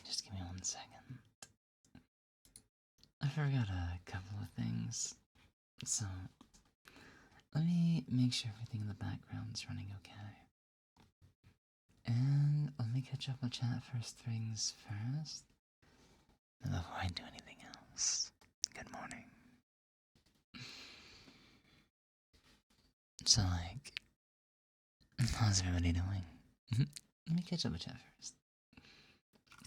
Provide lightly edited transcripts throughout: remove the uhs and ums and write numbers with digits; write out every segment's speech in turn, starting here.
just give me 1 second. I forgot a couple of things. So, let me make sure everything in the background's running okay. And let me catch up on chat first things first. Before I do anything else. Good morning. So, like, how's everybody doing? Let me catch up with chat first.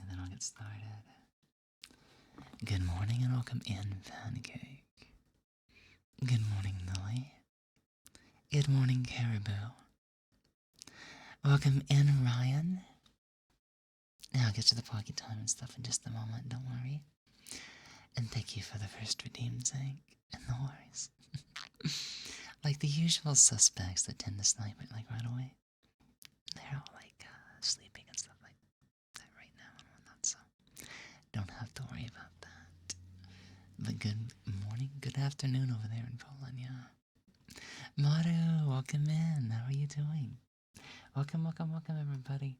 And then I'll get started. Good morning and welcome in, Pancake. Good morning, Lily. Good morning, Caribou. Welcome in, Ryan. Now I'll get to the pocket time and stuff in just a moment, don't worry. And thank you for the first redeemed Zank. And no worries. Like the usual suspects that tend to snipe it like right away. They're all like sleeping and stuff like that right now and whatnot, so don't have to worry about that. But good morning, good afternoon over there in Poland, yeah. Maru, welcome in. How are you doing? Welcome, welcome, welcome, everybody.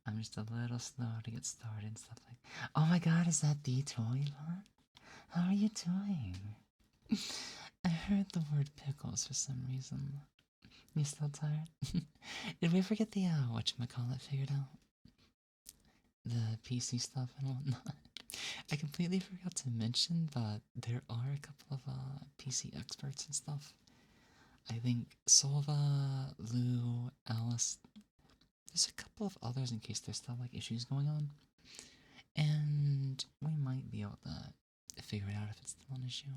I'm just a little slow to get started and stuff like. Oh my God, is that the toy one? How are you doing? I heard the word pickles for some reason. You still tired? Did we ever get the whatchamacallit figured out? The PC stuff and whatnot. I completely forgot to mention, but there are a couple of PC experts and stuff. I think Solva, Lou, Alice. There's a couple of others in case there's still like issues going on. And we might be able to figure it out if it's still an issue.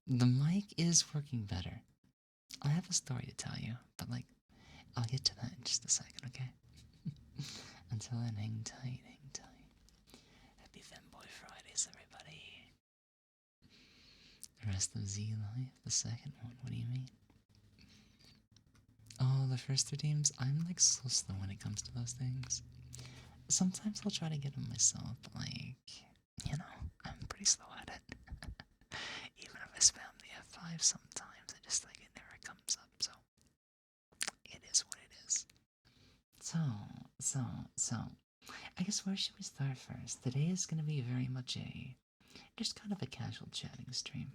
The mic is working better. I have a story to tell you, but like, I'll get to that in just a second, okay? Until then, hang tight, hang tight. Happy Femboy Fridays, everybody. The rest of Z Life, the second one, what do you mean? Oh, the first 3 teams, I'm like so slow when it comes to those things. Sometimes I'll try to get them myself, but like, you know, I'm pretty slow at it. Even if I spam the F5 sometimes, it just like, it never comes up, so it is what it is. So, I guess where should we start first? Today is going to be very much just kind of a casual chatting stream.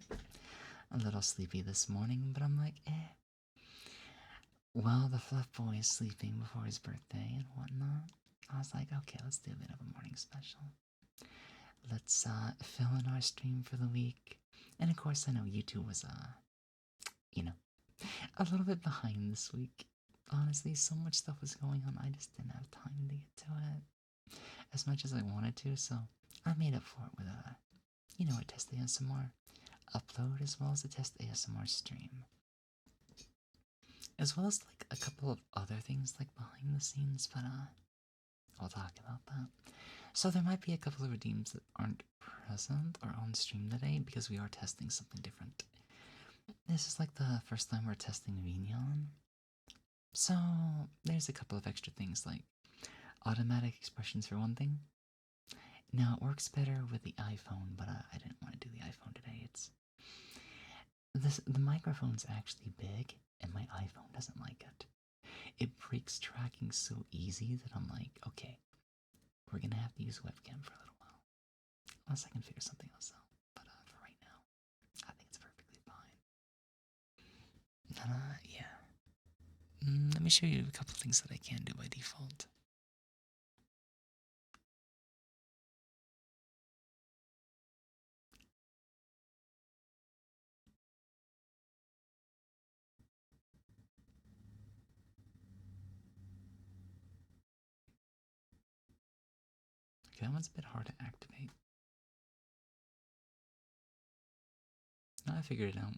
A little sleepy this morning, but I'm like, eh. Well, the Fluff Boy is sleeping before his birthday and whatnot. I was like, okay, let's do a bit of a morning special. Let's fill in our stream for the week. And of course, I know YouTube was, you know, a little bit behind this week. Honestly, so much stuff was going on, I just didn't have time to get to it as much as I wanted to, so I made up for it with a test ASMR upload as well as a test ASMR stream. As well as like a couple of other things like behind the scenes, but I'll talk about that. So there might be a couple of redeems that aren't present or on stream today because we are testing something different. This is like the first time we're testing Vignon. So there's a couple of extra things like automatic expressions for one thing. Now it works better with the iPhone, but I didn't want to do the iPhone today. The microphone's actually big, and my iPhone doesn't like it. It breaks tracking so easy that I'm like, okay, we're gonna have to use webcam for a little while, unless I can figure something else out. But for right now, I think it's perfectly fine. Yeah. Let me show you a couple of things that I can do by default. Okay, that one's a bit hard to activate. No, I figured it out.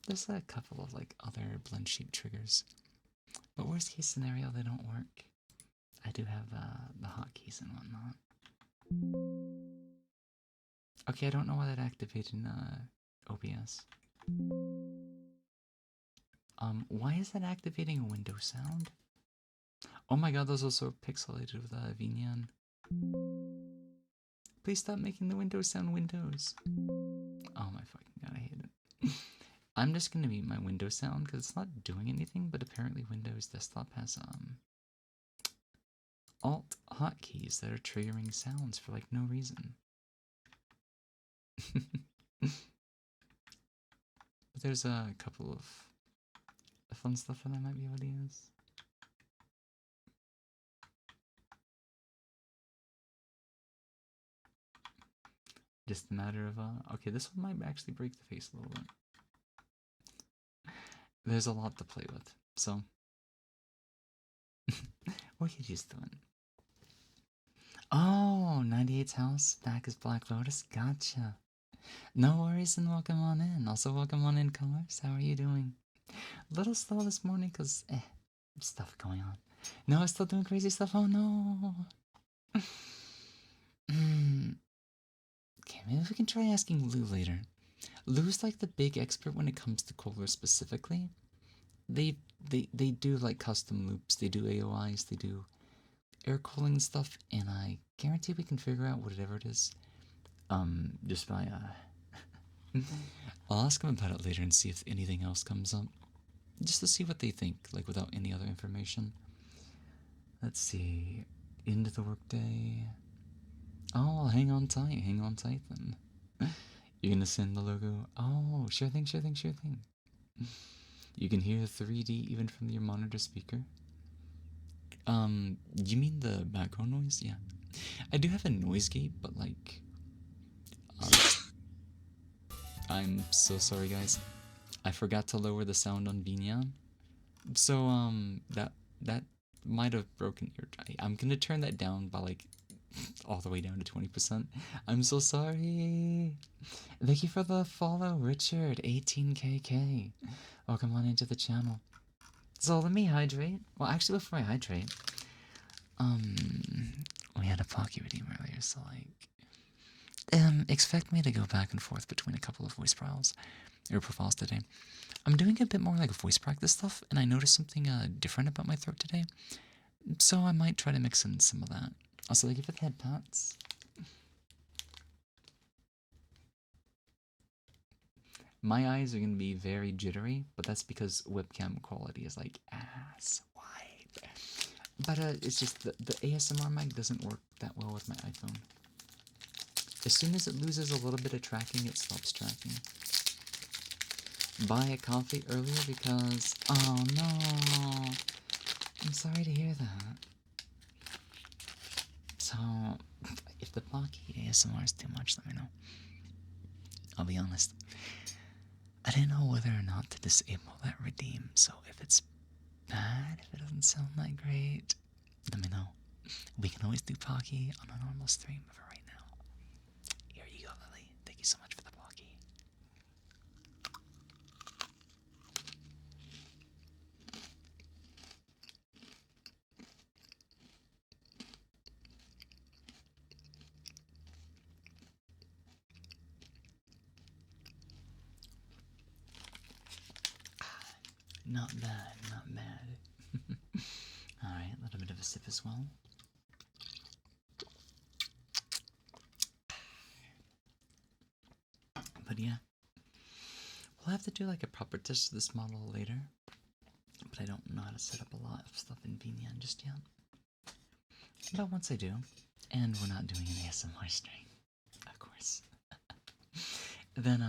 There's a couple of like other blend sheet triggers, but worst case scenario, they don't work. I do have the hotkeys and whatnot. Okay, I don't know why that activated in OBS. Why is that activating a window sound? Oh my god, those are so pixelated with Vignon. Please stop making the windows sound windows. Oh my fucking god, I hate it. I'm just gonna mute my Windows sound because it's not doing anything, but apparently Windows desktop has alt hotkeys that are triggering sounds for like no reason. But there's a couple of fun stuff that I might be able to use. Just a matter of okay, this one might actually break the face a little bit. There's a lot to play with, so we'll get used to it. Oh, 98's house, back is Black Lotus, gotcha. No worries and welcome on in. Also welcome on in, Colors. How are you doing? A little slow this morning because, stuff going on. No, I'm still doing crazy stuff. Oh no. Okay, maybe we can try asking Lou later. Lou's like the big expert when it comes to Kohler specifically. They do like custom loops, they do AOIs, they do air cooling stuff, and I guarantee we can figure out whatever it is. Just by I'll ask them about it later and see if anything else comes up. Just to see what they think, like without any other information. Let's see. Into the workday. Oh, hang on tight then. You're gonna send the logo. Oh, sure thing. You can hear 3D even from your monitor speaker. You mean the background noise? Yeah. I do have a noise gate, but like I'm so sorry guys. I forgot to lower the sound on Binyan. So that might have broken your I'm gonna turn that down by like all the way down to 20%. I'm so sorry. Thank you for the follow, Richard, 18kk. Welcome on into the channel. So let me hydrate. Well, actually, before I hydrate, we had a Pocky redeem earlier, so like, expect me to go back and forth between a couple of voice profiles today. I'm doing a bit more like voice practice stuff, and I noticed something different about my throat today, so I might try to mix in some of that. Also, thank you for the head pats. My eyes are gonna be very jittery, but that's because webcam quality is like ass wide. But it's just the ASMR mic doesn't work that well with my iPhone. As soon as it loses a little bit of tracking, it stops tracking. Buy a coffee earlier because, oh no, I'm sorry to hear that. So, if the Pocky ASMR is too much, let me know. I'll be honest. I didn't know whether or not to disable that redeem, so if it's bad, if it doesn't sound that great, let me know. We can always do Pocky on a normal stream for right now. Here you go, Lily. Thank you so much for the Pocky. Not bad, not bad. Alright, a little bit of a sip as well. But yeah, we'll have to do like a proper test of this model later. But I don't know how to set up a lot of stuff in Binyan just yet. But once I do, and we're not doing an ASMR stream, of course, then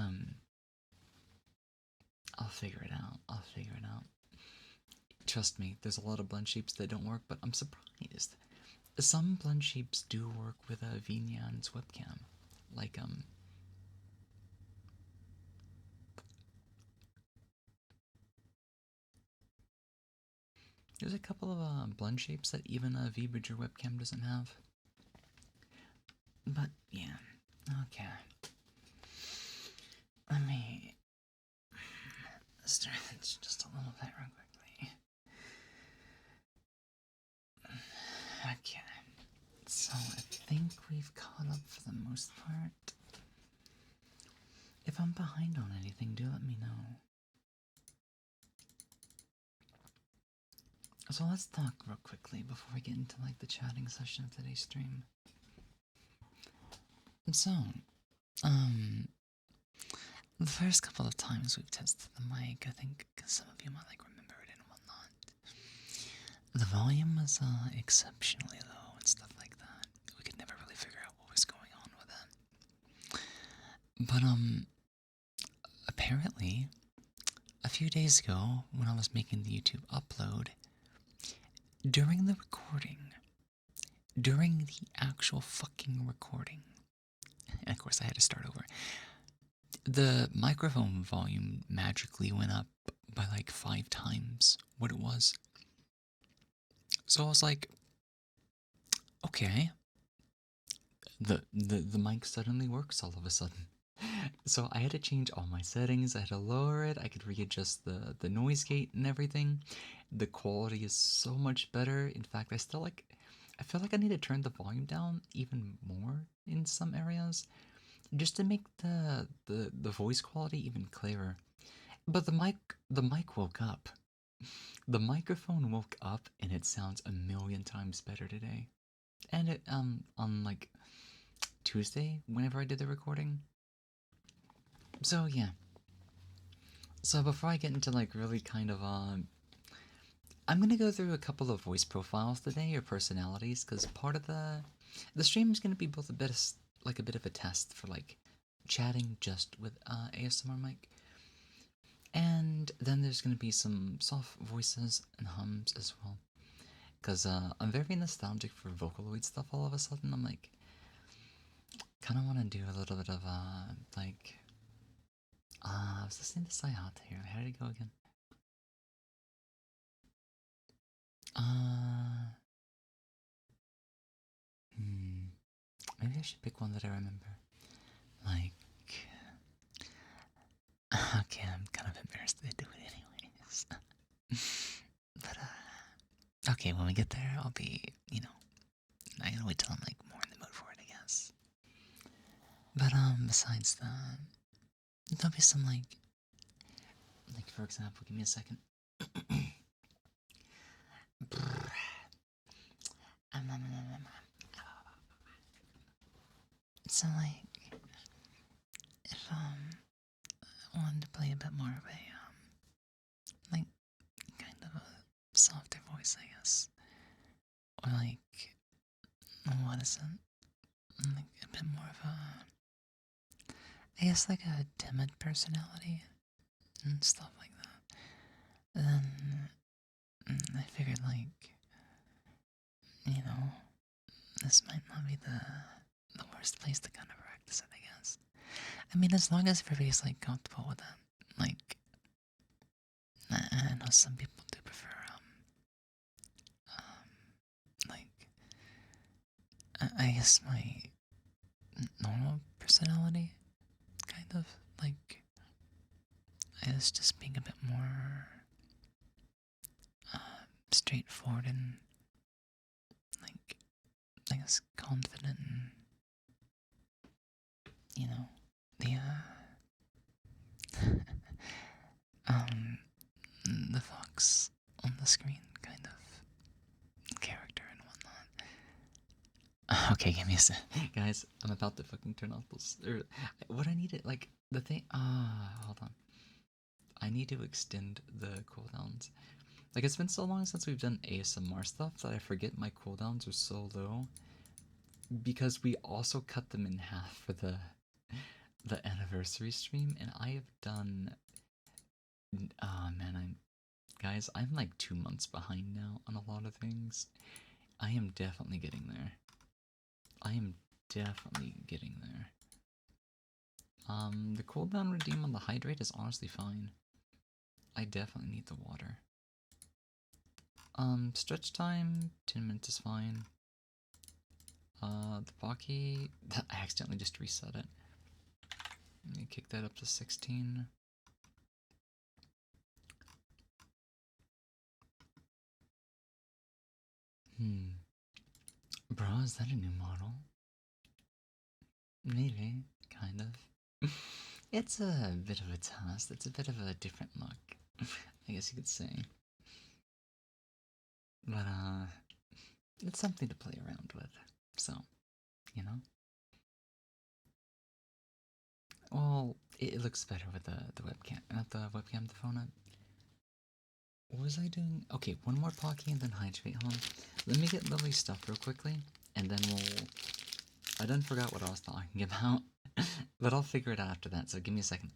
I'll figure it out. Trust me, there's a lot of blend shapes that don't work, but I'm surprised. Some blend shapes do work with a Binyan's webcam. Like, there's a couple of blend shapes that even a V-Bridger webcam doesn't have. But, yeah. Okay. Let me stretch just a little bit real quickly. Okay. So, I think we've caught up for the most part. If I'm behind on anything, do let me know. So let's talk real quickly before we get into like the chatting session of today's stream. So, the first couple of times we've tested the mic, I think some of you might like remember it and whatnot. The volume was exceptionally low and stuff like that. We could never really figure out what was going on with it. But apparently, a few days ago, when I was making the YouTube upload, during the recording, during the actual fucking recording, and of course I had to start over, the microphone volume magically went up by like 5 times what it was. So I was like, okay, the mic suddenly works all of a sudden. So I had to change all my settings. I had to lower it. I could readjust the noise gate and everything. The quality is so much better. In fact, I feel like I need to turn the volume down even more in some areas, just to make the voice quality even clearer. But the mic woke up. The microphone woke up and it sounds a million times better today. And it on like Tuesday, whenever I did the recording. So yeah. So before I get into like really kind of I'm gonna go through a couple of voice profiles today or personalities, because part of the stream is gonna be both a bit of, like a bit of a test for like chatting just with ASMR mic, and then there's gonna be some soft voices and hums as well. Because I'm very nostalgic for Vocaloid stuff all of a sudden. I'm like, kind of want to do a little bit of like I was listening to Sayata here. How did it go again? Uh, Maybe I should pick one that I remember. Like, okay, I'm kind of embarrassed to do it anyways. But, okay, when we get there, I'll be, I gotta wait till I'm, like, more in the mood for it, I guess. But, besides that, there'll be some, like, for example, give me a second. So, like, if, I wanted to play a bit more of a, like, kind of a softer voice, I guess. Or, like, what is it? Like, a bit more of a, I guess, like a timid personality and stuff like that. Then, I figured, like, this might not be the worst place to kind of practice it, I guess. I mean, as long as everybody's, like, comfortable with it. Like, I know some people do prefer, like, I guess my normal personality, kind of, like, I guess just being a bit more, straightforward and, like, I guess confident and, the, um, the fox on the screen kind of character and whatnot. Okay, give me a sec. Guys, I'm about to fucking turn off those. What I need it, like, the thing. Hold on. I need to extend the cooldowns. Like, it's been so long since we've done ASMR stuff that I forget my cooldowns are so low. Because we also cut them in half for the anniversary stream, and I have done. Oh man, I'm like 2 months behind now on a lot of things. I am definitely getting there. I am definitely getting there. The cooldown redeem on the hydrate is honestly fine. I definitely need the water. Stretch time, 10 minutes is fine. The Pocky, I accidentally just reset it. Let me kick that up to 16. Bro, is that a new model? Maybe, kind of. It's a bit of a test. It's a bit of a different look, I guess you could say. But, it's something to play around with. So, you know? Well, It looks better with the webcam, not the webcam, the phone up. What was I doing? Okay, one more Pocky and then hydrate, huh? Let me get Lily's stuff real quickly, and then we'll... I done forgot what I was talking about, but I'll figure it out after that, so give me a second.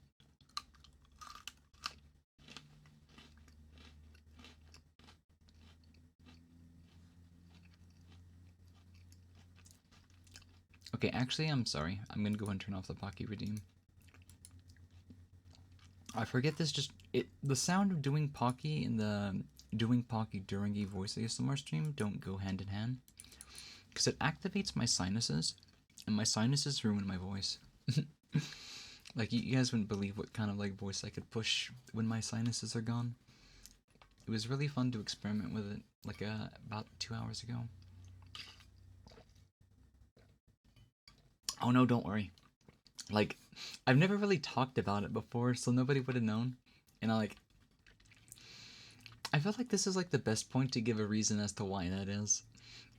Okay, actually, I'm sorry. I'm gonna go and turn off the Pocky Redeem. I forget this the sound of doing Pocky and the doing Pocky during a voice ASMR stream don't go hand in hand. Because it activates my sinuses, and my sinuses ruin my voice. Like, you guys wouldn't believe what kind of, like, voice I could push when my sinuses are gone. It was really fun to experiment with it, like, about 2 hours ago. Oh no, don't worry. Like, I've never really talked about it before, so nobody would have known. And I feel like this is, like, the best point to give a reason as to why that is.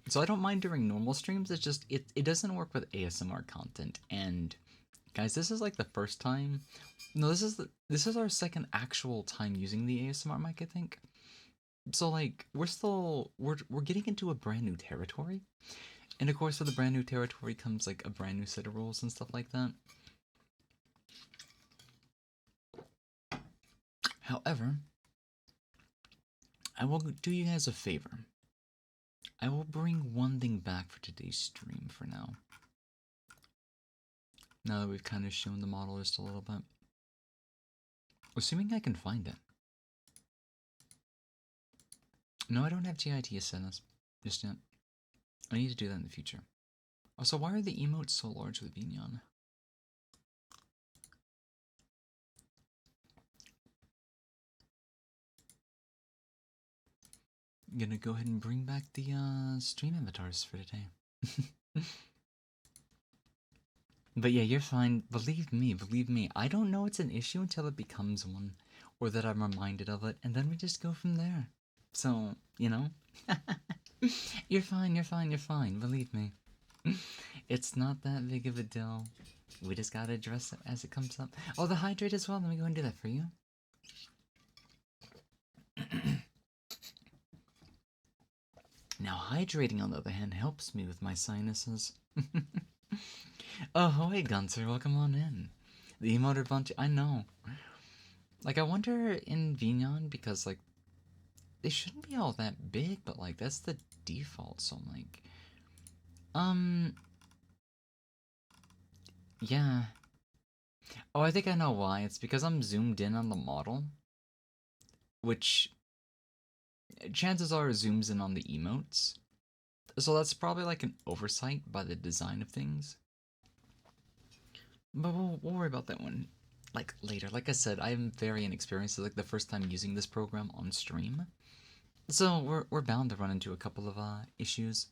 So I don't mind during normal streams, it's just, it doesn't work with ASMR content, and guys, this is like the first time, no, this is our second actual time using the ASMR mic, I think. So like, we're getting into a brand new territory, and of course with a brand new territory comes like a brand new set of rules and stuff like that. However, I will do you guys a favor. I will bring one thing back for today's stream for now. Now that we've kind of shown the model just a little bit. Assuming I can find it. No, I don't have GITSNS just yet. I need to do that in the future. Also, why are the emotes so large with Vignon? I'm gonna go ahead and bring back the stream avatars for today. But yeah, you're fine. Believe me. I don't know it's an issue until it becomes one, or that I'm reminded of it, and then we just go from there. So, you know? You're fine, believe me. It's not that big of a deal. We just gotta address it as it comes up. Oh, the hydrate as well. Let me go and do that for you. Now, hydrating, on the other hand, helps me with my sinuses. Oh, hey, Gunter, welcome on in. The emote bunch, I know. Like, I wonder in Vignon, because, like, they shouldn't be all that big, but, like, that's the default, so I'm like... Yeah. Oh, I think I know why. It's because I'm zoomed in on the model, which chances are zooms in on the emotes. So that's probably like an oversight by the design of things. But we'll worry about that one like later. Like I said, I'm very inexperienced. It's like the first time using this program on stream. So we're bound to run into a couple of issues.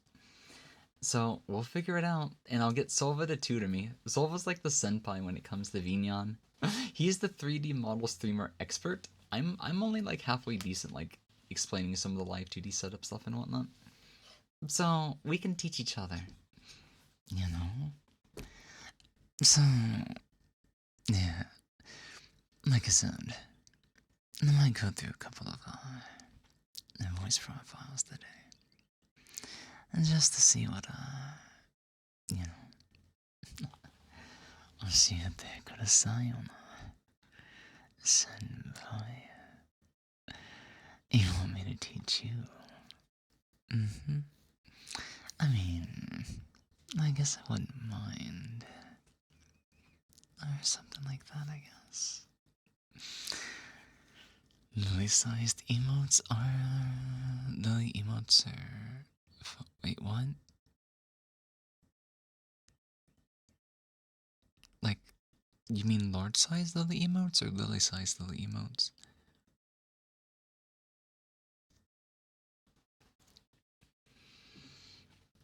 So we'll figure it out, and I'll get Solva to tutor me. Solva's like the senpai when it comes to Vignon. He's the 3D model streamer expert. I'm only like halfway decent, like explaining some of the live 2D setup stuff and whatnot. So we can teach each other, you know. So yeah, like I said, I might go through a couple of voice profiles today, and just to see what you know. I'll see if they're gonna say or not. Senpai. You want me to teach you? Mm-hmm. I mean, I guess I wouldn't mind. Or something like that, I guess. Lily-sized emotes are... Lily emotes are... Wait, what? Like, you mean large-sized Lily emotes or Lily-sized Lily emotes?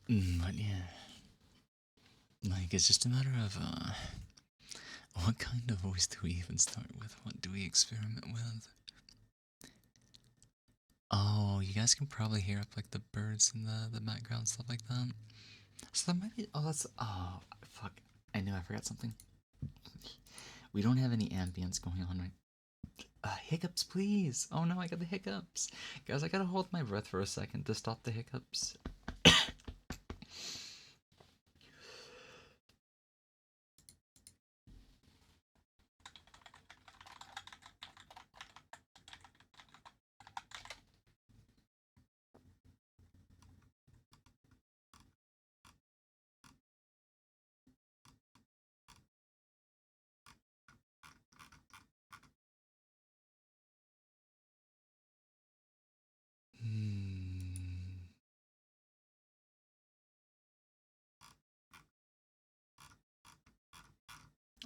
But yeah. Like, it's just a matter of, what kind of voice do we even start with? What do we experiment with? Oh, you guys can probably hear up, like, the birds in the background, stuff like that. So that might be... Oh, that's... Oh, fuck. I knew I forgot something. We don't have any ambience going on right. Hiccups, please. Oh no, I got the hiccups. Guys, I gotta hold my breath for a second to stop the hiccups.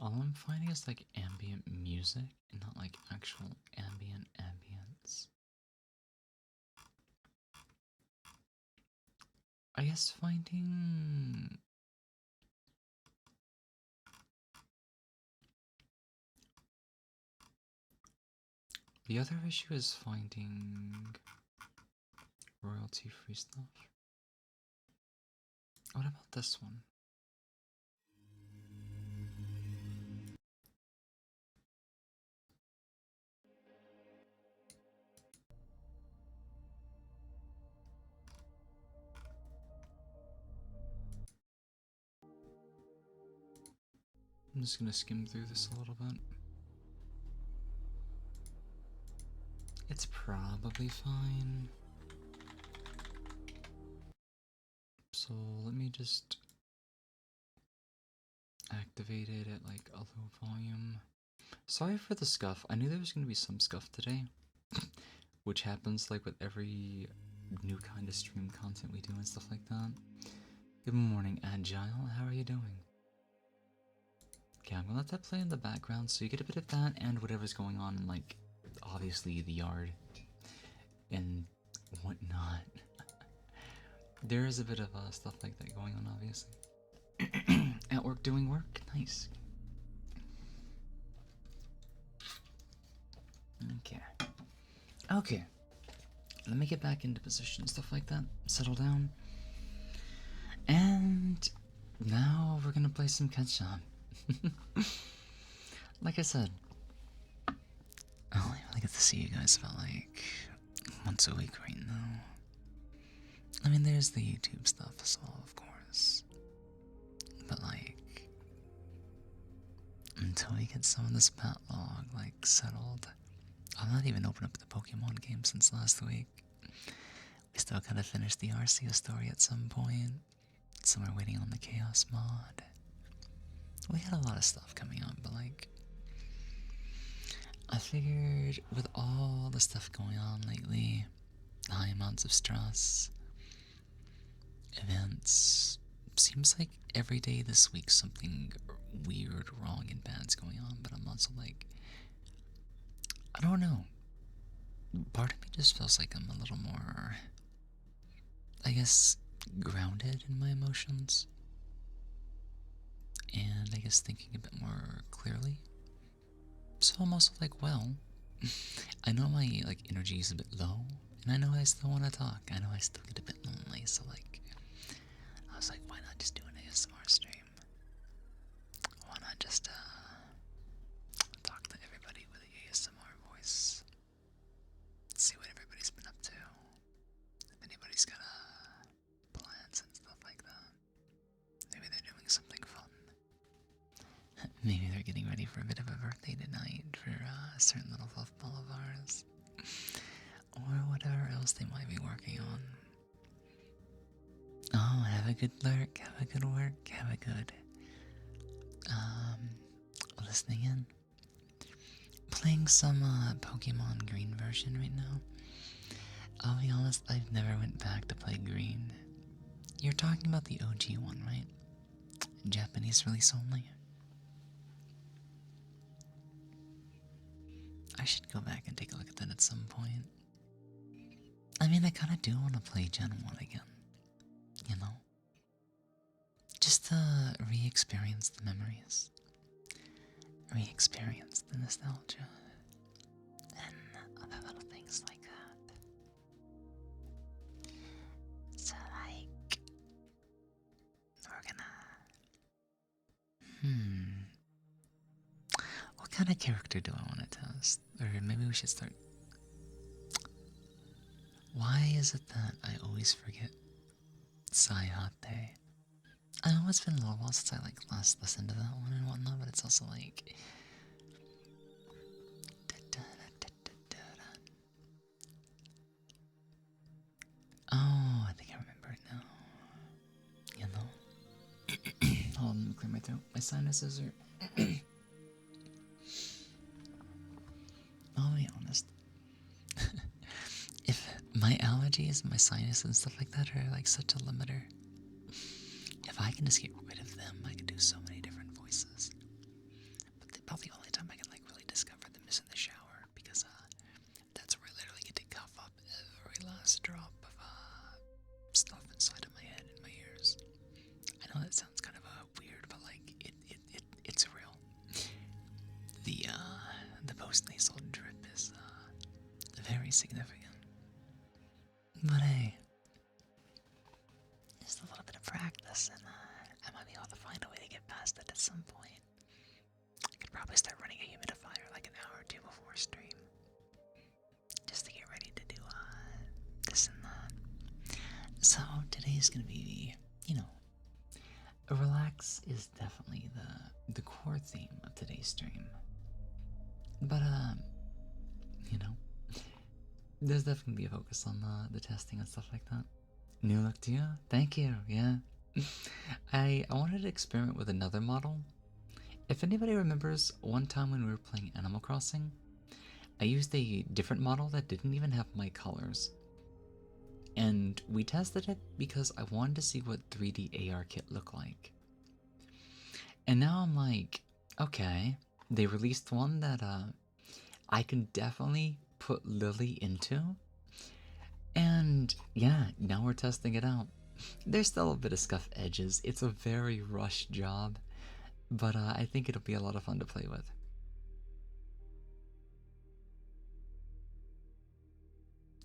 All I'm finding is like ambient music and not like actual ambient ambience. I guess finding the other issue is finding royalty free stuff. What about this one? I'm just gonna skim through this a little bit. It's probably fine. So let me just activate it at like a low volume. Sorry for the scuff. I knew there was gonna be some scuff today, which happens like with every new kind of stream content we do and stuff like that. Good morning, Agile. How are you doing? Okay, I'm gonna let that play in the background so you get a bit of that and whatever's going on in, like, obviously the yard and whatnot. There is a bit of stuff like that going on, obviously. At work doing work? Nice. Okay. Okay. Let me get back into position, stuff like that. Settle down. And now we're gonna play some catch-up. Like I said, I only really get to see you guys about like once a week right now. I mean, there's the YouTube stuff as well, of course. But like, until we get some of this backlog like settled, I've not even opened up the Pokemon game since last week. We still gotta finish the Arceus story at some point. So we're waiting on the Chaos mod. We had a lot of stuff coming up, but like, I figured with all the stuff going on lately, high amounts of stress, events, seems like every day this week something weird, wrong, and bad's going on, but I'm also like, I don't know. Part of me just feels like I'm a little more, I guess, grounded in my emotions. And I guess thinking a bit more clearly. So I'm also like, well, I know my like energy is a bit low, and I know I still want to talk. I know I still get a bit lonely, so like, I was like, why not just do an ASMR stream? Why not just talk to everybody with the ASMR voice? See what everybody's been up to. If anybody's got plans and stuff like that. Maybe they're doing something fun. Maybe they're getting ready for a bit of a birthday tonight for a certain little fluff ball of ours. Or whatever else they might be working on. Oh, have a good lurk, have a good work, have a good, listening in. Playing some, Pokemon Green version right now. I'll be honest, I've never went back to play Green. You're talking about the OG one, right? Japanese release only. I should go back and take a look at that at some point. I mean, I kinda do want to play Gen 1 again. You know? Just to re-experience the memories. Re-experience the nostalgia. And other little things like that. So like, we're gonna... What kind of character do I want to test? Or maybe we should start. Why is it that I always forget Sayate? I know it's been a little while since I last listened to that one and whatnot, but it's also like. Oh, I think I remember it now. You know? Hold on, let me clear my throat. My sinuses are. I'll be honest. If my allergies, my sinus and stuff like that are like such a limiter, if I can just get rid of them, I can do so many different voices. But about the only time I can like really discover them is in the shower, because that's where I literally get to cough up every last drop of stuff inside of my head and my ears. I know that sounds kind of weird, but like it's real. The post nasal drip is very significant. But hey, just a little bit of practice, and I might be able to find a way to get past it at some point. I could probably start running a humidifier like an hour or two before stream, just to get ready to do this and that. So today's gonna be, relax is definitely the core theme of today's stream. But there's definitely be a focus on the testing and stuff like that. New look to you? Thank you, yeah. I wanted to experiment with another model. If anybody remembers, one time when we were playing Animal Crossing, I used a different model that didn't even have my colors. And we tested it because I wanted to see what 3D AR kit looked like. And now I'm like, okay, they released one that I can definitely put Lily into. And yeah, now we're testing it out. There's still a bit of scuff edges. It's a very rushed job, but I think it'll be a lot of fun to play with.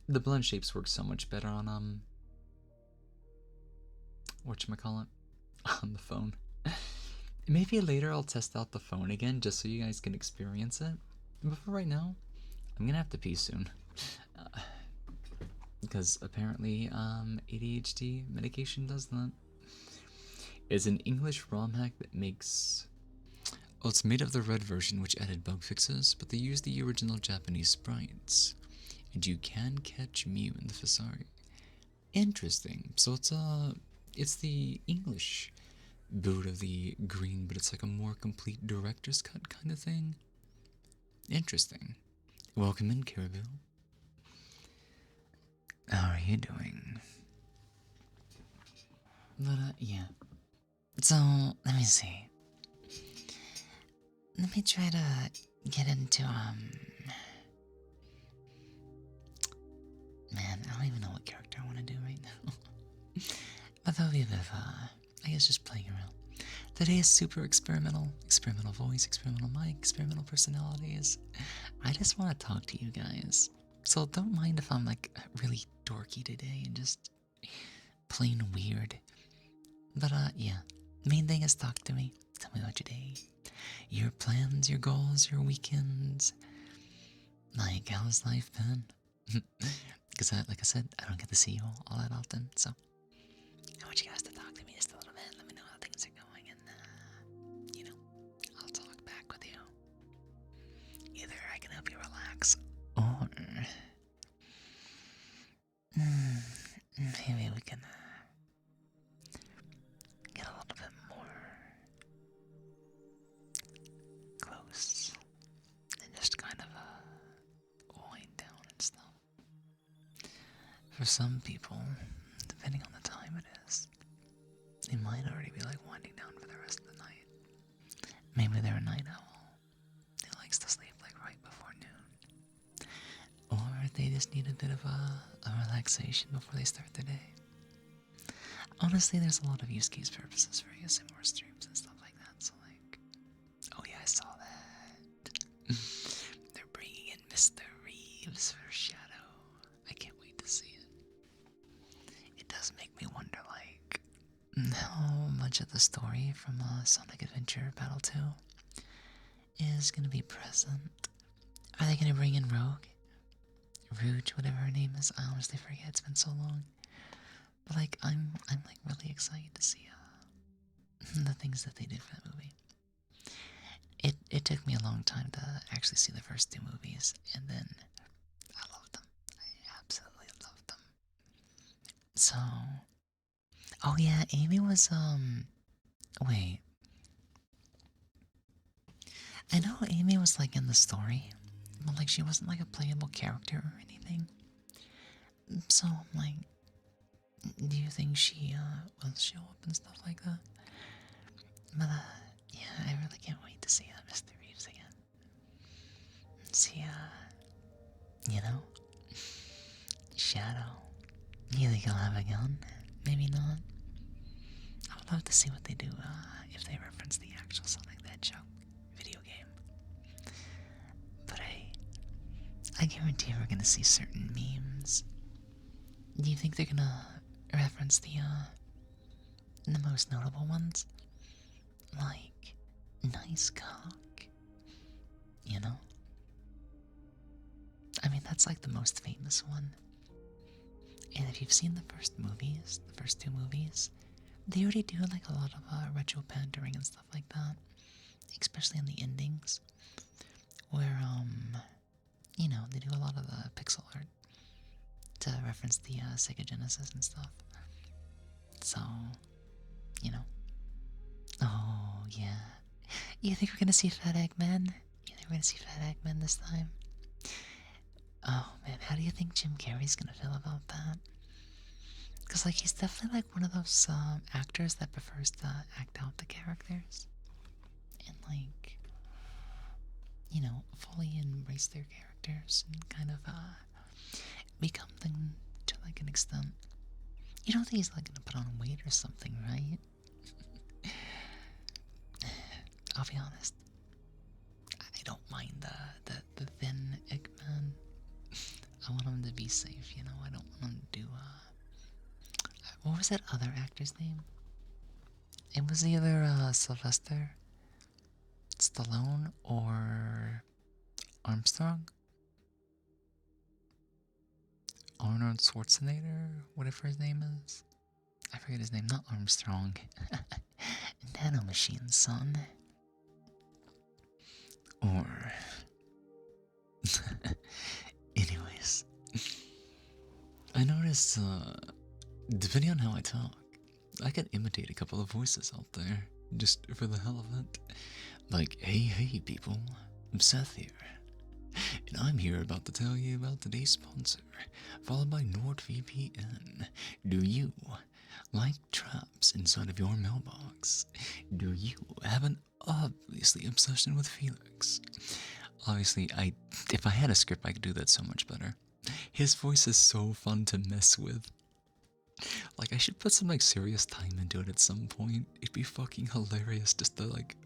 The blend shapes work so much better on whatchamacallit, on the phone. Maybe later I'll test out the phone again just so you guys can experience it. But for right now, I'm gonna have to pee soon. Because apparently ADHD medication does that. It's an English ROM hack that makes... Oh, it's made of the red version, which added bug fixes, but they used the original Japanese sprites. And you can catch Mew in the Fasari. Interesting. So it's the English boot of the green, but it's like a more complete director's cut kind of thing. Interesting. Welcome in, Caribou. How are you doing? But, yeah. So, let me see. Let me try to get into, Man, I don't even know what character I want to do right now. But that'll be a bit of, I guess just playing around. Today is super experimental. Experimental voice, experimental mic, experimental personalities. I just want to talk to you guys. So don't mind if I'm like really dorky today and just plain weird. But yeah, main thing is talk to me. Tell me about your day, your plans, your goals, your weekends. Like, how's life been? Because like I said, I don't get to see you all that often, so I want you guys to talk to me just a little bit. Let me know how things are going, and I'll talk back with you. Either I can help you relax, or maybe we can get a little bit more close and just kind of wind down and stuff. For some people, depending on the time it is, they might already be like winding down for the rest of the night. Maybe they're a night owl who likes to sleep like right before noon. Or they just need a bit of a relaxation before they start their day. Honestly, there's a lot of use case purposes for ASMR streams and stuff like that, so like, oh yeah, I saw that. They're bringing in Mr. Reeves for Shadow. I can't wait to see it. It does make me wonder, like, how much of the story from Sonic Adventure Battle 2 is gonna be present. Are they gonna bring in Rogue? Rouge, whatever her name is. I honestly forget. It's been so long. But like, I'm like really excited to see the things that they did for that movie. It took me a long time to actually see the first two movies, and then I loved them. I absolutely loved them. So, oh yeah, Amy was wait. I know Amy was like in the story, but like she wasn't like a playable character or anything. So I'm like, do you think she will show up and stuff like that? But yeah, I really can't wait to see Mr. Reeves again. See you know, Shadow. You think he'll have a gun? Maybe not. I would love to see what they do if they reference the actual Sonic the Hedgehog video game. But hey, I guarantee we're gonna see certain memes. Do you think they're gonna reference the most notable ones? Like, nice cock. You know? I mean, that's like the most famous one. And if you've seen the first movies, the first two movies, they already do like a lot of retro pandering and stuff like that. Especially in the endings. Where, you know, they do a lot of the pixel art to reference the Sega Genesis and stuff. So, you know. Oh, yeah. You think we're gonna see Fat Eggman? You think we're gonna see Fat Eggman this time? Oh, man, how do you think Jim Carrey's gonna feel about that? Because, like, he's definitely, like, one of those actors that prefers to act out the characters. And, like, you know, fully embrace their characters and kind of, become them to, like, an extent. You don't think he's, like, gonna put on weight or something, right? I'll be honest. I don't mind the thin Eggman. I want him to be safe, you know? I don't want him to do, what was that other actor's name? It was either, Sylvester Stallone or Armstrong? Arnold Schwarzenegger? Whatever his name is. I forget his name, not Armstrong. Nanomachine's son. Or... Anyways. I noticed, depending on how I talk, I can imitate a couple of voices out there, just for the hell of it. Like, hey people, I'm Seth here. And I'm here about to tell you about today's sponsor, followed by NordVPN. Do you like traps inside of your mailbox? Do you have an obviously obsession with Felix? Obviously, if I had a script, I could do that so much better. His voice is so fun to mess with. Like, I should put some, like, serious time into it at some point. It'd be fucking hilarious just to, like,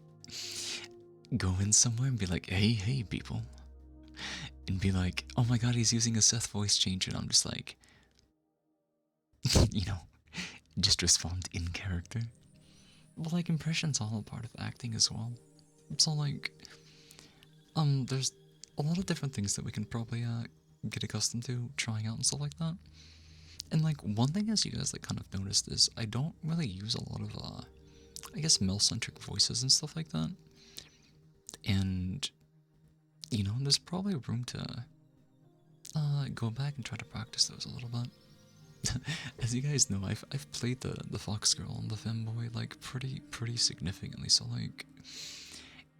go in somewhere and be like, hey people. And be like, oh my god, he's using a Seth voice changer. And I'm just like, you know, just respond in character. But, like, impression's all a part of acting as well. So, like, there's a lot of different things that we can probably, get accustomed to trying out and stuff like that. And, like, one thing, as you guys, like, kind of noticed, is I don't really use a lot of, I guess, male-centric voices and stuff like that. And, you know, there's probably room to, go back and try to practice those a little bit. As you guys know, I've played the Fox Girl and the Femboy, like, pretty significantly, so, like,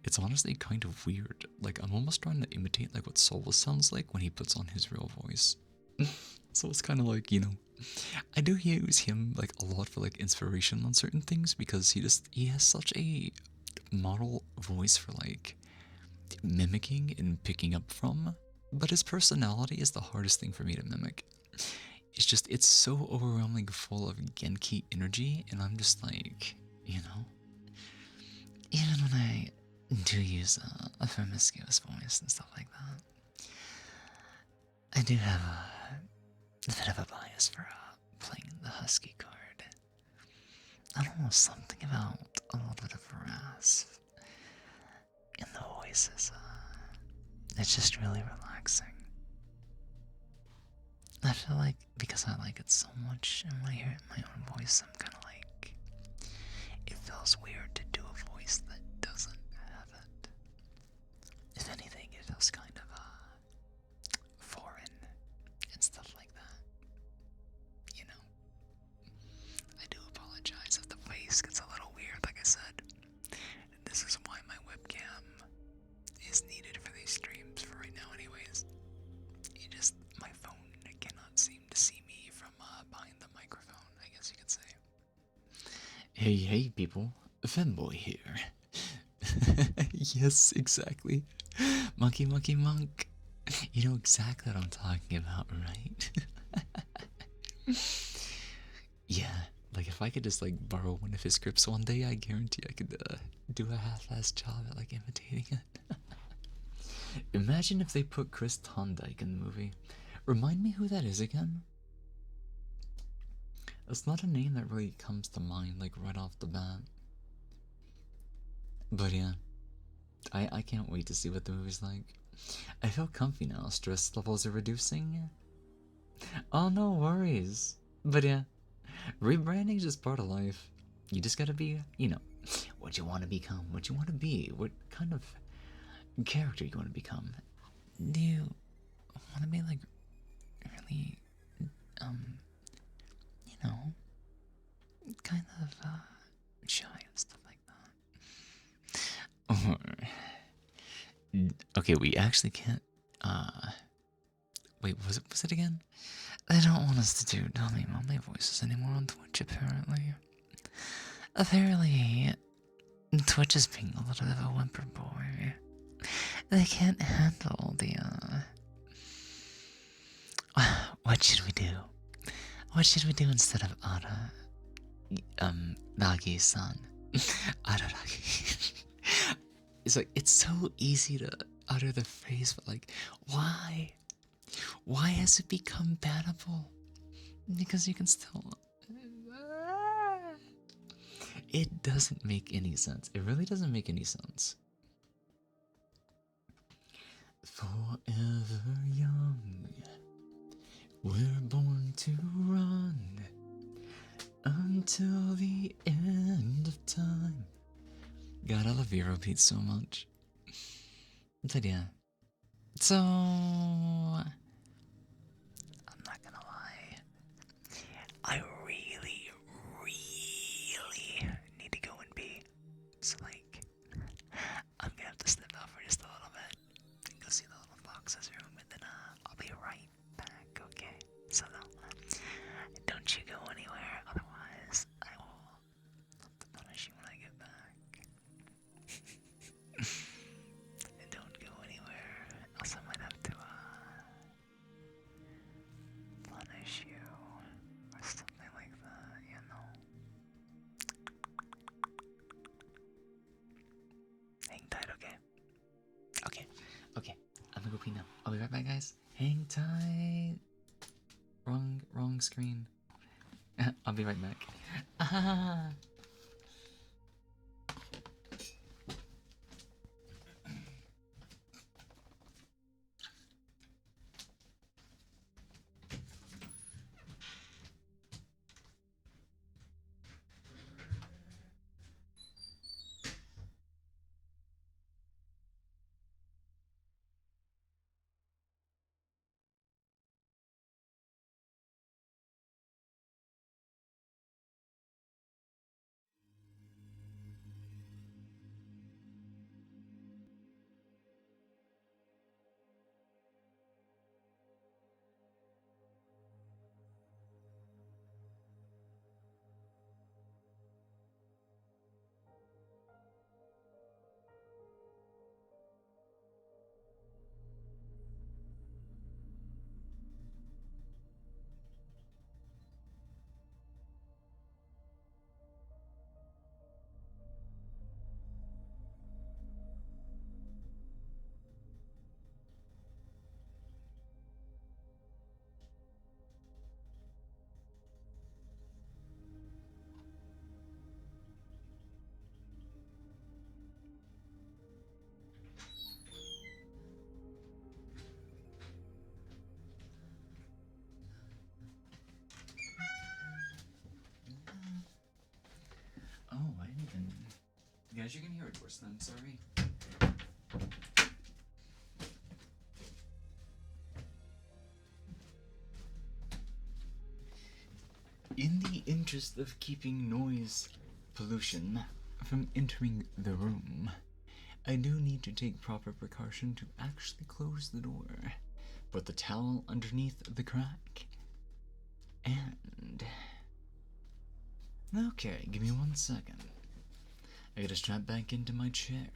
it's honestly kind of weird. Like, I'm almost trying to imitate, like, what Solus sounds like when he puts on his real voice. So it's kind of like, you know, I do use him, like, a lot for, like, inspiration on certain things, because he has such a model voice for, like, mimicking and picking up from, but his personality is the hardest thing for me to mimic. It's so overwhelmingly full of Genki energy, and I'm just like, you know, even when I do use a promiscuous voice and stuff like that, I do have a bit of a bias for playing the husky card. I don't know, something about a little bit of rasp in the voice this is, it's just really relaxing. I feel like because I like it so much and when I hear it in my own voice, I'm kind of like, it feels weird to do a voice that doesn't have it. If anything, it feels kind of foreign and stuff like that. You know, I do apologize if the face gets a little weird, like I said. This is why my webcam is needed for these streams for right now, anyways. My phone cannot seem to see me from behind the microphone, I guess you could say. Hey, people. Femboy here. Yes, exactly. Monkey, monk. You know exactly what I'm talking about, right? Yeah, like if I could just like borrow one of his scripts one day, I guarantee I could do a half-assed job at like imitating it. Imagine if they put Chris Thorndike in the movie. Remind me who that is again? It's not a name that really comes to mind like right off the bat. But yeah, I can't wait to see what the movie's like. I feel comfy now, stress levels are reducing. Oh, no worries. But yeah, rebranding is just part of life. You just gotta be, what you want to become, what you want to be, what kind of character you want to become. Do you want to be like really, you know, kind of shy and stuff like that? Okay, we actually can't. Wait, was it again? They don't want us to do dummy mommy voices anymore on Twitch, apparently. Apparently, Twitch is being a little bit of a whimper boy. They can't handle the, What should we do? What should we do instead of Ara? Nagi-san. Araragi. It's like, it's so easy to utter the phrase, but like, why? Why has it become bannable? Because you can still... It doesn't make any sense. It really doesn't make any sense. Forever young, we're born to run until the end of time. God, I love Vero Beat so much. But yeah. So, I'm not gonna lie. I really, really need to go and pee. So, like, I'm gonna have to step out for just a little bit and go see the little fox's room, and then I'll be right back, okay? So, don't you go anywhere, otherwise I will have to punish you when I get back. And don't go anywhere, else I might have to punish you or something like that, you know? Hang tight, okay? Okay. I'm gonna go pee now. I'll be right back, guys. Hang tight. Wrong screen. I'll be right back. Ah. guys, you can hear it worse then, sorry. In the interest of keeping noise pollution from entering the room, I do need to take proper precaution to actually close the door. Put the towel underneath the crack. And... okay, give me 1 second. I gotta strap back into my chair.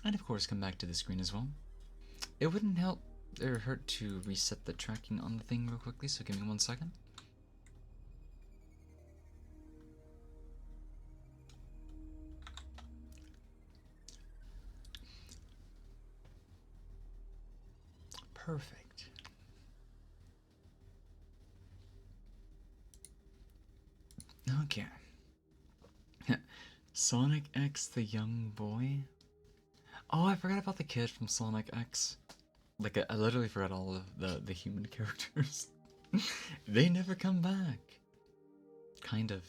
And of course come back to the screen as well. It wouldn't help or hurt to reset the tracking on the thing real quickly, so give me 1 second. Perfect. Okay. Sonic X the young boy? Oh, I forgot about the kid from Sonic X. Like, I literally forgot all of the human characters. They never come back. Kind of.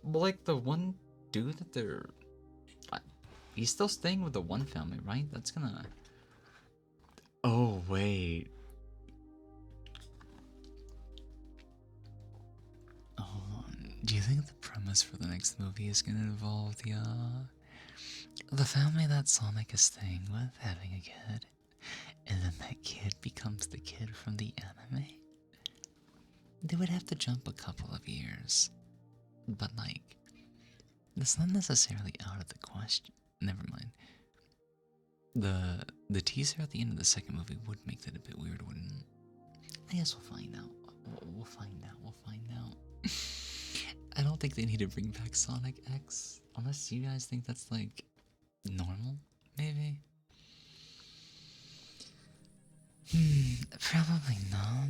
Like, the one dude that they're... he's still staying with the one family, right? That's gonna... oh, wait. Do you think the premise for the next movie is gonna involve the family that Sonic is staying with having a kid, and then that kid becomes the kid from the anime? They would have to jump a couple of years, but like, that's not necessarily out of the question. Never mind. The teaser at the end of the second movie would make that a bit weird, wouldn't it? I guess we'll find out. We'll find out. We'll find out. I don't think they need to bring back Sonic X, unless you guys think that's like normal, maybe. Probably not,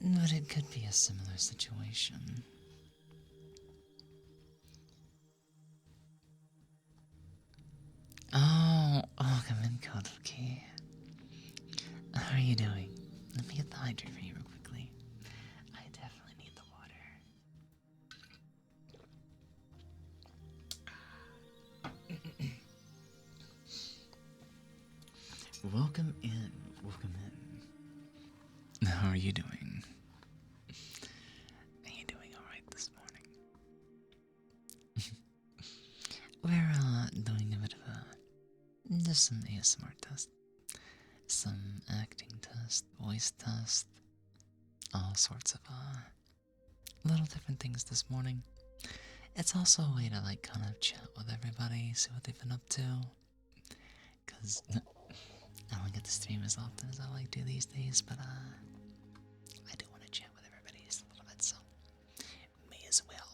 but it could be a similar situation. Oh, come in, Kodoki. How are you doing? Let me get the hydrate for you real quickly. I definitely need the water. Welcome in. Welcome in. How are you doing? Are you doing alright this morning? We're doing a bit of just some ASMR test. Some acting test, voice test, all sorts of little different things this morning. It's also a way to like kind of chat with everybody, see what they've been up to. Cause I don't get to stream as often as I like to these days, but I do want to chat with everybody just a little bit, so may as well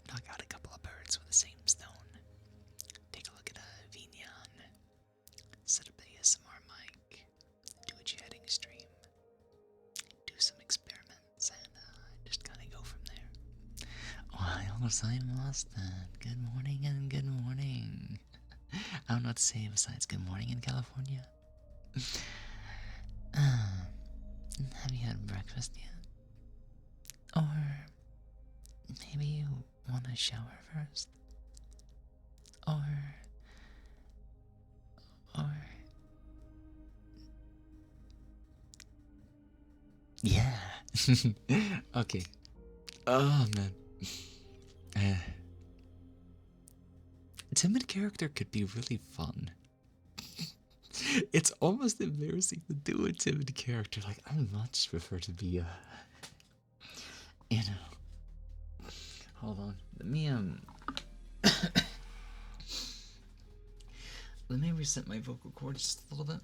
knock out a couple of birds with the same stone. Take a look at Vignon, set up the ASMR mic, do a chatting stream, do some experiments, and just kind of go from there. Ohayou gozaimasu. Good morning and good morning. I don't know what to say besides good morning in California. Have you had breakfast yet? Or maybe you want to shower first? Or yeah. Okay. Oh man. Timid character could be really fun. It's almost embarrassing to do a timid character. Like, I would much prefer to be you know. Hold on. Let me let me reset my vocal cords just a little bit.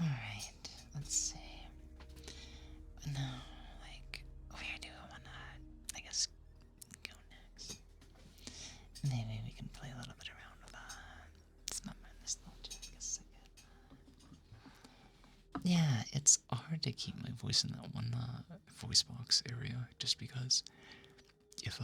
Alright. maybe we can play a little bit around with some of my nostalgia. I guess I could. Yeah, it's hard to keep my voice in that one voice box area, just because if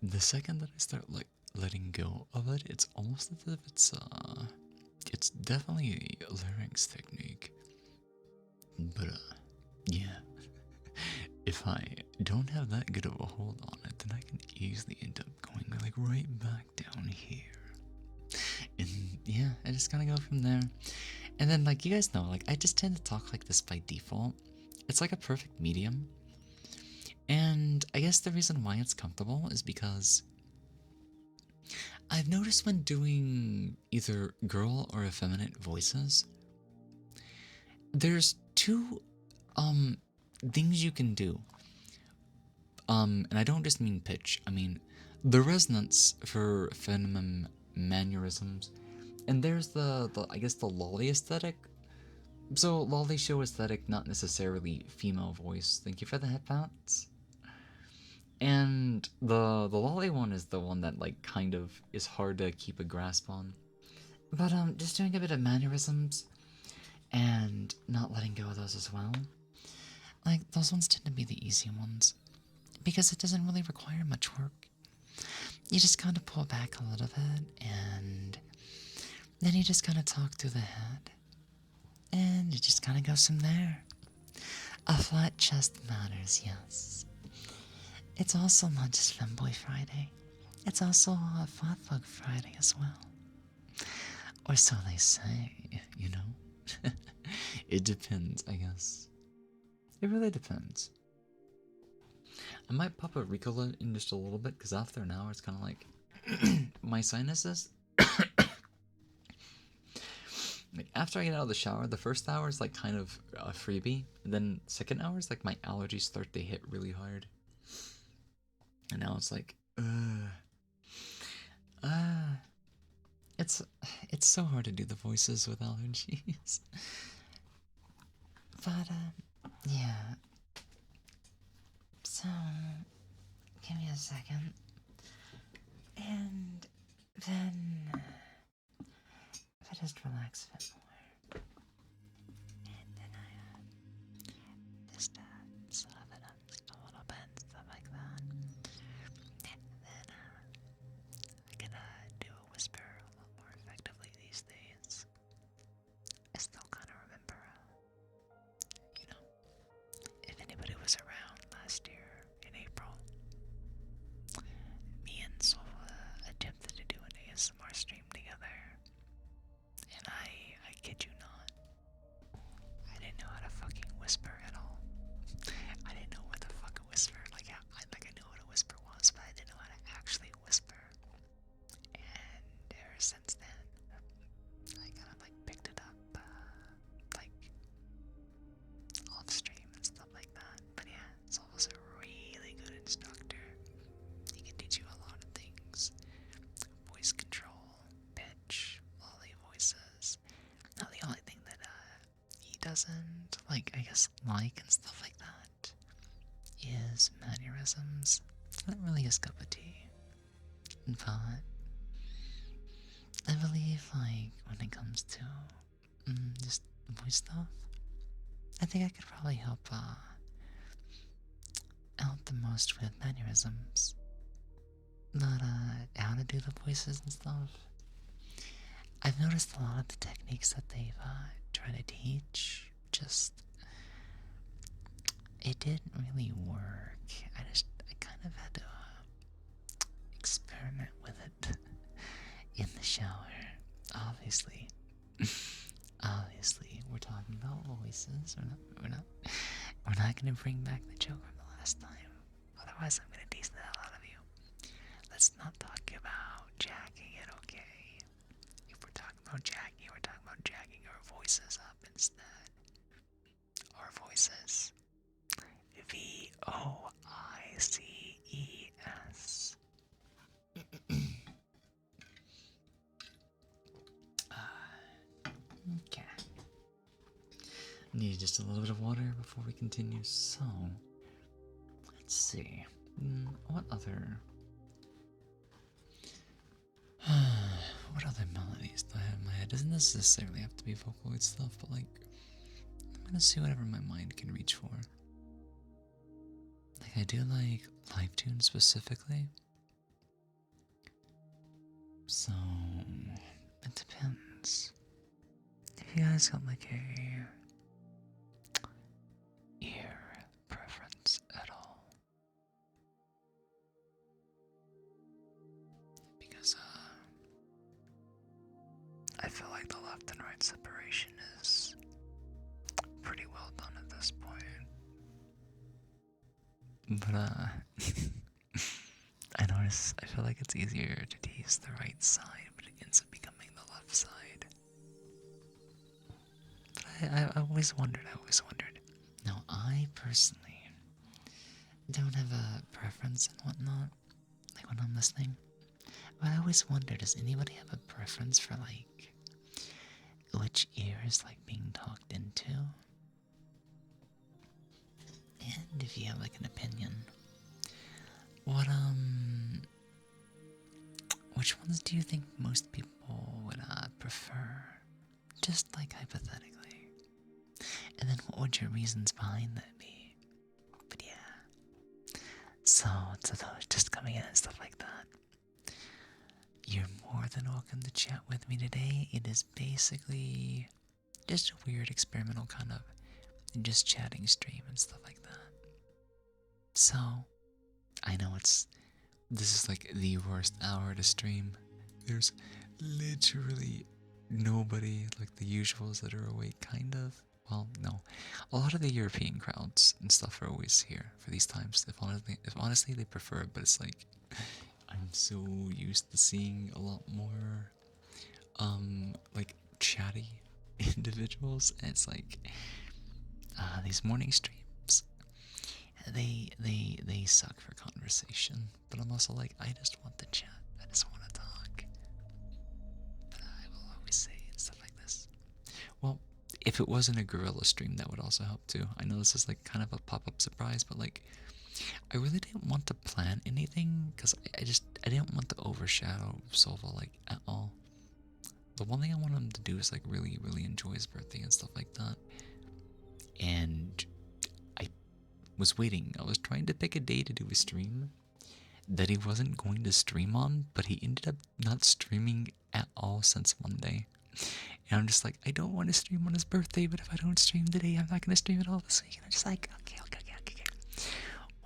the second that I start like letting go of it, it's almost as if it's definitely a larynx technique. But yeah. If I don't have that good of a hold on it, then I can easily end up going like right back down here. And yeah, I just gotta go from there. And then like you guys know, like I just tend to talk like this by default. It's like a perfect medium. And I guess the reason why it's comfortable is because I've noticed when doing either girl or effeminate voices, there's two things you can do. And I don't just mean pitch, I mean the resonance for feminine mannerisms. And there's the I guess the lolly aesthetic. So lolly show aesthetic, not necessarily female voice. Thank you for the headphones. And the lolly one is the one that like kind of is hard to keep a grasp on. But just doing a bit of mannerisms and not letting go of those as well. Like those ones tend to be the easy ones, because it doesn't really require much work. You just kind of pull back a little bit, and then you just kind of talk through the head, and it just kind of goes from there. A flat chest matters, yes. It's also not just Femboy Friday. It's also a Fatbug Friday as well. Or so they say, you know? It depends, I guess. It really depends. I might pop a Ricola in just a little bit, because after an hour it's kind of like my sinuses. Like after I get out of the shower, the first hour is like kind of a freebie, and then second hour is like my allergies start to hit really hard, and now it's like, it's so hard to do the voices with allergies. But yeah. So give me a second, and then if I just relax a bit more, and then I just slow it up just a little bit, stuff like that. And then I can do a whisper a lot more effectively these days. I still kind of remember, you know, if anybody was around last year in April, me and Sol attempted to do an ASMR stream together, and I kid you not, I didn't know how to fucking whisper at all. I didn't know what the fuck a whisper, like I knew what a whisper was, but I didn't know how to actually whisper. And ever since then, I kind of like picked it up, like off stream and stuff like that. But yeah, Sol was a really good instructor. He can teach you a lot of things: voice control, pitch, lolly voices. Now the only thing that he doesn't like, I guess, like and stuff like that, is mannerisms. It's not really his cup of tea. But I believe, like, when it comes to just voice stuff, I think I could probably help out the most with mannerisms. But how to do the voices and stuff, I've noticed a lot of the techniques that they've tried to teach, just, it didn't really work. I kind of had to experiment with it in the shower. Obviously, we're talking about voices. We're not gonna bring back the joke from the last time. Otherwise, I'm gonna tease the hell out of you. Let's not talk about jacking it, okay? If we're talking about jacking, we're talking about jacking our voices up instead. Our voices. VOICES. Okay. Need just a little bit of water before we continue. So, let's see. What other it doesn't necessarily have to be Vocaloid stuff, but like, I'm gonna see whatever my mind can reach for. Like, I do like live tunes specifically. So, it depends. If you guys got like a ear preference at all. Because, I feel like the left and right separation is pretty well done at this point. But, I notice, I feel like it's easier to tease the right side, but it ends up becoming the left side. But I always wondered. Now, I personally don't have a preference and whatnot, like when I'm listening. But I always wonder, does anybody have a preference for, like, which ear is, like, being talked into? And if you have, like, an opinion, which ones do you think most people would, prefer? Just, like, hypothetically. And then what would your reasons behind that be? But yeah. So, to those just coming in and stuff like that, you're more than welcome to chat with me today. It is basically just a weird experimental kind of just chatting stream and stuff like that. So, I know this is like the worst hour to stream. There's literally nobody, like the usuals that are awake, kind of. Well, no. A lot of the European crowds and stuff are always here for these times. If honestly they prefer it, but it's like, I'm so used to seeing a lot more, like, chatty individuals, and it's like, these morning streams, they suck for conversation, but I'm also like, I just want to chat, I just want to talk, but I will always say and stuff like this. Well, if it wasn't a gorilla stream, that would also help too. I know this is like kind of a pop-up surprise, but like, I really didn't want to plan anything, because I didn't want to overshadow Sova, like, at all. The one thing I want him to do is, like, really, really enjoy his birthday and stuff like that. And I was waiting. I was trying to pick a day to do a stream that he wasn't going to stream on, but he ended up not streaming at all since Monday. And I'm just like, I don't want to stream on his birthday, but if I don't stream today, I'm not going to stream at all this week. And I'm just like, okay.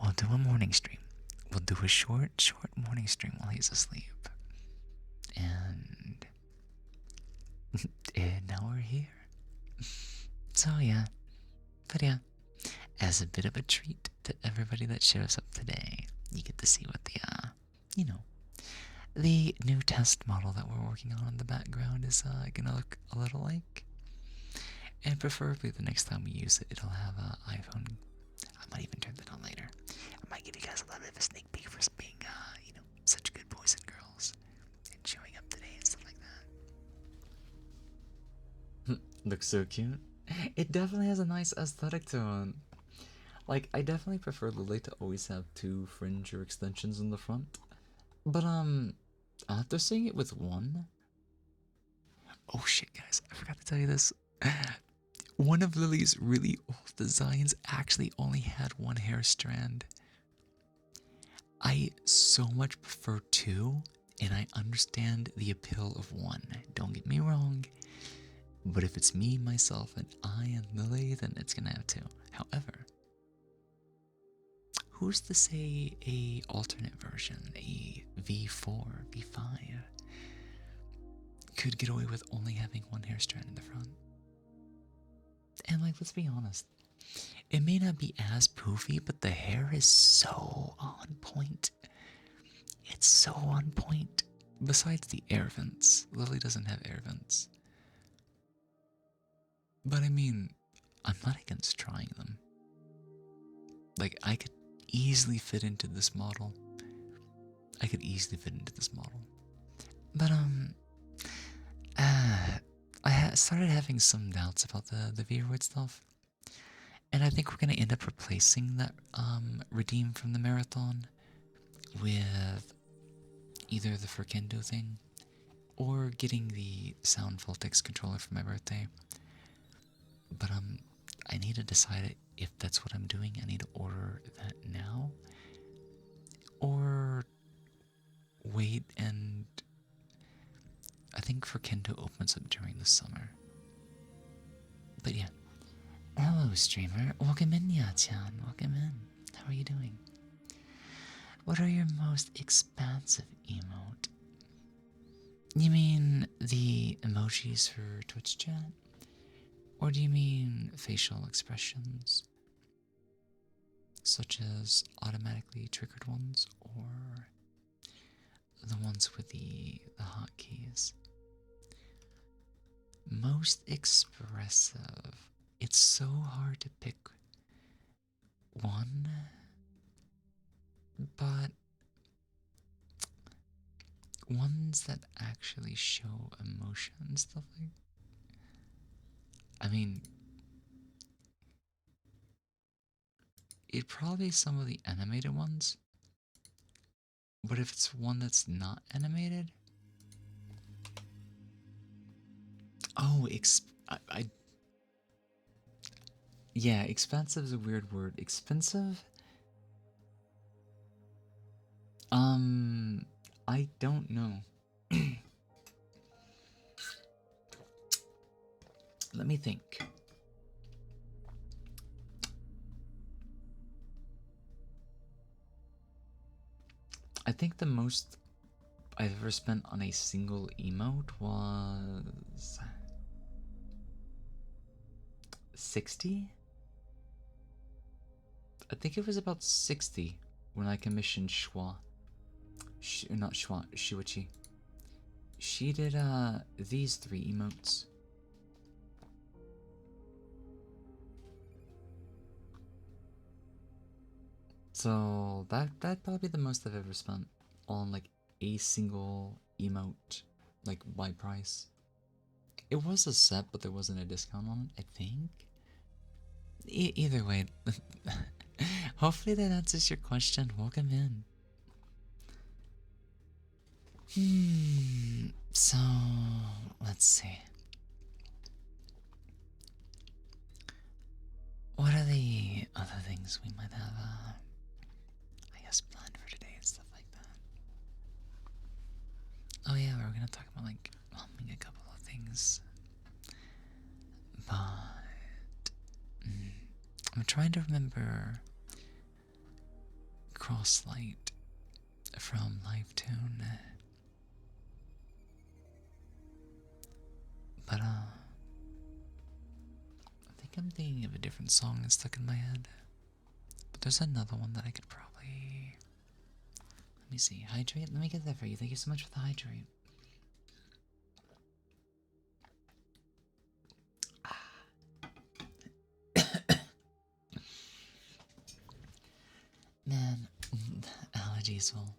We'll do a morning stream. We'll do a short morning stream while he's asleep. And now we're here. So yeah. But yeah, as a bit of a treat to everybody that shows up today, you get to see what the new test model that we're working on in the background is gonna look a little like. And preferably the next time we use it, it'll have an iPhone. I might even turn that on later. I might give you guys a little bit of a sneak peek for being, such good boys and girls and showing up today and stuff like that. Looks so cute. It definitely has a nice aesthetic to it. Like, I definitely prefer Lily to always have two fringe or extensions in the front. But, after seeing it with one... Oh shit, guys, I forgot to tell you this. One of Lily's really old designs actually only had one hair strand. I so much prefer two, and I understand the appeal of one. Don't get me wrong. But if it's me, myself, and I and Lily, then it's gonna have two. However, who's to say a alternate version, a V4, V5, could get away with only having one hair strand in the front? And like, let's be honest, it may not be as poofy, but the hair is so on point. It's so on point. Besides the air vents, Lily doesn't have air vents. But I mean, I'm not against trying them. Like, I could easily fit into this model. But, I started having some doubts about the Viroid stuff. And I think we're gonna end up replacing that, redeem from the marathon with either the Furkendo thing or getting the Sound Voltex controller for my birthday. But I need to decide if that's what I'm doing. I need to order that now, or wait, and I think for Kendo opens up during the summer. But yeah. Hello, streamer. Welcome in, Ya-chan. Welcome in. How are you doing? What are your most expansive emote? You mean the emojis for Twitch chat? Or do you mean facial expressions? Such as automatically triggered ones, or the ones with the hotkeys? Most expressive. It's so hard to pick one, but ones that actually show emotion and stuff like. I mean, it'd probably be some of the animated ones. But if it's one that's not animated, oh, yeah, expensive is a weird word. Expensive? I don't know. Let me think. I think the most I've ever spent on a single emote was 60? I think it was about 60 when I commissioned Schwa. Not Schwa, Shiwachi. She did these 3 emotes. So that'd probably be the most I've ever spent on like a single emote, like by price. It was a set, but there wasn't a discount on it, I think. Either way, hopefully that answers your question. Welcome in. So let's see. What are the other things we might have, I guess, planned for today and stuff like that? Oh yeah, we're gonna talk about like humming a couple of things, but I'm trying to remember Crosslight from Livetune, but I think I'm thinking of a different song that's stuck in my head. But there's another one that I could probably. Let me see. Hydrate? Let me get that for you. Thank you so much for the hydrate. Man, allergies will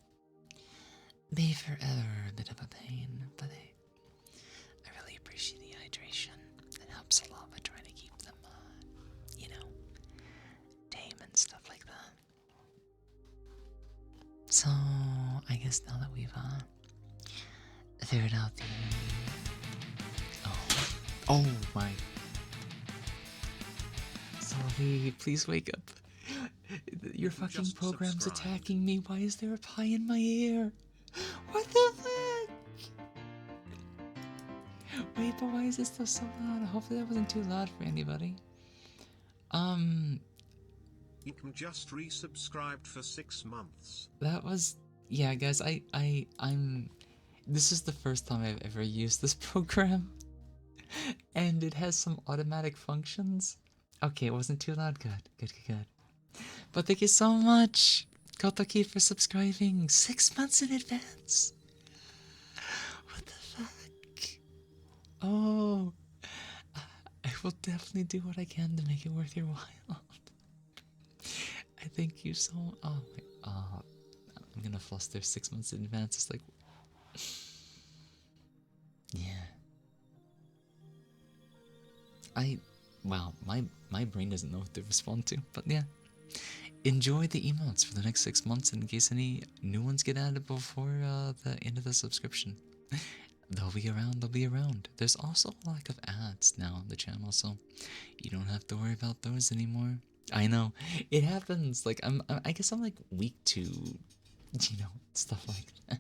be forever a bit of a pain, but I really appreciate the hydration. It helps a lot by trying to keep them, tame and stuff like that. So, I guess now that we've figured out the. Oh my. Sorry, please wake up. Your fucking program's attacking me. Why is there a pie in my ear? What the fuck? Wait, but why is this stuff so loud? Hopefully that wasn't too loud for anybody. You can just resubscribed for 6 months. That was, yeah, guys. I'm. This is the first time I've ever used this program, and it has some automatic functions. Okay, it wasn't too loud. Good. But thank you so much, Kotoki, for subscribing 6 months in advance. What the fuck? Oh, I will definitely do what I can to make it worth your while. I thank you so. Oh my. I'm gonna fluster 6 months in advance. It's like, yeah. Wow, my brain doesn't know what to respond to, but yeah. Enjoy the emotes for the next 6 months in case any new ones get added before the end of the subscription. they'll be around, they'll be around. There's also a lack of ads now on the channel, so you don't have to worry about those anymore. I know it happens. Like I guess I'm like weak to, stuff like that.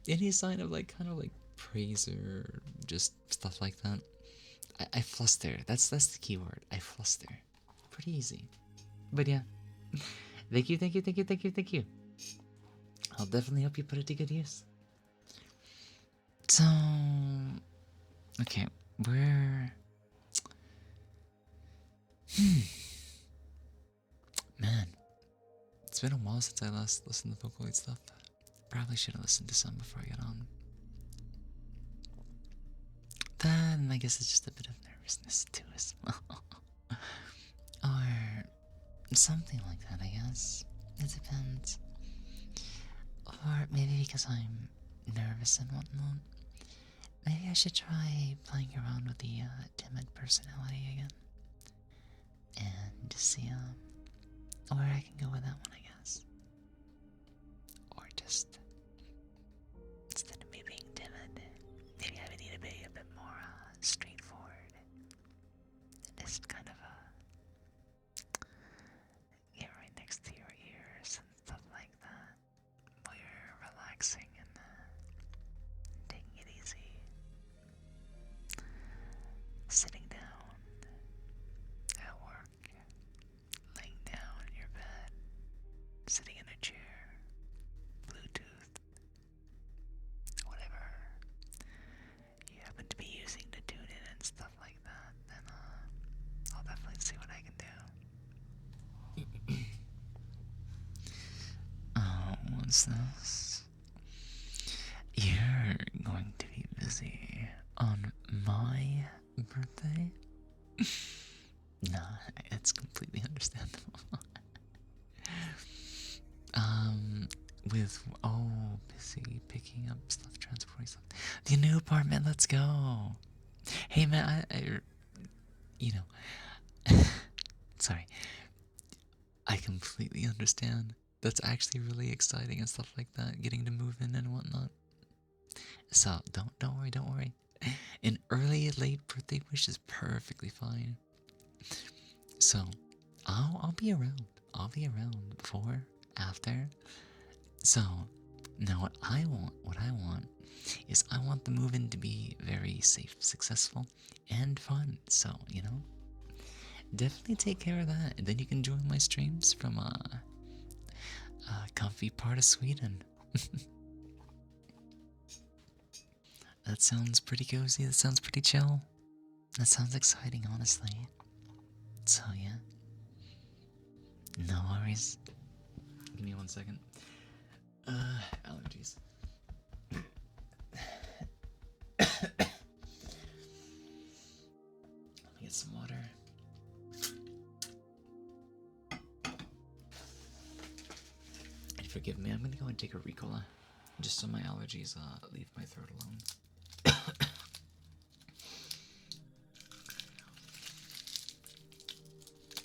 Any sign of like kind of like praise or just stuff like that. I fluster. That's the key word. I fluster. Pretty easy. But yeah. Thank you, thank you, thank you, thank you, thank you. I'll definitely help you put it to good use. So, okay, we're. Man, it's been a while since I last listened to Vocaloid stuff. Probably should have listened to some before I get on. Then I guess it's just a bit of nervousness too as well. Or something like that, I guess. It depends. Or maybe because I'm nervous and whatnot. Maybe I should try playing around with the timid personality again. And just see where I can go with that one, I guess. Or just, instead of me being timid, maybe I would need to be a bit more straightforward. Just kind of get right next to your ears and stuff like that. While you're relaxing and taking it easy. Sitting down at work, laying down in your bed, sitting in a chair, Bluetooth, whatever you happen to be using to tune in and stuff like that, then I'll definitely see what I can do. Oh, what's this? You're going to be busy on my birthday? Nah, it's completely understandable. Busy picking up stuff, transporting stuff. The new apartment, let's go. Hey man, sorry. I completely understand. That's actually really exciting and stuff like that, getting to move in and whatnot. So don't worry. An early, late birthday wish is perfectly fine. So, I'll be around. I'll be around before, after. So, now what I want is I want the move-in to be very safe, successful, and fun. So, definitely take care of that. And then you can join my streams from a comfy part of Sweden. That sounds pretty cozy. That sounds pretty chill. That sounds exciting, honestly. So, yeah. No worries. Give me 1 second. Allergies. Let me get some water. And forgive me, I'm gonna go and take a Ricola. Just so my allergies leave my throat alone. I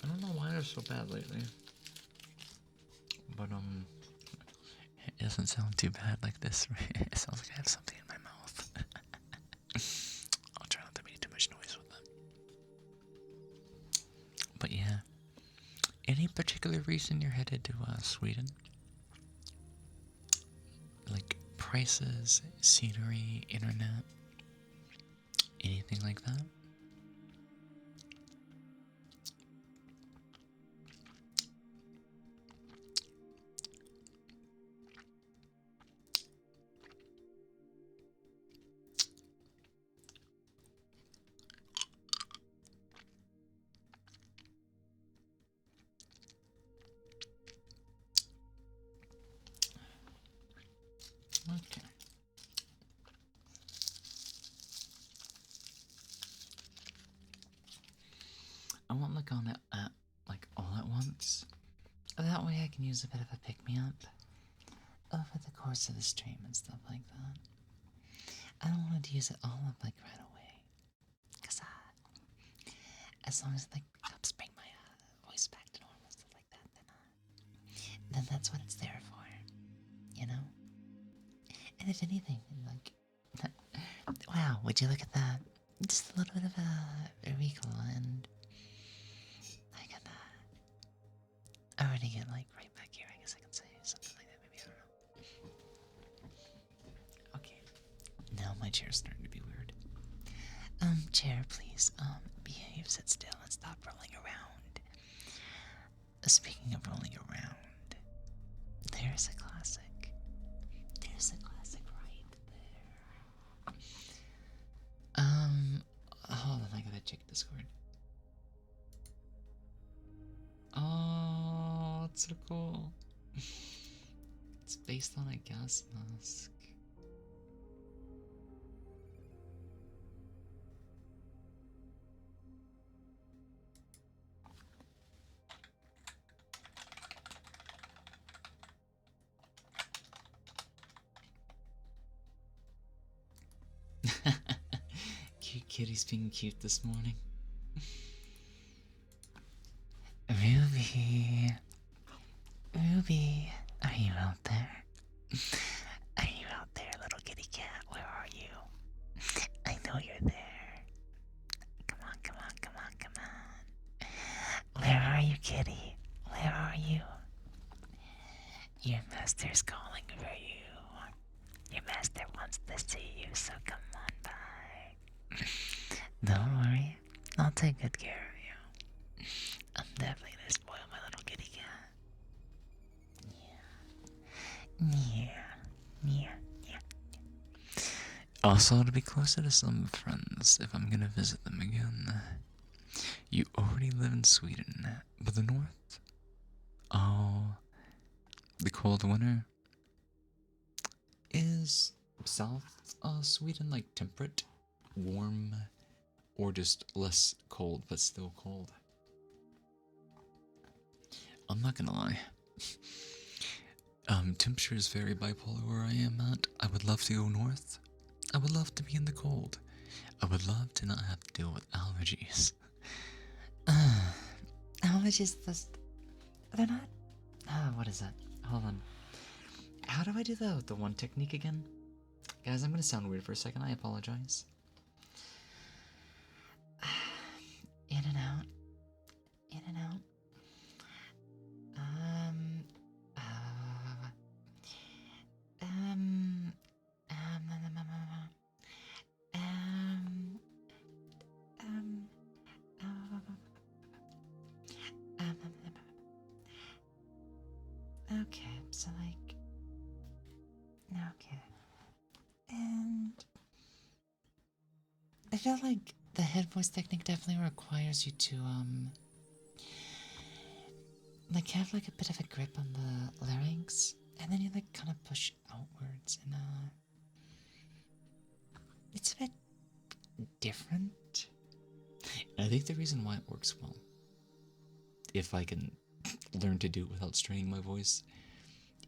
don't know why they're so bad lately. But it doesn't sound too bad like this, right? It sounds like I have something in my mouth. I'll try not to make too much noise with them. But yeah. Any particular reason you're headed to Sweden? Like prices, scenery, internet, anything like that? Okay. I won't look on it like all at once. That way I can use a bit of a pick-me-up over the course of the stream and stuff like that. I don't want to use it all up like right away. Cause as long as it like helps bring my voice back to normal and stuff like that, then that's what it's there for. And if anything, like wow, would you look at that? Just a little bit of a recoil, and I got that. I already get like right back here. I guess I can say something like that. Maybe I don't know. Okay, now my chair's starting to be weird. Chair, please. Behave, sit still, and stop rolling around. Speaking of rolling around, there's a classic. There's a classic right there. Hold on, I gotta check Discord. Oh, it's so cool. It's based on a gas mask. Cute kitty's being cute this morning. Ruby. Ruby, are you out there? Are you out there, little kitty cat? Where are you? I know you're there. Come on, come on, come on, come on. Where are you, kitty? Where are you? Your master's calling for you. Your master wants to see you, so come on by. Don't worry, I'll take good care of you. I'm definitely gonna spoil my little kitty cat. Yeah. Also, to be closer to some friends if I'm gonna visit them again. You already live in Sweden, but the north? Oh, the cold winter? Is South Sweden like temperate, warm, or just less cold but still cold? I'm not gonna lie. Temperature is very bipolar where I am at. I would love to go north. I would love to be in the cold. I would love to not have to deal with allergies. Allergies, they're not. What is that? Hold on. How do I do the one technique again? Guys, I'm gonna sound weird for a second. I apologize. In and out. In and out. Okay, so like, okay, and I feel like the head voice technique definitely requires you to like have like a bit of a grip on the larynx, and then you like kind of push outwards, and it's a bit different. And I think the reason why it works well, if I can learn to do it without straining my voice,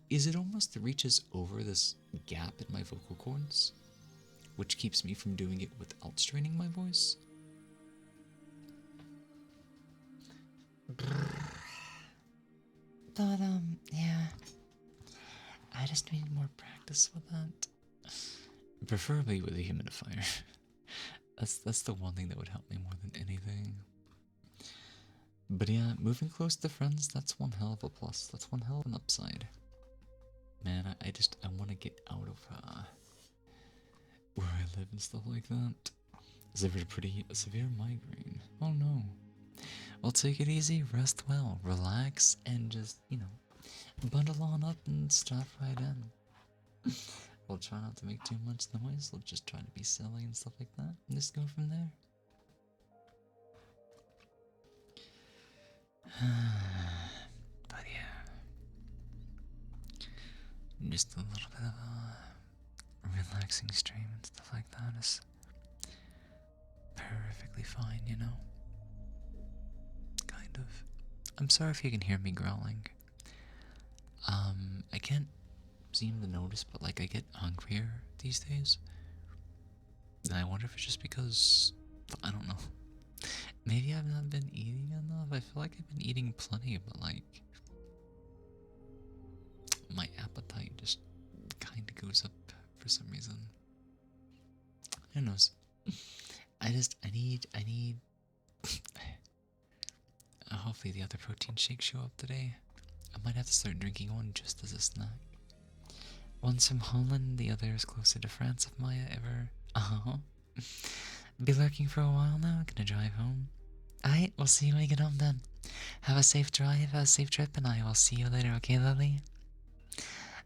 is it almost reaches over this gap in my vocal cords, which keeps me from doing it without straining my voice. But yeah, I just need more practice with that. Preferably with a humidifier. That's the one thing that would help me more than anything. But yeah, moving close to friends, that's one hell of a plus. That's one hell of an upside. Man, I want to get out of where I live and stuff like that. A severe migraine. Oh no. Well, take it easy, rest well, relax, and just, bundle on up and strap right in. We'll try not to make too much noise, we'll just try to be silly and stuff like that, and just go from there. But yeah, just a little bit of a relaxing stream and stuff like that is perfectly fine, Kind of. I'm sorry if you can hear me growling. I can't seem to notice, but like I get hungrier these days. And I wonder if it's just because, I don't know. Maybe I've not been eating enough. I feel like I've been eating plenty, but like my appetite just kind of goes up for some reason. Who knows? I need. Hopefully the other protein shakes show up today. I might have to start drinking one just as a snack. One's from Holland, the other is closer to France if Maya ever. Be lurking for a while now, gonna drive home. Alright, we'll see you when you get home then. Have a safe drive, have a safe trip, and I will see you later, okay, Lily?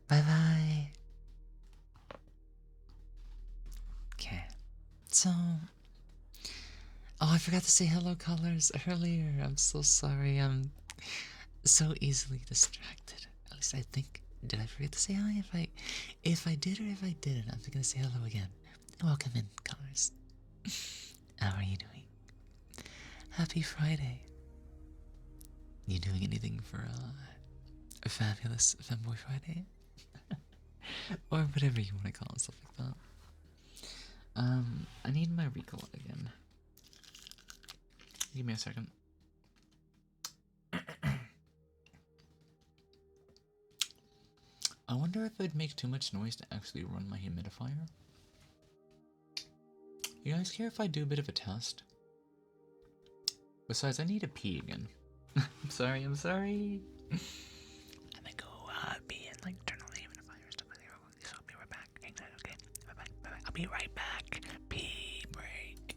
Bye bye. Okay, so. Oh, I forgot to say hello, colors, earlier. I'm so sorry. I'm so easily distracted. At least I think. Did I forget to say hi? If I did or if I didn't, I'm gonna say hello again. Welcome in, colors. How are you doing? Happy Friday. You doing anything for a fabulous Femboy Friday? Or whatever you want to call it, stuff like that. I need my recollect again. Give me a second. I wonder if it'd make too much noise to actually run my humidifier. You guys care if I do a bit of a test? Besides, I need to pee again. I'm sorry. I'm gonna go pee and like turn on the humidifier and stuff like that. So I'll be right back. Okay? Bye bye. I'll be right back. Pee break.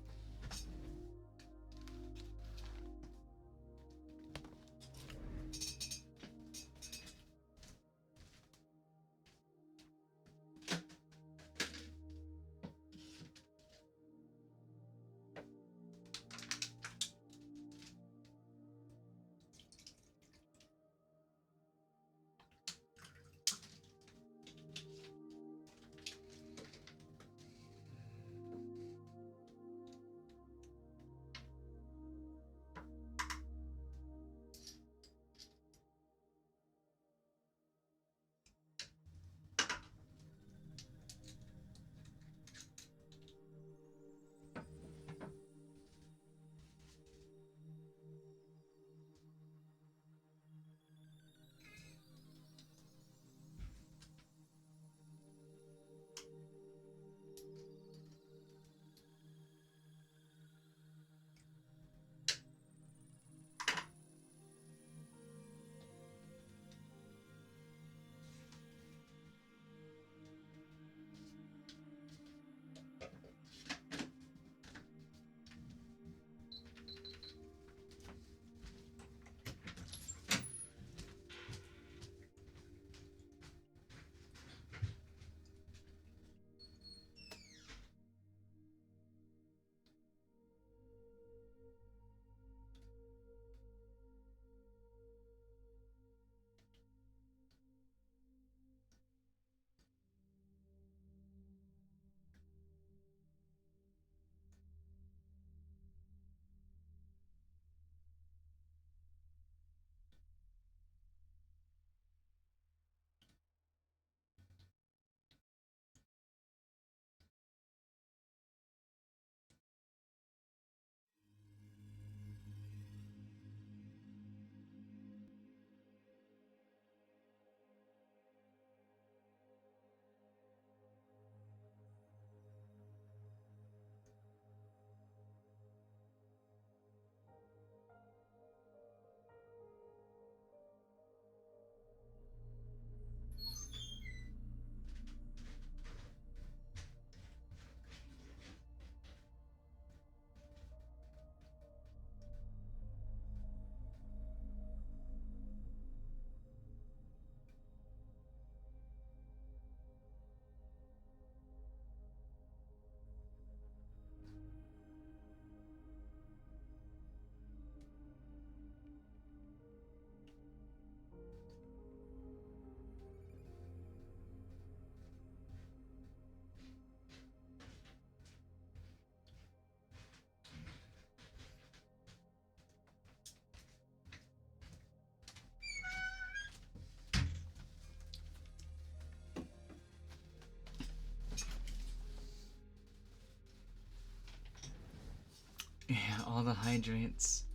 Yeah, all the hydrates.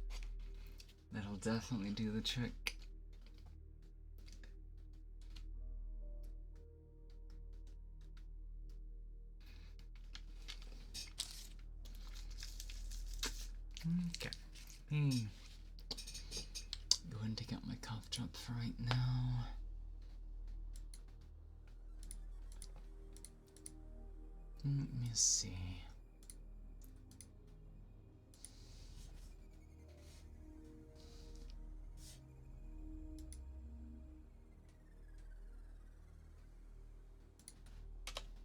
That'll definitely do the trick. Okay. Go ahead and take out my cough drop for right now. Let me see.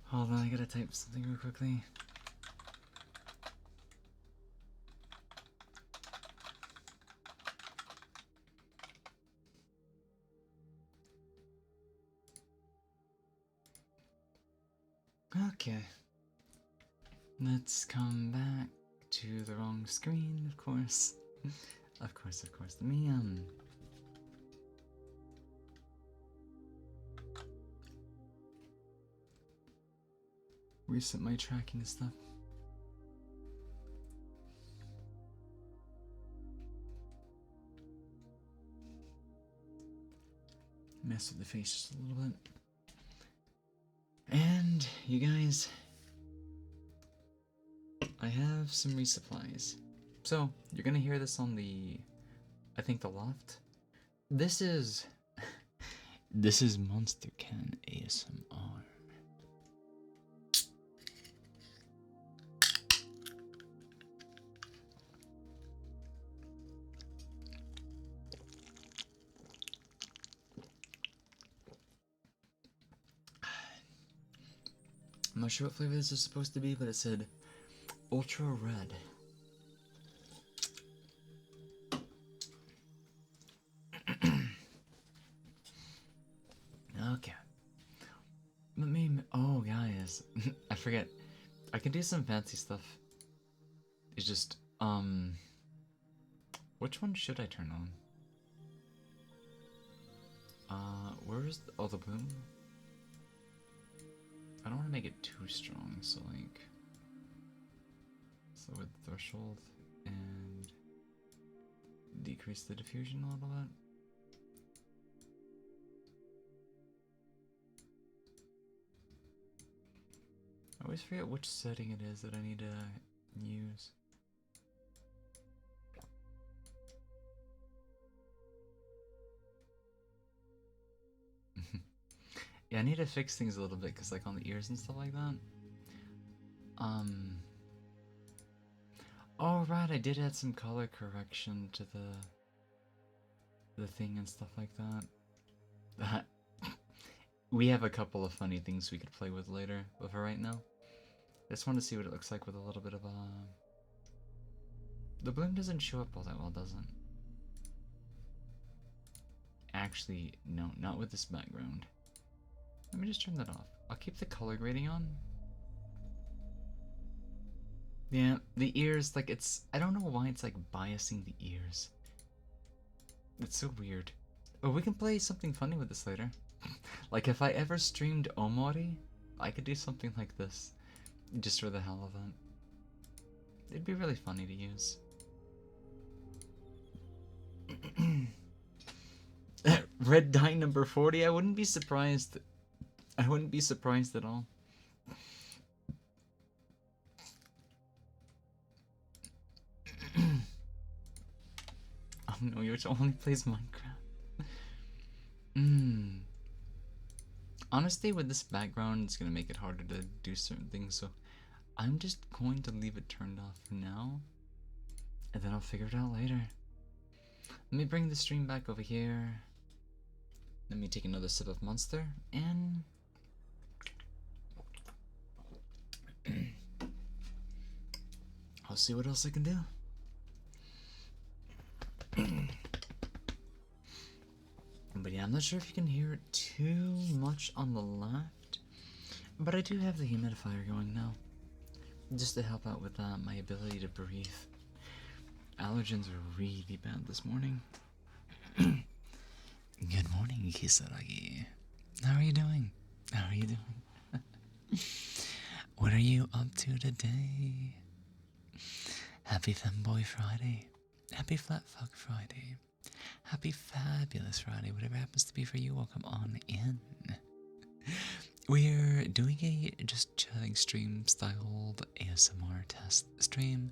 Hold on, I gotta type something real quickly. Okay. Let's come back to the wrong screen, of course. Of course. Let me, reset my tracking and stuff. Mess with the face just a little bit. And, you guys, I have some resupplies. So, you're gonna hear this on the, I think, the loft. This is Monster Can ASMR. I'm not sure what flavor this is supposed to be, but it said Ultra Red. Okay. Let me. Oh, guys. I forget. I can do some fancy stuff. It's just, which one should I turn on? Where's the, oh, the bloom? I don't want to make it too strong, so like, so with the threshold and decrease the diffusion a little bit. I always forget which setting it is that I need to use. Yeah, I need to fix things a little bit, because like on the ears and stuff like that. Oh right, I did add some color correction to the thing and stuff like that. We have a couple of funny things we could play with later, but for right now, I just want to see what it looks like with a little bit of the bloom doesn't show up all that well, does it? Actually, no, not with this background. Let me just turn that off. I'll keep the color grading on. Yeah, the ears, like it's, I don't know why it's like biasing the ears. It's so weird. Oh, we can play something funny with this later. Like if I ever streamed Omori, I could do something like this. Just for the hell of it. It'd be really funny to use. Red dye number 40, I wouldn't be surprised. I wouldn't be surprised at all. Oh no, Yoshi only plays Minecraft. Honestly, with this background, it's gonna make it harder to do certain things, so I'm just going to leave it turned off for now, and then I'll figure it out later. Let me bring the stream back over here. Let me take another sip of Monster, and I'll see what else I can do. But yeah, I'm not sure if you can hear it too much on the left, but I do have the humidifier going now, just to help out with my ability to breathe. Allergens are really bad this morning. Good morning, Kisaragi. How are you doing? How are you doing? What are you up to today? Happy Femboy Friday. Happy Flat Fuck Friday. Happy Fabulous Friday. Whatever happens to be for you, welcome on in. We're doing a just chatting stream styled ASMR test stream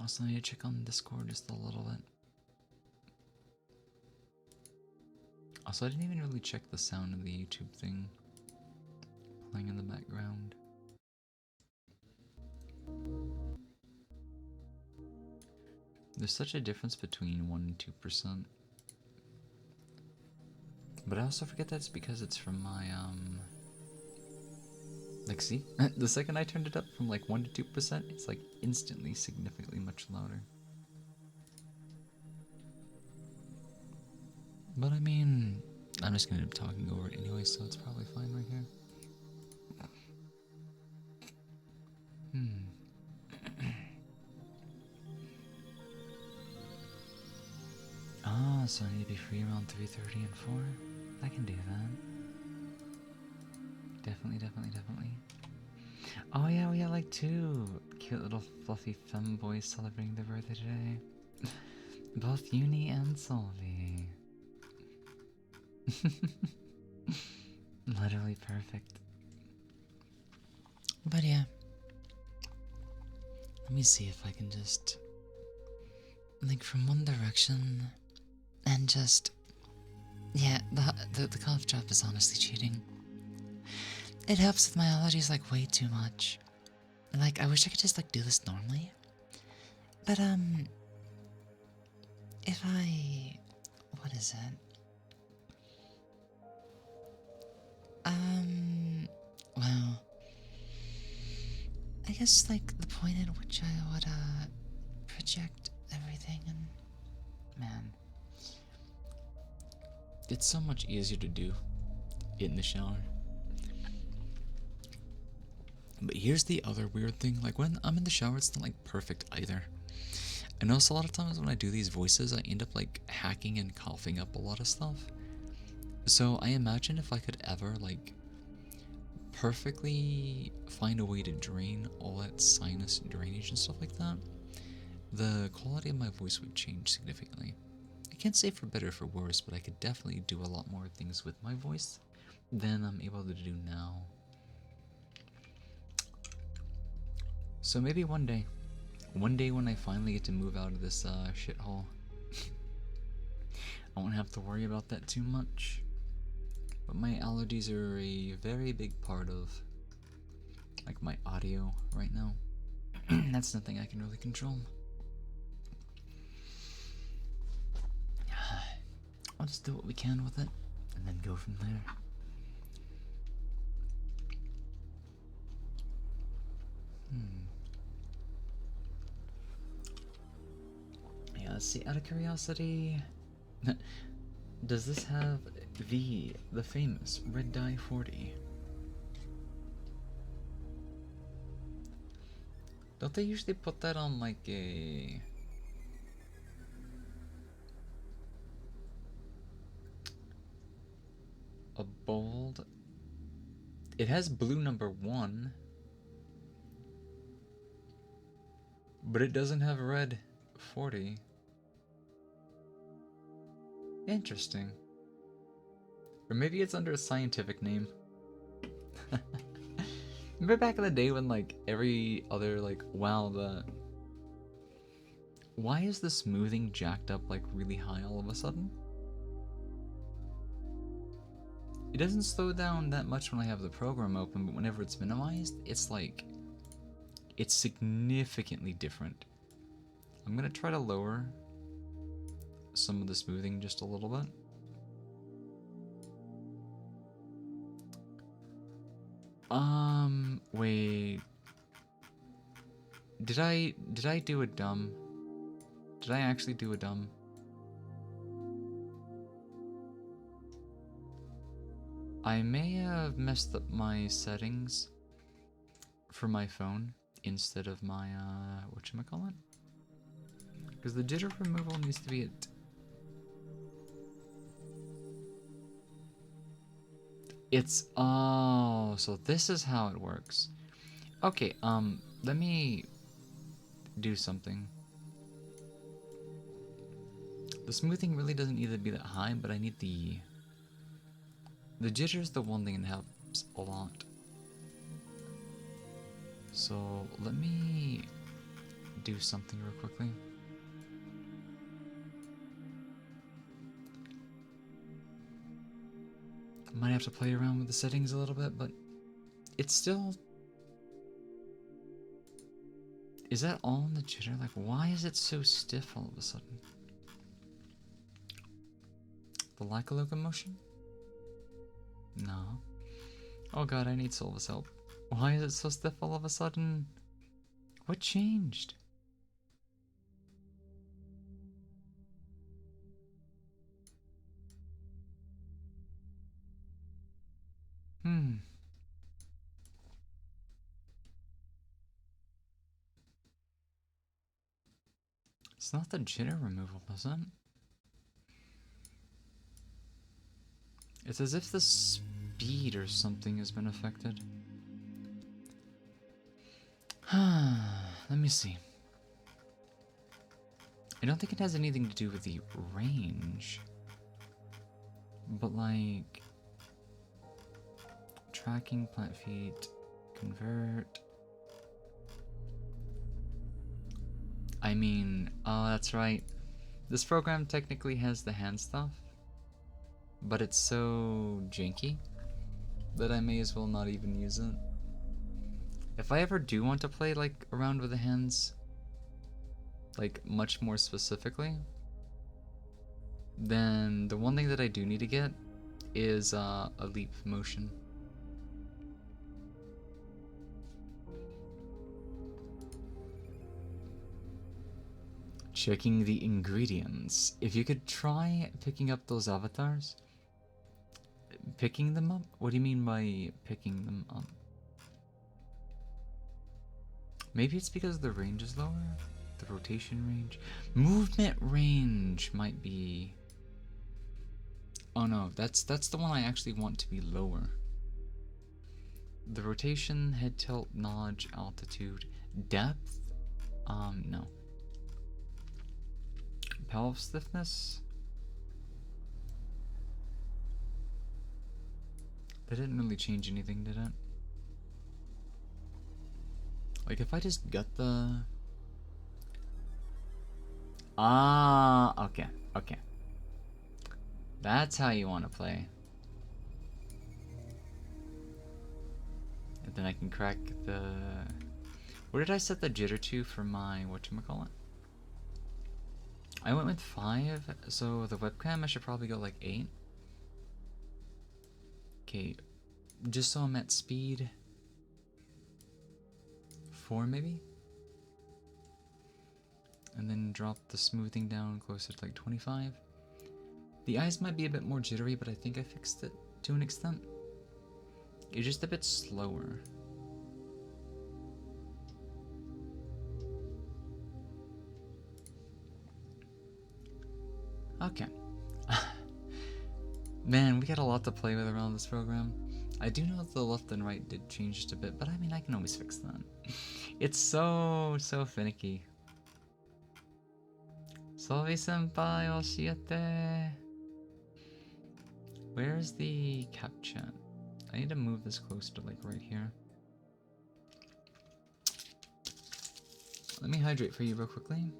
Also, I need to check on Discord just a little bit. Also, I didn't even really check the sound of the YouTube thing playing in the background. There's such a difference between 1 and 2%. But I also forget that's because it's from my, like, see? The second I turned it up from, like, 1 to 2%, it's, like, instantly significantly much louder. But, I mean, I'm just gonna end up talking over it anyway, so it's probably fine right here. Ah, so I need to be free around 3:30 and 4? I can do that. Definitely, definitely, definitely. Oh yeah, we got like 2 cute little fluffy femboys celebrating their birthday today. Both Uni and Sylvie. Literally perfect. But yeah. Let me see if I can just like from one direction and just yeah, the cough drop is honestly cheating. It helps with my allergies like way too much. Like I wish I could just like do this normally. But if I what is it? Well, I guess like the point at which I would project everything and man, it's so much easier to do in the shower. But here's the other weird thing, like when I'm in the shower it's not like perfect either. I notice a lot of times when I do these voices I end up like hacking and coughing up a lot of stuff. So I imagine if I could ever like perfectly find a way to drain all that sinus drainage and stuff like that, the quality of my voice would change significantly. I can't say for better or for worse, but I could definitely do a lot more things with my voice than I'm able to do now. So maybe one day when I finally get to move out of this shithole, I won't have to worry about that too much. But my allergies are a very big part of like my audio right now. That's nothing I can really control. I'll just do what we can with it and then go from there. Yeah, let's see, out of curiosity, does this have the famous red dye 40? Don't they usually put that on like a bold? It has blue number 1, but it doesn't have red 40. Interesting. Or maybe it's under a scientific name. Remember back in the day when like every other like why is the smoothing jacked up like really high all of a sudden? It doesn't slow down that much when I have the program open, but whenever it's minimized, it's like it's significantly different. I'm gonna try to lower some of the smoothing just a little bit. Wait. Did I do a dumb? Did I actually do a dumb? I may have messed up my settings for my phone instead of my whatchamacallit? Because the jitter removal needs to be at oh, so this is how it works. Okay, let me do something. The smoothing really doesn't need to be that high, but I need the jitter is the one thing that helps a lot. So let me do something real quickly. Might have to play around with the settings a little bit, but it's still... Is that all in the jitter? Like, why is it so stiff all of a sudden? The lack of locomotion? No. Oh god, I need Silva's help. Why is it so stiff all of a sudden? What changed? It's not the jitter removal, is it? It's as if the speed or something has been affected. Let me see. I don't think it has anything to do with the range. But like... Tracking, plant feet, convert... I mean, oh, that's right. This program technically has the hand stuff, but it's so janky that I may as well not even use it. If I ever do want to play like around with the hands, like much more specifically, then the one thing that I do need to get is a leap motion. Checking the ingredients. If you could try picking up those avatars. Picking them up? What do you mean by picking them up? Maybe it's because the range is lower? The rotation range? Movement range might be... Oh no, that's the one I actually want to be lower. The rotation, head tilt, nudge, altitude, depth? No. Pelv stiffness? That didn't really change anything, did it? Like, if I just got the... Ah, okay, okay. That's how you want to play. And then I can crack the... What did I set the jitter to for my whatchamacallit? I went with 5, so the webcam I should probably go like 8. Okay, just so I'm at speed 4 maybe? And then drop the smoothing down closer to like 25. The eyes might be a bit more jittery, but I think I fixed it to an extent. It's just a bit slower. Okay. Man, we got a lot to play with around this program. I do know that the left and right did change just a bit, but I mean, I can always fix that. It's so finicky. Solvi-senpai, oshiete. Where's the captcha? I need to move this closer to like right here. Let me hydrate for you real quickly.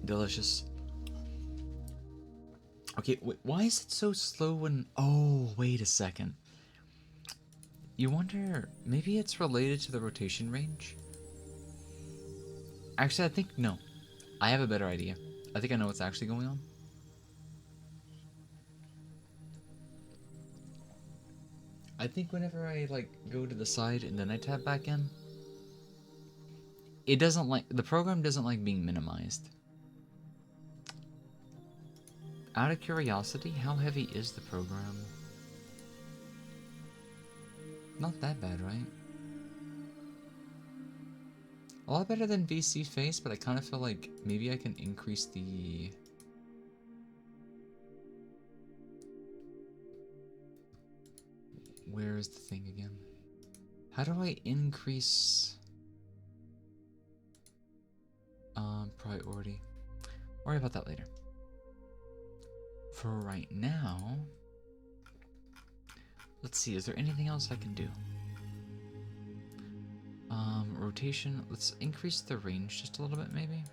Delicious. Okay, wait, why is it so slow when... Oh, wait a second. You wonder, maybe it's related to the rotation range? Actually, I think, no. I have a better idea. I think I know what's actually going on. I think whenever I, like, go to the side and then I tap back in, it doesn't like... The program doesn't like being minimized. Out of curiosity, how heavy is the program? Not that bad, right? A lot better than VC Face, but I kind of feel like maybe I can increase the... Where is the thing again? How do I increase... priority? Worry about that later. For right now, Let's see, is there anything else I can do? Rotation. Let's increase the range just a little bit, maybe.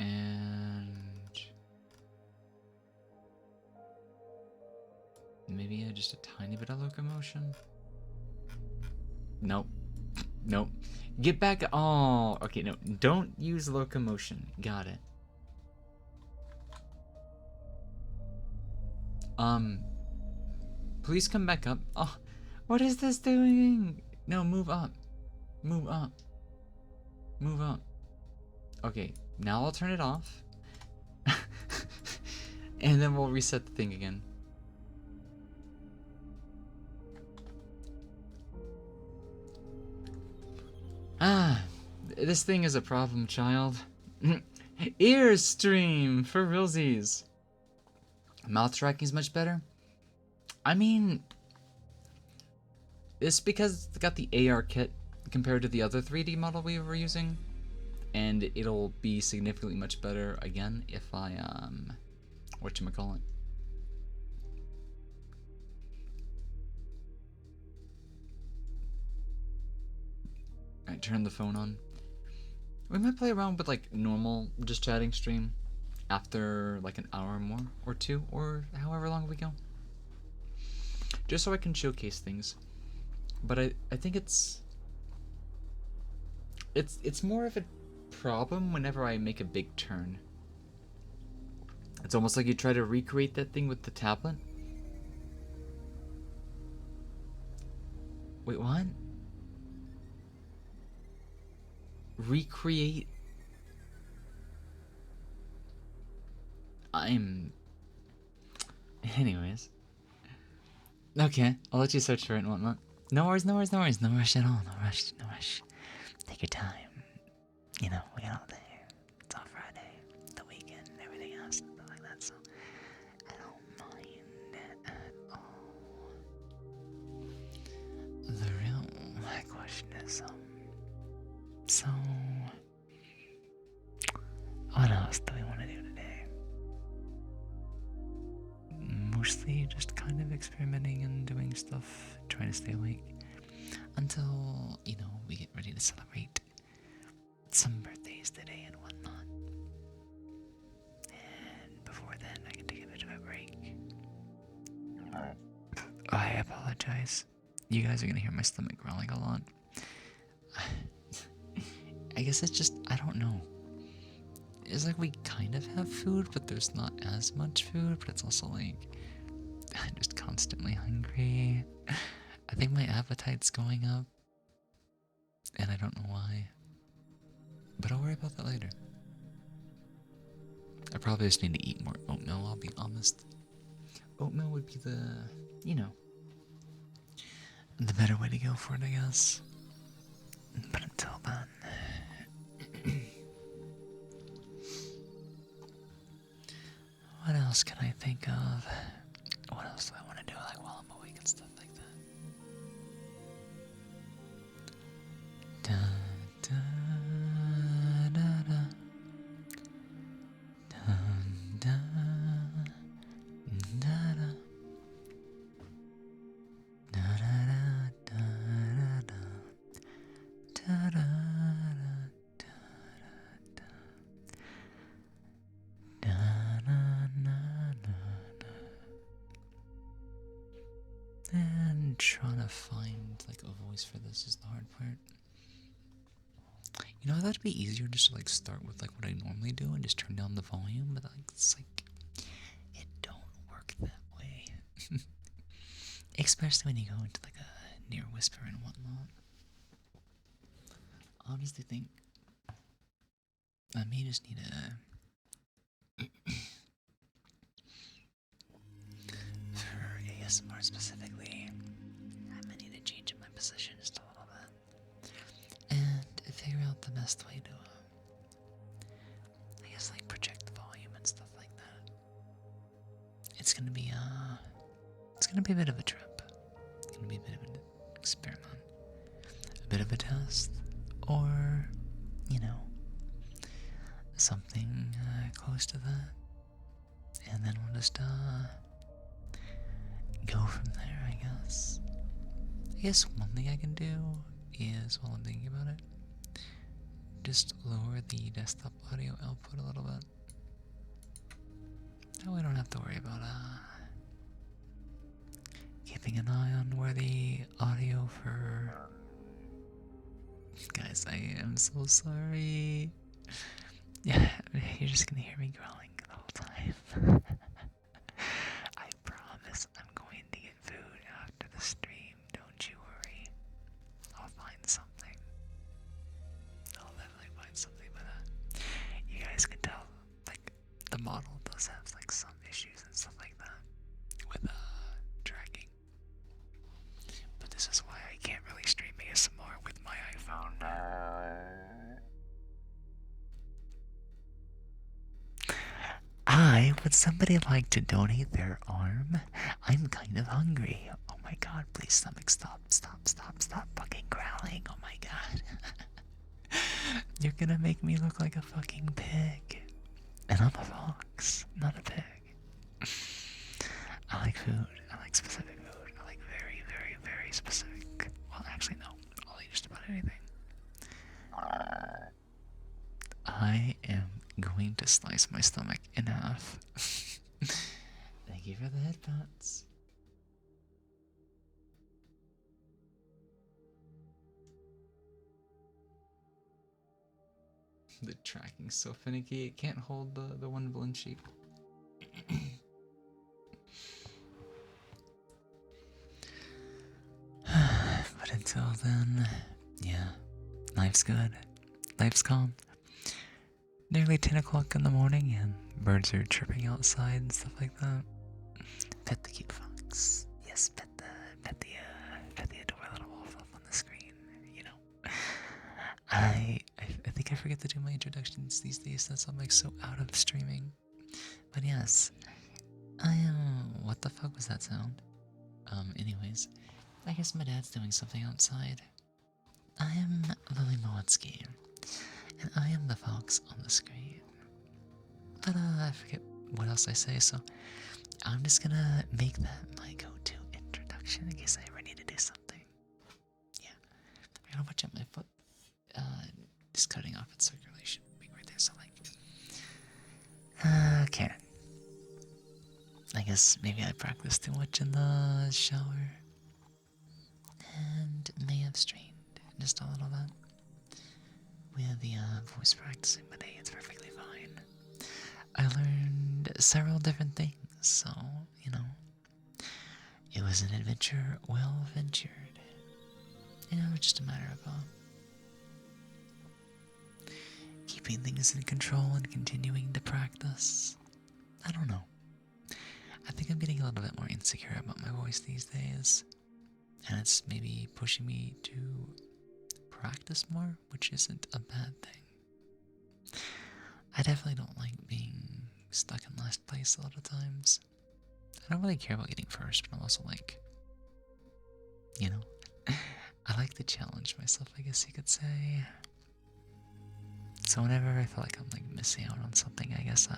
And maybe just a tiny bit of locomotion. Nope. Nope. Get back. Oh, okay, no. Don't use locomotion. Got it. Please come back up. Oh, what is this doing? No, move up. Move up. Move up. Okay, now I'll turn it off. And then we'll reset the thing again. Ah, this thing is a problem, child. Ear stream for realsies. Mouth tracking is much better. I mean, it's because it's got the AR kit compared to the other 3D model we were using, and it'll be significantly much better again if I whatchamacallit. Alright, turn the phone on. We might play around with like normal just chatting stream after like an hour or more, or two, or however long we go. Just so I can showcase things. But I think it's more of a problem whenever I make a big turn. It's almost like you try to recreate that thing with the tablet. Wait, what? Recreate? Anyways. Okay, I'll let you search for it and whatnot. No worries, no worries, no worries. No rush at all. No rush, no rush. Take your time. You know, we got all day. It's all Friday, the weekend, and everything else, and stuff like that, so I don't mind it at all. The real question is, so, what else do we want to do today? Mostly just kind of experimenting and doing stuff, trying to stay awake until, you know, we get ready to celebrate some birthdays today and whatnot. And before then, I can take a bit of a break. I apologize. You guys are gonna hear my stomach growling a lot. I guess it's just, I don't know. It's like we kind of have food, but there's not as much food, but it's also like, I'm just constantly hungry. I think my appetite's going up, and I don't know why. But I'll worry about that later. I probably just need to eat more oatmeal, I'll be honest. Oatmeal would be the, you know, the better way to go for it, I guess. But until then... What else can I think of? What else do I want to do, like, while I'm awake and stuff like that? Da, da, da, da. Dun, da, da, da. Da, da, da, da, da, da, da, da, da, da, da, na, na, na, na. And trying to find like a voice for this is the hard part. You know, I thought it'd be easier just to like start with like what I normally do and just turn down the volume, but like it's like it don't work that way. Especially when you go into like a near whisper and whatnot. I honestly think I may just need a for ASMR specifically, I may need to change my position just a little bit and figure out the best way to I guess like project the volume and stuff like that. It's gonna be a bit of a trip. It's gonna be a bit of an experiment. A bit of a test. Or, you know, something close to that. And then we'll just go from there, I guess. I guess one thing I can do is, while I'm thinking about it, just lower the desktop audio output a little bit. That way I don't have to worry about keeping an eye on where the audio for... Guys, I am so sorry. Yeah, you're just gonna hear me growling the whole time. I promise I'm going to get food after the stream, don't you worry. I'll find something. I'll definitely find something, but you guys can tell, like, the model does have, like, some issues and stuff like that with, tracking. But this is why I can't really stream ASMR with my iPhone. Hi, would somebody like to donate their arm? I'm kind of hungry. Oh my god, please stomach, stop fucking growling. Oh my god. You're gonna make me look like a fucking pig. And I'm a fox, not a pig. I like food. I like specific food. I like very, very, very specific. Well, actually, no. I'll eat just about anything. I am going to slice my stomach in half. Thank you for the headpats. The tracking's so finicky, it can't hold the one balloon sheep. But until then, yeah, life's good. Life's calm. Nearly 10 o'clock in the morning, and birds are chirping outside and stuff like that. Pet the cute fox. Yes, pet the adorable little wolf up on the screen. You know, I think I forget to do my introductions these days. That's I'm like so out of streaming. But yes, I am. What the fuck was that sound? Anyways, I guess my dad's doing something outside. I am Lily Moetsuki, and I am the fox on the screen. But I forget what else I say, so I'm just gonna make that my go-to introduction in case I ever need to do something. Yeah, I'm gonna watch out my foot. Just cutting off its circulation. Being right there, so like. Okay. I guess maybe I practiced too much in the shower. And may have strained just a little bit with the voice practicing, but hey, it's perfectly fine. I learned several different things, so, you know, it was an adventure well ventured. You know, it's just a matter of keeping things in control and continuing to practice. I don't know. I think I'm getting a little bit more insecure about my voice these days, and it's maybe pushing me to practice more, which isn't a bad thing. I definitely don't like being stuck in last place a lot of times. I don't really care about getting first, but I'm also like, you know, I like to challenge myself, I guess you could say. So whenever I feel like I'm like missing out on something, I guess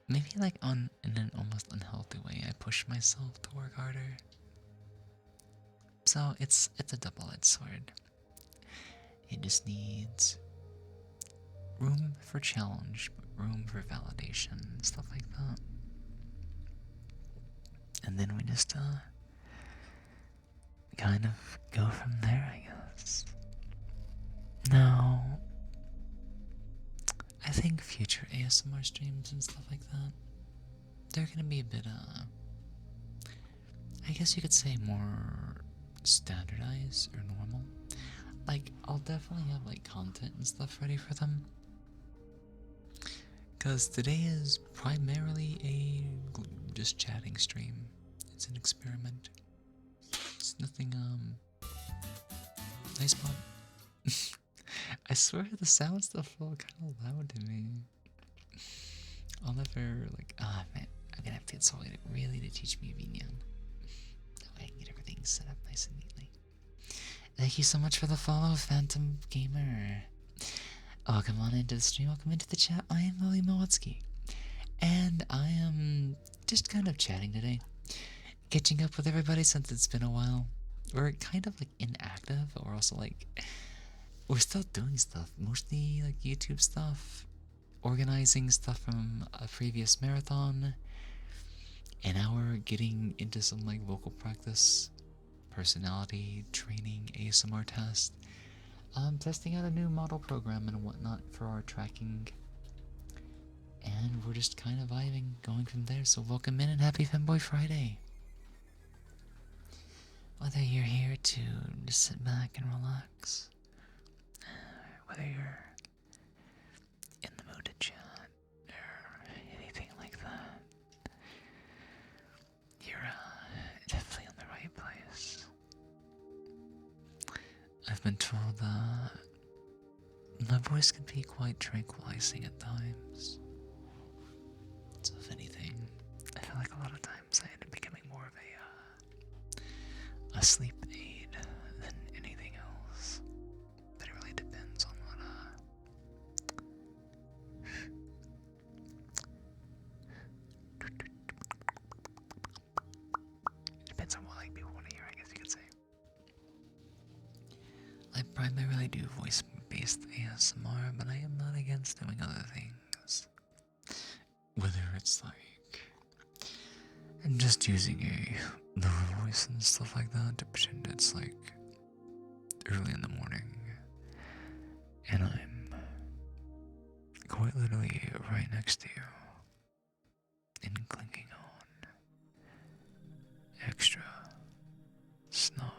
maybe like in an almost unhealthy way, I push myself to work harder. So it's a double-edged sword. It just needs room for challenge, but room for validation and stuff like that. And then we just kind of go from there, I guess. Now, I think future ASMR streams and stuff like that, they're gonna be a bit I guess you could say more standardized or normal. Like, I'll definitely have like content and stuff ready for them, because today is primarily a just chatting stream. It's an experiment. It's nothing nice pop. I swear the sound stuff felt kind of loud to me. I'll never like man, I'm gonna have to get Solly really to teach me Vinyan. That way I can get everything set up nice and neatly. Thank you so much for the follow, Phantom Gamer. Welcome on into the stream, welcome into the chat. I am Moetsuki, and I am just kind of chatting today, catching up with everybody since it's been a while. We're kind of like inactive, but we're also like, we're still doing stuff, mostly like YouTube stuff, organizing stuff from a previous marathon, and now we're getting into some like vocal practice, personality training, ASMR test, testing out a new model program and whatnot for our tracking, and we're just kind of vibing, going from there. So welcome in and happy Femboy Friday. Whether you're here to just sit back and relax, whether you're in the mood to chat or anything like that, you're definitely in the right place. I've been told my voice can be quite tranquilizing at times. So if anything, I feel like a lot of times I end up becoming more of a sleep aid than anything else. But it really depends on what it depends on what like people want to hear, I guess you could say. I primarily do voice-based ASMR, but I am not against doing other things. Whether it's like just using a lower voice and stuff like that to pretend it's like early in the morning and I'm quite literally right next to you and clinking on extra snug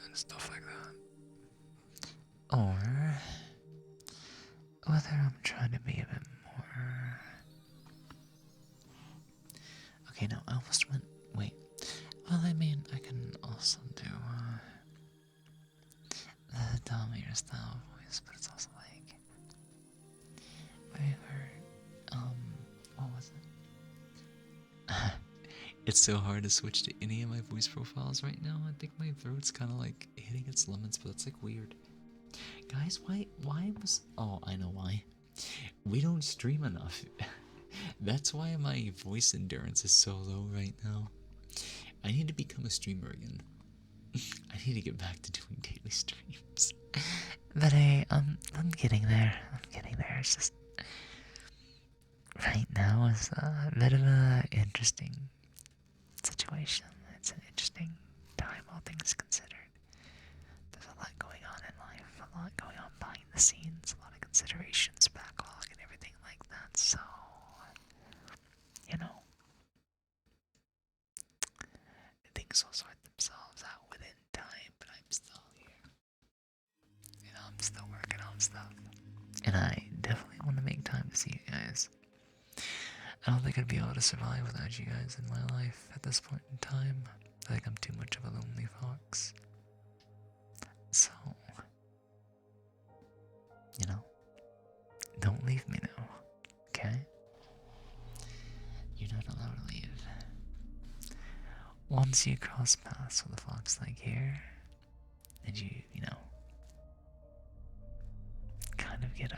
and stuff like that. Or whether I'm trying to be a bit more... Okay, no, I almost went... Wait. Well, I mean, I can also do the dominator style voice, but it's also like... what was it? It's so hard to switch to any of my voice profiles right now. I think my throat's kind of like hitting its limits, but it's like weird. Guys, why was... Oh, I know why. We don't stream enough. That's why my voice endurance is so low right now. I need to become a streamer again. I need to get back to doing daily streams. But I'm getting there. I'm getting there. It's just right now is a bit of a interesting situation. It's an interesting time, all things considered. There's a lot going on in life, a lot going on behind the scenes, a lot of considerations, backlog, and everything like that. So, you know, things will sort themselves out within time, but I'm still here. You know, I'm still working on stuff. And I definitely want to make time to see you guys. I don't think I'd be able to survive without you guys in my life at this point in time. I think I'm too much of a lonely fox. So, you know, don't leave me now, okay? You're not allowed to leave. Once you cross paths with a fox like here, and you know, kind of get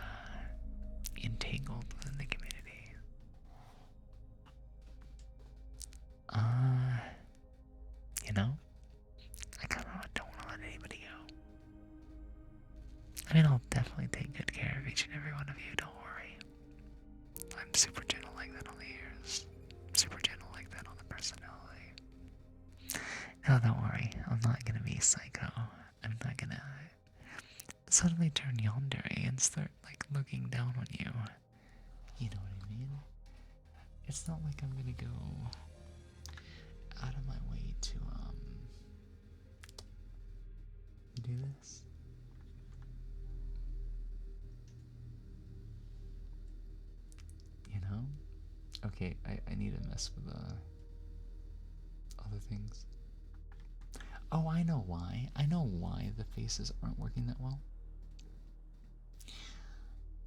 entangled within the community. You know, I kind of don't want to let anybody go. I mean, I'll definitely take good care of each and every one of you, don't worry. I'm super gentle like that on the ears, super gentle like that on the personality. No, don't worry, I'm not gonna be psycho. I'm not gonna suddenly turn yandere and start like looking down on you. You know what I mean? It's not like I'm gonna go out of my way to do this. You know? Okay, I need to mess with other things. Oh, I know why. I know why the faces aren't working that well.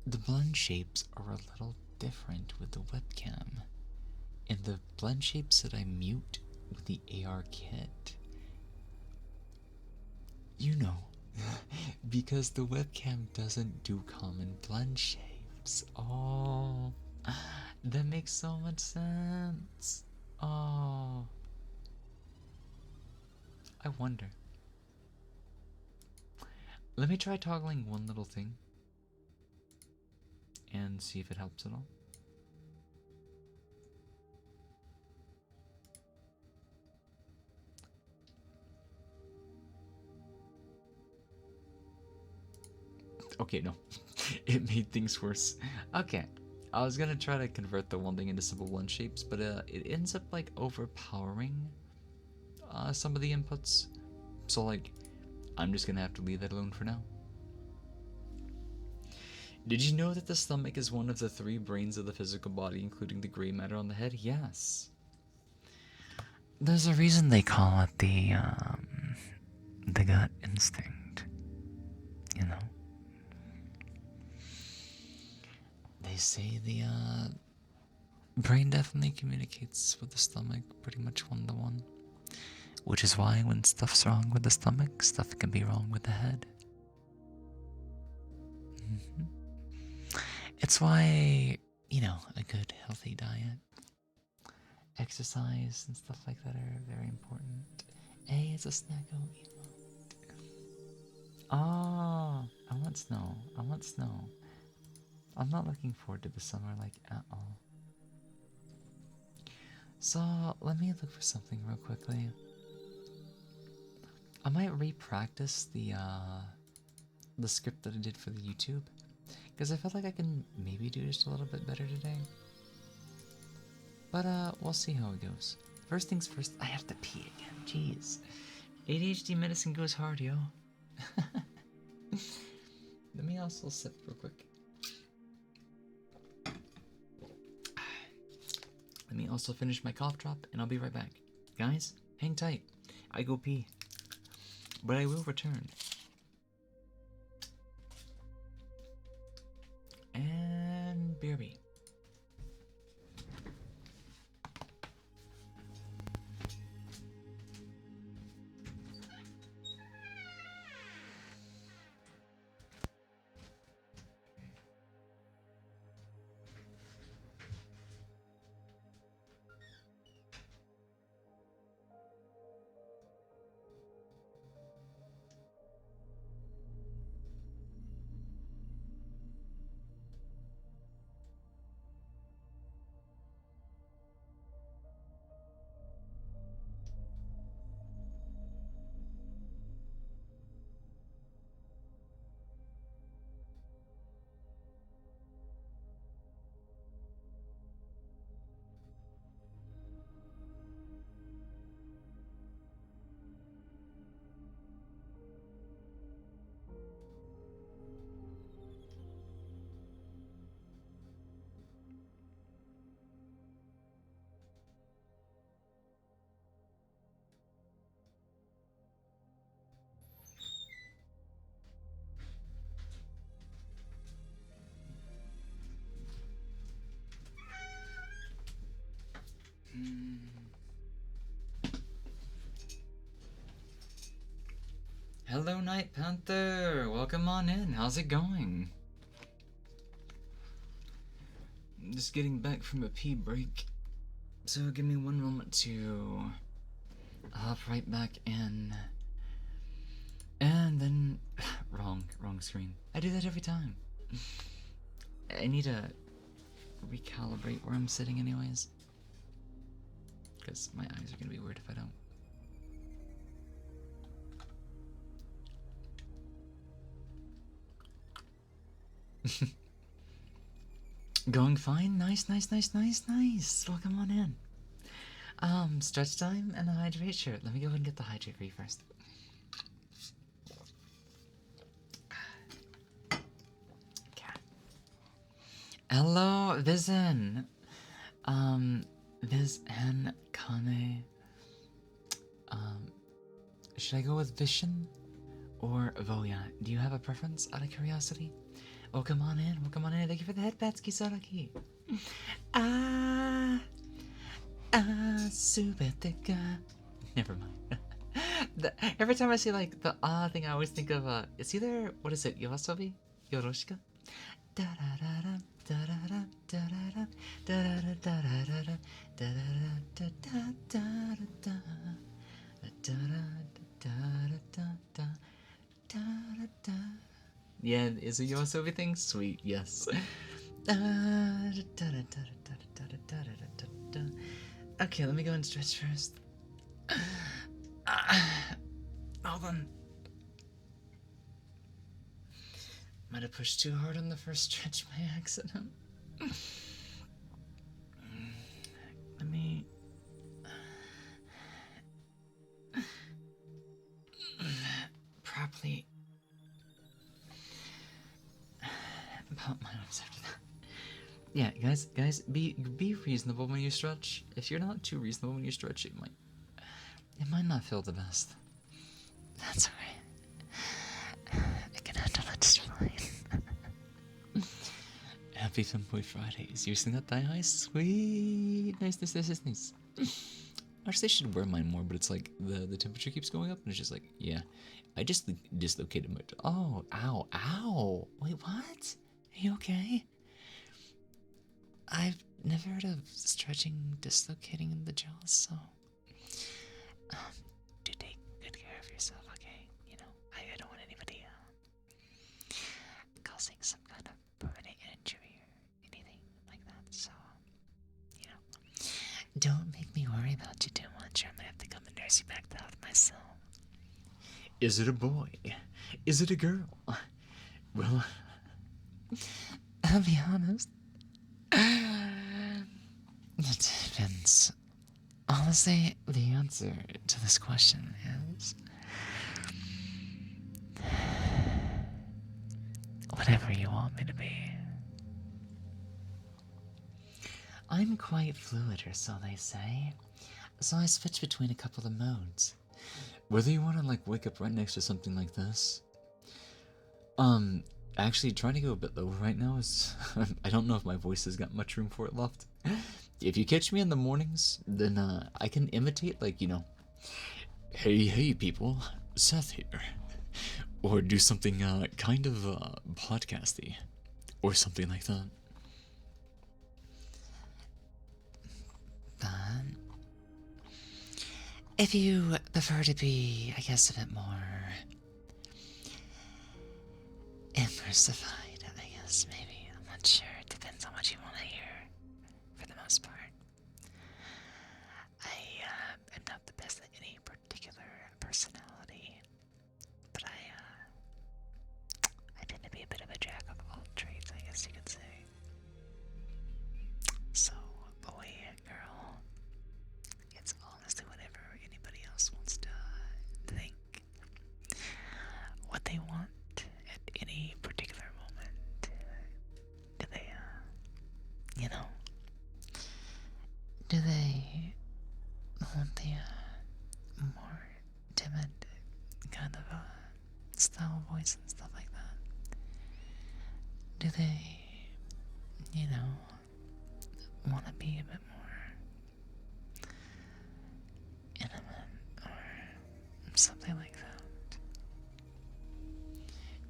The blend shapes are a little different with the webcam. And the blend shapes that I mute with the AR kit, you know, Because the webcam doesn't do common blend shapes. Oh, that makes so much sense. Oh, I wonder. Let me try toggling one little thing and see if it helps at all. Okay, no. It made things worse. Okay. I was gonna try to convert the one thing into simple blend shapes, but it ends up like overpowering some of the inputs. So like, I'm just gonna have to leave that alone for now. Did you know that the stomach is one of the 3 brains of the physical body, including the gray matter on the head? Yes. There's a reason they call it the gut instinct, you know? They say the brain definitely communicates with the stomach pretty much 1-to-1. Which is why when stuff's wrong with the stomach, stuff can be wrong with the head. It's why, you know, a good healthy diet, exercise, and stuff like that are very important. Hey, it's a snacko emote. Oh, I want snow. I want snow. I'm not looking forward to the summer, like, at all. So, let me look for something real quickly. I might re-practice the script that I did for the YouTube, because I felt like I can maybe do just a little bit better today. But we'll see how it goes. First things first, I have to pee again. Jeez, ADHD medicine goes hard, yo. Let me also sip real quick. Let me also finish my cough drop, and I'll be right back. Guys, hang tight. I go pee. But I will return. And BRB. Hello, Night Panther. Welcome on in. How's it going? I'm just getting back from a pee break, so give me one moment to hop right back in. And then, wrong screen. I do that every time. I need to recalibrate where I'm sitting anyways, because my eyes are gonna be weird if I don't. Going fine? Nice. Welcome on in. Stretch time and a hydrate. Sure, let me go ahead and get the hydrate for you first. Okay. Hello, Vizen. Viz and Kane. Should I go with Vishen or Voya? Do you have a preference out of curiosity? Welcome on in. Thank you for the headbats, Kisaraki. Subeteka. Never mind. Every time I see like the thing, I always think of it's either what is it, Yoasobi, Yoroshika. Da-da-da-da, da-da-da, da-da-da, da-da-da, da-da-da, da-da-da, da-da-da, da-da-da, da-da-da. Yeah, is it Yoasobi thing? Sweet, yes. Okay, let me go and stretch first. Hold on. Might have pushed too hard on the first stretch by accident. Let me. Properly. Pump my arms after that. Yeah, guys, be reasonable when you stretch. If you're not too reasonable when you stretch, it might not feel the best. That's alright. I can handle it just fine. Happy Femboy Fridays. Using that thigh high? Sweet. Nice. Actually, I should wear mine more, but it's like the temperature keeps going up, and it's just like, yeah. I just dislocated my. Oh, ow. Wait, what? Are you okay? I've never heard of stretching dislocating the jaws, so. Do take good care of yourself, okay? You know, I don't want anybody causing some kind of permanent injury or anything like that, so, you know. Don't make me worry about you too much, or I might have to come and nurse you back to health myself. Is it a boy? Is it a girl? Well, I'll be honest. It depends. Honestly, the answer to this question is whatever you want me to be. I'm quite fluid, or so they say, so I switch between a couple of modes. Whether you want to like wake up right next to something like this, actually trying to go a bit lower right now is I don't know if my voice has got much room for it left. If you catch me in the mornings, then I can imitate, like, you know, hey people, Seth here, or do something kind of podcasty, or something like that. But if you prefer to be, I guess, a bit more immersified, I guess, maybe. I'm not sure. It depends on what you want to hear, for the most part. I am not the best at any particular personality, but I tend to be a bit of a jack of all trades, I guess you could say. So, boy, girl, it's honestly whatever anybody else wants to think. What they want at any particular moment. Do they, you know, do they want the, more timid kind of, style voice and stuff like that? Do they, you know, want to be a bit more intimate or something like that?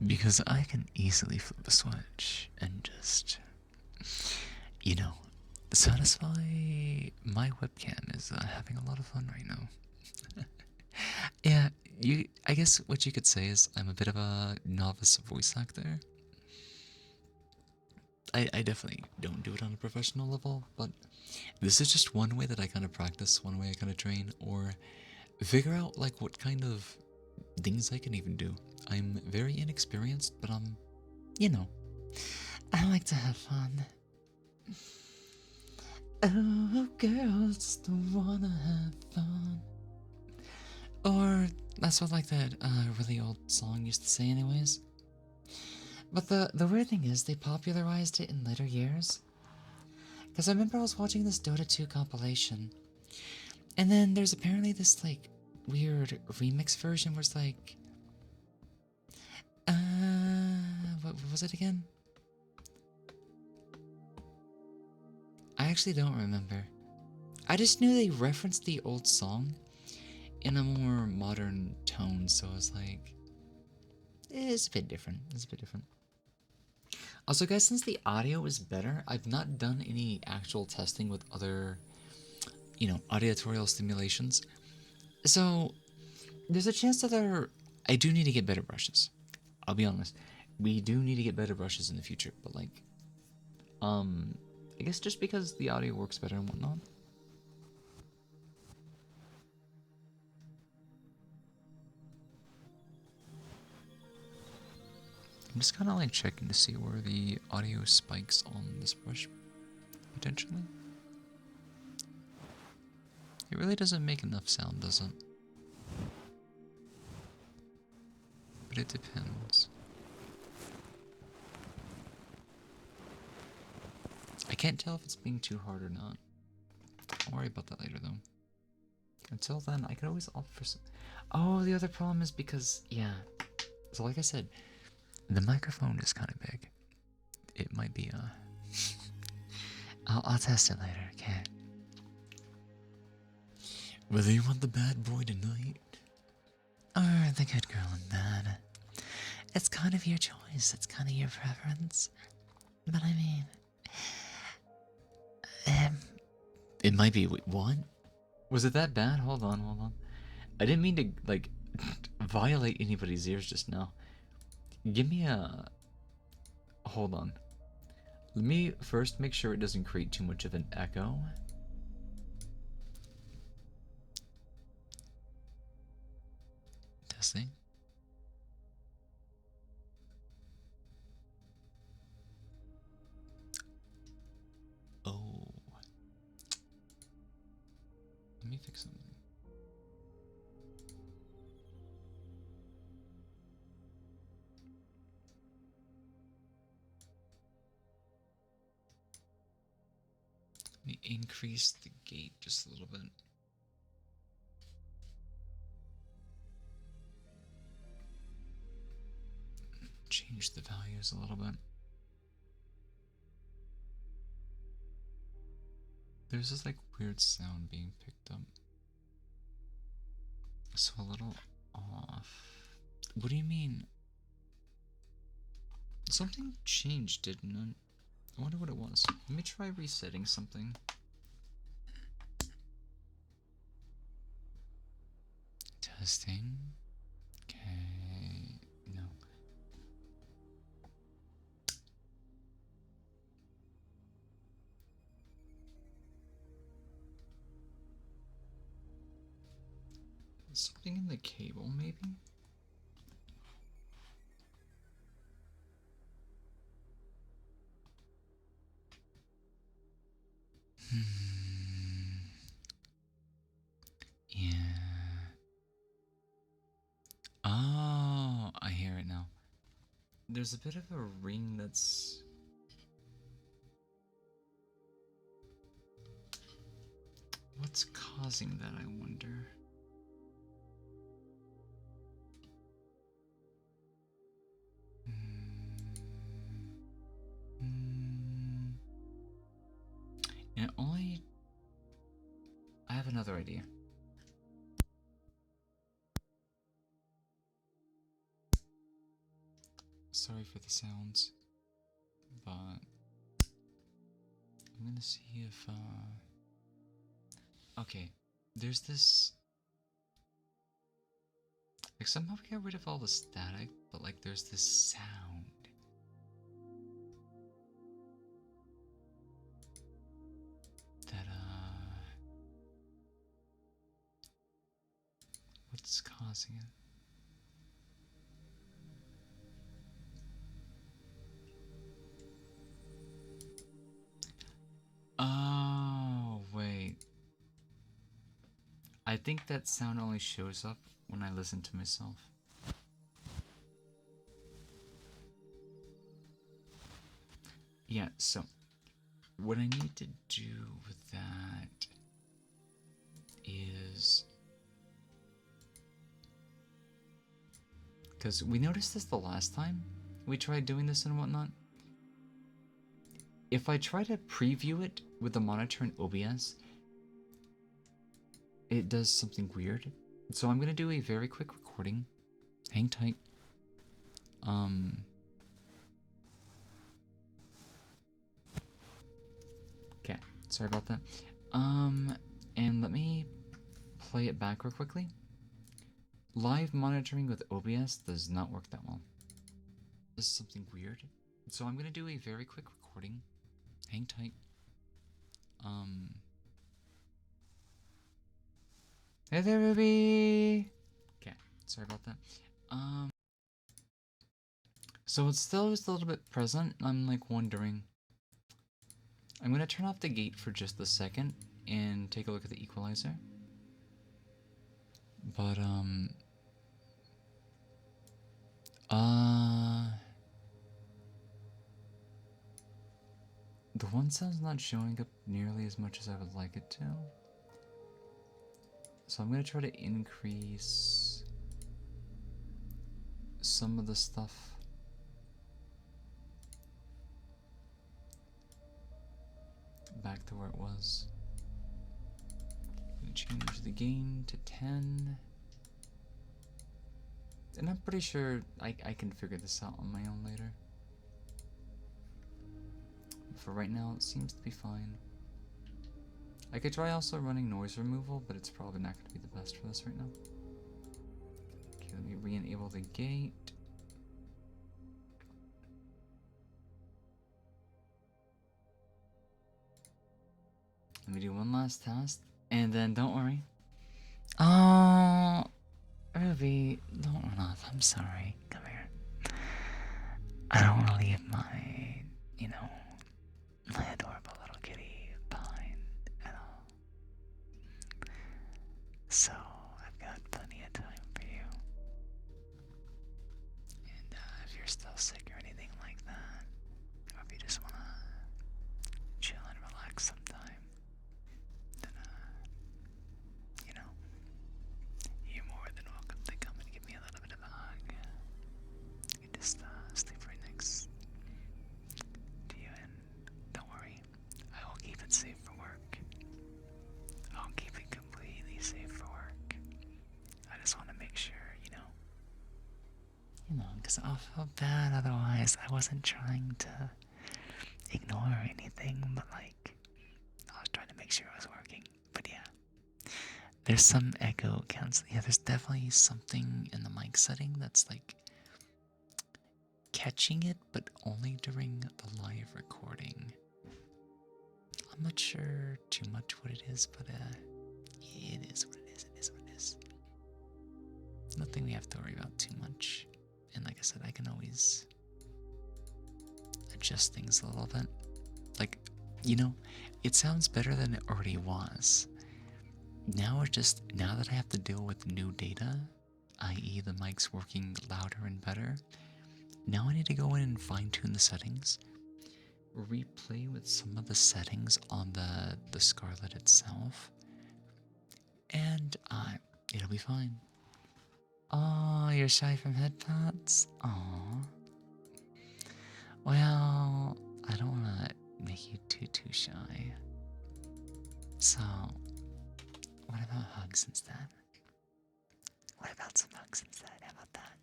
Because I can easily flip a switch and just, you know, satisfy my webcam is having a lot of fun right now. Yeah, I guess what you could say is I'm a bit of a novice voice actor. I definitely don't do it on a professional level, but this is just one way that I kind of practice, one way I kind of train, or figure out like what kind of things I can even do. I'm very inexperienced, but you know, I like to have fun. Oh, girls just wanna have fun. Or that's what like that really old song used to say anyways. But the weird thing is they popularized it in later years. Because I remember I was watching this Dota 2 compilation, and then there's apparently this like weird remix version where it's like what was it again? I actually don't remember. I just knew they referenced the old song in a more modern tone, so it's like, it's a bit different. It's a bit different. Also, guys, since the audio is better, I've not done any actual testing with other, auditorial stimulations. So, there's a chance that I do need to get better brushes. I'll be honest. We do need to get better brushes in the future, but like, I guess just because the audio works better and whatnot. I'm just kind of like checking to see where the audio spikes on this brush, potentially. It really doesn't make enough sound, does it? But it depends. I can't tell if it's being too hard or not. I'll worry about that later, though. Until then, I could always opt for some... Oh, the other problem is because, yeah. So like I said, the microphone is kind of big. It might be, I'll test it later, okay? Whether you want the bad boy tonight, or the good girl in bed, it's kind of your choice. It's kind of your preference. But I mean... it might be... Wait, what? Was it that bad? Hold on. I didn't mean to, like, violate anybody's ears just now. Give me a... Hold on. Let me first make sure it doesn't create too much of an echo. Testing. Oh. Let me fix something. Let me increase the gate just a little bit. Change the values a little bit. There's this like weird sound being picked up. So a little off. What do you mean? Something changed, didn't it? I wonder what it was. Let me try resetting something. Testing. Okay. No. Something in the cable, maybe? Yeah. Oh, I hear it now. There's a bit of a ring that's... What's causing that, I wonder? And only... I have another idea. Sorry for the sounds, but I'm gonna see if, okay, there's this... Like, somehow we got rid of all the static, but like there's this sound. That, what's causing it? Oh, wait. I think that sound only shows up when I listen to myself. Yeah, so what I need to do with that is... Because we noticed this the last time we tried doing this and whatnot. If I try to preview it with the monitor in OBS, it does something weird. So I'm gonna do a very quick recording. Hang tight. Okay, sorry about that. And let me play it back real quickly. Live monitoring with OBS does not work that well. This is something weird. So I'm gonna do a very quick recording. Hang tight. Hey there, Ruby! Okay, sorry about that. So it's still just a little bit present. I'm like wondering. I'm gonna turn off the gate for just a second and take a look at the equalizer. But, the one sound's not showing up nearly as much as I would like it to. So I'm gonna try to increase some of the stuff. Back to where it was. I'm gonna change the gain to 10. And I'm pretty sure I can figure this out on my own later. But for right now, it seems to be fine. I could try also running noise removal, but it's probably not going to be the best for this right now. Okay, let me re-enable the gate. Let me do one last test, and then don't worry. Oh, Ruby, don't run off. I'm sorry. Come here. I don't want to leave my, my adorable little kitty behind at all. So, I've got plenty of time for you. And if you're still sick or anything like that, or if you just want to chill and relax sometime, then, you're more than welcome to come and give me a little bit of a hug. You can just sleep right next to you, and don't worry, I will keep it safe for work. I'll keep it completely safe for work. I just want to make sure, because I'll feel bad otherwise. I wasn't trying to ignore anything, but I was trying to make sure it was working. But yeah, there's some echo cancel. Yeah, there's definitely something in the mic setting that's catching it, but only during the live recording. I'm not sure too much what it is, but it is what it is. It is what it is. Nothing we have to worry about too much. And like I said, I can always adjust things a little bit. It sounds better than it already was. Now that I have to deal with new data, i.e. the mic's working louder and better, now I need to go in and fine-tune the settings, replay with some of the settings on the Scarlett itself, and it'll be fine. Oh, you're shy from headpats? Aww. Well, I don't want to make you too shy. So, what about hugs instead? What about some hugs instead? How about that?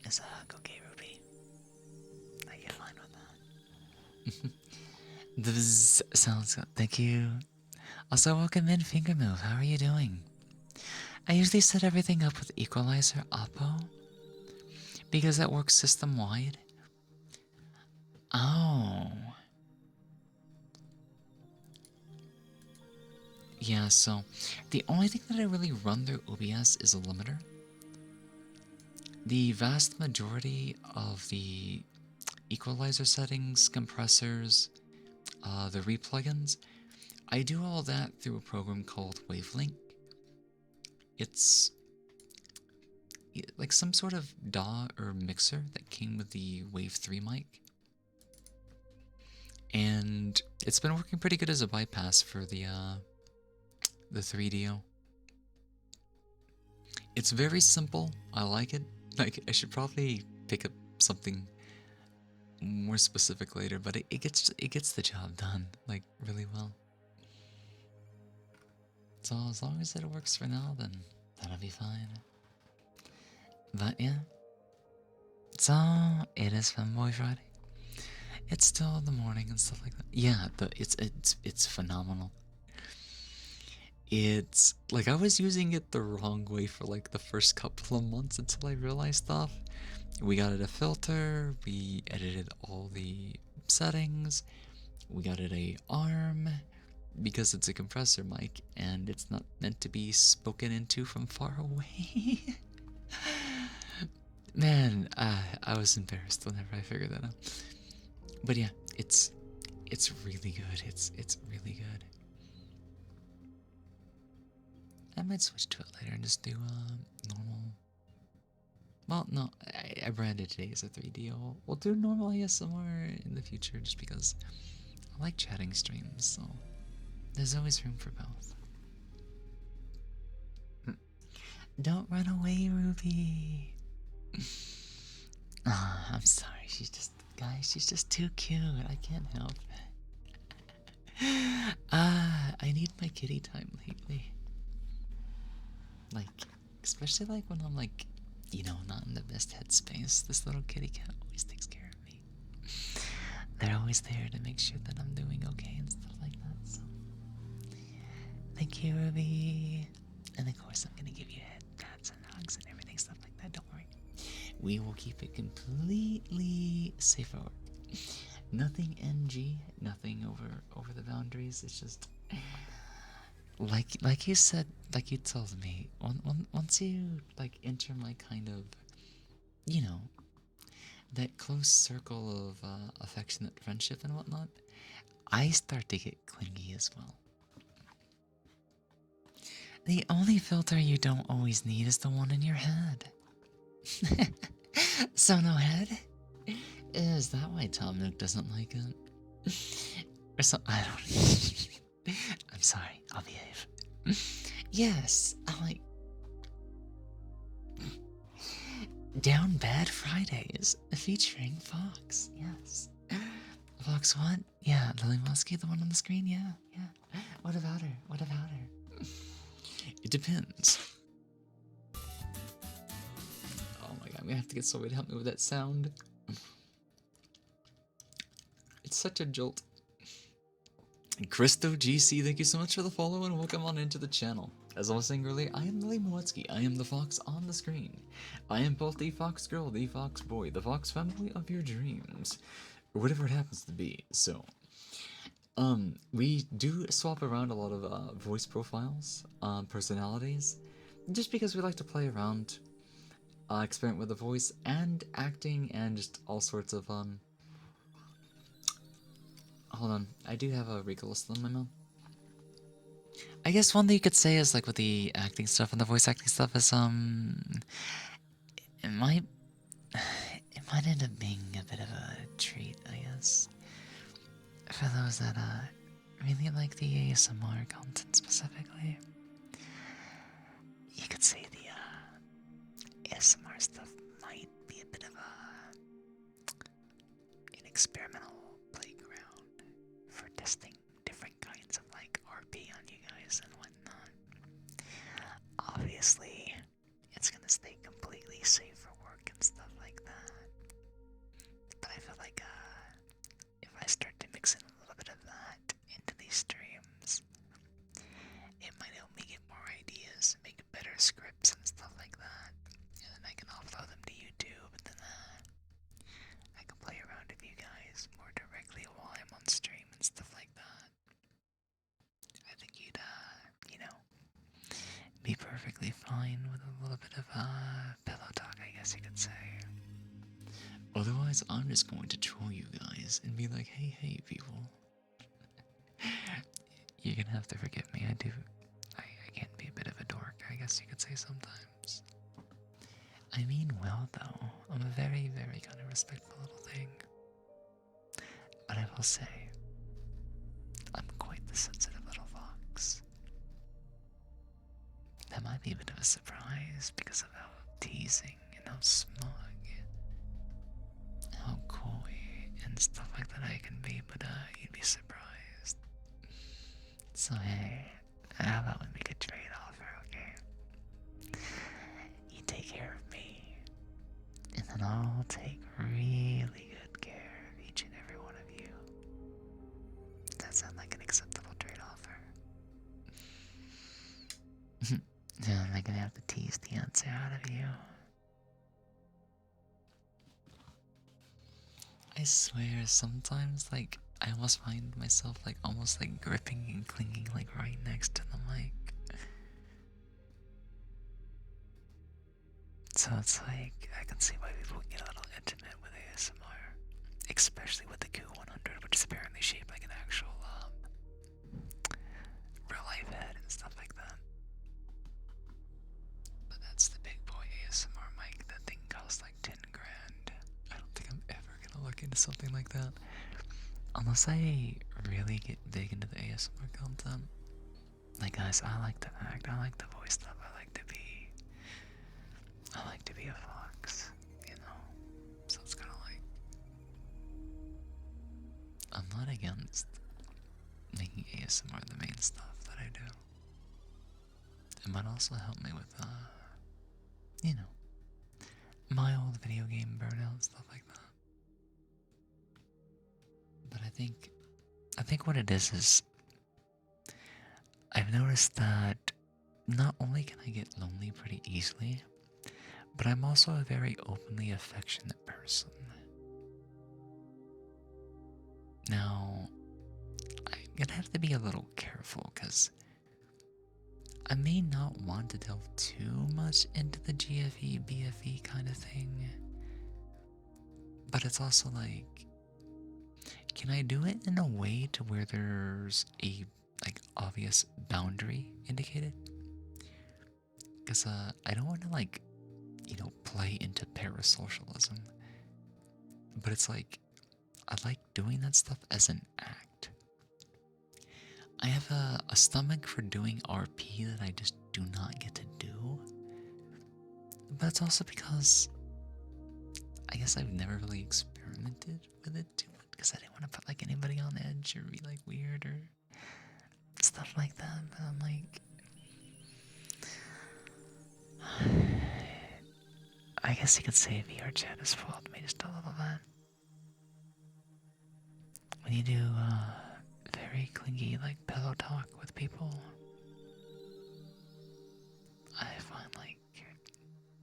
Is a hug okay, Ruby? I get fine with that. This sounds good. Thank you. Also, welcome in, Finger Move. How are you doing? I usually set everything up with equalizer Oppo because that works system-wide. Oh. Yeah, so the only thing that I really run through OBS is a limiter. The vast majority of the equalizer settings, compressors, the replugins, I do all that through a program called Wavelink. It's like some sort of DAW or mixer that came with the Wave 3 mic. And it's been working pretty good as a bypass for the 3DO. It's very simple. I like it. I should probably pick up something more specific later, but it gets the job done really well. So as long as it works for now, then that'll be fine. But yeah. So it is Femboy Friday. It's still the morning and stuff like that. Yeah, it's phenomenal. It's like I was using it the wrong way for like the first couple of months until I realized stuff. We got it a filter, we edited all the settings, we got it a arm because it's a compressor mic and it's not meant to be spoken into from far away. Man, I was embarrassed whenever I figured that out. But yeah, it's really good. It's really good. I might switch to it later and just do normal. Well, no, I branded today as a 3D. We'll do normal ASMR in the future just because I like chatting streams, so there's always room for both. Don't run away, Ruby. I'm sorry. She's just too cute. I can't help it. I need my kitty time lately. Like, especially like when I'm like, not in the best headspace. This little kitty cat always takes care of me. They're always there to make sure that I'm doing okay and stuff like that. So, thank you, Ruby. And of course, I'm gonna give you head pats and hugs and everything, stuff like that. Don't worry. We will keep it completely safe for work. Nothing NG, nothing over the boundaries. It's just like you said, like you told me. Once you like enter my kind of, that close circle of affectionate friendship and whatnot, I start to get clingy as well. The only filter you don't always need is the one in your head. So no head? Is that why Tom Nook doesn't like it? Or so I don't. I'm sorry. I'll behave. Yes, I like Down Bad Fridays featuring Fox. Yes. Fox what? Yeah, Lily Muskie, the one on the screen. Yeah. What about her? What about her? It depends. Oh my god, I'm gonna have to get somebody to help me with that sound. It's such a jolt. Christo GC, thank you so much for the follow and welcome on into the channel. As I was saying earlier, I am Lily Moetsuki. I am the fox on the screen. I am both the fox girl, the fox boy, the fox family of your dreams, or whatever it happens to be. So, we do swap around a lot of voice profiles, personalities, just because we like to play around, experiment with the voice and acting and just all sorts of Hold on, I do have a Ricola still in my mouth. I guess one thing you could say is like with the acting stuff and the voice acting stuff is it might end up being a bit of a treat, I guess, for those that really like the ASMR content specifically. You could say the ASMR stuff might be a bit of an experimental playground for testing different kinds of like RP on you guys and whatnot. Obviously, it's gonna stay completely safe for work and stuff like that. But I feel like if I start to mix in a little bit of that into these streams, it might help me get more ideas, make better scripts and stuff like that. And then I can upload them to YouTube, and then I can play around with you guys more directly while I'm on stream and stuff like that. I think you'd, be perfectly fine with a little bit of pillow talk, I guess you could say. Otherwise, I'm just going to troll you guys and be like, hey, people. You're gonna have to forgive me. I can be a bit of a dork, I guess you could say sometimes. I mean well, though. I'm a very, very kind of respectful little thing. But I will say, I'm quite the sensitive little fox. That might be a bit of a surprise because of how teasing and how smug, how coy and stuff like that I can be, but you'd be surprised. So hey, How about we make a trade offer, okay? You take care of me, and then I'll take really good care of each and every one of you. Does that sound like an acceptable trade offer? Yeah, am I gonna have to tease the answer out of you? I swear, sometimes, like, I almost find myself, like, almost, like, gripping and clinging, like, right next to the mic. So it's like, I can see why people get a little intimate with ASMR. Especially with the Q100, which is apparently shaped like an actual, real life head and stuff like that. But that's the big boy ASMR mic. That thing costs like 10 grand. I don't think I'm ever gonna look into something like that. Unless I really get big into the ASMR content. Like, guys, I like to act, I like to voice stuff, I like to be a fox, you know? So it's kinda like, I'm not against making ASMR the main stuff that I do. It might also help me with, you know, my old video game burnout and stuff like that. But I think what it is I've noticed that not only can I get lonely pretty easily, but I'm also a very openly affectionate person. Now, I'm gonna have to be a little careful because I may not want to delve too much into the GFE, BFE kind of thing. But it's also like, can I do it in a way to where there's a like obvious boundary indicated? Because I don't want to like, you know, play into parasocialism. But it's like, I like doing that stuff as an act. I have a stomach for doing RP that I just do not get to do. But it's also because I guess I've never really experimented with it too much because I didn't want to put like anybody on edge or be like weird or stuff like that. But I'm like, I guess you could say VR chat has spoiled me just a little bit. When you do very clingy like pillow talk with people, I find like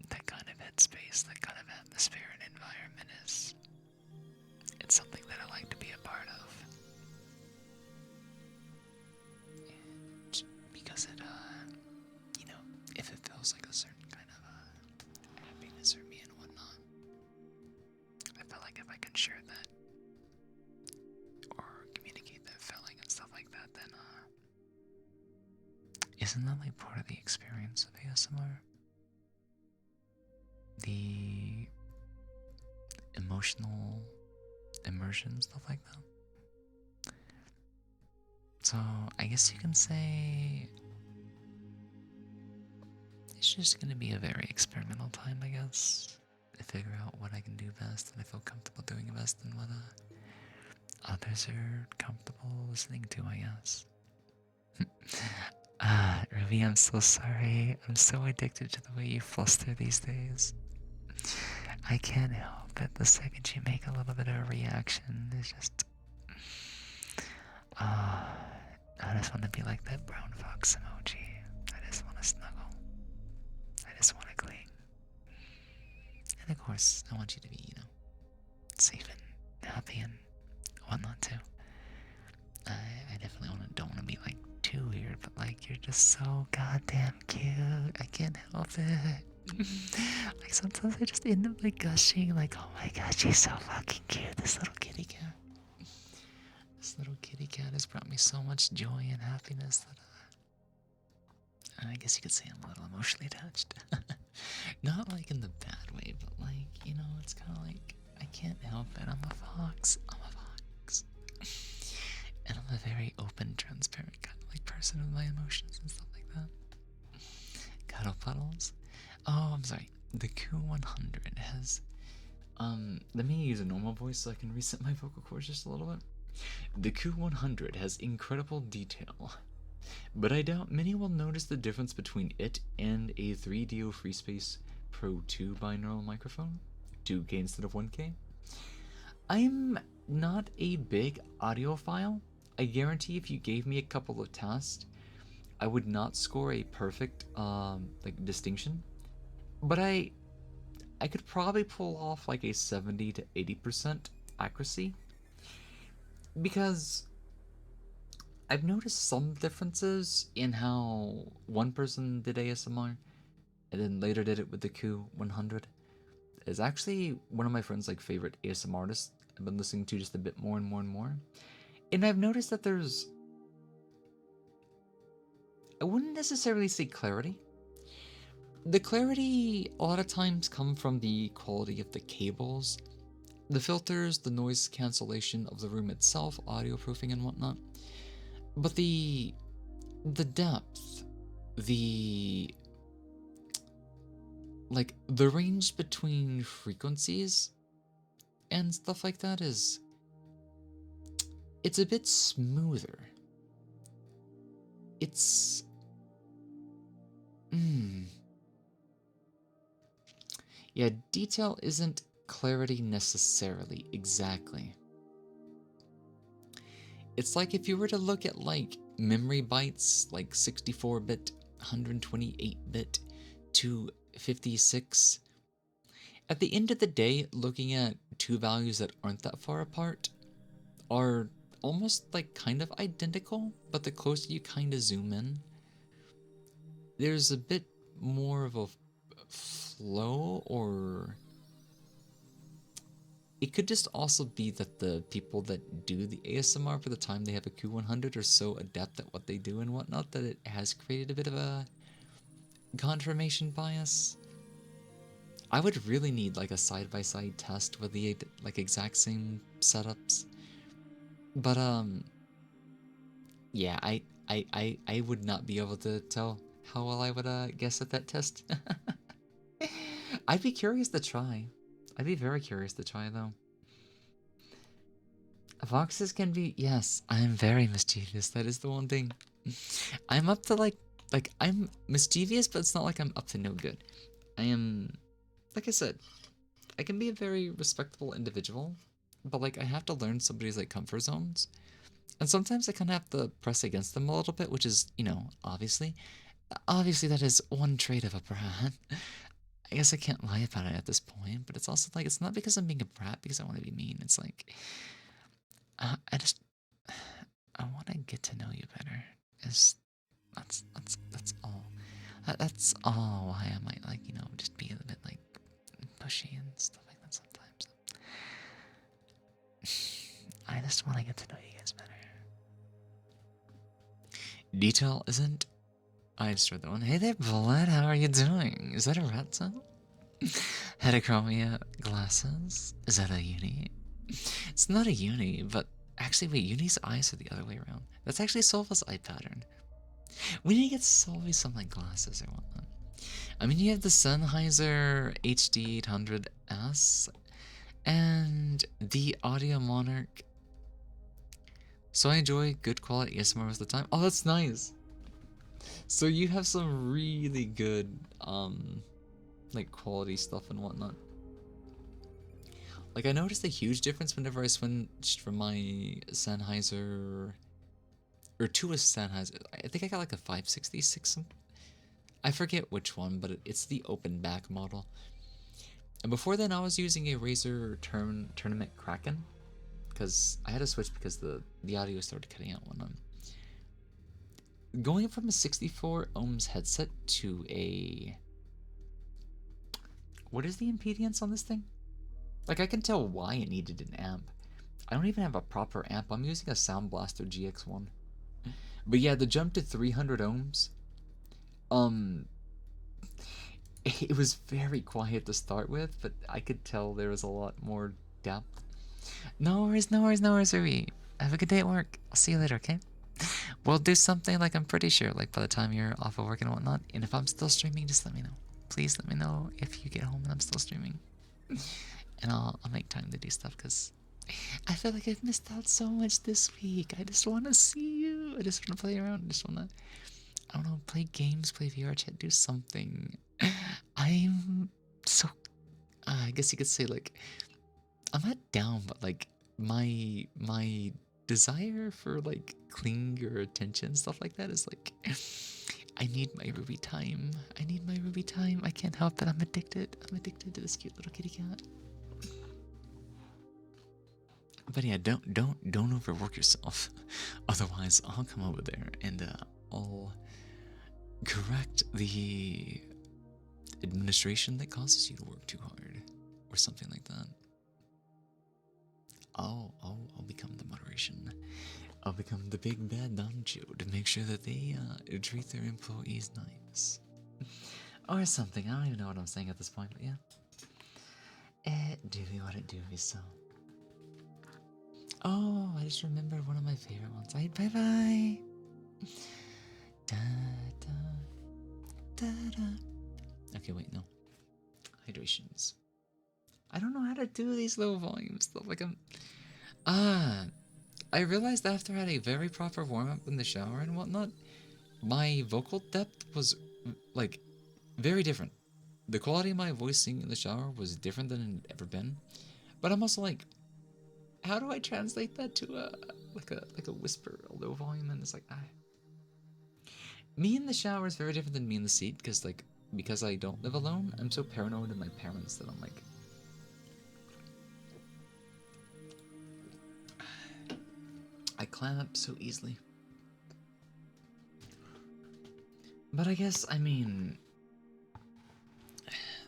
that kind of headspace, that kind of atmosphere and environment it's something that I like to be a part of. And because it you know, if it feels like a certain kind of happiness or me and whatnot, I feel like if I can share that or communicate that feeling and stuff like that, then isn't that like part of the experience of ASMR? The emotional immersion, stuff like that. So I guess you can say it's just gonna be a very experimental time, I guess, to figure out what I can do best and I feel comfortable doing best and what others are comfortable listening to, I guess. Ruby, I'm so sorry. I'm so addicted to the way you fluster these days. I can't help it. The second you make a little bit of a reaction, it's just... I just want to be like that brown fox emoji. I just want to snuggle. I just want to cling. And of course, I want you to be, you know, safe and happy and whatnot too. I definitely don't want to be like too weird, but like you're just so goddamn cute. I can't help it. Like sometimes I just end up like gushing, like, oh my god, she's so fucking cute. This little kitty cat. This little kitty cat has brought me so much joy and happiness that I guess you could say I'm a little emotionally attached. Not like in the bad way, but like, you know, it's kind of like I can't help it. I'm a fox. I'm a fox. And I'm a very open, transparent kind of like person with my emotions and stuff like that. Cuddle puddles. Oh, I'm sorry. The Q100 has let me use a normal voice so I can reset my vocal cords just a little bit. The Q100 has incredible detail but I doubt many will notice the difference between it and a 3DO FreeSpace Pro 2 binaural microphone, 2K instead of 1K. I'm not a big audiophile. I guarantee if you gave me a couple of tests, I would not score a perfect like distinction, but I could probably pull off like a 70 to 80% accuracy, because I've noticed some differences in how one person did ASMR and then later did it with the Q 100. Is actually one of my friends' like favorite ASMR artists I've been listening to just a bit more and more and more. And I've noticed that there's, I wouldn't necessarily say clarity. The clarity a lot of times come from the quality of the cables, the filters, the noise cancellation of the room itself, audio proofing and whatnot. But the depth, the like the range between frequencies and stuff like that is, it's a bit smoother. It's yeah, detail isn't clarity necessarily, exactly. It's like if you were to look at like memory bytes, like 64-bit, 128-bit to 56. At the end of the day, looking at two values that aren't that far apart are almost like kind of identical, but the closer you kind of zoom in, there's a bit more of a flow, or it could just also be that the people that do the ASMR for the time they have a Q100 are so adept at what they do and whatnot that it has created a bit of a confirmation bias. I would really need like a side-by-side test with the like exact same setups. But yeah, I would not be able to tell how well I would guess at that test. I'd be curious to try. I'd be very curious to try though. Foxes can be, yes, I'm very mischievous. That is the one thing. I'm up to like I'm mischievous, but it's not like I'm up to no good. I am, like I said, I can be a very respectable individual, but like I have to learn somebody's like comfort zones. And sometimes I kind of have to press against them a little bit, which is, you know, obviously that is one trait of a brat. I guess I can't lie about it at this point, but it's also like, it's not because I'm being a brat because I want to be mean. It's like, I just, I want to get to know you better. That's all. That's all why I might, like, you know, just be a bit like pushy and stuff like that sometimes. I just want to get to know you guys better. Detail isn't. I just read that one. Hey there, Blood. How are you doing? Is that a rat sound? Heterochromia glasses. Is that a uni? It's not a uni, but actually, wait. Uni's eyes are the other way around. That's actually Solva's eye pattern. We need to get Solvi some like glasses or whatnot. I mean, you have the Sennheiser HD 800S and the Audio Monarch. So I enjoy good quality ASMR most of the time. Oh, that's nice. So you have some really good, like quality stuff and whatnot. Like I noticed a huge difference whenever I switched from my Sennheiser, or to a Sennheiser. I think I got like a 566. I forget which one, but it's the open back model. And before then, I was using a Razer Tournament Kraken, because I had to switch because the audio started cutting out when I'm going from a 64 ohms headset to a, what is the impedance on this thing? Like I can tell why it needed an amp. I don't even have a proper amp. I'm using a Sound Blaster GX1. But yeah, the jump to 300 ohms, it was very quiet to start with, but I could tell there was a lot more depth. No worries, Rui. Have a good day at work. I'll see you later, okay? We'll do something like I'm pretty sure, like by the time you're off of work and whatnot. And if I'm still streaming, just let me know. Please let me know if you get home and I'm still streaming. And I'll make time to do stuff, because I feel like I've missed out so much this week. I just want to see you. I just want to play around. I just want to, I don't know, play games, play VR chat, do something. I'm so, I guess you could say, like, I'm not down, but like my desire for like cling or attention, stuff like that, is like, I need my Ruby time. I need my Ruby time. I can't help it. I'm addicted. I'm addicted to this cute little kitty cat. But yeah, don't overwork yourself. Otherwise, I'll come over there and I'll correct the administration that causes you to work too hard, or something like that. I'll become the moderation. I'll become the big bad Danjo to make sure that they treat their employees nice. Or something. I don't even know what I'm saying at this point, but yeah. It doobie what it doobie, so. Oh, I just remembered one of my favorite ones. Alright, bye bye. Da da da da. Okay, wait, no. Hydrations. I don't know how to do these low volume stuff. Like I realized after I had a very proper warm up in the shower and whatnot, my vocal depth was like very different. The quality of my voice singing in the shower was different than it had ever been. But I'm also like, how do I translate that to a whisper, a low volume? And it's like, me in the shower is very different than me in the seat, because I don't live alone, I'm so paranoid of my parents that I'm like, I clamp so easily. But I guess, I mean,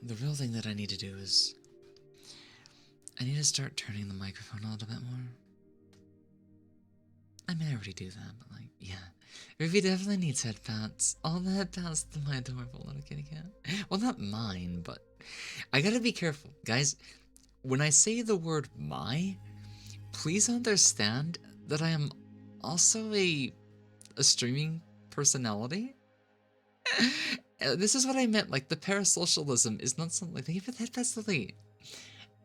the real thing that I need to do is I need to start turning the microphone a little bit more. I mean, I already do that, but like, yeah. Ruby definitely needs headpats. All the headpats to my adorable little kitty cat. Well, not mine, but I gotta be careful. Guys, when I say the word my, please understand that I am also a streaming personality. This is what I meant, like, the parasocialism is not something, like, even that's really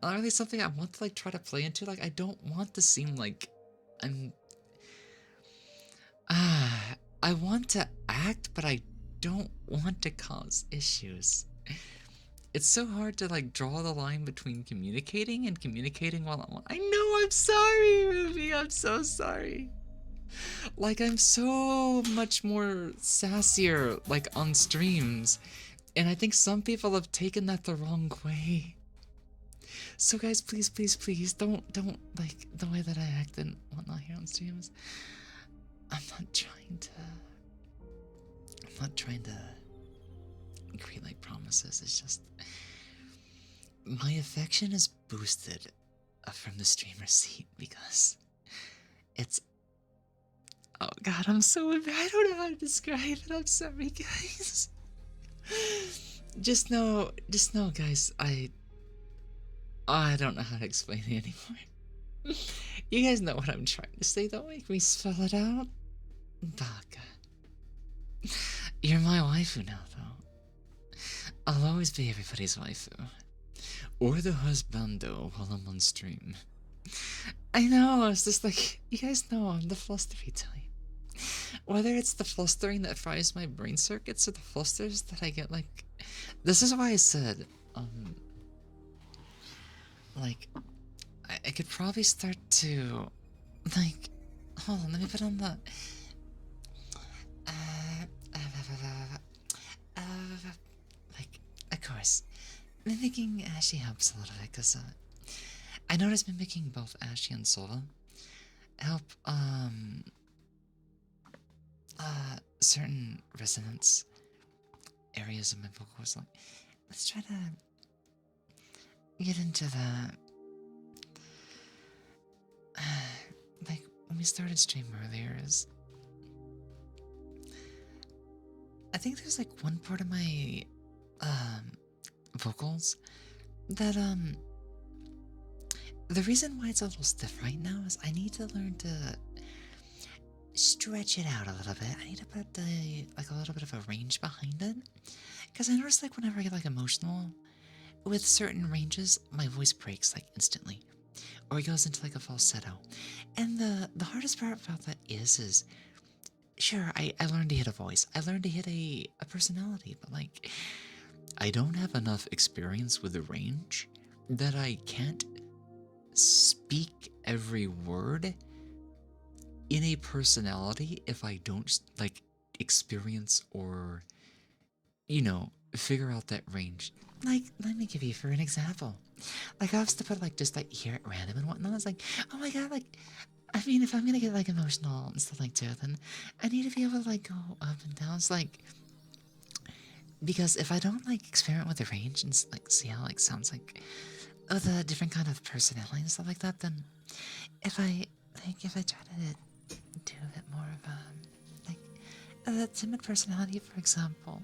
not really something I want to, like, try to play into. Like, I don't want to seem like I'm, I want to act, but I don't want to cause issues. It's so hard to, like, draw the line between communicating and communicating while I know, I'm sorry, Ruby, I'm so sorry. Like, I'm so much more sassier, like, on streams, and I think some people have taken that the wrong way. So guys, please, please, please, don't, like, the way that I act and whatnot here on streams. I'm not trying to create, like, promises. It's just, my affection is boosted from the streamer seat because it's, oh god, I don't know how to describe it. I'm sorry, guys. Just know, guys, I don't know how to explain it anymore. You guys know what I'm trying to say. Don't make me spell it out. Baka. You're my waifu now, though. I'll always be everybody's waifu. Or the husbando while I'm on stream. I know, it's just like, you guys know I'm the flustery type. Whether it's the flustering that fries my brain circuits or the flusters that I get, like, this is why I said, like, I could probably start to, like, hold on, let me put on the, like, of course, mimicking Ashy helps a little bit, because, I noticed mimicking both Ashy and Sova help, certain resonance areas of my vocals. Like, let's try to get into the, like, when we started stream earlier, is, I think there's, like, one part of my, vocals that, the reason why it's a little stiff right now is I need to learn to stretch it out a little bit. I need to put like, a little bit of a range behind it, because I notice, like, whenever I get, like, emotional with certain ranges, my voice breaks, like, instantly, or it goes into, like, a falsetto. And the hardest part about that is sure, I learned to hit a voice. I learned to hit a personality, but like, I don't have enough experience with the range that I can't speak every word in a personality if I don't like experience or, figure out that range. Like, let me give you for an example. Like, I was to put like just like here at random and whatnot. It's like, oh my god, like, I mean, if I'm gonna get like emotional and stuff like that, then I need to be able to like go up and down. It's like, because if I don't like experiment with the range and like see how like sounds like with a different kind of personality and stuff like that, then if I try to do a bit more of like a timid personality, for example,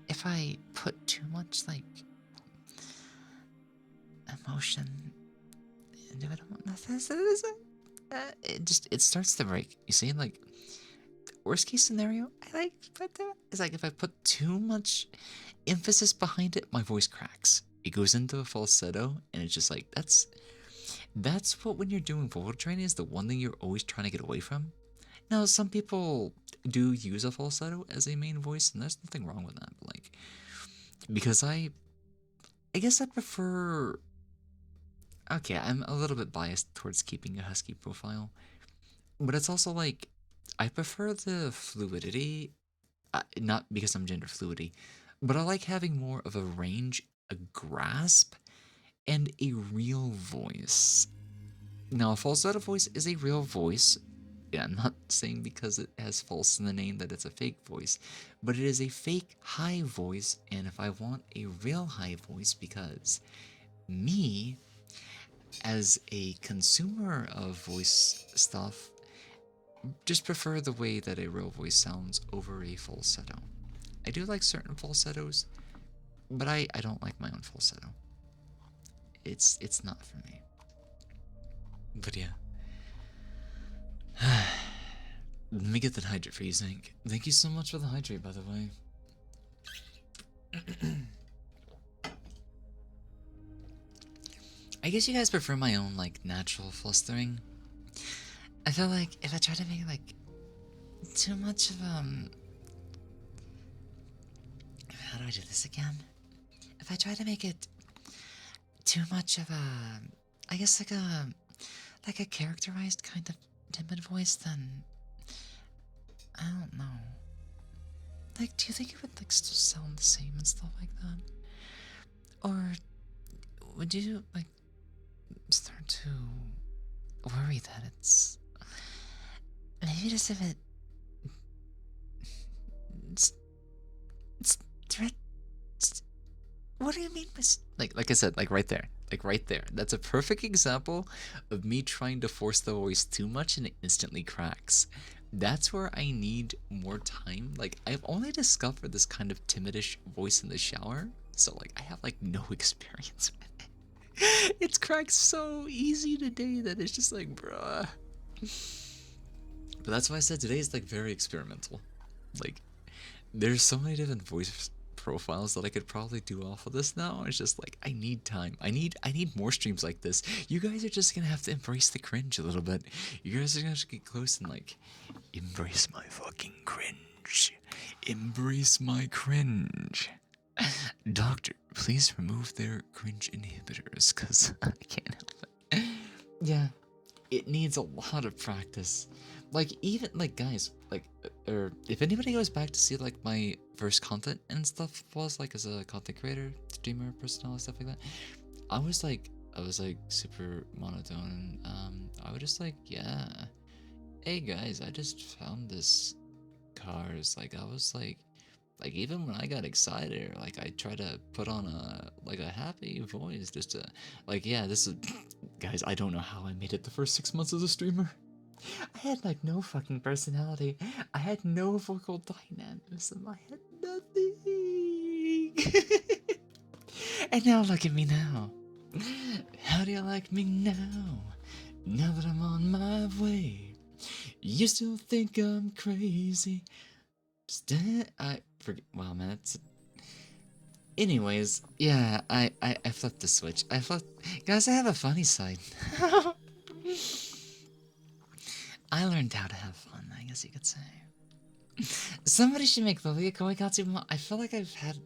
if I put too much like emotion into it, it starts to break. You see, like worst case scenario, I like put that is like if I put too much emphasis behind it, my voice cracks. It goes into a falsetto, and it's just like that's what when you're doing vocal training is the one thing you're always trying to get away from. Now, some people do use a falsetto as a main voice, and there's nothing wrong with that. But like, because I guess I prefer. Okay, I'm a little bit biased towards keeping a husky profile, but it's also like I prefer the fluidity, not because I'm gender fluidity, but I like having more of a range, a grasp, and a real voice. Now, a falsetto voice is a real voice. Yeah, I'm not saying because it has false in the name that it's a fake voice, but it is a fake high voice, and if I want a real high voice, because me, as a consumer of voice stuff, just prefer the way that a real voice sounds over a falsetto. I do like certain falsettos, but I don't like my own falsetto. It's not for me. But yeah. Let me get that hydrate for you, Zink. Thank you so much for the hydrate, by the way. I guess you guys prefer my own, like, natural flustering. I feel like if I try to make, like, too much of, how do I do this again? If I try to make it too much of a, I guess, like a characterized kind of timid voice, then I don't know. Like, do you think it would like still sound the same and stuff like that? Or would you like start to worry that it's maybe just if it's threat? What do you mean by like I said, like right there, like right there? That's a perfect example of me trying to force the voice too much and it instantly cracks. That's where I need more time. Like, I've only discovered this kind of timidish voice in the shower, so like I have like no experience with it. It's cracked so easy today that it's just like, bruh. But that's why I said today is like very experimental. Like, there's so many different voice profiles that I could probably do off of this now. It's just like I need time. I need more streams like this. You guys are just gonna have to embrace the cringe a little bit. You guys are gonna have to get close and like embrace my fucking cringe. Embrace my cringe. Doctor, please remove their cringe inhibitors, cause I can't help it. Yeah, it needs a lot of practice. Like, even like guys, like, or if anybody goes back to see like my first content and stuff was like as a content creator, streamer, personality, stuff like that, I was like super monotone. I would just like, yeah, hey guys, I just found this cars. Like, I was like even when I got excited, like I try to put on a happy voice just to like, yeah, this is guys, I don't know how I made it the first 6 months as a streamer. I had like no fucking personality. I had no vocal dynamism. I had nothing. And now look at me now. How do you like me now? Now that I'm on my way, you still think I'm crazy. I forget. Wow, man, that's. Anyways, yeah, I flipped the switch. Guys, I have a funny side. I learned how to have fun, I guess you could say. Somebody should make Lily a Koikatsu. I feel like I've had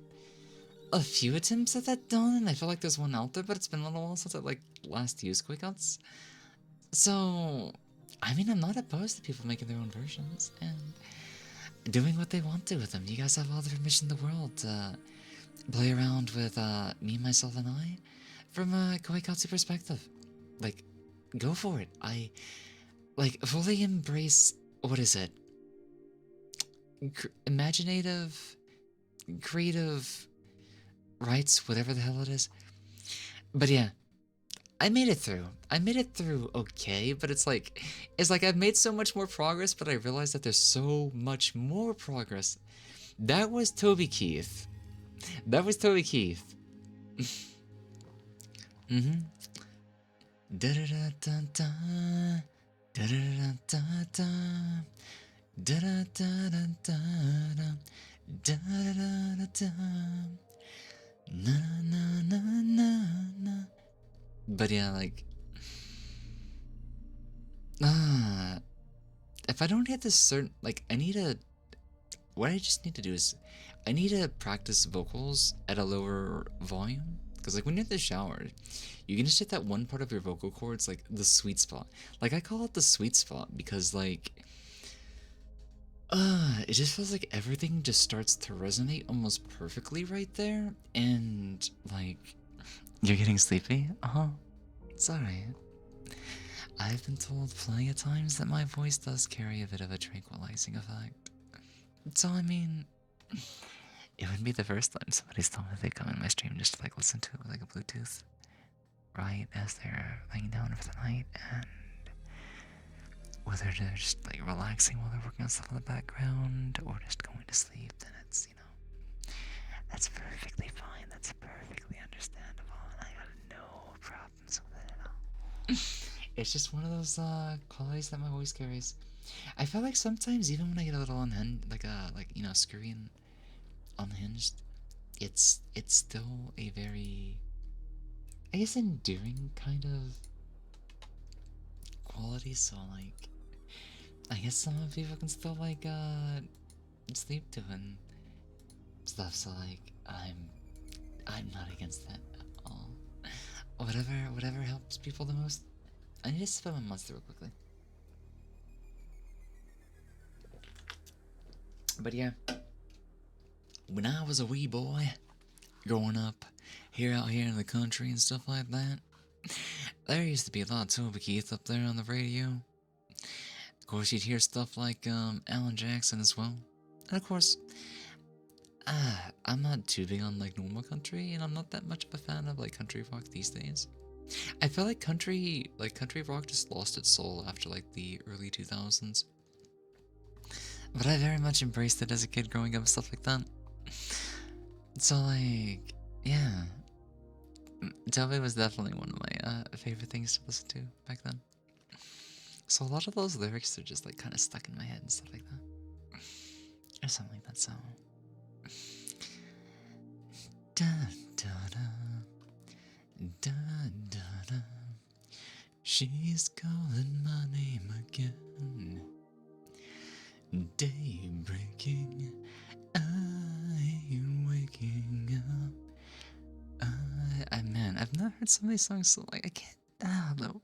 a few attempts at that done, and I feel like there's one out there, but it's been a little while since I like last used Koikats. So, I mean, I'm not opposed to people making their own versions and doing what they want to with them. You guys have all the permission in the world to play around with me, myself, and I from a Koikatsu perspective. Like, go for it. I like fully embrace, what is it? Imaginative, creative rights, whatever the hell it is. But yeah, I made it through. I made it through okay, but it's like I've made so much more progress, but I realized that there's so much more progress. That was Toby Keith. That was Toby Keith. Mm-hmm. Da da da da da da da da da da da da da da da da da na na na na na. But yeah, like, if I don't hit this certain, like, what I just need to do is, I need to practice vocals at a lower volume. Because, like, when you're in the shower, you can just hit that one part of your vocal cords, like, the sweet spot. Like, I call it the sweet spot because, like, it just feels like everything just starts to resonate almost perfectly right there. And, like, you're getting sleepy? Uh-huh. It's alright. I've been told plenty of times that my voice does carry a bit of a tranquilizing effect. So, I mean, it wouldn't be the first time somebody's told me they come in my stream just to, like, listen to it with, like, a Bluetooth, right, as they're laying down for the night, and whether they're just, like, relaxing while they're working on stuff in the background, or just going to sleep, then it's, that's perfectly fine, that's perfectly understandable, and I have no problems with it at all. It's just one of those, qualities that my voice carries. I feel like sometimes, even when I get a little unhinged, scurry and unhinged, it's still a very, I guess, endearing kind of quality, so, like, I guess some people can still, like, sleep to and stuff, so, like, I'm not against that at all. Whatever helps people the most. I need to spell my monster real quickly. But yeah, when I was a wee boy, growing up, out here in the country and stuff like that, there used to be a lot of Toby Keith up there on the radio. Of course, you'd hear stuff like Alan Jackson as well. And of course, I'm not too big on, like, normal country, and I'm not that much of a fan of, like, country rock these days. I feel like country rock just lost its soul after, like, the early 2000s. But I very much embraced it as a kid growing up and stuff like that. So, like, yeah. Toby was definitely one of my favorite things to listen to back then. So a lot of those lyrics are just, like, kind of stuck in my head and stuff like that. Or something like that, so. Da da da. Da da da. She's calling my name again. Day breaking, I'm waking up. Man, I've not heard some of these songs so, like, I can't. No,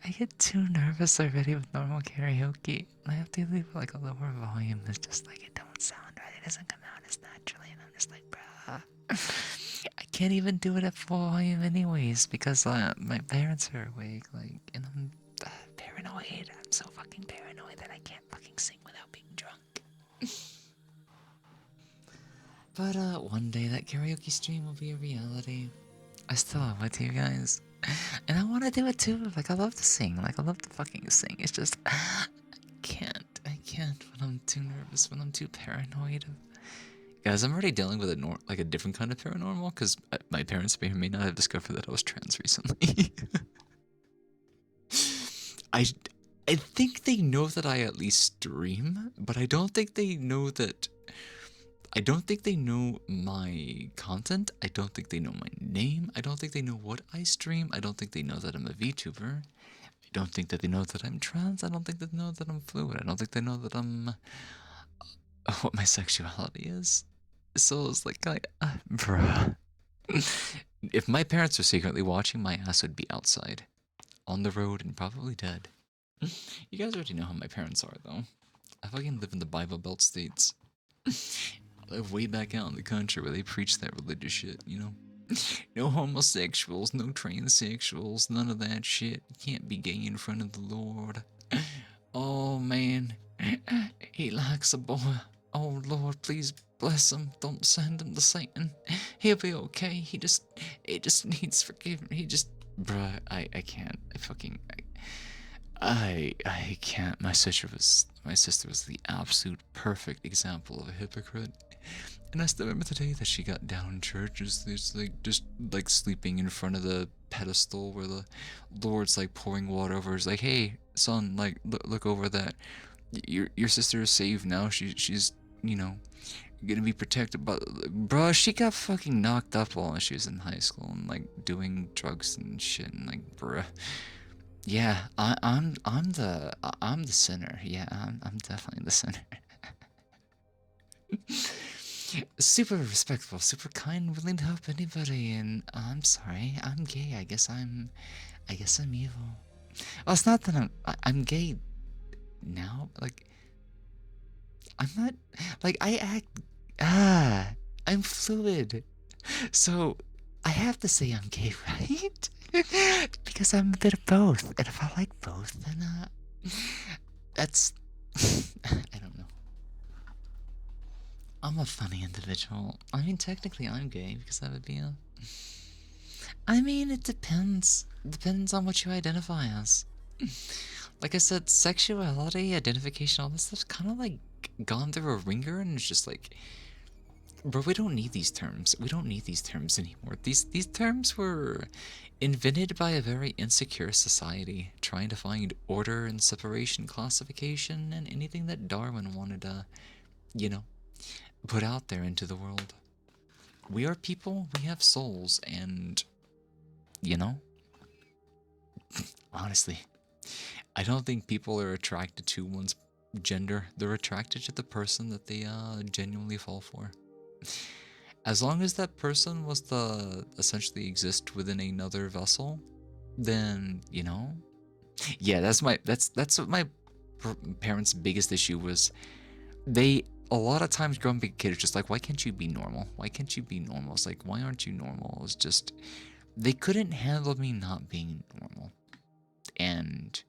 I get too nervous already with normal karaoke. I have to leave, like, a lower volume. It's just like, it don't sound right. It doesn't come out as naturally, and I'm just like, bruh. I can't even do it at full volume anyways because my parents are awake, like, and I'm paranoid. I'm so fucking paranoid that I can't fucking sing without being drunk. But one day that karaoke stream will be a reality. I still owe it to you guys. And I want to do it too. Like, I love to sing. Like, I love to fucking sing. It's just, I can't when I'm too nervous, when I'm too paranoid. Guys, I'm already dealing with a different kind of paranormal, because my parents may or may not have discovered that I was trans recently. I think they know that I at least stream, but I don't think they know my content. I don't think they know my name. I don't think they know what I stream. I don't think they know that I'm a VTuber. I don't think that they know that I'm trans. I don't think they know that I'm fluid. I don't think they know that I'm what my sexuality is. So it's like, bruh. If my parents were secretly watching, my ass would be outside, on the road, and probably dead. You guys already know how my parents are, though. I fucking live in the Bible Belt states. I live way back out in the country where they preach that religious shit, you know? No homosexuals, no transsexuals, none of that shit. You can't be gay in front of the Lord. Oh man, he likes a boy. Oh Lord, please bless him. Don't send him to Satan. He'll be okay. He just needs forgiveness. He just, bruh, I can't. I can't. My sister was the absolute perfect example of a hypocrite. And I still remember the day that she got down in church, just like sleeping in front of the pedestal where the Lord's like pouring water over. He's like, "Hey, son, like look over that. Your sister is saved now. She's you know gonna be protected." But bruh, she got fucking knocked up while she was in high school and like doing drugs and shit. And like, bruh, yeah, I'm the sinner. Yeah, I'm definitely the sinner. Super respectful, super kind, willing to help anybody, and I'm sorry, I'm gay. I guess I'm evil. Well, it's not that I'm gay now. Like, I'm not. Like, I act. I'm fluid. So, I have to say I'm gay, right? Because I'm a bit of both, and if I like both, then that's. I don't know. I'm a funny individual. I mean, technically, I'm gay because I would be a. I mean, it depends. It depends on what you identify as. Like I said, sexuality, identification, all this stuff's kind of like gone through a ringer, and it's just like, bro, we don't need these terms. We don't need these terms anymore. These terms were invented by a very insecure society, trying to find order and separation, classification, and anything that Darwin wanted to, you know, put out there into the world. We are people, we have souls, and, you know, honestly, I don't think people are attracted to one's gender. They're attracted to the person that they genuinely fall for. As long as that person was to essentially exist within another vessel, then, you know, yeah, that's what my parents' biggest issue was. They a lot of times growing up a kid is just like, why can't you be normal? Why can't you be normal? It's like, why aren't you normal? It's just they couldn't handle me not being normal. And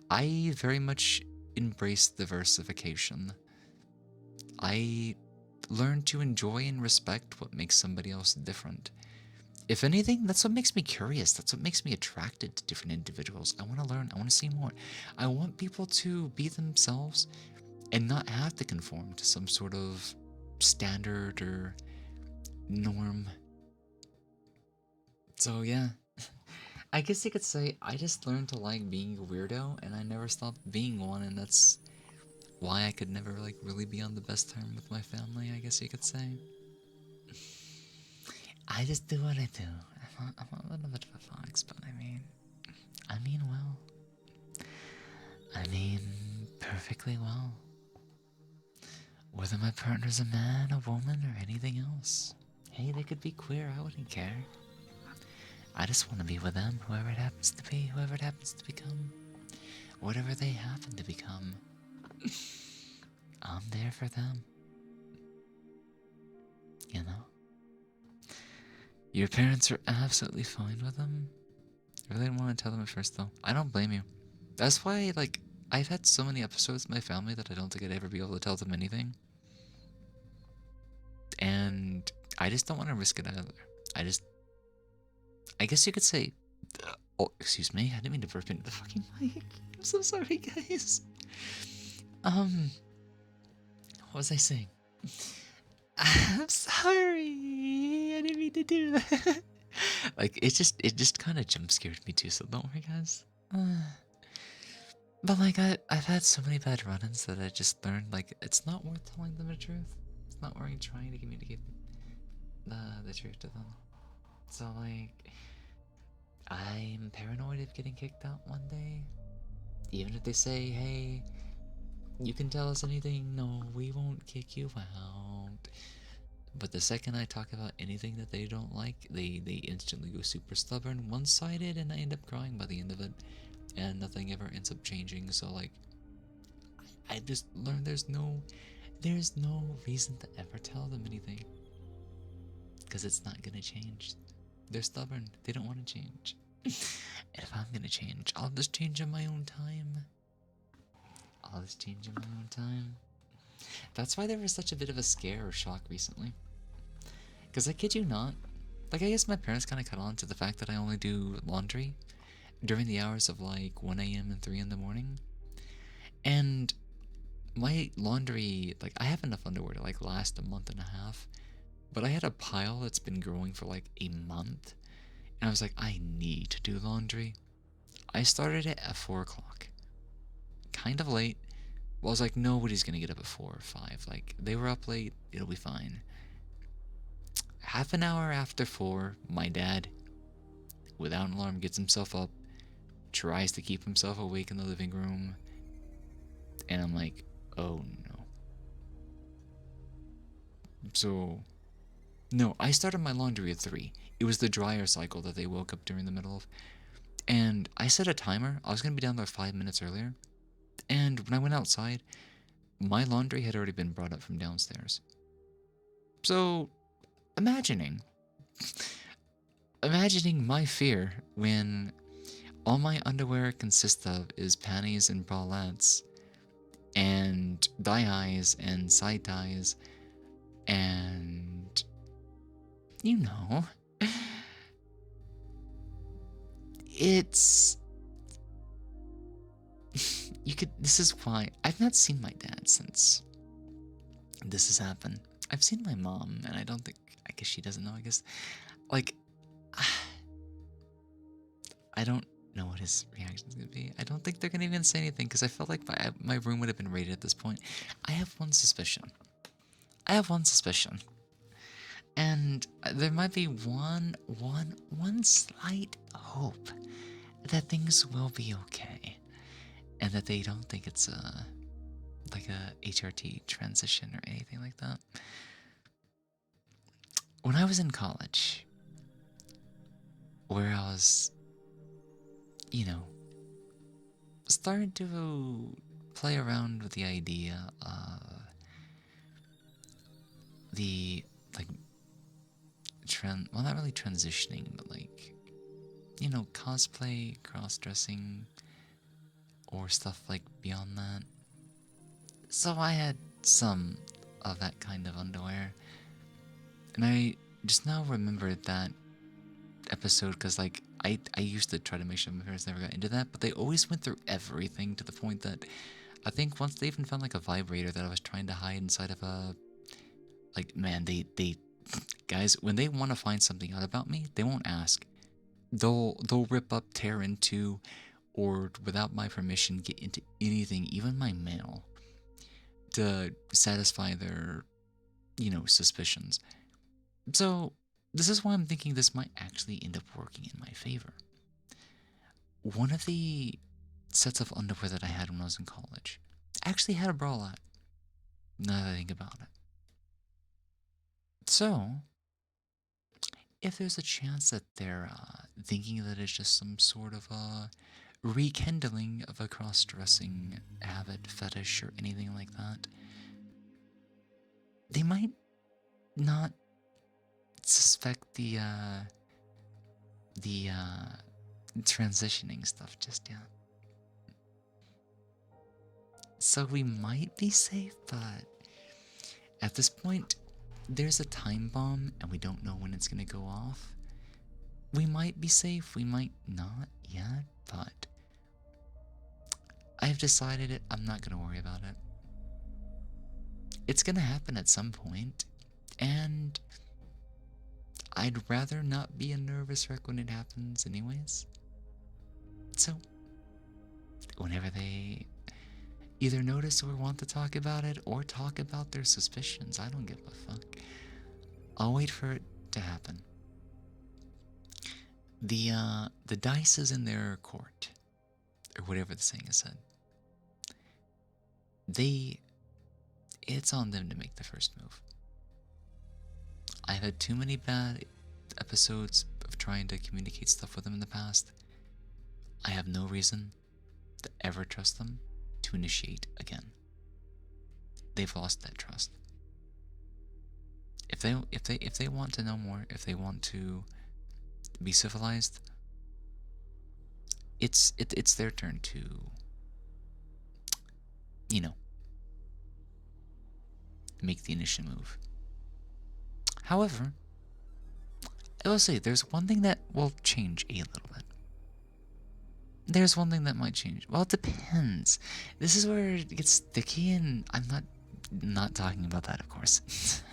I very much embrace diversification. I learn to enjoy and respect what makes somebody else different. If anything, that's what makes me curious. That's what makes me attracted to different individuals. I want to learn. I want to see more. I want people to be themselves and not have to conform to some sort of standard or norm. So yeah, I guess you could say I just learned to like being a weirdo, and I never stopped being one, and that's why I could never like really be on the best term with my family, I guess you could say. I just do what I do. I'm a little bit of a fox, but I mean well. I mean perfectly well. Whether my partner's a man, a woman, or anything else. Hey, they could be queer, I wouldn't care. I just want to be with them, whoever it happens to be, whoever it happens to become. Whatever they happen to become. I'm there for them. You know? Your parents are absolutely fine with them. I really didn't want to tell them at first, though. I don't blame you. That's why, like, I've had so many episodes in my family that I don't think I'd ever be able to tell them anything. And I just don't want to risk it either. I guess you could say, oh, excuse me, I didn't mean to burp into the fucking mic. I'm so sorry, guys. What was I saying? I'm sorry. I didn't mean to do that. Like, it just kind of jump scared me too, so don't worry, guys. But like, I've had so many bad run-ins that I just learned, like, it's not worth telling them the truth. It's not worth trying to communicate the truth to them. So like, I'm paranoid of getting kicked out one day. Even if they say, hey, you can tell us anything, no, we won't kick you out. But the second I talk about anything that they don't like, they instantly go super stubborn, one-sided, and I end up crying by the end of it. And nothing ever ends up changing, so like, I just learned there's no reason to ever tell them anything. Because it's not gonna change. They're stubborn, they don't want to change. And if I'm gonna change, I'll just change in my own time. That's why there was such a bit of a scare or shock recently. Because I kid you not, like I guess my parents kind of caught on to the fact that I only do laundry during the hours of like 1 a.m. and 3 in the morning. And my laundry, like I have enough underwear to like last a month and a half. But I had a pile that's been growing for like a month. And I was like, I need to do laundry. I started it at 4 o'clock. Kind of late. Well, I was like, nobody's gonna get up at 4 or 5. Like, they were up late, it'll be fine. Half an hour after 4, my dad, without an alarm, gets himself up, tries to keep himself awake in the living room. And I'm like, oh no. So, no, I started my laundry at 3. It was the dryer cycle that they woke up during the middle of. And I set a timer. I was going to be down there 5 minutes earlier. And when I went outside, my laundry had already been brought up from downstairs. So, imagining my fear when all my underwear consists of is panties and bralettes and thigh-highs and side ties and, you know, it's... this is why I've not seen my dad since this has happened. I've seen my mom, and I guess she doesn't know, I guess. Like, I don't know what his reaction's gonna be. I don't think they're gonna even say anything, because I felt like my room would have been raided at this point. I have one suspicion. And there might be one slight hope that things will be okay. And that they don't think it's like a HRT transition or anything like that. When I was in college, where I was, starting to play around with the idea of the, like, well, not really transitioning, but like, cosplay, cross-dressing, or stuff like beyond that. So I had some of that kind of underwear. And I just now remembered that episode because, like, I used to try to make sure my parents never got into that, but they always went through everything to the point that I think once they even found, like, a vibrator that I was trying to hide inside of a... Like, man, they guys, when they want to find something out about me, they won't ask. They'll rip up, tear into, or without my permission get into anything, even my mail, to satisfy their, suspicions. So, this is why I'm thinking this might actually end up working in my favor. One of the sets of underwear that I had when I was in college actually had a bralette, now that I think about it. So, if there's a chance that they're thinking that it's just some sort of a rekindling of a cross-dressing habit, fetish, or anything like that, they might not suspect the transitioning stuff just yet. So we might be safe, but at this point, there's a time bomb and we don't know when it's gonna go off. We might be safe, we might not yet, but I've decided it. I'm not gonna worry about it. It's gonna happen at some point, and I'd rather not be a nervous wreck when it happens anyways. So, whenever they either notice or want to talk about it, or talk about their suspicions, I don't give a fuck. I'll wait for it to happen. the dice is in their court, or whatever the saying is said. It's on them to make the first move. I've had too many bad episodes of trying to communicate stuff with them in the past. I have no reason to ever trust them to initiate again. They've lost that trust. If they want to know more, if they want to be civilized, it's their turn to, you know, make the initial move. However, I will say there's one thing that will change a little bit. There's one thing that might change. Well, it depends. This is where it gets sticky, and I'm not talking about that, of course.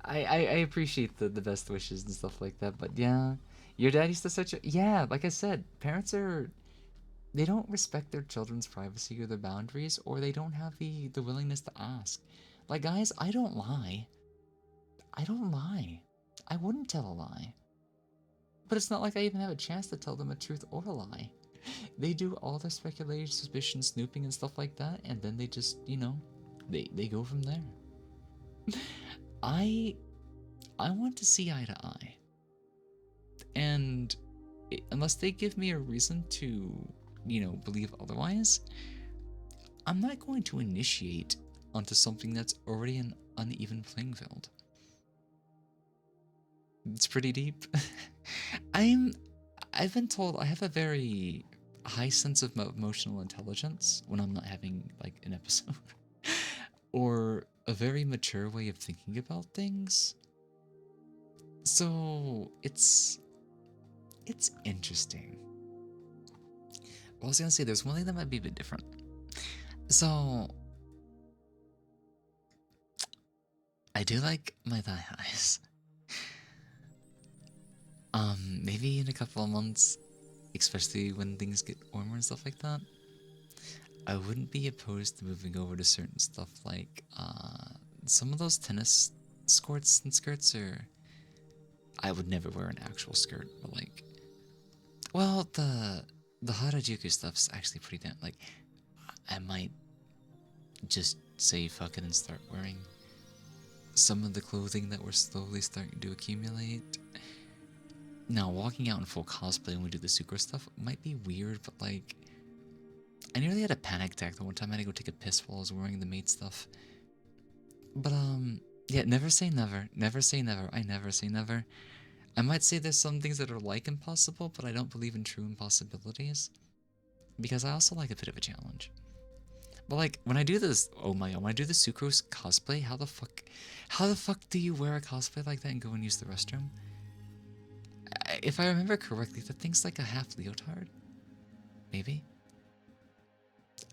I appreciate the best wishes and stuff like that, but yeah, your dad used to yeah, like I said, parents they don't respect their children's privacy or their boundaries, or they don't have the willingness to ask. Like, guys, I don't lie. I wouldn't tell a lie. But it's not like I even have a chance to tell them a truth or a lie. They do all their speculation, suspicion, snooping, and stuff like that, and then they just, they go from there. I want to see eye to eye. And unless they give me a reason to, believe otherwise, I'm not going to initiate onto something that's already an uneven playing field. It's pretty deep. I've been told I have a very high sense of emotional intelligence when I'm not having like an episode, or a very mature way of thinking about things. So it's interesting. I was gonna say there's one thing that might be a bit different. So I do like my thigh highs. Maybe in a couple of months, especially when things get warmer and stuff like that, I wouldn't be opposed to moving over to certain stuff like some of those tennis skirts and skirts, or I would never wear an actual skirt, but like, well, the Harajuku stuff's actually pretty damn, like, I might just say fuck it and start wearing some of the clothing that we're slowly starting to accumulate. Now, walking out in full cosplay when we do the Sucro stuff might be weird, but like, I nearly had a panic attack the one time I had to go take a piss while I was wearing the maid stuff. But yeah, never say never. Never say never. I never say never. I might say there's some things that are like impossible, but I don't believe in true impossibilities, because I also like a bit of a challenge. But like, when I do this, oh my god, when I do the Sucrose cosplay, how the fuck do you wear a cosplay like that and go and use the restroom? If I remember correctly, the thing's like a half leotard. Maybe.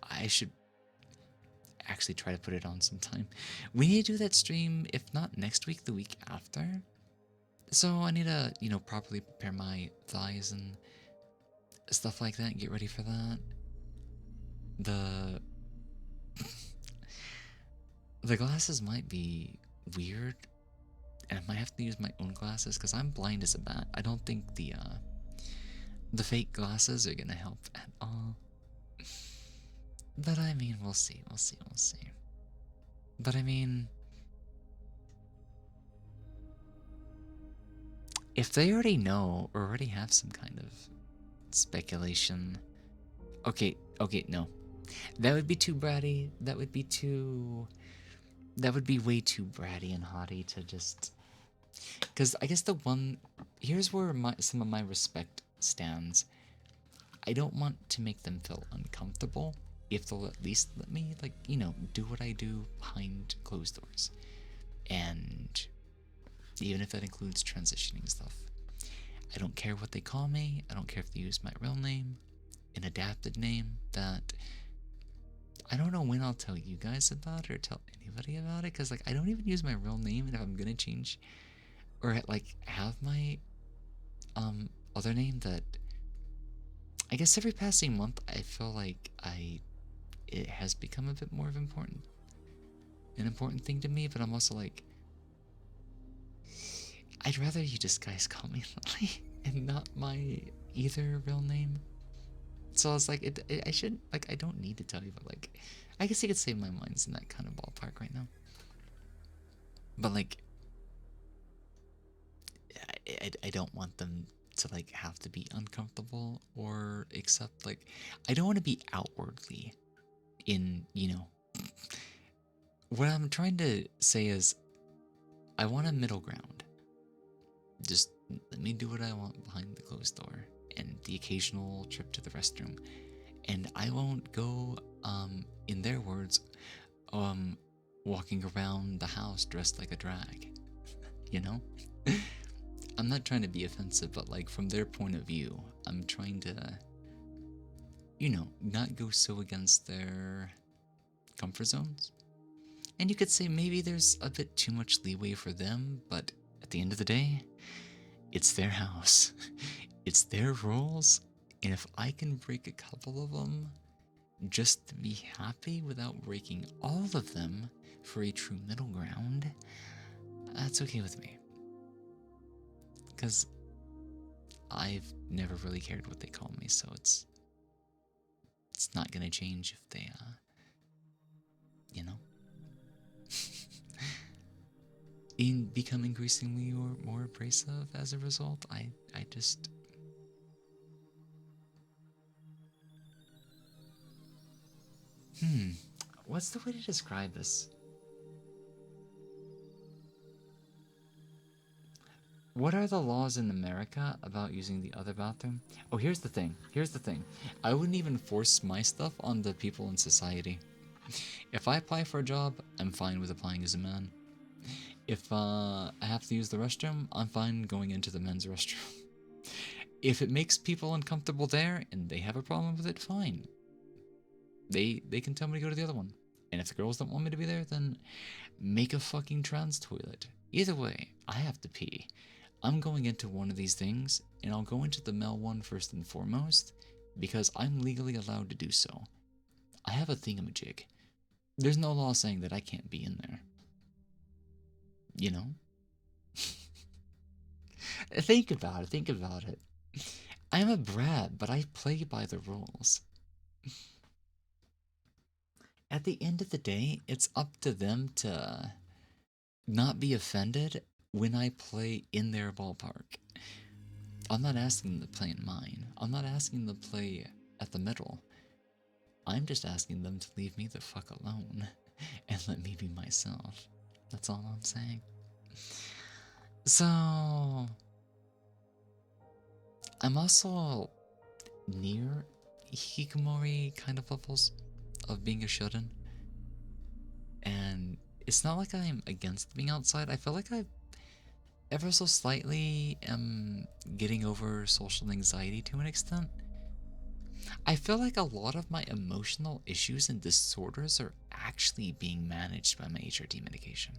I should actually try to put it on sometime. We need to do that stream, if not next week, the week after. So I need to, properly prepare my thighs and stuff like that and get ready for that. The glasses might be weird, and I might have to use my own glasses because I'm blind as a bat. I don't think the fake glasses are gonna help at all. But I mean, we'll see. But I mean, if they already know or already have some kind of speculation, okay, no. That would be too bratty. That would be way too bratty and haughty to just... Because I guess here's where some of my respect stands. I don't want to make them feel uncomfortable if they'll at least let me, do what I do behind closed doors. And even if that includes transitioning stuff. I don't care what they call me. I don't care if they use my real name, an adapted name that... I don't know when I'll tell you guys about it or tell anybody about it, because I don't even use my real name, and if I'm gonna change or have my other name, that I guess every passing month I feel like it has become a bit more of an important thing to me, but I'm also like, I'd rather you just guys call me Lily. and not my either real name. So I was like, I shouldn't, like, I don't need to tell you, but like, I guess you could say my mind's in that kind of ballpark right now. But like, I don't want them to like have to be uncomfortable or accept, like, I don't want to be outwardly in, what I'm trying to say is I want a middle ground. Just let me do what I want behind the closed door and the occasional trip to the restroom. And I won't go, in their words, walking around the house dressed like a drag, you know? I'm not trying to be offensive, but like from their point of view, I'm trying to, not go so against their comfort zones. And you could say maybe there's a bit too much leeway for them, but at the end of the day, it's their house. It's their rules. And if I can break a couple of them just to be happy without breaking all of them for a true middle ground, that's okay with me. Because I've never really cared what they call me, so it's not gonna change if they, in become increasingly more abrasive as a result. I just, what's the way to describe this? What are the laws in America about using the other bathroom? Oh, here's the thing. I wouldn't even force my stuff on the people in society. If I apply for a job, I'm fine with applying as a man. If I have to use the restroom, I'm fine going into the men's restroom. If it makes people uncomfortable there and they have a problem with it, fine. They can tell me to go to the other one. And if the girls don't want me to be there, then make a fucking trans toilet. Either way, I have to pee. I'm going into one of these things, and I'll go into the male one first and foremost, because I'm legally allowed to do so. I have a thingamajig. There's no law saying that I can't be in there. You know? Think about it. I'm a brat, but I play by the rules. At the end of the day, it's up to them to not be offended when I play in their ballpark. I'm not asking them to play in mine. I'm not asking them to play at the middle. I'm just asking them to leave me the fuck alone and let me be myself. That's all I'm saying. So, I'm also near hikikomori kind of levels of being a shut-in. And it's not like I'm against being outside. I feel like I ever so slightly am getting over social anxiety to an extent. I feel like a lot of my emotional issues and disorders are actually being managed by my HRT medication.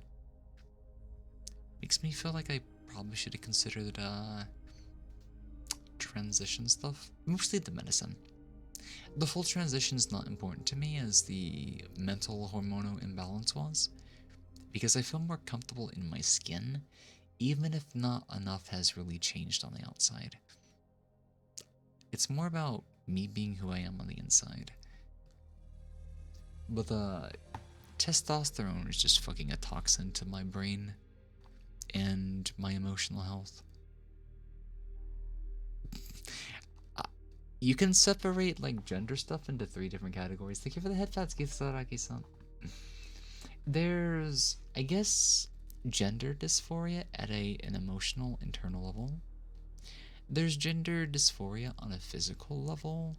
Makes me feel like I probably should have considered transition stuff. Mostly the medicine. The full transition's not important to me as the mental hormonal imbalance was, because I feel more comfortable in my skin, even if not enough has really changed on the outside. It's more about me being who I am on the inside. But the testosterone is just fucking a toxin to my brain and my emotional health. You can separate like gender stuff into 3 different categories. Thank you for the head fats, Kisaraki-san. There's, I guess, gender dysphoria at an emotional internal level. There's gender dysphoria on a physical level.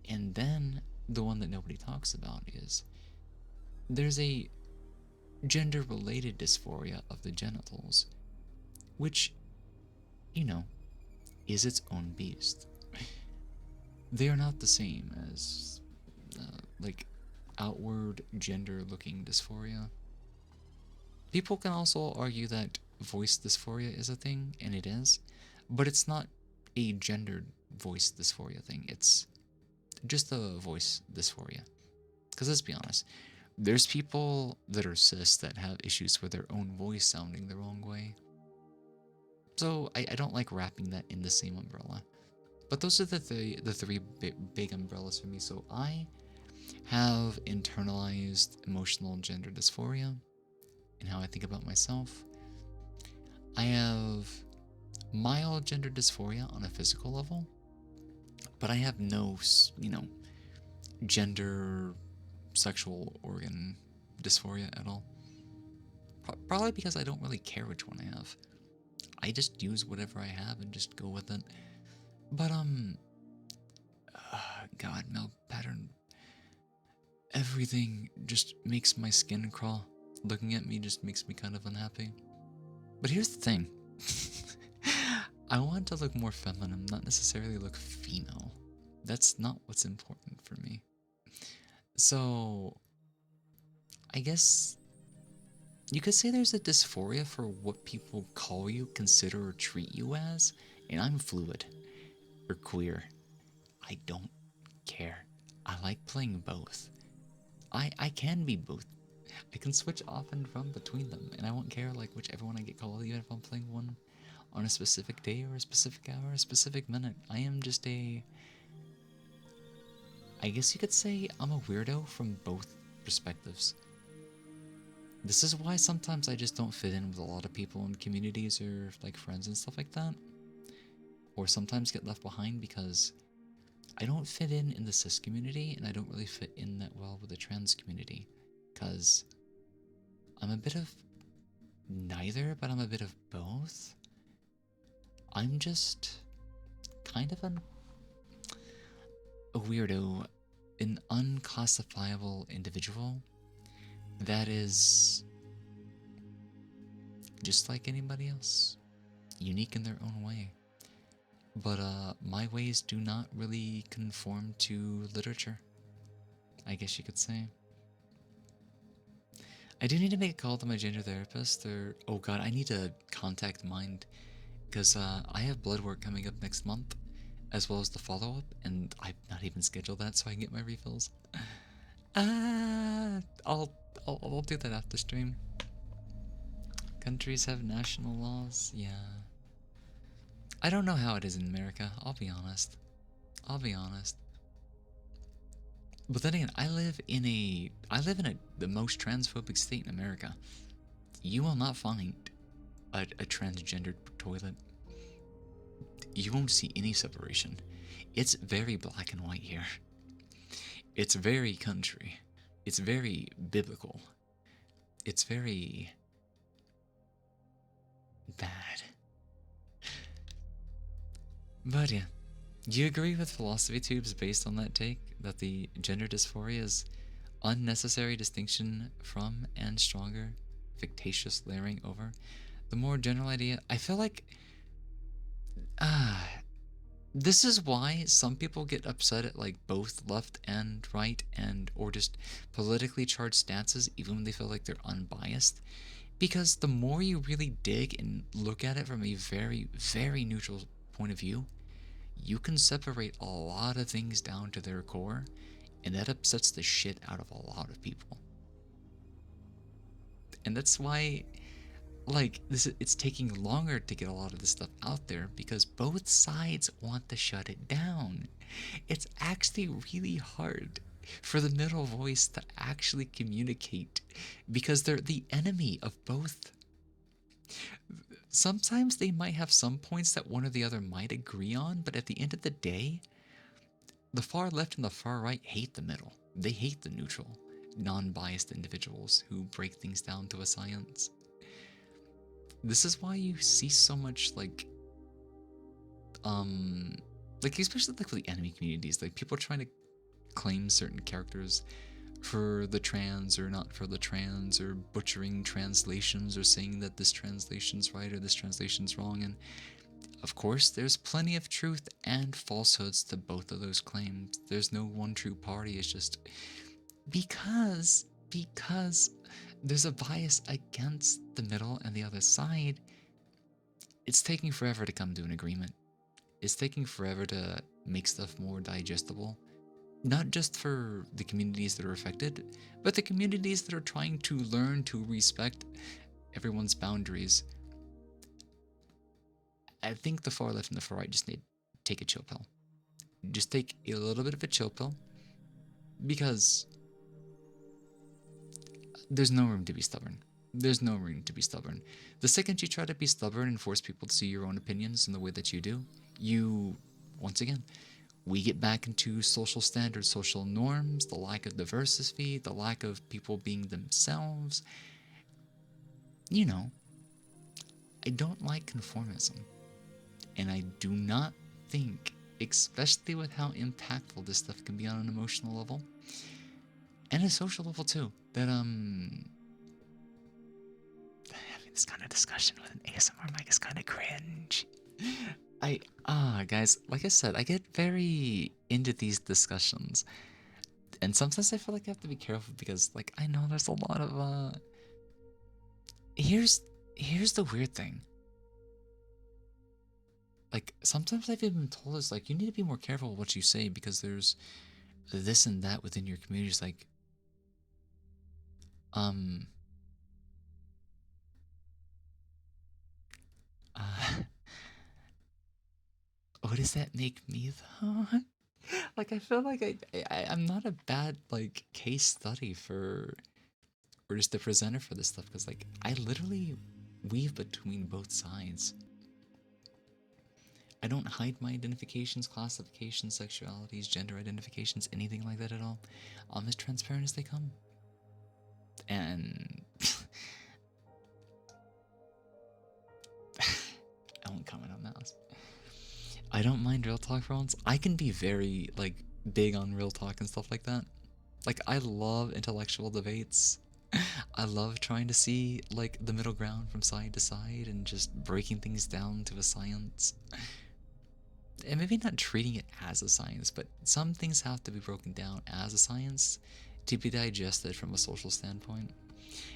And then the one that nobody talks about is there's a gender related dysphoria of the genitals, which, is its own beast. They are not the same as like outward gender looking dysphoria. People can also argue that voice dysphoria is a thing, and it is, but it's not a gendered voice dysphoria thing. It's just a voice dysphoria. Because let's be honest, there's people that are cis that have issues with their own voice sounding the wrong way. So I don't like wrapping that in the same umbrella. But those are the three big umbrellas for me. So I have internalized emotional gender dysphoria in how I think about myself. I have mild gender dysphoria on a physical level, but I have no, gender sexual organ dysphoria at all. Probably because I don't really care which one I have. I just use whatever I have and just go with it. But God, male pattern. Everything just makes my skin crawl. Looking at me just makes me kind of unhappy. But here's the thing. I want to look more feminine, not necessarily look female. That's not what's important for me. So, I guess you could say there's a dysphoria for what people call you, consider, or treat you as, and I'm fluid or queer. I don't care. I like playing both. I can be both. I can switch off and from between them, and I won't care like whichever one I get called, even if I'm playing one on a specific day or a specific hour or a specific minute. I am just I guess you could say I'm a weirdo from both perspectives. This is why sometimes I just don't fit in with a lot of people in communities or like friends and stuff like that. Or sometimes get left behind because I don't fit in the cis community, and I don't really fit in that well with the trans community. Because I'm a bit of neither, but I'm a bit of both. I'm just kind of a weirdo, an unclassifiable individual that is just like anybody else, unique in their own way. But my ways do not really conform to literature, I guess you could say. I do need to make a call to my gender therapist, or oh god, I need to contact Mind, because I have blood work coming up next month, as well as the follow-up, and I've not even scheduled that so I can get my refills. I'll do that after stream. Countries have national laws, yeah. I don't know how it is in America, I'll be honest. But then again, I live in the most transphobic state in America. You will not find a transgendered toilet. You won't see any separation. It's very black and white here. It's very country. It's very biblical. It's very bad. But yeah, do you agree with Philosophy Tubes based on that take, that the gender dysphoria is unnecessary distinction from and stronger, fictitious layering over the more general idea? I feel like this is why some people get upset at like both left and right and or just politically charged stances even when they feel like they're unbiased, because the more you really dig and look at it from a very, very neutral point of view, you can separate a lot of things down to their core, and that upsets the shit out of a lot of people. And that's why, like, it's taking longer to get a lot of this stuff out there, because both sides want to shut it down. It's actually really hard for the middle voice to actually communicate, because they're the enemy of both. Sometimes they might have some points that one or the other might agree on, but at the end of the day, the far left and the far right hate the middle. They hate the neutral, non-biased individuals who break things down to a science. This is why you see so much like especially like with the enemy communities, like people trying to claim certain characters for the trans or not for the trans, or butchering translations, or saying that this translation's right or this translation's wrong. And of course there's plenty of truth and falsehoods to both of those claims. There's no one true party. It's just because there's a bias against the middle and the other side, it's taking forever to come to an agreement. It's taking forever to make stuff more digestible. Not just for the communities that are affected, but the communities that are trying to learn to respect everyone's boundaries. I think the far left and the far right just need to take a chill pill. Just take a little bit of a chill pill, because there's no room to be stubborn. There's no room to be stubborn. The second you try to be stubborn and force people to see your own opinions in the way that you do, once again, we get back into social standards, social norms, the lack of diversity, the lack of people being themselves. You know, I don't like conformism. And I do not think, especially with how impactful this stuff can be on an emotional level, and a social level too, that having this kind of discussion with an ASMR mic is kind of cringe. Guys, like I said, I get very into these discussions, and sometimes I feel like I have to be careful because, like, I know there's a lot of here's the weird thing. Like, sometimes I've even been told is like, you need to be more careful what you say because there's this and that within your community. It's like, uh, what does that make me though? Like, I feel like I'm not a bad, like, case study for, or just the presenter for this stuff, because, like, I literally weave between both sides. I don't hide my identifications, classifications, sexualities, gender identifications, anything like that at all. I'm as transparent as they come. And I won't comment on that. I don't mind real talk for once. I can be very, like, big on real talk and stuff like that. Like, I love intellectual debates. I love trying to see, like, the middle ground from side to side and just breaking things down to a science. And maybe not treating it as a science, but some things have to be broken down as a science to be digested from a social standpoint.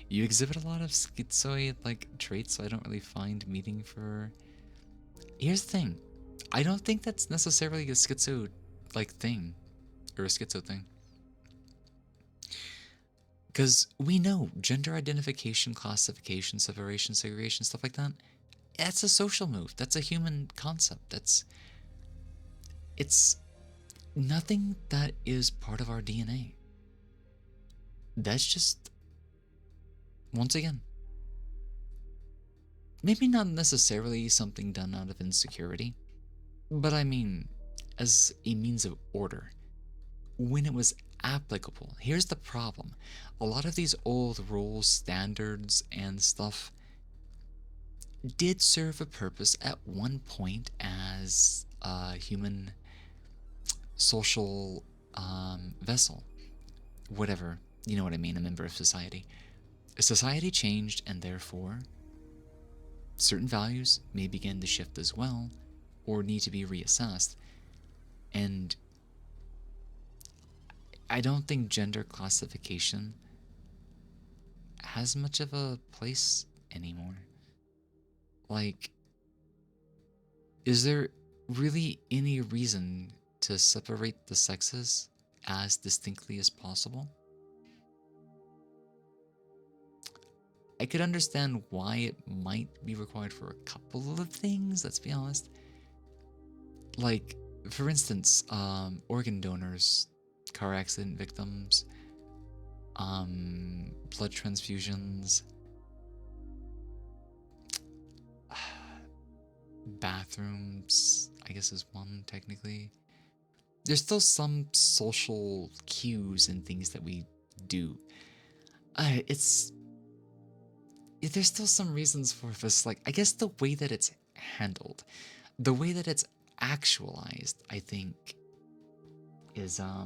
You exhibit a lot of schizoid, like, traits, so I don't really find meeting for... Here's the thing. I don't think that's necessarily a schizo, like, thing. Or a schizo thing. Because we know gender identification, classification, separation, segregation, stuff like that, that's a social move. That's a human concept. It's nothing that is part of our DNA. That's just, once again, maybe not necessarily something done out of insecurity, but I mean, as a means of order. When it was applicable. Here's the problem. A lot of these old rules, standards, and stuff did serve a purpose at one point as a human social vessel. Whatever. You know what I mean, a member of society. Society changed, and therefore, certain values may begin to shift as well, or need to be reassessed. And I don't think gender classification has much of a place anymore. Like, is there really any reason to separate the sexes as distinctly as possible? I could understand why it might be required for a couple of things, let's be honest. Like, for instance, organ donors, car accident victims, blood transfusions, bathrooms, I guess is one technically. There's still some social cues and things that we do. There's still some reasons for this, like, I guess the way that it's handled, the way that it's actualized, I think, is, I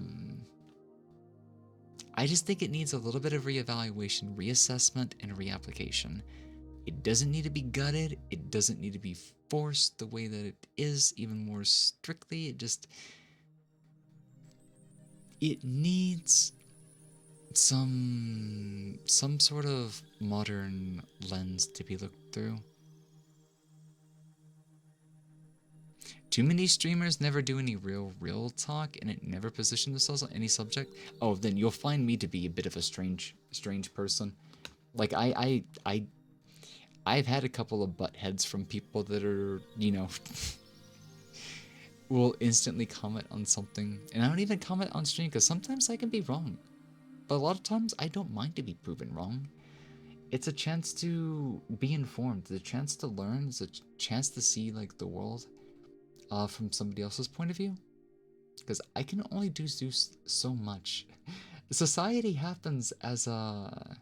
just think it needs a little bit of reevaluation, reassessment, and reapplication. It doesn't need to be gutted, it doesn't need to be forced the way that it is, even more strictly. It needs some sort of modern lens to be looked through. Too many streamers never do any real talk, and it never positions themselves on any subject. Oh, then you'll find me to be a bit of a strange person. Like, I I've had a couple of butt heads from people that are, you know, will instantly comment on something. And I don't even comment on stream because sometimes I can be wrong. But a lot of times I don't mind to be proven wrong. It's a chance to be informed, it's a chance to learn, it's a chance to see like the world from somebody else's point of view. Because I can only do so much. Society happens as a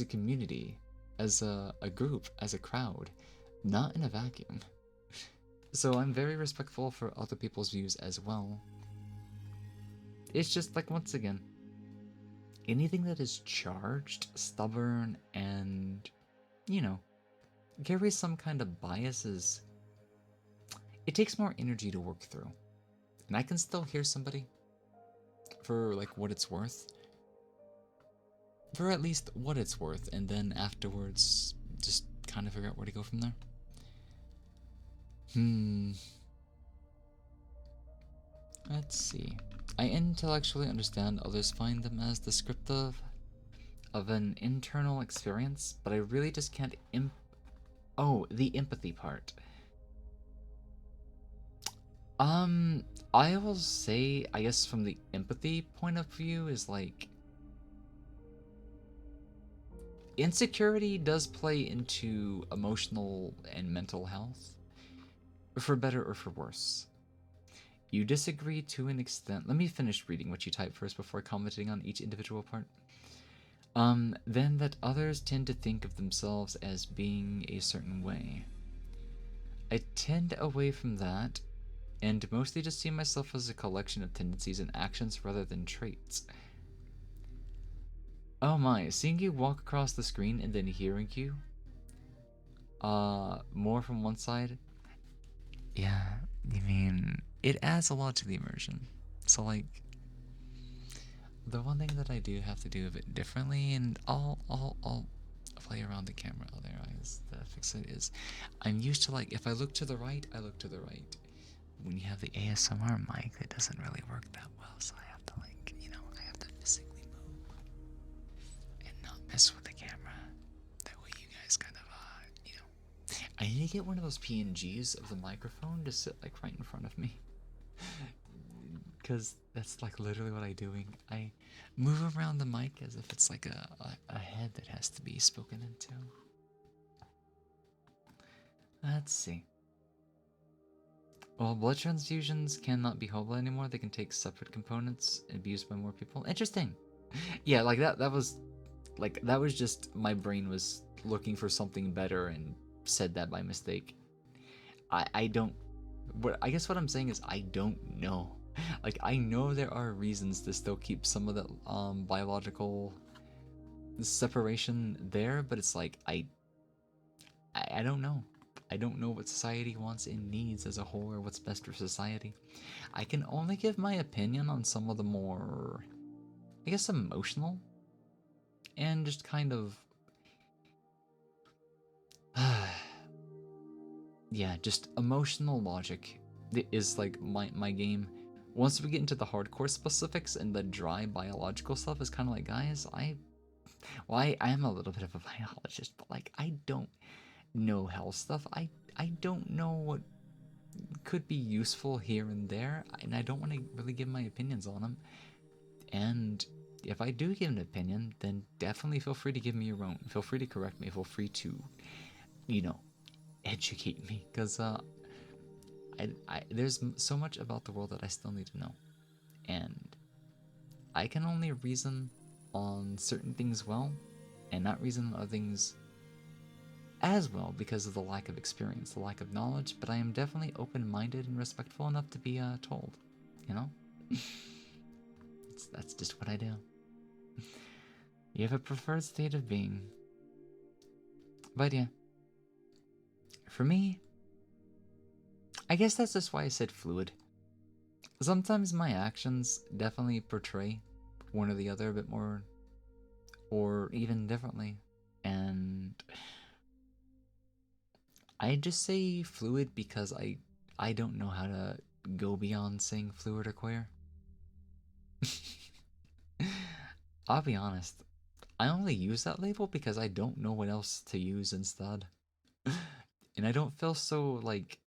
community, as a group, as a crowd, not in a vacuum. So I'm very respectful for other people's views as well. It's just like, once again, anything that is charged, stubborn, and, you know, carries some kind of biases, it takes more energy to work through. And I can still hear somebody for like what it's worth. For at least what it's worth, and then afterwards just kind of figure out where to go from there. Let's see. I intellectually understand others find them as descriptive of an internal experience, but I really just can't Oh, the empathy part. I will say, I guess from the empathy point of view is like, insecurity does play into emotional and mental health, for better or for worse. You disagree to an extent. Let me finish reading what you type first before commenting on each individual part. Then that others tend to think of themselves as being a certain way. I tend away from that, and mostly just see myself as a collection of tendencies and actions rather than traits. Oh my, seeing you walk across the screen and then hearing you, more from one side. Yeah, you mean, it adds a lot to the immersion. So like, the one thing that I do have to do a bit differently, and I'll play around the camera other eyes to fix it, is I'm used to, like, if I look to the right, I look to the right. When you have the ASMR mic, it doesn't really work that well, so I have to, like, you know, I have to physically move and not mess with the camera. That way you guys kind of, you know. I need to get one of those PNGs of the microphone to sit, like, right in front of me. Because that's, like, literally what I'm doing. I move around the mic as if it's, like, a head that has to be spoken into. Let's see. Well, blood transfusions cannot be whole anymore. They can take separate components and be used by more people. Interesting. Yeah, like that was just my brain was looking for something better and said that by mistake. I don't, I guess what I'm saying is I don't know. Like, I know there are reasons to still keep some of the biological separation there, but it's like I don't know. I don't know what society wants and needs as a whole, or what's best for society. I can only give my opinion on some of the more, I guess, emotional and just kind of, yeah, just emotional logic is like my game. Once we get into the hardcore specifics and the dry biological stuff, is kind of like, guys, I am a little bit of a biologist, but like, I don't know health stuff. I don't know what could be useful here and there, and I don't want to really give my opinions on them. And if I do give an opinion, then definitely feel free to give me your own. Feel free to correct me. Feel free to, you know, educate me, because there's so much about the world that I still need to know, and I can only reason on certain things well, and not reason on other things as well because of the lack of experience, the lack of knowledge. But I am definitely open-minded and respectful enough to be told, you know. That's just what I do. You have a preferred state of being, but yeah, for me, I guess that's just why I said fluid. Sometimes my actions definitely portray one or the other a bit more, or even differently, and I just say fluid because I don't know how to go beyond saying fluid or queer. I'll be honest, I only use that label because I don't know what else to use instead. And I don't feel so, like,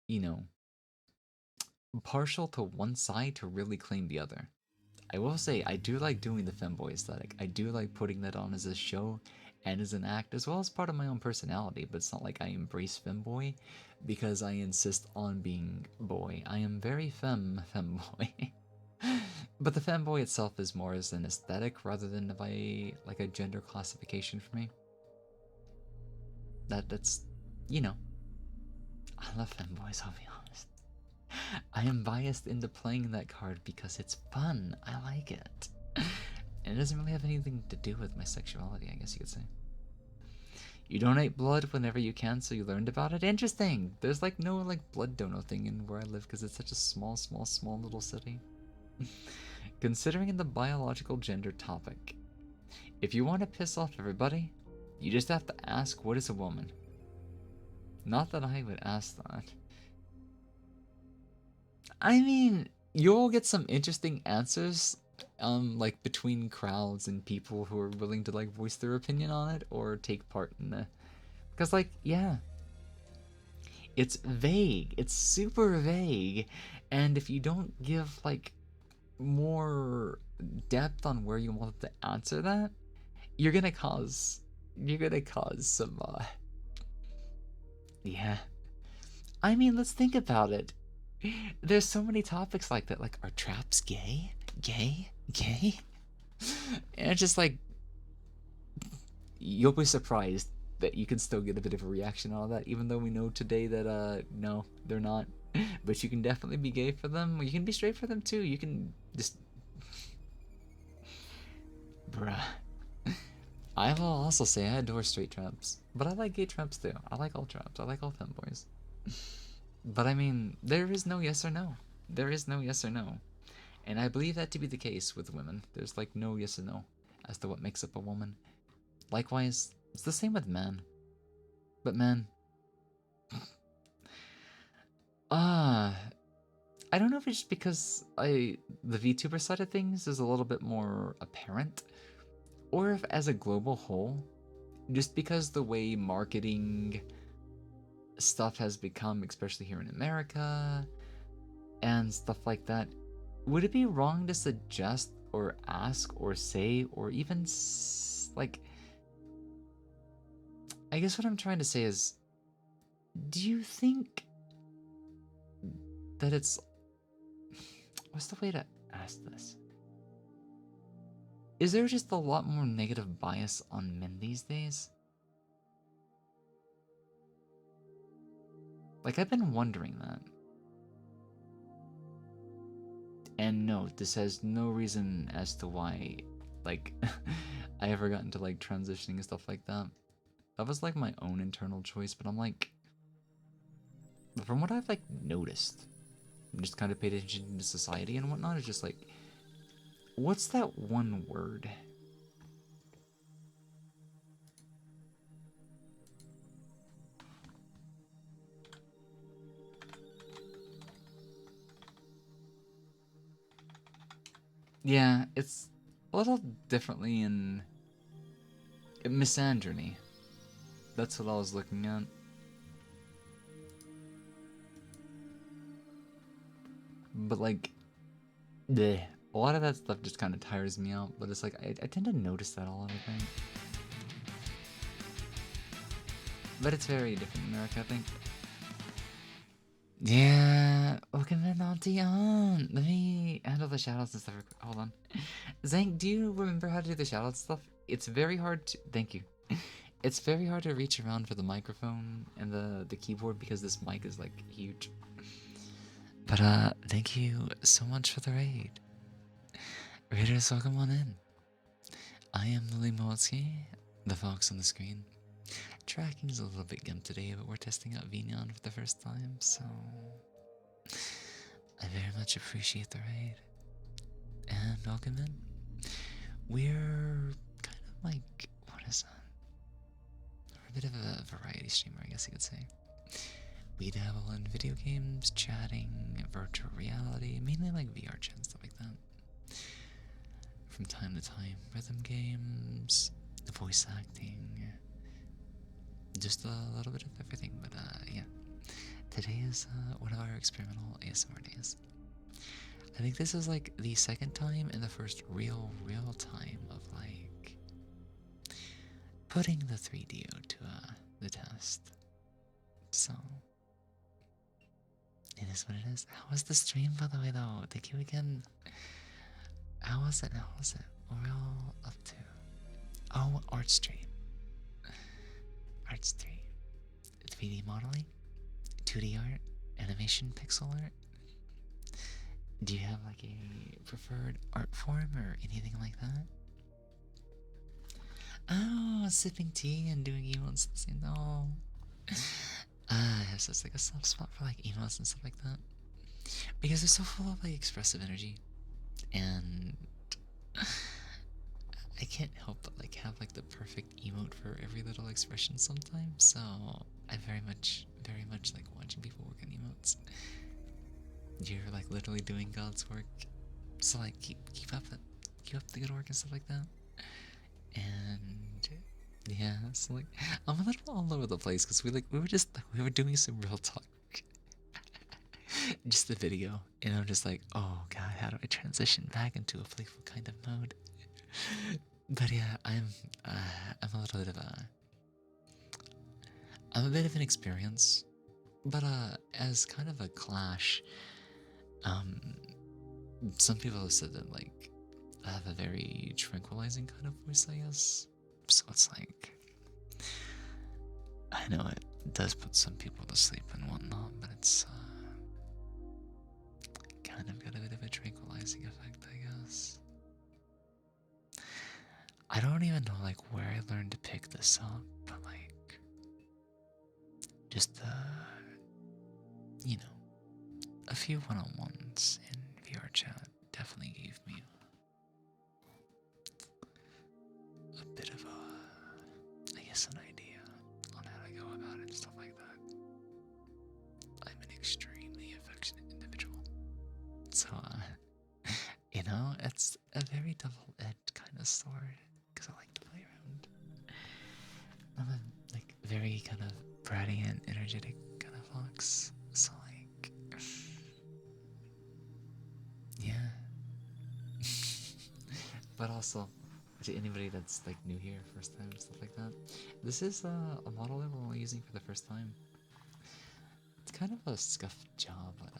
partial to one side to really claim the other. I will say, I do like doing the femboy aesthetic. I do like putting that on as a show and as an act, as well as part of my own personality, but it's not like I embrace femboy because I insist on being boy. I am very femboy. But the femboy itself is more as an aesthetic rather than like a gender classification for me. That's I love femboys, I'll be honest. I am biased into playing that card because it's fun. I like it. And it doesn't really have anything to do with my sexuality, I guess you could say. You donate blood whenever you can, so you learned about it? Interesting! There's like no like blood donor thing in where I live because it's such a small little city. Considering the biological gender topic, if you want to piss off everybody, you just have to ask, what is a woman? Not that I would ask that. I mean, you'll get some interesting answers, like between crowds and people who are willing to like voice their opinion on it or take part in the, because like, yeah, it's vague. It's super vague, and if you don't give like more depth on where you want to answer that, you're gonna cause some yeah. I mean, let's think about it. There's so many topics like that, like, are traps gay? Gay? And it's just like, you'll be surprised that you can still get a bit of a reaction out of that, even though we know today that no, they're not. But you can definitely be gay for them, or you can be straight for them too. You can just bruh. I will also say I adore straight traps, but I like gay traps too. I like all traps. I like all femboys. But I mean, there is no yes or no. There is no yes or no. And I believe that to be the case with women. There's like no yes or no as to what makes up a woman. Likewise, it's the same with men. But men, I don't know if it's just because the VTuber side of things is a little bit more apparent, or if as a global whole, just because the way marketing stuff has become, especially here in America, and stuff like that, would it be wrong to suggest or ask or say or even like, I guess what I'm trying to say is, do you think that it's, what's the way to ask this? Is there just a lot more negative bias on men these days? Like, I've been wondering that. And no, this has no reason as to why, like, I ever got into, like, transitioning and stuff like that. That was, like, my own internal choice, but I'm like, from what I've, like, noticed, just kind of paid attention to society and whatnot, it's just like, what's that one word? Yeah, it's a little differently in misandry. That's what I was looking at. But like, bleh, a lot of that stuff just kind of tires me out. But it's like, I tend to notice that a lot, I think. But it's very different in America, I think. Yeah, welcome in, Auntie Aunt. Let me handle the shoutouts and stuff. Hold on. Zank, do you remember how to do the shoutouts stuff? It's very hard to. Thank you. It's very hard to reach around for the microphone and the keyboard because this mic is like huge. But thank you so much for the raid. Raiders, welcome on in. I am Lily Moetsuki, the fox on the screen. Tracking's a little bit gimped today, but we're testing out Vignon for the first time, so I very much appreciate the raid. And welcome in. We're kind of like, what is that? We're a bit of a variety streamer, I guess you could say. We dabble in video games, chatting, virtual reality, mainly like VR chat and stuff like that. From time to time, rhythm games, voice acting, just a little bit of everything. But yeah, today is one of our experimental ASMR days. I think this is like the second time and the first real time of like putting the 3DO to the test. So it is what it is. How was the stream, by the way, though? Thank you again. How was it? What were we all up to? Oh, art stream. Art stream. 3D modeling, 2D art, animation, pixel art. Do you have like a preferred art form or anything like that? Oh, sipping tea and doing emotes at the same time. Oh. I have such like a soft spot for like emotes and stuff like that. Because they're so full of like expressive energy. And I can't help but like have like the perfect emote for every little expression sometimes. So I very much like watching people work on emotes. You're like literally doing God's work. So like keep up the good work and stuff like that. And yeah, so like I'm a little all over the place because we were doing some real talk. Just the video, and I'm just like, oh god, how do I transition back into a playful kind of mode? But yeah, I'm a little bit of I'm a bit of an experience, but as kind of a clash, some people have said that like I have a very tranquilizing kind of voice, I guess. So it's like, I know it does put some people to sleep and whatnot, but it's kind of got a bit of a tranquilizing effect, I guess. I don't even know like where I learned to pick this up, but like just you know, a few one-on-ones in VR chat definitely gave me a bit of I guess an idea on how to go about it and stuff like that. I'm an extremely affectionate individual. So, you know, it's a very double-edged kind of sword, because I like to play around. I'm a, like, very kind of bratty and energetic kind of fox, so, like, yeah. But also, to anybody that's, like, new here, first time, stuff like that, this is a model that we're only using for the first time. It's kind of a scuffed job, but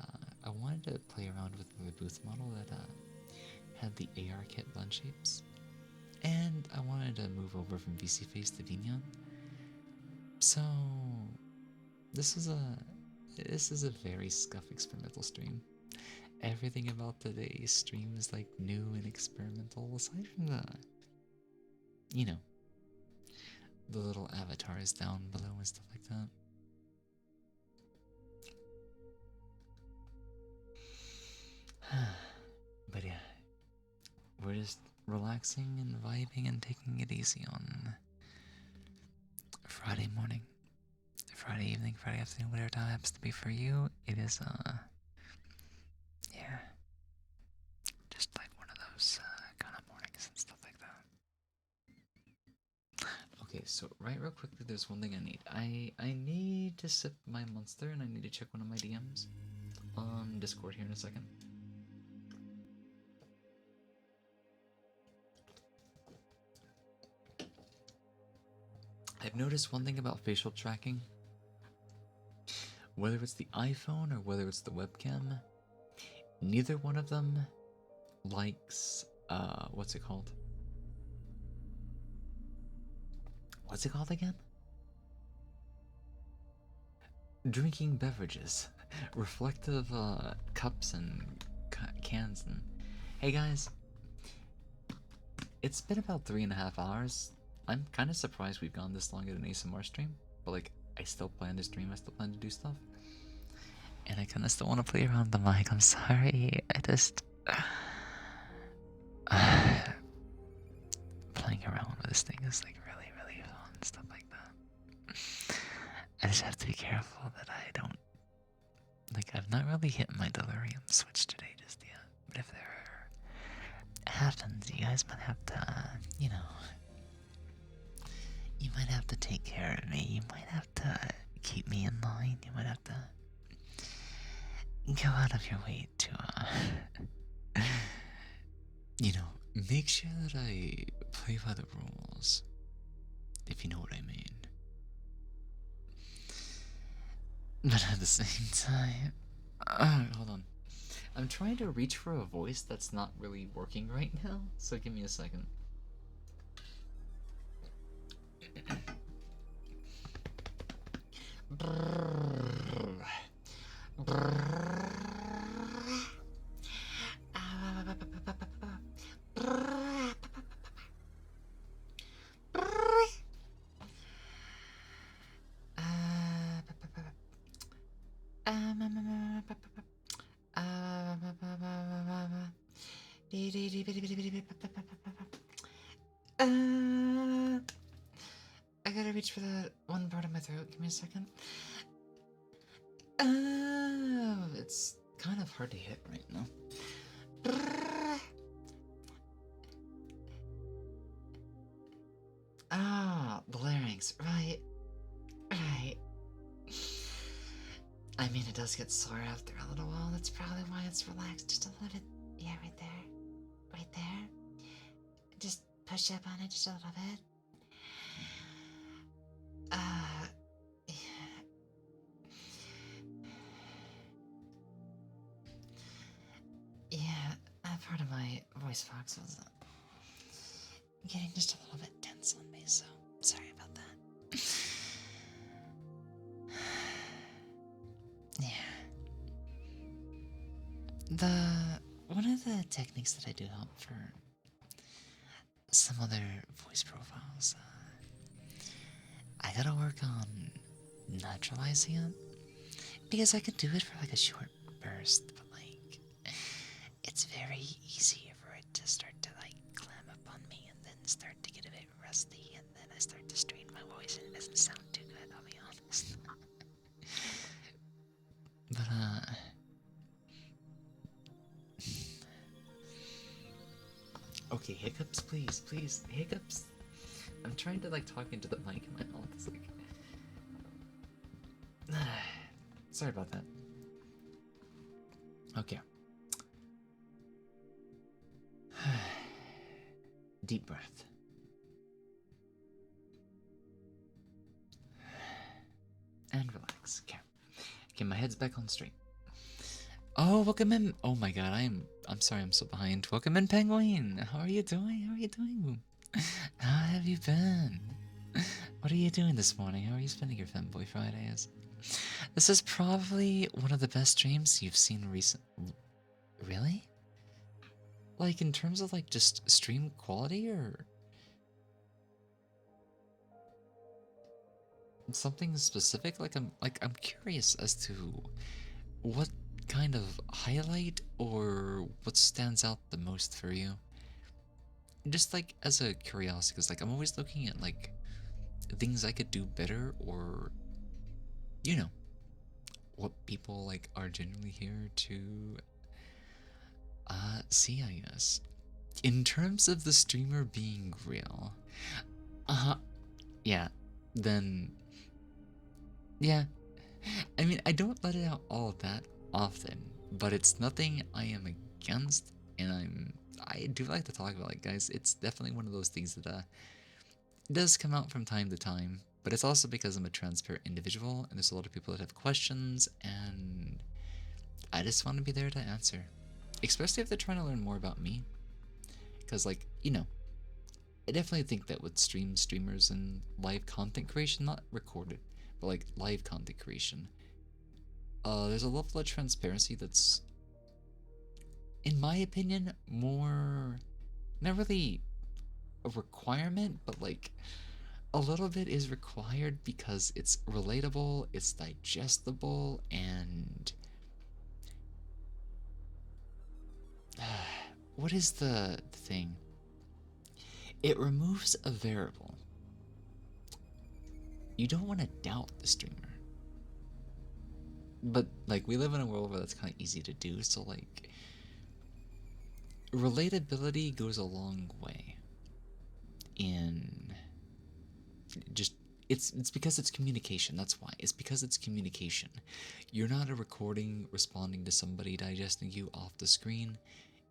I wanted to play around with the booth model that had the AR kit blend shapes, and I wanted to move over from VC Face to Vignon. So this is a very scuff experimental stream. Everything about today's stream is like new and experimental, aside from the, you know, the little avatars down below and stuff like that. But yeah, we're just relaxing and vibing and taking it easy on Friday morning, Friday evening, Friday afternoon, whatever time happens to be for you. It is yeah, just like one of those kind of mornings and stuff like that. Okay, so real quickly, there's one thing I need. I need to sip my Monster, and I need to check one of my DMs on Discord here in a second. I've noticed one thing about facial tracking. Whether it's the iPhone or whether it's the webcam, neither one of them likes, what's it called? What's it called again? Drinking beverages. Reflective, cups and cans and... Hey guys, it's been about 3.5 hours. I'm kind of surprised we've gone this long at an ASMR stream, but like, I still plan to stream, I still plan to do stuff. And I kind of still want to play around the mic, I'm sorry, I just... playing around with this thing is like really fun, stuff like that. I just have to be careful that I don't... Like, I've not really hit my delirium switch today just yet, but if there happens, you guys might have to, you know... You might have to take care of me. You might have to keep me in line. You might have to go out of your way to, make sure that I play by the rules, if you know what I mean. But at the same time, hold on. I'm trying to reach for a voice that's not really working right now, so give me a second. I gotta reach for that one part of my throat. Give me a second. It's kind of hard to hit right now. The larynx. Right. I mean, it does get sore after a little while. That's probably why it's relaxed just a little bit. Yeah, right there. Right there. Just push up on it just a little bit. Yeah, that part of my voice box was getting just a little bit tense on me, so sorry about that. Yeah. One of the techniques that I do help for some other voice profiles, I gotta work on naturalizing it, because I could do it for like a short burst, but like, it's very easy for it to start to like clam up on me and then start to get a bit rusty, and then I start to strain my voice and it doesn't sound too good, I'll be honest. But okay, hiccups, please, hiccups. I'm trying to like talk into the mic in my mouth. It's like, sorry about that. Okay. Deep breath. And relax. Okay. Okay, my head's back on straight. Oh, welcome in. Oh my god, I'm sorry, I'm so behind. Welcome in, Penguin. How are you doing? How have you been? What are you doing this morning? How are you spending your Femboy Fridays? This is probably one of the best streams you've seen recent. Really? Like in terms of like just stream quality or something specific? I'm curious as to what kind of highlight or what stands out the most for you. Just like as a curiosity, because like I'm always looking at like things I could do better, or what people like are generally here to see, I guess. In terms of the streamer being real, yeah, then yeah. I mean, I don't let it out all that often, but it's nothing I am against, and I do like to talk about it, guys. It's definitely one of those things that does come out from time to time, but it's also because I'm a transparent individual, and there's a lot of people that have questions, and I just want to be there to answer, especially if they're trying to learn more about me, because like, I definitely think that with streamers and live content creation, not recorded, but like live content creation, there's a level of transparency that's, in my opinion, more, not really a requirement, but like a little bit is required because it's relatable, it's digestible, and what is the thing? It removes a variable. You don't want to doubt the streamer. But like, we live in a world where that's kind of easy to do, so like, relatability goes a long way in just it's because it's communication. That's why. It's because it's communication. You're not a recording responding to somebody digesting you off the screen.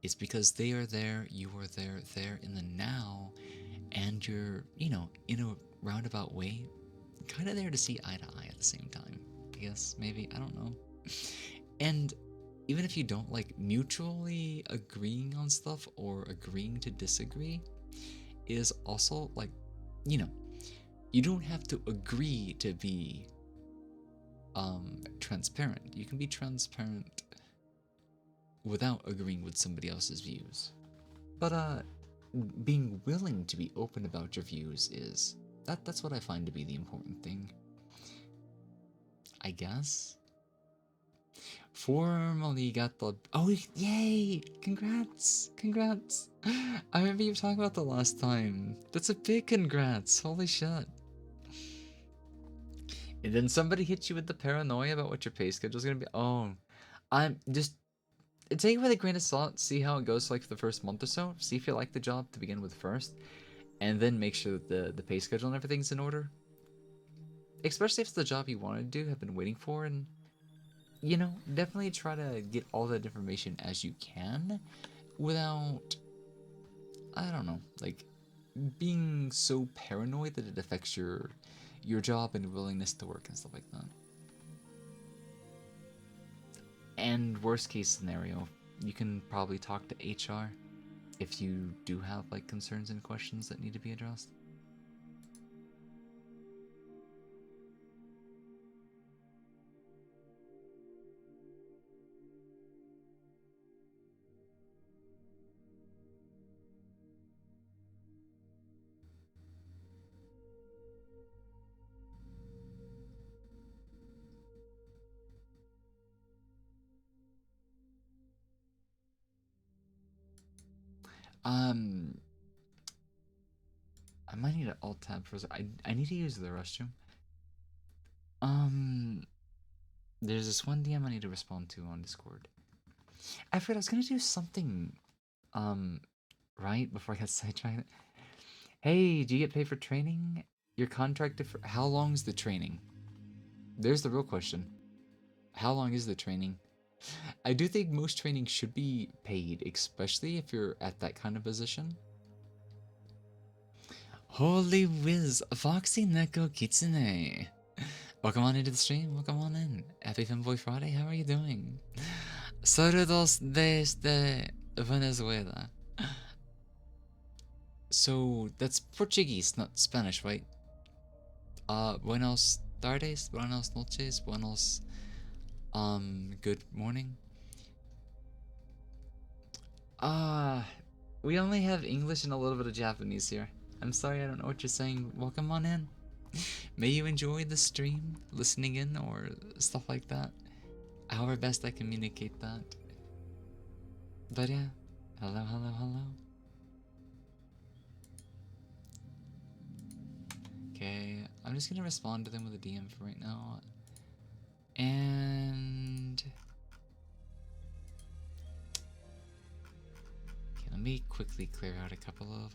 It's because they are there, you are there, they're in the now, and you're, in a roundabout way, kind of there to see eye to eye at the same time. I guess, maybe, I don't know. And even if you don't like mutually agreeing on stuff or agreeing to disagree, is also like, you don't have to agree to be transparent. You can be transparent without agreeing with somebody else's views. But being willing to be open about your views is that's what I find to be the important thing. I guess. Formally got the yay! Congrats! I remember you talking about the last time. That's a big congrats. Holy shit. And then somebody hit you with the paranoia about what your pay schedule's gonna be. Oh, I'm just take it with a grain of salt. See how it goes like for the first month or so. See if you like the job to begin with first, and then make sure that the pay schedule and everything's in order. Especially if it's the job you wanted to do, have been waiting for, and definitely try to get all that information as you can, without, I don't know, like being so paranoid that it affects your job and willingness to work and stuff like that. And worst case scenario, you can probably talk to HR if you do have like concerns and questions that need to be addressed. I might need an alt tab for I need to use the restroom. There's this one DM I need to respond to on Discord. I forgot I was gonna do something, right before I got sidetracked. Hey, do you get paid for training? You're contracted for how long is the training? There's the real question. How long is the training? I do think most training should be paid, especially if you're at that kind of position. Holy whiz, Foxy Neko Kitsune. Welcome on into the stream, welcome on in. Happy Femboy Friday, how are you doing? Saludos desde Venezuela. So, that's Portuguese, not Spanish, right? Buenos tardes, buenos noches, buenos, good morning. We only have English and a little bit of Japanese here. I'm sorry, I don't know what you're saying. Welcome on in. May you enjoy the stream, listening in, or stuff like that. However best I communicate that. But yeah, hello. Okay, I'm just gonna respond to them with a DM for right now. And let me quickly clear out a couple of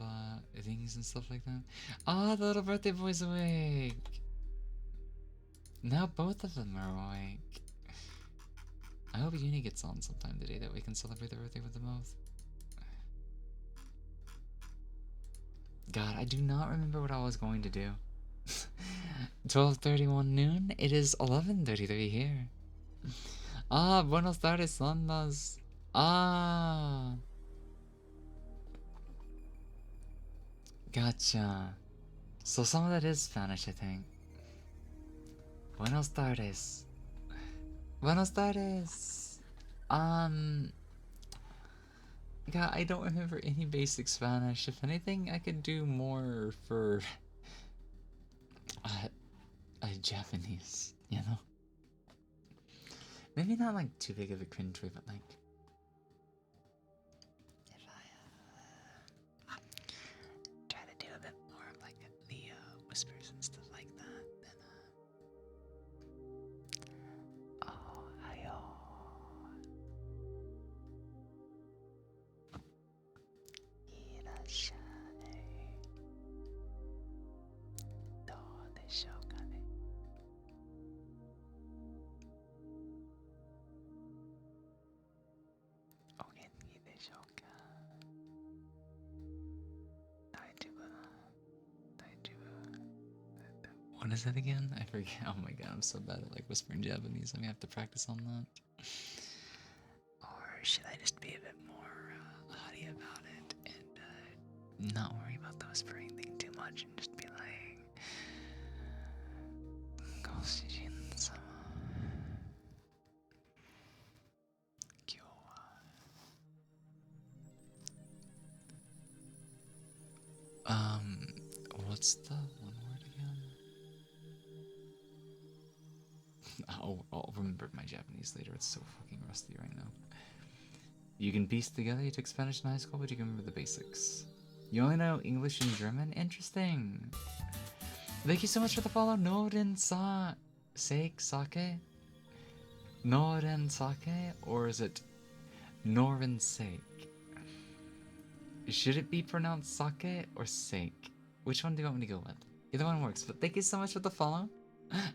things and stuff like that. Ah, the little birthday boy's awake. Now both of them are awake. I hope Uni gets on sometime today that we can celebrate the birthday with them both. God, I do not remember what I was going to do. 12:31 noon. It is 11:33 here. Ah, buenos tardes, sondas. Ah. Gotcha. So some of that is Spanish, I think. Buenos tardes. Buenos tardes. God, I don't remember any basic Spanish. If anything, I could do more for Japanese, Maybe not like too big of a cringe way, but like if I try to do a bit more of like the whispers and stuff like that, then oh, hiyo. Irashai. What is it again? I forget. Oh my god, I'm so bad at like whispering Japanese. I may have to practice on that. Or should I just be a bit more haughty about it and not worry about the whispering thing too much and just be like, Goshijin-sama, kyou wa... what's the one word again? I'll remember my Japanese later. It's so fucking rusty right now. You can piece together. You took Spanish in high school, but you can remember the basics. You only know English and German? Interesting. Thank you so much for the follow. Noren sake sake? Noren sake? Or is it Noren sake? Should it be pronounced sake or sake? Which one do you want me to go with? Either one works, but thank you so much for the follow.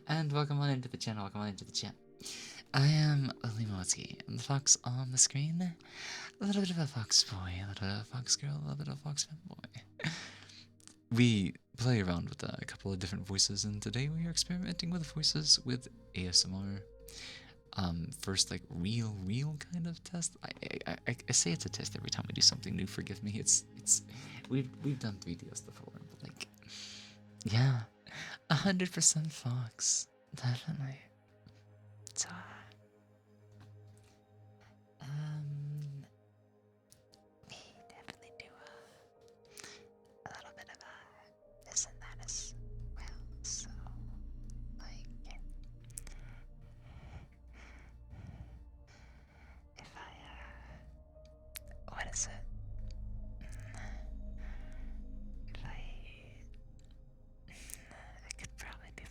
And welcome on into the channel, welcome on into the chat. I am Moetsuki. I'm the fox on the screen. A little bit of a fox boy, a little bit of a fox girl, a little bit of a fox femboy. We play around with a couple of different voices, and today we are experimenting with voices with ASMR. First, like real kind of test. I say it's a test every time we do something new. Forgive me. We've done 3DS before, but like, yeah, 100% fox, definitely. So, we definitely do a little bit of this and that as well. So, like, if what is it? If I could probably do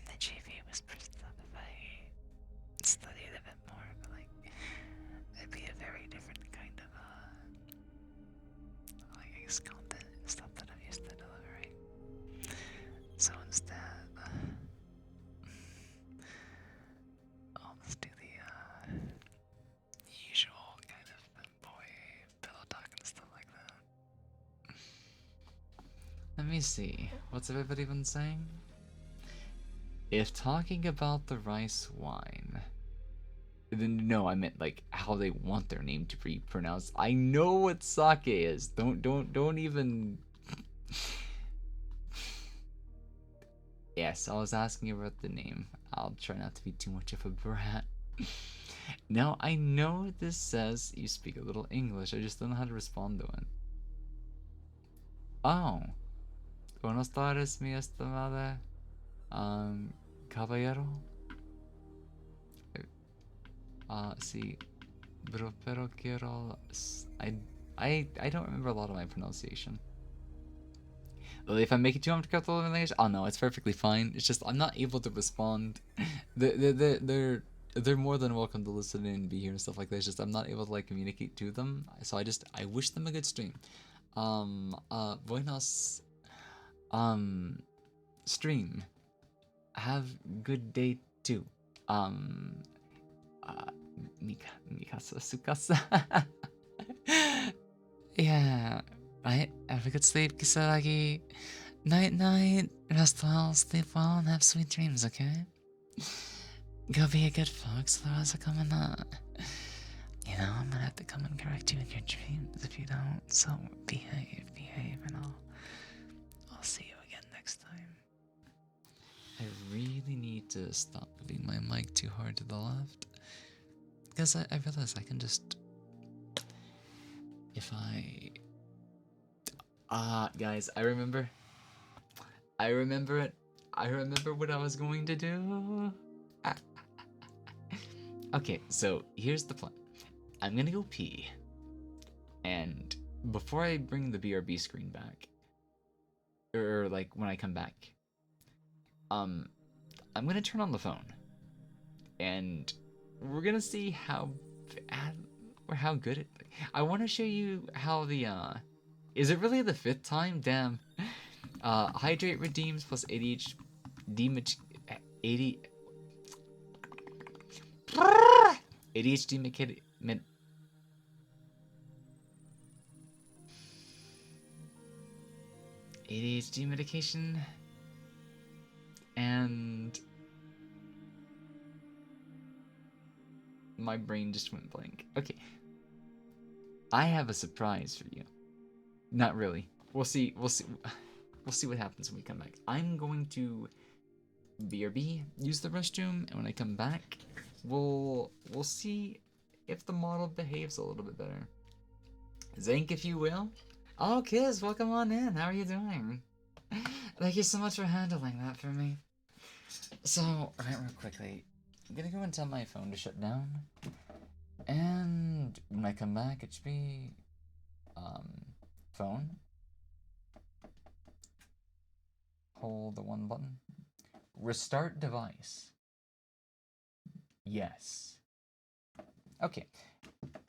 the GV whisper stuff if I studied a bit more, but like, it'd be a very different kind of like, I guess, content and stuff that I'm used to delivering. So instead, I'll just do the usual kind of boy pillow talk and stuff like that. Let me see. What's everybody been saying? If talking about the rice wine, then no, I meant like how they want their name to be pronounced. I know what sake is. Don't even. Yes, I was asking about the name. I'll try not to be too much of a brat. Now I know this says you speak a little English. I just don't know how to respond to it. Oh, buenas tardes, mi estimada. Caballero. Sí, pero quiero. I don't remember a lot of my pronunciation. Well, if I make it too uncomfortable in English, oh no, it's perfectly fine. It's just I'm not able to respond. They're more than welcome to listen in and be here and stuff like that. It's just I'm not able to like communicate to them. So I wish them a good stream. Buenos stream. Have good day too. Mikasa Sukasa. Yeah, right? Have a good sleep, Kisaragi. Night night. Rest well, sleep well, and have sweet dreams, okay? Go be a good fox, otherwise I'm coming you know, I'm gonna have to come and correct you in your dreams if you don't. So behave, and I'll see you again next time. I really need to stop moving my mic too hard to the left. Because I realize I can just... If I... guys, I remember it. I remember what I was going to do. Okay, so here's the plan. I'm gonna go pee. And before I bring the BRB screen back, or like when I come back, I'm gonna turn on the phone. And we're gonna see how bad or how good it... I want to show you how the, is it really the 5th time? Damn. Hydrate redeems plus ADHD... 80... ADHD ADHD medication, and my brain just went blank. Okay. I have a surprise for you. Not really. We'll see. We'll see. We'll see what happens when we come back. I'm going to BRB, use the restroom, and when I come back, we'll see if the model behaves a little bit better. Zank, if you will. Oh, Kiz, welcome on in. How are you doing? Thank you so much for handling that for me. So, right, real quickly, I'm gonna go and tell my phone to shut down. And when I come back, it should be, phone. Hold the one button. Restart device. Yes. Okay.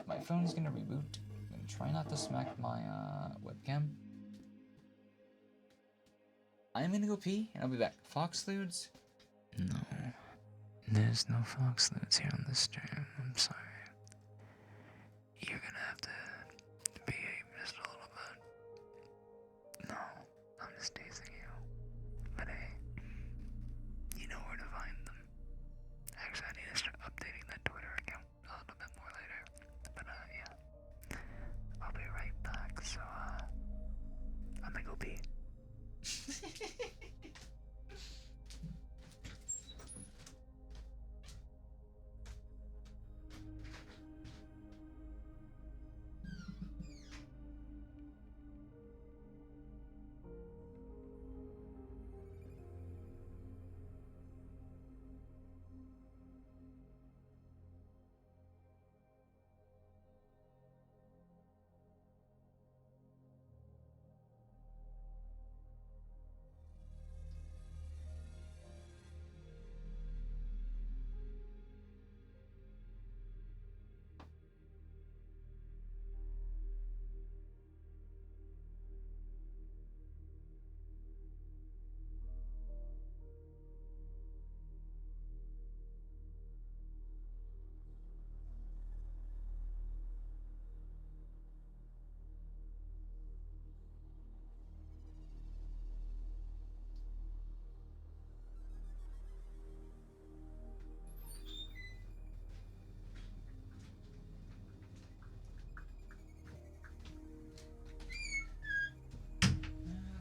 My phone's gonna reboot. I'm gonna try not to smack my, webcam. I'm gonna go pee, and I'll be back. Foxludes? No. There's no Foxludes here on the stream. I'm sorry. You're gonna have to behave just a little bit. No, I'm just teasing you. But hey, you know where to find them. Actually, I need to start updating that Twitter account a little bit more later. But yeah. I'll be right back, so I'm gonna go pee.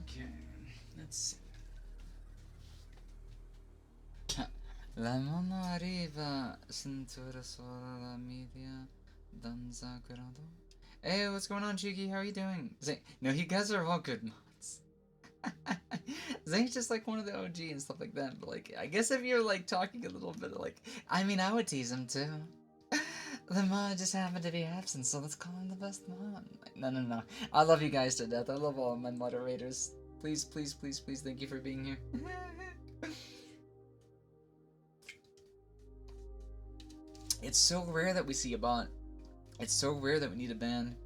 Okay, let's see. La mano arriva, cintura sola la media, danza grado. Hey, what's going on, Cheeky? How are you doing? Zane, no, you guys are all good mods. Zane's just like one of the OG and stuff like that, but like, I guess if you're like talking a little bit like, I mean, I would tease him too. The mod just happened to be absent, so let's call him the best mod. No. I love you guys to death. I love all of my moderators. Please, please, please, please, thank you for being here. It's so rare that we see a bot. It's so rare that we need a ban.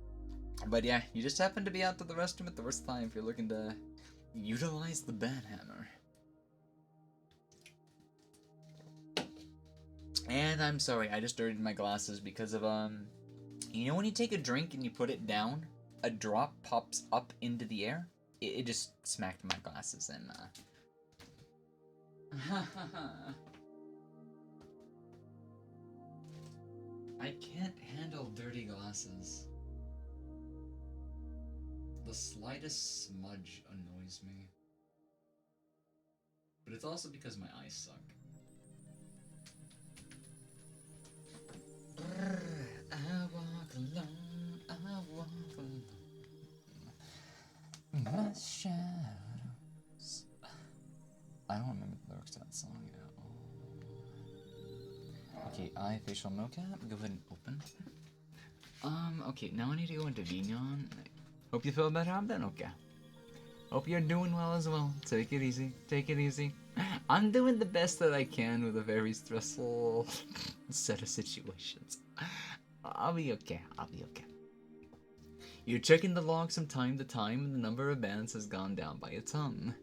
But yeah, you just happen to be out to the restroom at the worst time if you're looking to utilize the ban hammer. And I'm sorry, I just dirtied my glasses because of, you know when you take a drink and you put it down, a drop pops up into the air? It just smacked my glasses and, I can't handle dirty glasses. The slightest smudge annoys me. But it's also because my eyes suck. I walk alone, I walk alone. My shadows. I don't remember the lyrics to that song at all. Okay, eye facial mocap. Go ahead and open. Okay, now I need to go into Vignon. Hope you feel better, Abden? Okay. Hope you're doing well as well. Take it easy. Take it easy. I'm doing the best that I can with a very stressful set of situations. I'll be okay. I'll be okay. You're checking the log from time to time and the number of bans has gone down by a ton.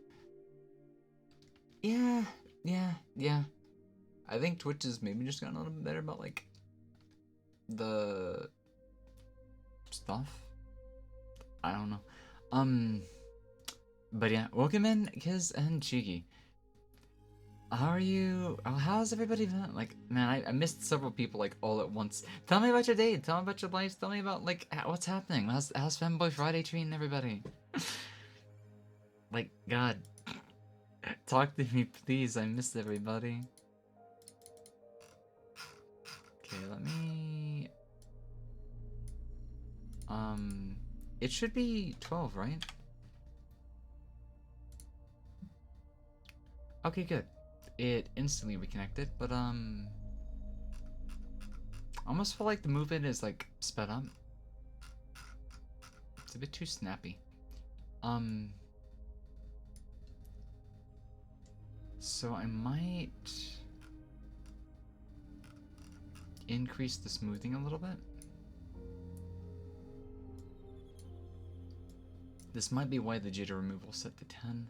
Yeah. I think Twitch has maybe just gotten a little bit better about, like, the stuff. I don't know. But yeah, welcome in, Kiz and Cheeky. How are you? How's everybody been? Like, man, I missed several people like all at once. Tell me about your day. Tell me about your life. Tell me about like what's happening. How's Femboy Friday treating everybody? Like, God, talk to me, please. I missed everybody. Okay, let me. It should be 12, right? Okay, good. It instantly reconnected, but I almost feel like the movement is like sped up. It's a bit too snappy. So I might increase the smoothing a little bit. This might be why the jitter removal set to 10.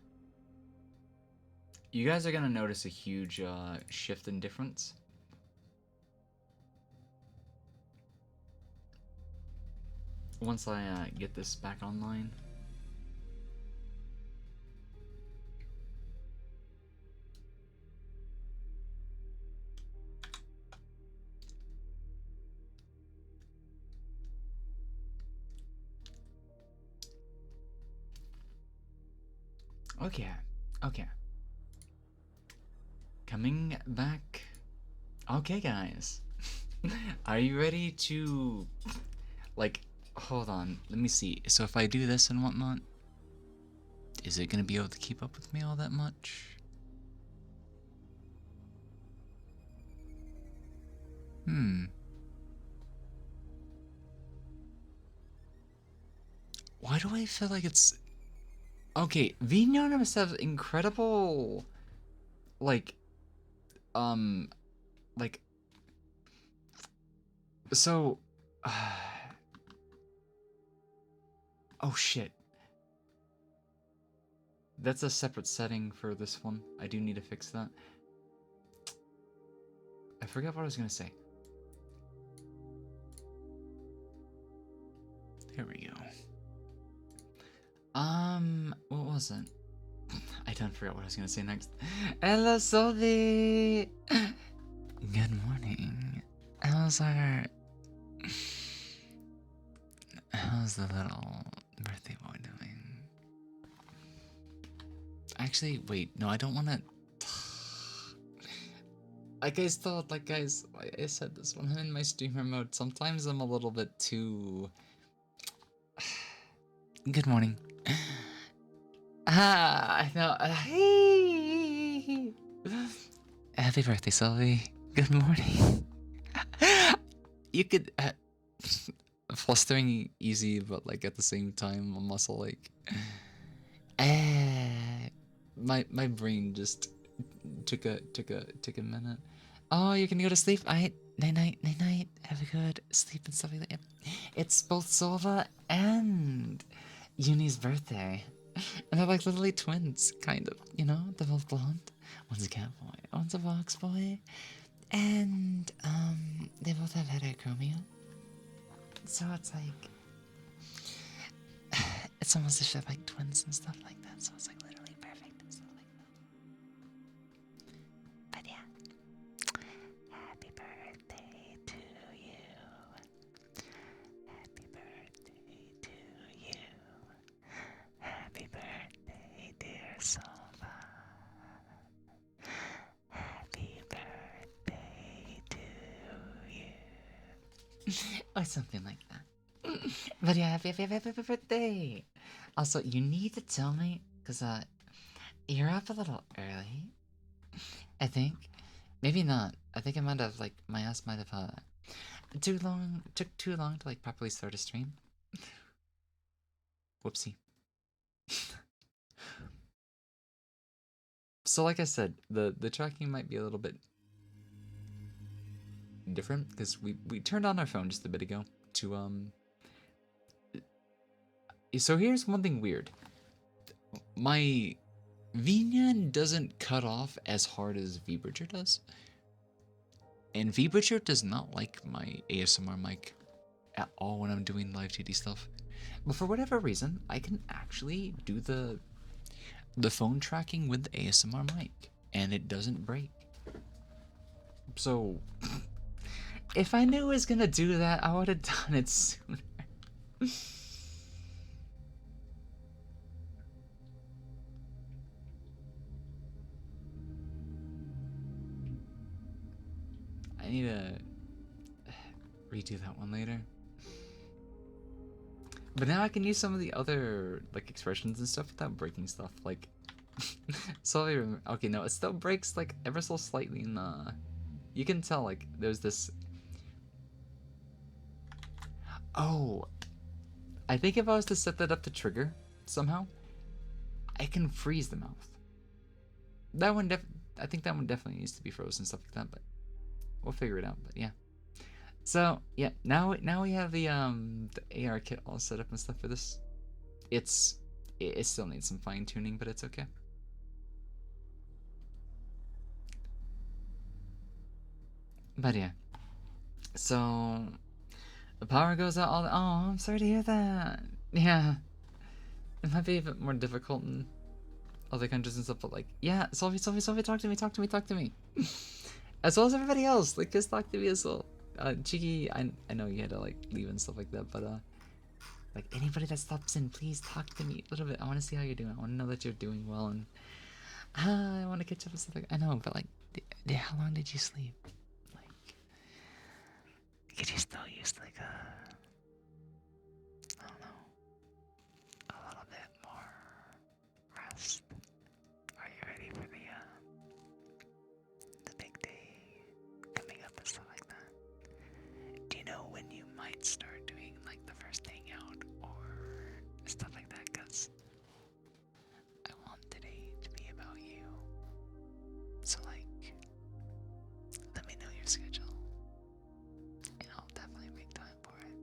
You guys are gonna notice a huge shift in difference. Once I get this back online. Okay, okay. Coming back. Okay, guys. Are you ready to, like, hold on, let me see. So if I do this and whatnot, is it gonna be able to keep up with me all that much? Why do I feel like it's... Okay, Vignon must have incredible, like, like, so, oh shit. That's a separate setting for this one. I do need to fix that. I forgot what I was gonna say. There we go. What was it? I don't forget what I was gonna say next. Hello, Solvi! Good morning. How's the little birthday boy doing? Actually, wait, no, I don't wanna... Like I thought, like guys, I said this when I'm in my streamer mode, sometimes I'm a little bit too... Good morning. I know. Hey! Happy birthday, Sylvie. Good morning. You could... flustering easy, but like at the same time, a muscle like... my brain just took a minute. Oh, you're gonna go to sleep? Night night, night night. Have a good sleep and stuff like that. It's both Silva and Uni's birthday. And they're like literally twins, kind of, you know? They're both blonde. One's a cat boy, one's a fox boy. And, they both have heterochromia. So it's like... It's almost as if like twins and stuff like that, so it's like literally perfect and stuff like that. But yeah. Happy birthday to you. Happy birthday to you. Happy birthday, dear Sova. Happy birthday to you. Or something like that. But yeah, happy birthday! Also, you need to tell me, because, you're up a little early, I think. Maybe not. I think I might have, like, my ass might have, took too long to, like, properly start a stream. Whoopsie. So, like I said, the tracking might be a little bit different, because we turned on our phone just a bit ago to, So here's one thing weird. My VNAN doesn't cut off as hard as VBridger does. And VBridger does not like my ASMR mic at all when I'm doing live TD stuff. But for whatever reason, I can actually do the the phone tracking with the ASMR mic, and it doesn't break. So, if I knew it was gonna do that, I would have done it sooner. I need to redo that one later. But now I can use some of the other like expressions and stuff without breaking stuff. Like, so I remember. Okay, no, it still breaks like ever so slightly in the. You can tell like there's this. Oh, I think if I was to set that up to trigger somehow, I can freeze the mouth. That one I think that one definitely needs to be frozen and stuff like that, but we'll figure it out. But yeah. So yeah, now we have the AR kit all set up and stuff for this. It still needs some fine tuning, but it's okay. But yeah, so the power goes out all the. Oh, I'm sorry to hear that. Yeah, it might be a bit more difficult in other countries and stuff, but like, yeah, Sophie, talk to me. As well as everybody else, like, just talk to me as well. Cheeky, I know you had to like leave and stuff like that, but like anybody that stops in, please talk to me a little bit. I want to see how you're doing. I want to know that you're doing well, and I want to catch up and stuff like. I know, but like, how long did you sleep? Like, could you still use like I don't know, a little bit more rest? Are you ready for the big day coming up and stuff like that? Do you know when you might start doing like the first hangout or stuff like that? Because I want today to be about you. So like, let me know your schedule and I'll definitely make time for it.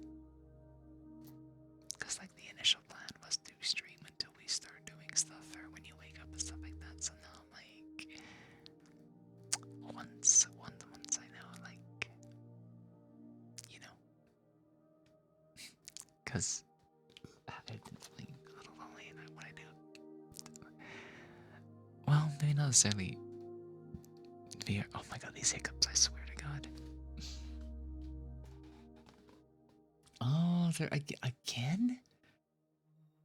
Because like the initial plan was to stream until we start doing stuff or when you wake up and stuff like that. So now I'm like, once I know, like, you know, because I've been feeling a little lonely and what I do. Well, maybe not necessarily. Oh my god, these hiccups! I swear to God. Oh, they're again.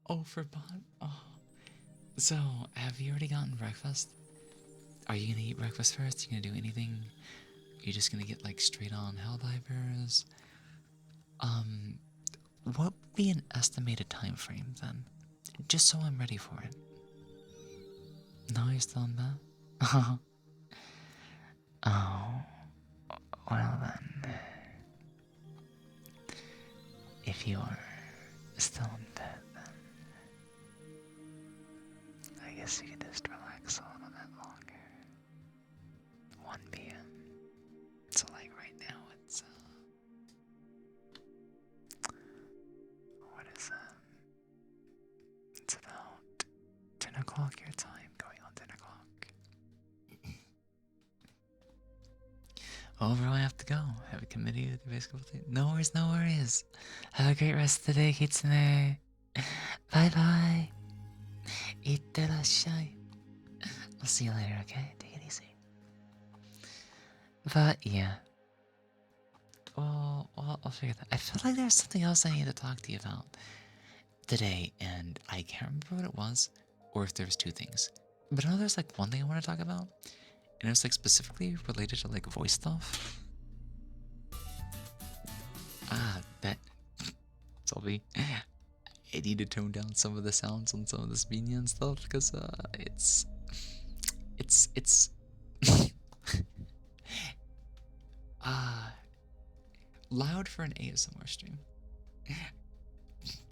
Oh, for Bob. Oh, so have you already gotten breakfast? Are you gonna eat breakfast first? You gonna do anything? Are you just gonna get like straight on Helldivers? What would be an estimated time frame then? Just so I'm ready for it. No, you're still in bed? Oh, well then. If you are still in bed, then I guess you can just relax a little bit longer. 1 p.m. So like right now it's what is that? It's about 10 o'clock your time, going on 10 o'clock. Over, I have to go. Have a committee with the basketball team. No worries, no worries. Have a great rest of the day, Kitsune. Bye bye. Itterashai. I'll see you later, okay? Take it easy. But yeah. Well, I'll figure that. I feel like there's something else I need to talk to you about today, and I can't remember what it was, or if there's two things. But I know there's like one thing I want to talk about, and it was like specifically related to like voice stuff. That Solvi. I need to tone down some of the sounds on some of this media and stuff because it's loud for an ASMR stream.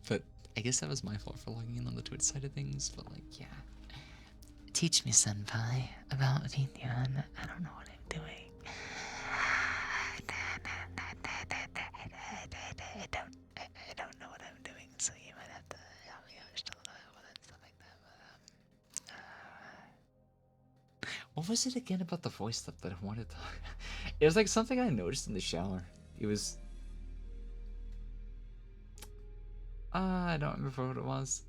But I guess that was my fault for logging in on the Twitch side of things. But like, yeah. Teach me, senpai, about Vinyan. I don't know what I'm doing. I don't know what I'm doing, so you might have to help me out just a little bit with it and stuff like that. But what was it again about the voice stuff that I wanted to? It was like something I noticed in the shower. It was. I don't remember what it was.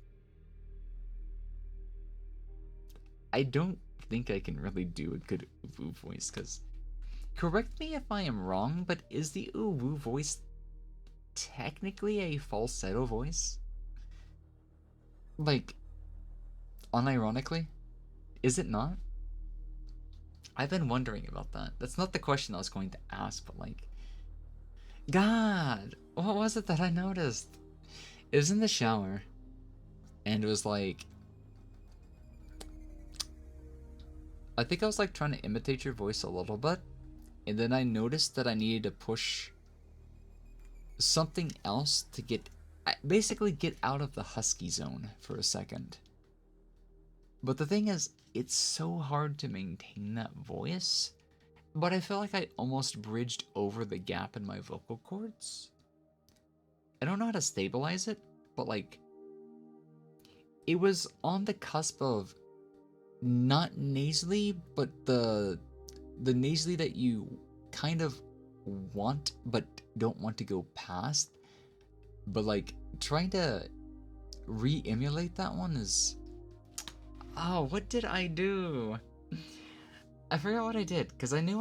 I don't think I can really do a good uwu voice, because correct me if I am wrong, but is the uwu voice technically a falsetto voice? Like, unironically? Is it not? I've been wondering about that. That's not the question I was going to ask, but like, God, what was it that I noticed? It was in the shower, and it was like, I think I was like trying to imitate your voice a little bit, and then I noticed that I needed to push something else to basically get out of the husky zone for a second. But the thing is, it's so hard to maintain that voice, but I feel like I almost bridged over the gap in my vocal cords. I don't know how to stabilize it, but like, it was on the cusp of not nasally, but the nasally that you kind of want but don't want to go past. But like, trying to re-emulate that one is... Oh, what did I do? I forgot what I did, because I knew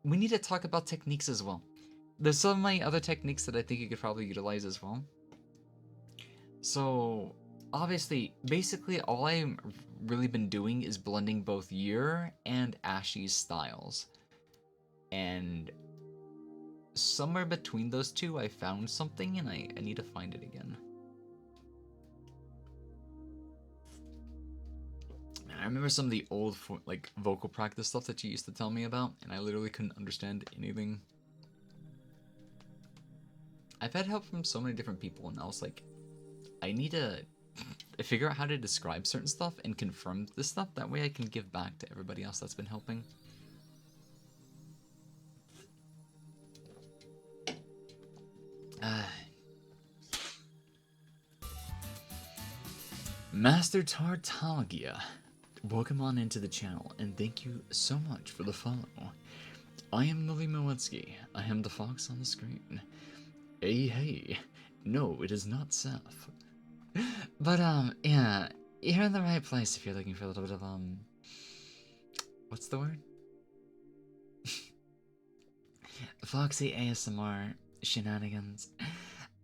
we need to talk about techniques as well. There's so many other techniques that I think you could probably utilize as well. So, obviously, basically all I've really been doing is blending both your and Ashy's styles. And somewhere between those two, I found something, and I need to find it again. I remember some of the old like vocal practice stuff that you used to tell me about, and I literally couldn't understand anything. I've had help from so many different people, and I was like, I need to figure out how to describe certain stuff and confirm this stuff. That way I can give back to everybody else that's been helping. Master Tartagia, welcome on into the channel, and thank you so much for the follow. I am Lily Moetsuki. I am the fox on the screen. Hey, no, it is not Seth. But, yeah, you're in the right place if you're looking for a little bit of, what's the word? Foxy ASMR shenanigans.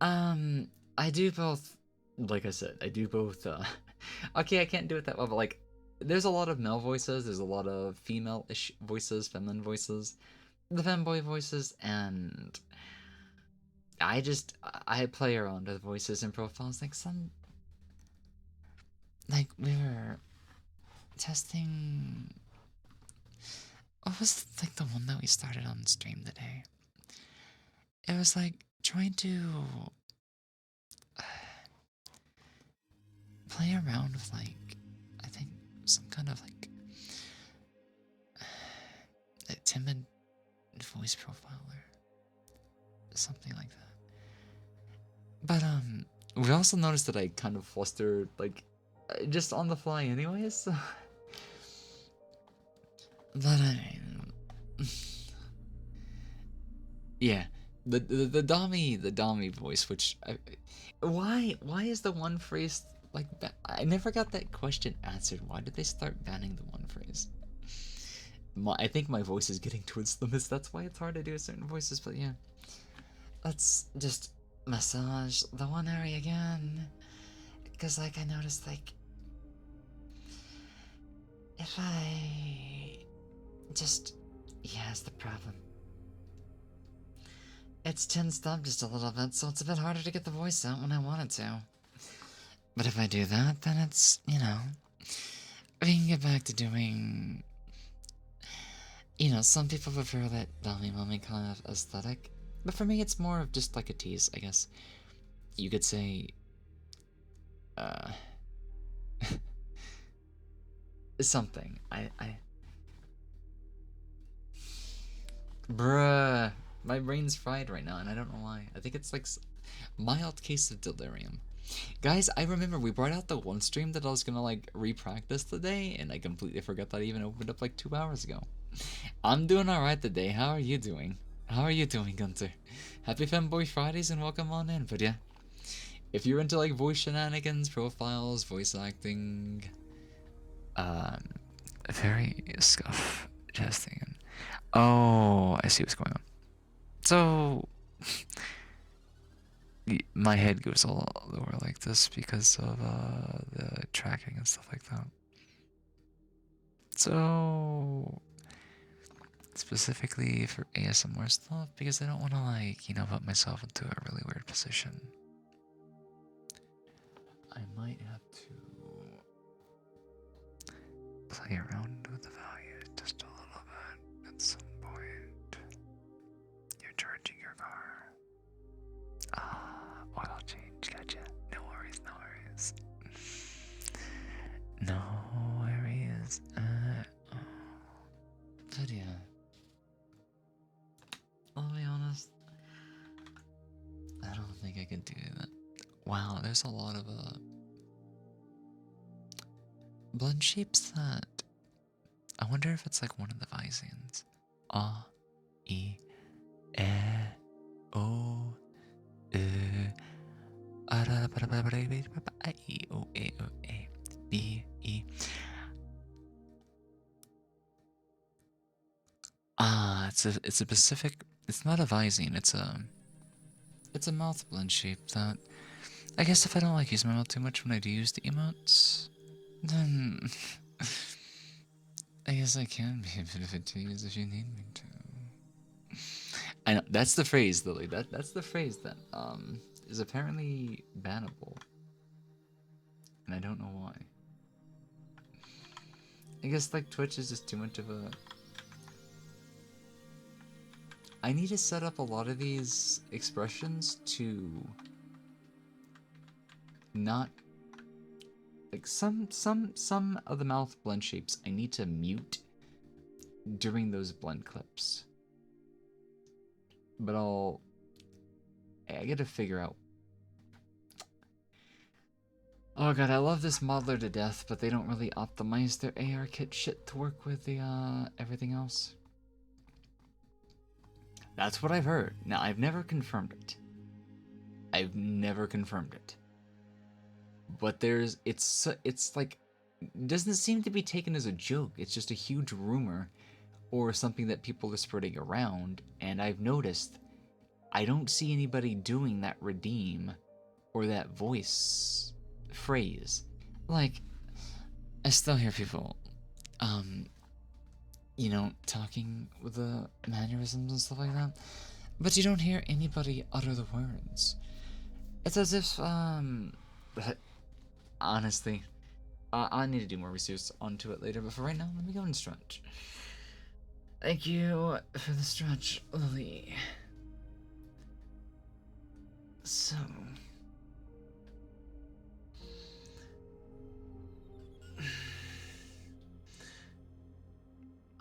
I do both, like I said, I do both, okay, I can't do it that well, but, like, there's a lot of male voices, there's a lot of female-ish voices, feminine voices, the femboy voices, and I play around with voices and profiles, like, we were testing, what was, like, the one that we started on stream today? It was, like, trying to play around with, like, I think some kind of, like, a timid voice profile or something like that. But, we also noticed that I kind of flustered, like, just on the fly anyways, so... But, I mean... yeah, the Dami voice, which... why is the one phrase, like, I never got that question answered. Why did they start banning the one phrase? I think my voice is getting towards the limits, that's why it's hard to do certain voices, but yeah. Let's just massage the one area again. Because, like, I noticed, like, if I just... yeah, it's the problem. It's tensed up just a little bit, so it's a bit harder to get the voice out when I want it to. But if I do that, then it's, you know, we can get back to doing... You know, some people prefer that Dami Mommy kind of aesthetic, but for me it's more of just like a tease, I guess. You could say... something. Bruh. My brain's fried right now, and I don't know why. I think it's like mild case of delirium. Guys, I remember we brought out the one stream that I was gonna like re-practice today, and I completely forgot that I even opened up like 2 hours ago. I'm doing alright today. How are you doing? How are you doing, Gunter? Happy Femboy Fridays and welcome on in, but yeah. if you're into like voice shenanigans, profiles, voice acting, very scuff testing. Oh, I see what's going on. So my head goes a lot lower like this because of the tracking and stuff like that. So specifically for ASMR stuff, because I don't want to like, you know, put myself into a really weird position. I might have to play around with the value just a little bit at some point. You're charging your car. Oil change, gotcha. No worries, no worries. No worries. But yeah. I'll be honest. I don't think I could do that. Wow, there's a lot of blend shapes that I wonder if it's like one of the Visines. Ah, E, E, O, E, E, O, E, O, E, B, E. It's a specific. It's not a Visine. It's a mouth blend shape that I guess if I don't like use my mouth too much when I do use the emotes, then I guess I can be a bit of a tease if you need me to. I know that's the phrase, Lily. That's the phrase that is apparently bannable, and I don't know why. I guess like Twitch is just too much of a. I need to set up a lot of these expressions to not like some of the mouth blend shapes I need to mute during those blend clips. But I gotta figure out. Oh god, I love this modeler to death, but they don't really optimize their ARKit shit to work with the everything else. That's what I've heard. Now I've never confirmed it. I've never confirmed it. But it's like doesn't seem to be taken as a joke. It's just a huge rumor or something that people are spreading around, and I've noticed I don't see anybody doing that redeem or that voice phrase. Like I still hear people you know, talking with the mannerisms and stuff like that, but you don't hear anybody utter the words. It's as if honestly, I need to do more research onto it later, but for right now, let me go and stretch. Thank you for the stretch, Lily. So...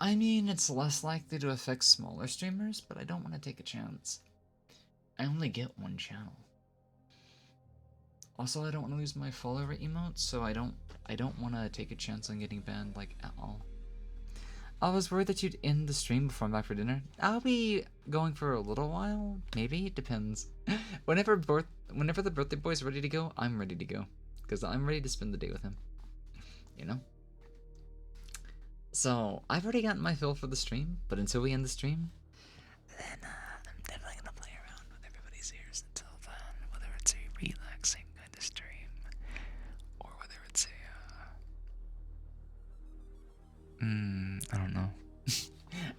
I mean, it's less likely to affect smaller streamers, but I don't want to take a chance. I only get one channel. Also, I don't want to lose my follower emotes, so I don't want to take a chance on getting banned, like, at all. I was worried that you'd end the stream before I'm back for dinner. I'll be going for a little while, maybe, it depends. Whenever the birthday boy's ready to go, I'm ready to go. Because I'm ready to spend the day with him. You know? So, I've already gotten my fill for the stream, but until we end the stream, then I'm definitely gonna play around with everybody's ears until then, whether it's a relaxing kind of stream, or whether it's a, I don't know.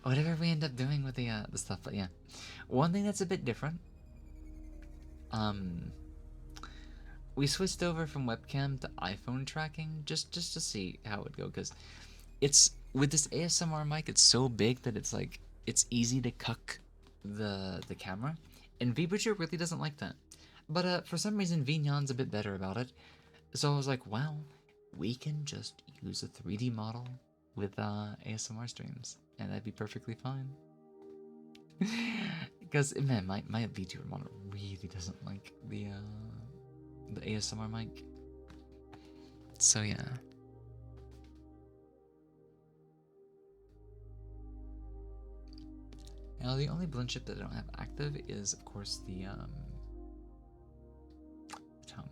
Whatever we end up doing with the stuff, but yeah. One thing that's a bit different, we switched over from webcam to iPhone tracking, just to see how it would go, because it's, with this ASMR mic, it's so big that it's like, it's easy to cuck the camera, and VBridger really doesn't like that. But for some reason, VNyan's a bit better about it, so I was like, wow, we can just use a 3D model with ASMR streams, and that'd be perfectly fine. Because, man, my VTuber model really doesn't like the ASMR mic. So yeah. Now the only blend chip that I don't have active is, of course, the tongue.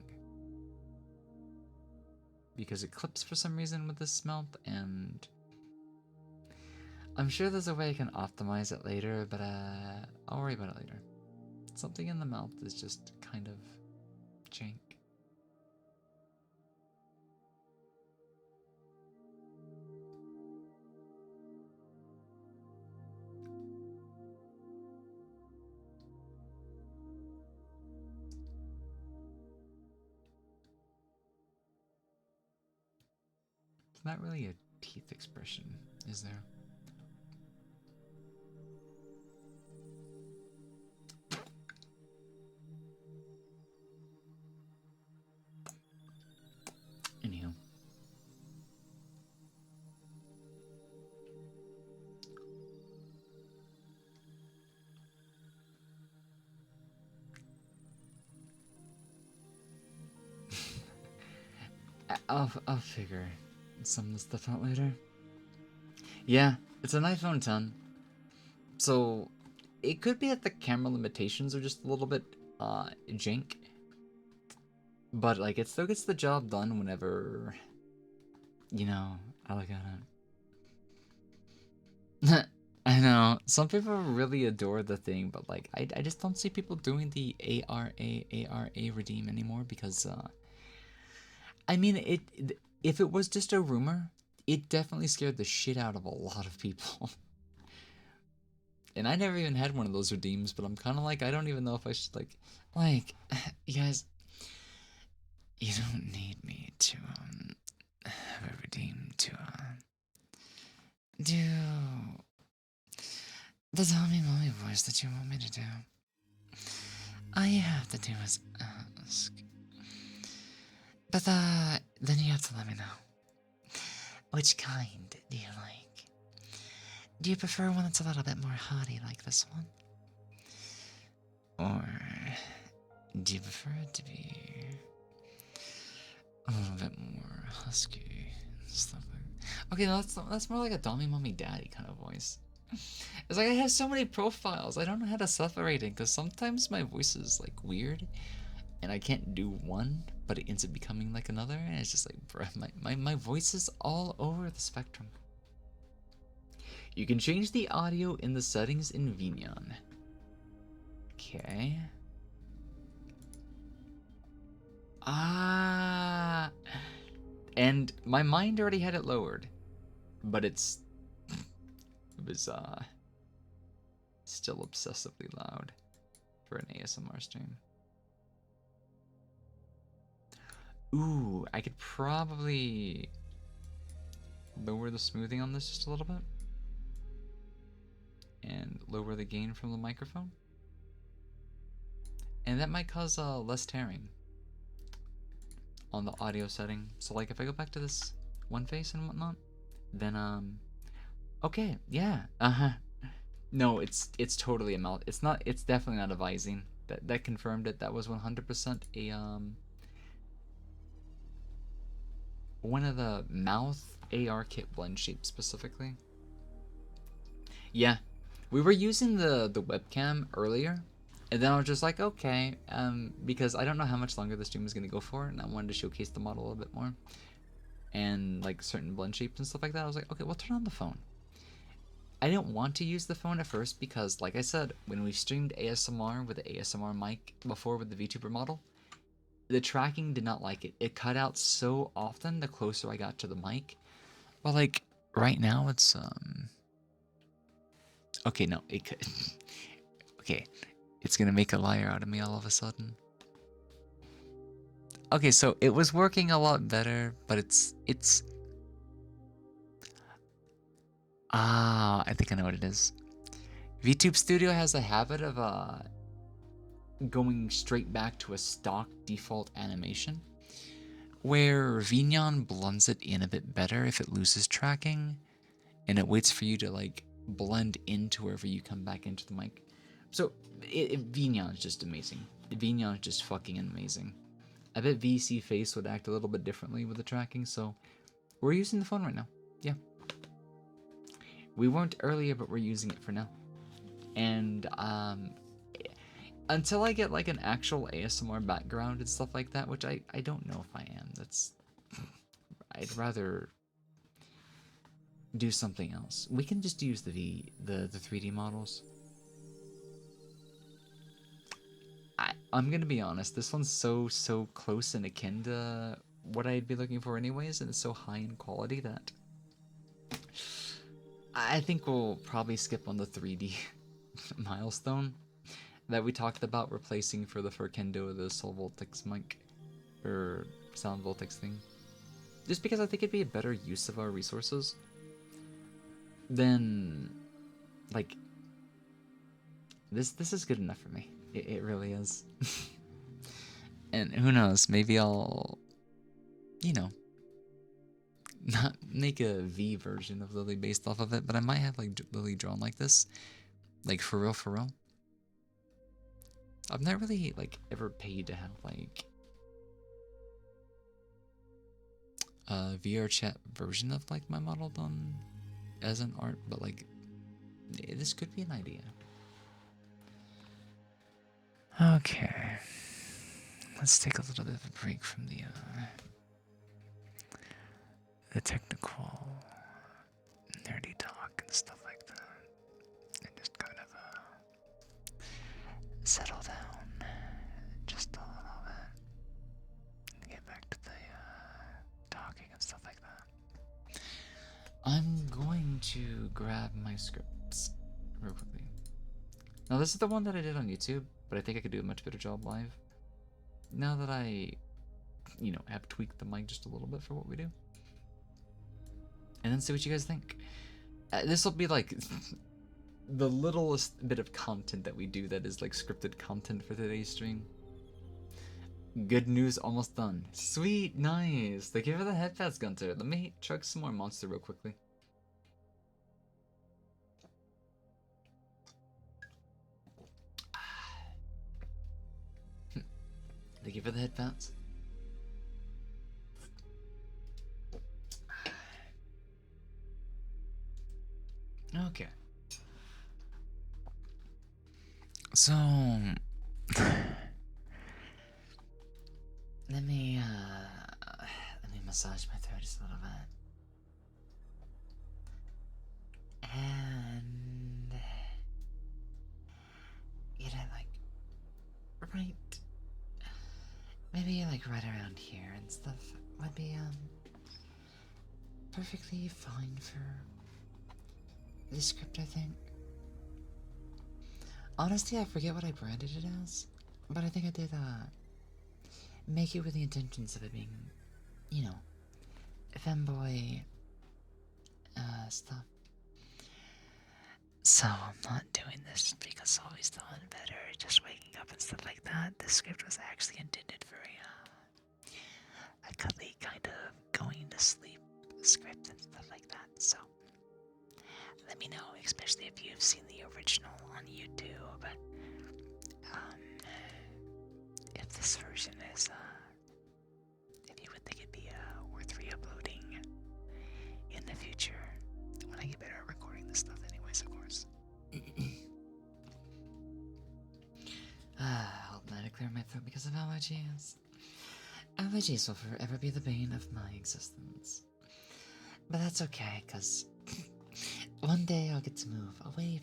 because it clips for some reason with this mount, and I'm sure there's a way I can optimize it later, but I'll worry about it later. Something in the mouth is just kind of jank. It's not really a teeth expression, is there? Anywho. I'll figure some of this stuff out later. Yeah, it's an iPhone 10. So it could be that the camera limitations are just a little bit jank. But like it still gets the job done whenever, you know, I look at it. I know, some people really adore the thing, but like I just don't see people doing the ARA redeem anymore because I mean if it was just a rumor, it definitely scared the shit out of a lot of people. And I never even had one of those redeems, but I'm kind of like, I don't even know if I should like, you guys, you don't need me to have a redeem to do the Tommy Mommy voice that you want me to do. All you have to do is ask. But then you have to let me know. Which kind do you like? Do you prefer one that's a little bit more haughty like this one? Or do you prefer it to be a little bit more husky and stuff like that? Okay, that's more like a Dommy Mommy Daddy kind of voice. It's like I have so many profiles, I don't know how to separate it, because sometimes my voice is like weird, and I can't do one, but it ends up becoming like another, and it's just like, bruh, my voice is all over the spectrum. You can change the audio in the settings in Vignon. Okay. Ah. And my mind already had it lowered, but it was still obsessively loud for an ASMR stream. Ooh, I could probably lower the smoothing on this just a little bit and lower the gain from the microphone, and that might cause less tearing on the audio setting. So like if I go back to this one face and whatnot, then okay, yeah, no, it's totally a mouth. It's not. It's definitely not a vising. That confirmed it. That was 100% a one of the mouth AR kit blend shapes specifically. Yeah, we were using the webcam earlier, and then I was just like, okay, because I don't know how much longer the stream was gonna go for, and I wanted to showcase the model a little bit more, and like certain blend shapes and stuff like that. I was like, okay, we'll turn on the phone. I didn't want to use the phone at first because, like I said, when we streamed ASMR with the ASMR mic before with the VTuber model, the tracking did not like it. It cut out so often the closer I got to the mic. But like right now it's okay, no, it could okay, it's gonna make a liar out of me all of a sudden. Okay, so it was working a lot better, but it's I think I know what it is. VTube Studio has a habit of going straight back to a stock default animation, where Vignon blends it in a bit better if it loses tracking, and it waits for you to like blend into wherever you come back into the mic. So Vignon is just amazing. Vignon is just fucking amazing. I bet VC Face would act a little bit differently with the tracking, so we're using the phone right now. Yeah. We weren't earlier, but we're using it for now. And until I get like an actual ASMR background and stuff like that, which I don't know if I am. That's I'd rather do something else. We can just use the 3D models. I'm gonna be honest, this one's so close and akin to what I'd be looking for anyways, and it's so high in quality that I think we'll probably skip on the 3D milestone that we talked about replacing for the Furkendo the Soul Voltix mic, or Sound Voltix thing. Just because I think it'd be a better use of our resources than, like, this is good enough for me. It really is. And who knows, maybe I'll, you know, not make a V version of Lily based off of it, but I might have like Lily drawn like this, like for real, for real. I've not really like ever paid to have like a VR chat version of like my model done as an art, but like this could be an idea. Okay, let's take a little bit of a break from the technical nerdy talk and stuff like that, and just kind of settle down just a little bit and get back to the talking and stuff like that. I'm going to grab my scripts real quickly. Now this is the one that I did on YouTube, but I think I could do a much better job live now that I, you know, have tweaked the mic just a little bit for what we do. And then see what you guys think. This will be like the littlest bit of content that we do that is like scripted content for today's stream. Good news, almost done. Sweet, nice. Thank you for the headpads, Gunter. Let me chug some more Monster real quickly. Thank you for the headpads. Okay. So let me massage my throat just a little bit. And get it like right, maybe like right around here and stuff would be perfectly fine for this script, I think. Honestly, I forget what I branded it as, but I think I did make it with the intentions of it being, you know, Femboy stuff. So I'm not doing this because I'll always feeling better, just waking up and stuff like that. This script was actually intended for a cuddly kind of going to sleep script and stuff like that. So let me know, especially if you've seen the original on YouTube, if this version is, if you would think it'd be worth re-uploading in the future when I get better at recording this stuff anyways, of course. I'll let it clear my throat because of allergies. Allergies will forever be the bane of my existence. But that's okay, because one day I'll get to move away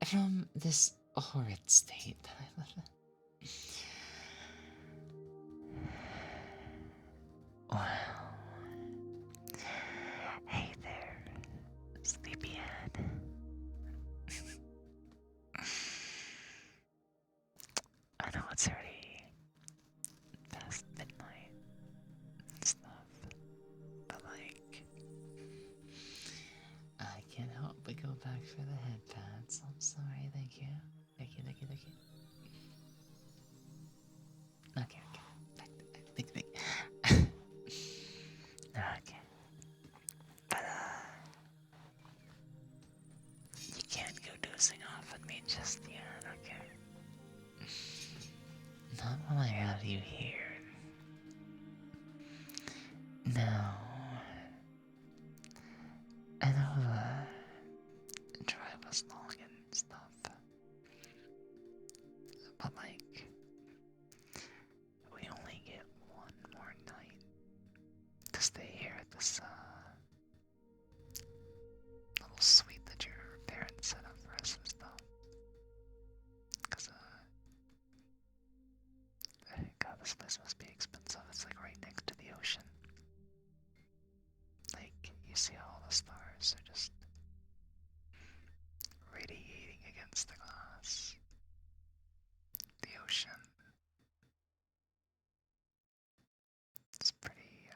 from this horrid state that I live in. Well, hey there, sleepyhead. I know it's already past midnight and stuff, but like, I can't help but go back for the headpads. I'm sorry, thank you. Thank you. Okay. Think. Okay. But, you can't go dozing off with me just yet, okay? Not while I have you here. No. I know the drive was long and stuff. But like, we only get one more night to stay stay here at this little suite that your parents set up for us and stuff. Cause God, this place must be expensive. It's like right next to the ocean. Like you see all the stars are just radiating against the glass. The ocean. It's pretty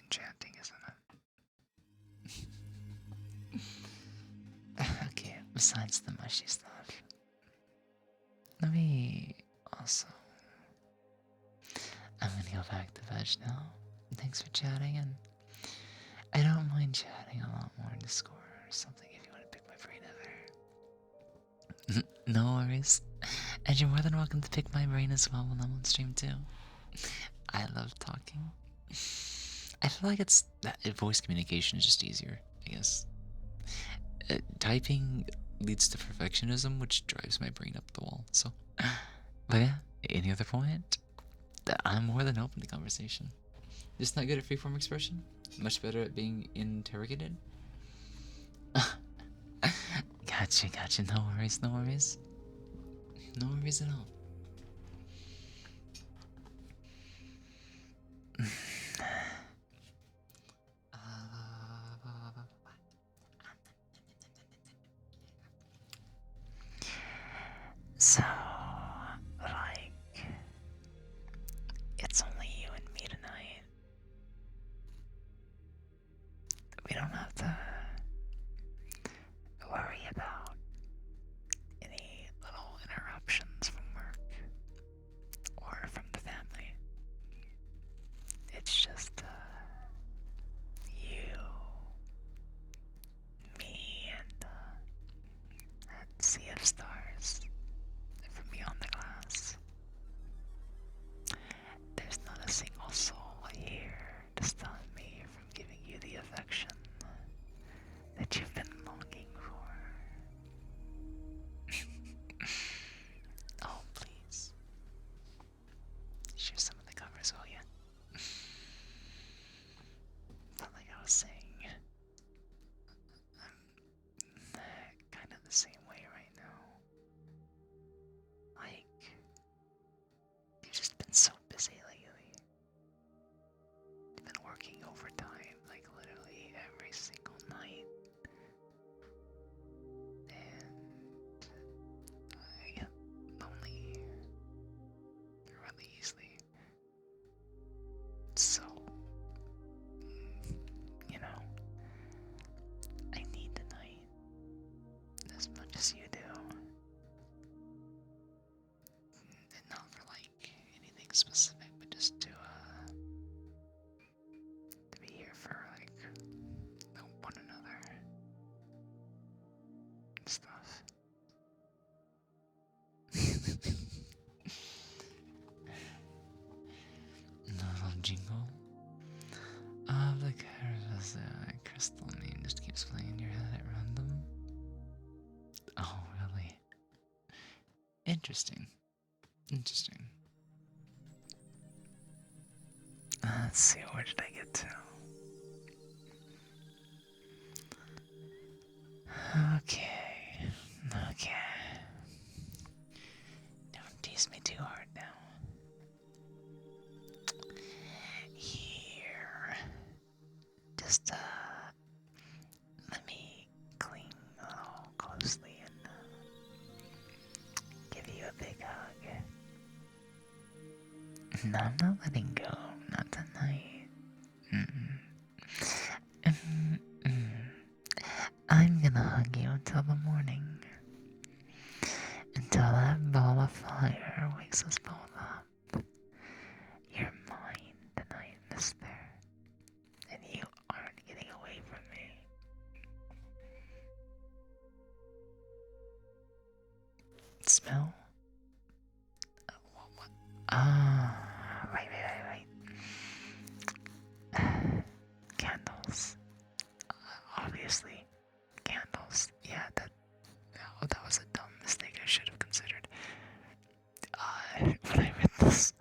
enchanting, isn't it? Okay, besides the mushy stuff, let me also. I'm gonna go back to veg now. Thanks for chatting, and I don't mind chatting a lot more in Discord or something if you want to pick my brain ever. No worries. And you're more than welcome to pick my brain as well when I'm on stream too. I love talking. I feel like it's that voice communication is just easier, I guess. Typing leads to perfectionism, which drives my brain up the wall. So, but yeah, any other point? I'm more than open to conversation. Just not good at freeform expression. Much better at being interrogated. Gotcha. No worries. No worries at all. So, like, it's only you and me tonight. We don't have to worry about any little interruptions from work or from the family. It's just you, me, and that sea of stars from beyond the glass. There's not a single soul here to stop me from giving you the affection that you've been longing for. Oh, please. Share some of the covers, will ya? But like I was saying, I'm kind of the same way right now. Like, you've just been so busy lately. You've been working overtime, like literally every single night. And I get lonely really easily. So, you know, I need the night as much as you do. And not for like anything specific, but just to be here for like one another and stuff. Little jingle of the Caravas crystal name just keeps playing in your head at random. Oh, really? Interesting. Let's see, where did I get to? Okay. Don't tease me too hard now. Here. Just, let me cling a little closely and give you a big hug. No, I'm not letting go. Not tonight. I'm gonna hug you until the morning. Until that ball of fire wakes us both up. You're mine tonight, mister. And you aren't getting away from me. Smell? What? Wait. Candles. Obviously, candles. Yeah, that was a dumb mistake I should have considered. When I read this,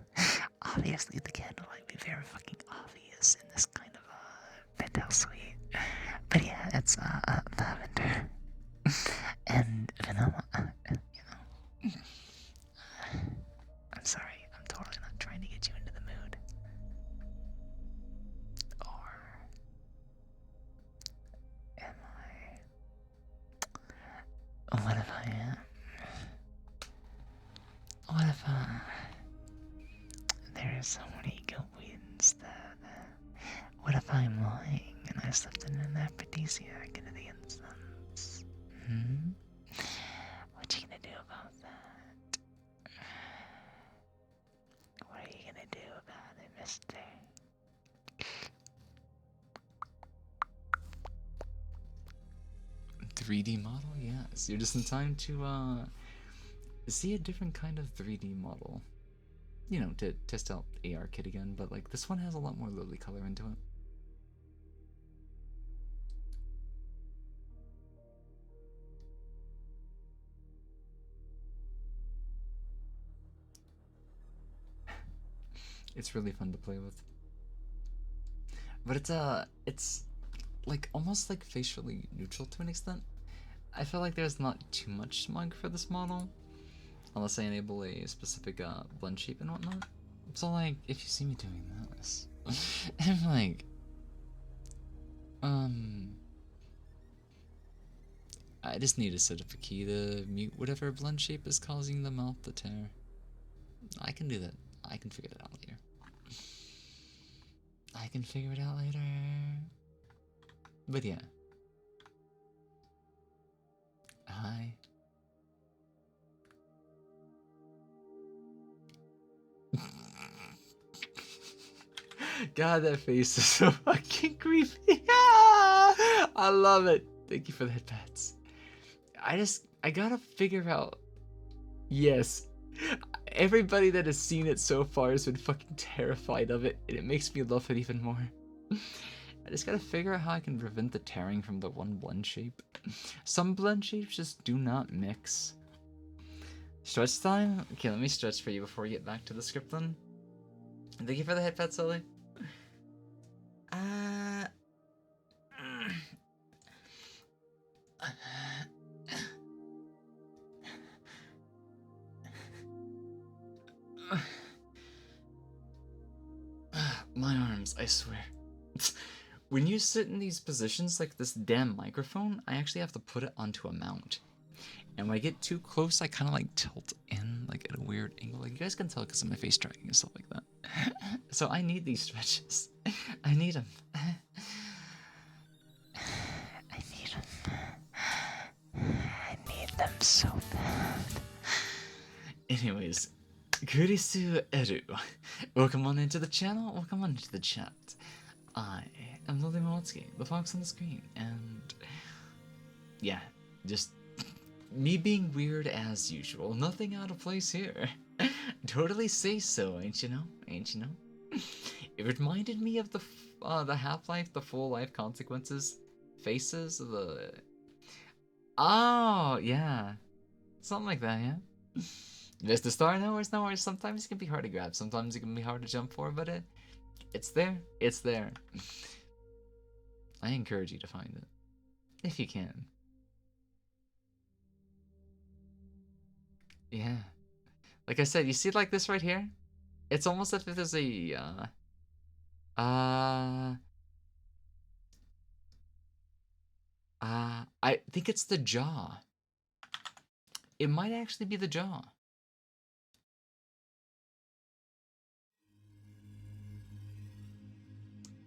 obviously the candle might be very fucking obvious. I'm sorry, I'm totally not trying to get you into the mood. Or am I? What if I am? What if there's so many goat instead? What if I'm lying and I slipped in an aphrodisiac into the incense? What you gonna do about that? What are you gonna do about it, mister? 3D model? Yes. You're just in time to see a different kind of 3D model. You know, to test out AR Kit again, but like this one has a lot more lily color into it. It's really fun to play with. But it's like almost like facially neutral to an extent. I feel like there's not too much smug for this model, unless I enable a specific blend shape and whatnot. So like, if you see me doing this, I'm like, I just need to set up a key to mute whatever blend shape is causing the mouth to tear. I can do that. I can figure that out later. I can figure it out later. But yeah. Hi. God, that face is so fucking creepy. I love it. Thank you for the headpats. I gotta figure out. Yes. Everybody that has seen it so far has been fucking terrified of it, and it makes me love it even more. I just gotta figure out how I can prevent the tearing from the one blend shape. Some blend shapes just do not mix. Stretch time? Okay, let me stretch for you before we get back to the script then. Thank you for the headpad, Sully. My arms, I swear. When you sit in these positions like this damn microphone, I actually have to put it onto a mount. And when I get too close, I kind of like tilt in like at a weird angle. Like you guys can tell because of my face tracking and stuff like that. So I need these stretches. I need them. I need them. I need them so bad. Anyways, Kurisu Eru. Welcome on into the channel, welcome on into the chat. I am Lily Moetsuki, the fox on the screen, and yeah, just me being weird as usual. Nothing out of place here. Totally say so, ain't you know? Ain't you know? It reminded me of the Half-Life, the full life consequences faces of the. Oh yeah, something like that, yeah. Mr. Star, no worries. Sometimes it can be hard to grab, sometimes it can be hard to jump for, but it's there. It's there. I encourage you to find it, if you can. Yeah. Like I said, you see like this right here? It's almost as if there's a, I think it's the jaw. It might actually be the jaw.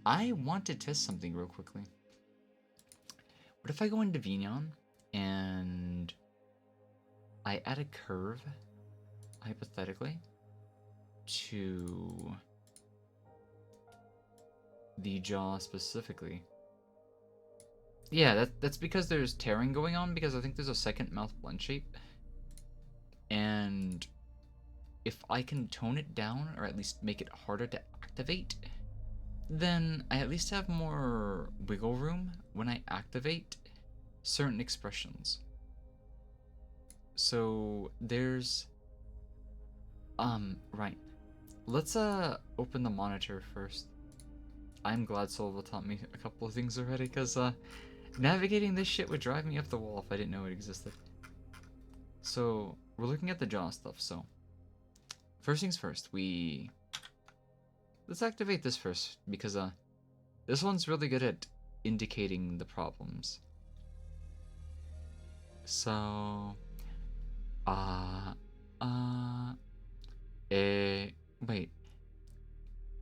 I want to test something real quickly. What if I go into Vignon and I add a curve, hypothetically, to the jaw specifically? Yeah, that's because there's tearing going on, because I think there's a second mouth blend shape. And if I can tone it down, or at least make it harder to activate, then I at least have more wiggle room when I activate certain expressions. So there's right. Let's open the monitor first. I'm glad Solva taught me a couple of things already, because navigating this shit would drive me up the wall if I didn't know it existed. So we're looking at the jaw stuff, so first things first, let's activate this first, because this one's really good at indicating the problems. So wait.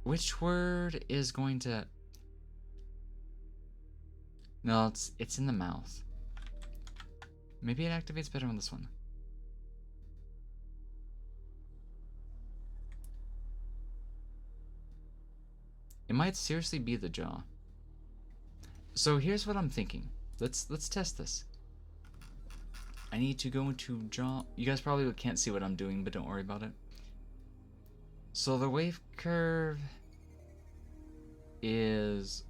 Which word is going to... No, it's in the mouth. Maybe it activates better on this one. It might seriously be the jaw. So here's what I'm thinking. Let's test this. I need to go into jaw. You guys probably can't see what I'm doing, but don't worry about it. So the wave curve is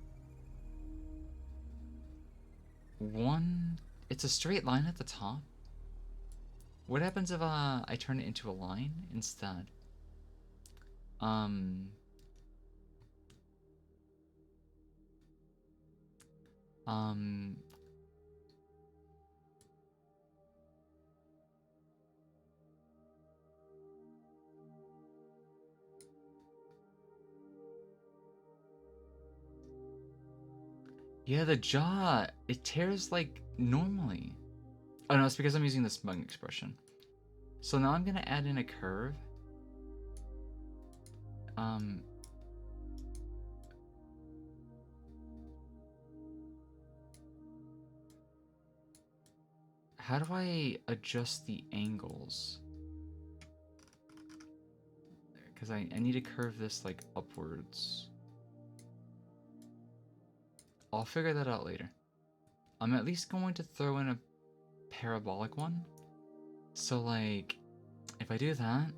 one. It's a straight line at the top. What happens if I turn it into a line instead? Yeah, the jaw, it tears like normally. Oh no, it's because I'm using the smug expression. So now I'm gonna add in a curve. How do I adjust the angles? Because I need to curve this like upwards. I'll figure that out later. I'm at least going to throw in a parabolic one. So like, if I do that,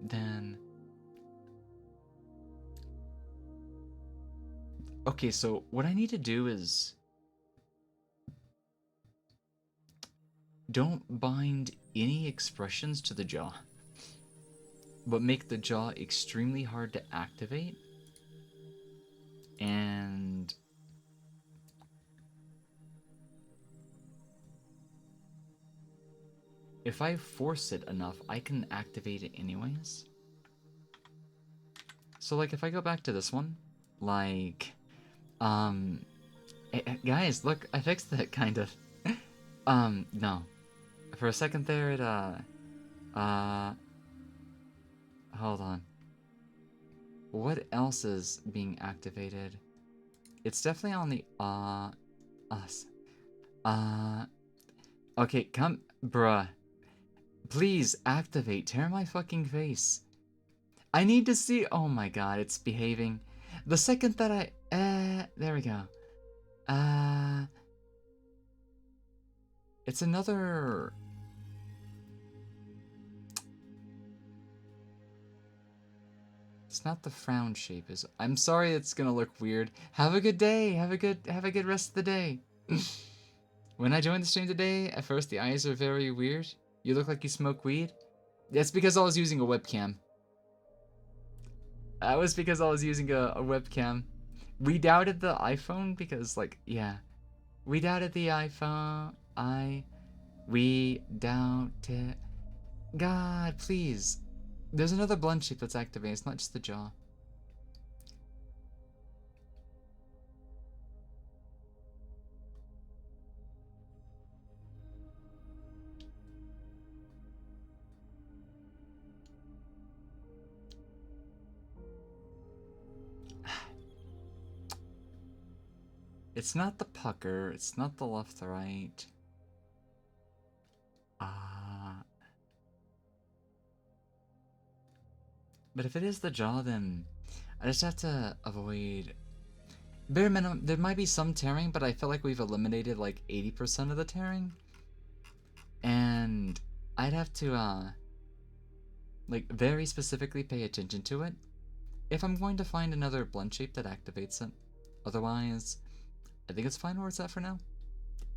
then... Okay, so what I need to do is... Don't bind any expressions to the jaw, but make the jaw extremely hard to activate. And... if I force it enough, I can activate it anyways. So like if I go back to this one, like, guys, look, I fixed it, kind of. No. For a second there, it, hold on. What else is being activated? It's definitely on the, us. Okay, come, bruh. Please, activate, tear my fucking face. I need to see, oh my god, it's behaving. The second that there we go. It's another... It's not the frown shape, is... I'm sorry it's gonna look weird. Have a good day. Have a good rest of the day. When I joined the stream today, at first the eyes are very weird. You look like you smoke weed. That's because I was using a webcam. That was because I was using a webcam. We doubted the iPhone because, like, yeah. We doubted the iPhone. We doubted... God, please. There's another blunt shape that's activated. It's not just the jaw. It's not the pucker. It's not the left or right. But if it is the jaw, then I just have to avoid... Bare minimum, there might be some tearing, but I feel like we've eliminated like 80% of the tearing. And I'd have to, like, very specifically pay attention to it if I'm going to find another blunt shape that activates it. Otherwise, I think it's fine where it's at for now.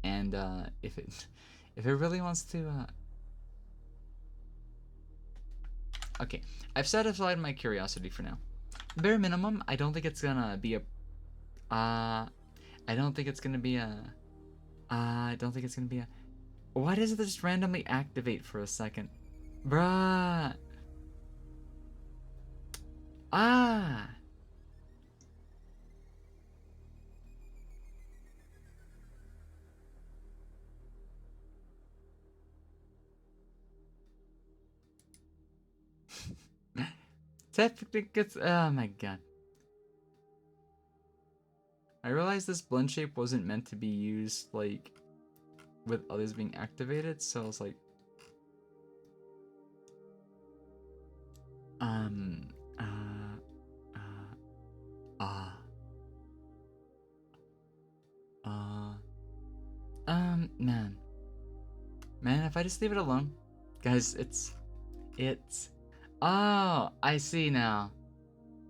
And if it really wants to, okay, I've satisfied my curiosity for now. Bare minimum, I don't think it's gonna be a... I don't think it's gonna be a... Why does it just randomly activate for a second? Bruh. Ah. Technically, it's, oh my god. I realized this blend shape wasn't meant to be used, like, with others being activated, so I was like, um, uh, ah, man. Man, if I just leave it alone. Guys, it's, oh, I see now.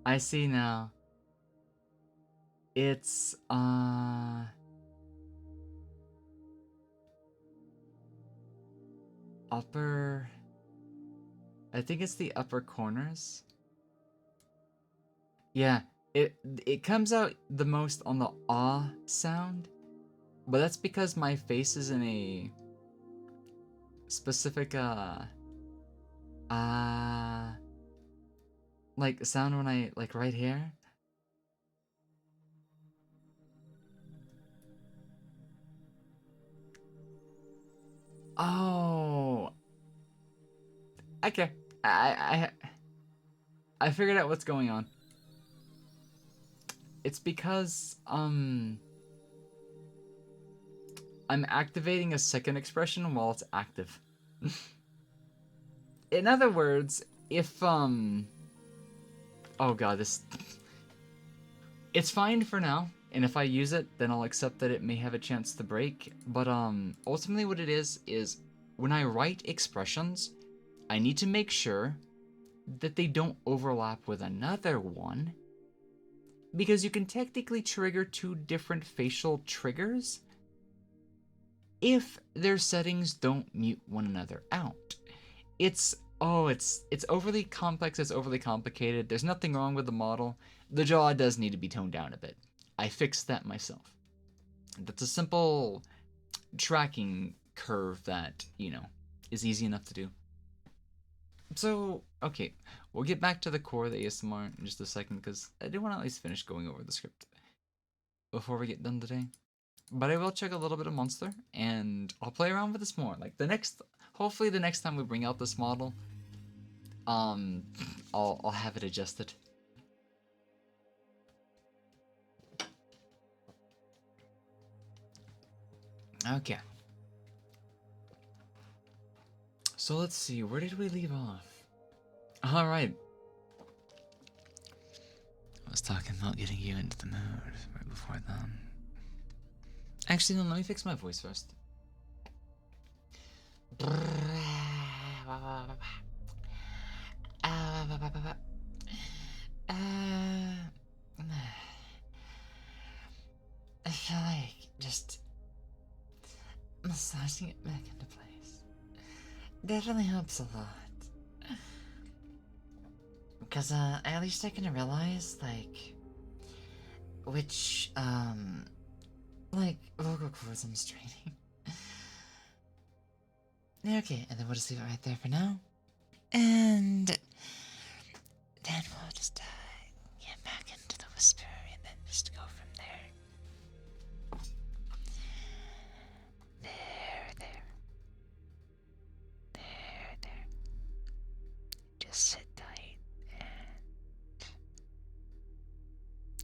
I see now. It's, upper, I think it's the upper corners. Yeah, it comes out the most on the ah sound, but that's because my face is in a specific like sound when I like right here. Oh, okay. I figured out what's going on. It's because I'm activating a second expression while it's active. In other words, if oh god, this it's fine for now, and if I use it, then I'll accept that it may have a chance to break. But ultimately what it is when I write expressions, I need to make sure that they don't overlap with another one, because you can technically trigger two different facial triggers if their settings don't mute one another out. It's overly complex, it's overly complicated. There's nothing wrong with the model. The jaw does need to be toned down a bit. I fixed that myself. That's a simple tracking curve that, you know, is easy enough to do. So, okay, we'll get back to the core of the ASMR in just a second, because I do want to at least finish going over the script before we get done today. But I will check a little bit of Monster, and I'll play around with this more. Like, hopefully the next time we bring out this model, I'll have it adjusted. Okay. So let's see, where did we leave off? Alright. I was talking about getting you into the mood right before then. Actually, no, let me fix my voice first. I feel like just massaging it back into place definitely helps a lot. Because, at least I can realize, like, which, like, vocal cords I'm straining. Okay, and then we'll just leave it right there for now. And then we'll just, get back into the whisper and then just go from there. There. Just sit tight and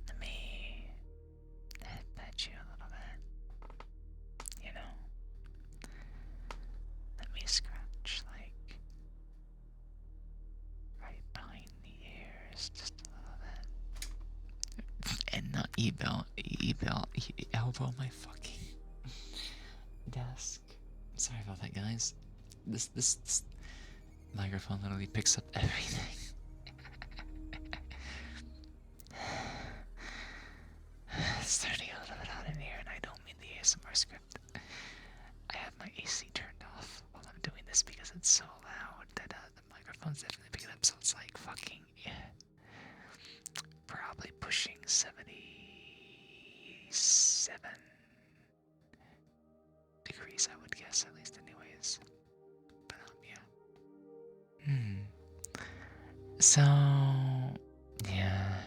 let me pet you a little bit. You know, let me scratch like right behind the ears just a little bit, and not elbow my fucking desk. Sorry about that, guys. This microphone literally picks up everything. It's starting a little bit hot in here, and I don't mean the ASMR script. I have my AC turned off while I'm doing this because it's so loud that the microphone's definitely picking up, so it's like fucking, probably pushing 77 degrees, I would guess, at least anyways. But, yeah. So, yeah.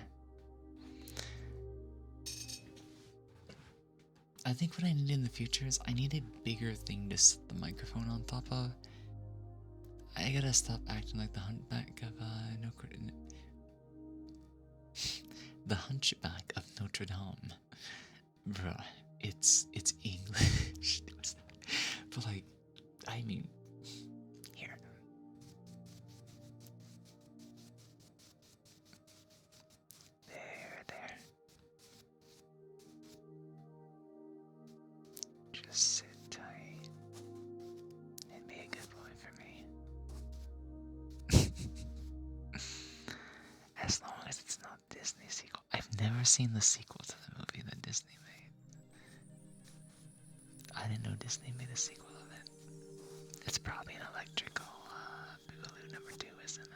I think what I need in the future is I need a bigger thing to sit the microphone on top of. I gotta stop acting like the hunchback of the hunchback of Notre Dame. Bruh, it's English. But like, I mean, here. There. Just sit tight and be a good boy for me. As long as it's not Disney sequel. I've never seen the sequel to the movie that Disney made. I didn't know Disney made a sequel of it. It's probably an electrical Boogaloo number 2, isn't it?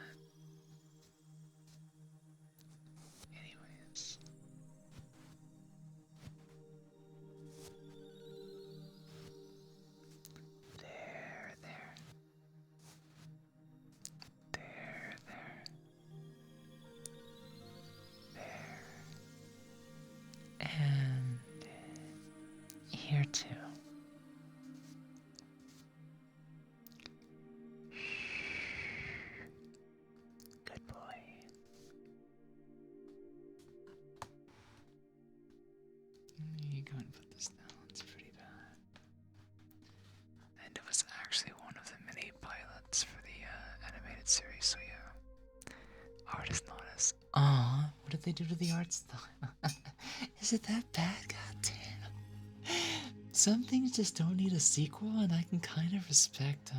Anyways. There. And here too. Good boy. You go and put this down. It's pretty bad. And it was actually one of the mini pilots for the animated series, so yeah. Art is not as. Aw, what did they do to the art style? Is it that bad? God damn. Some things just don't need a sequel, and I can kind of respect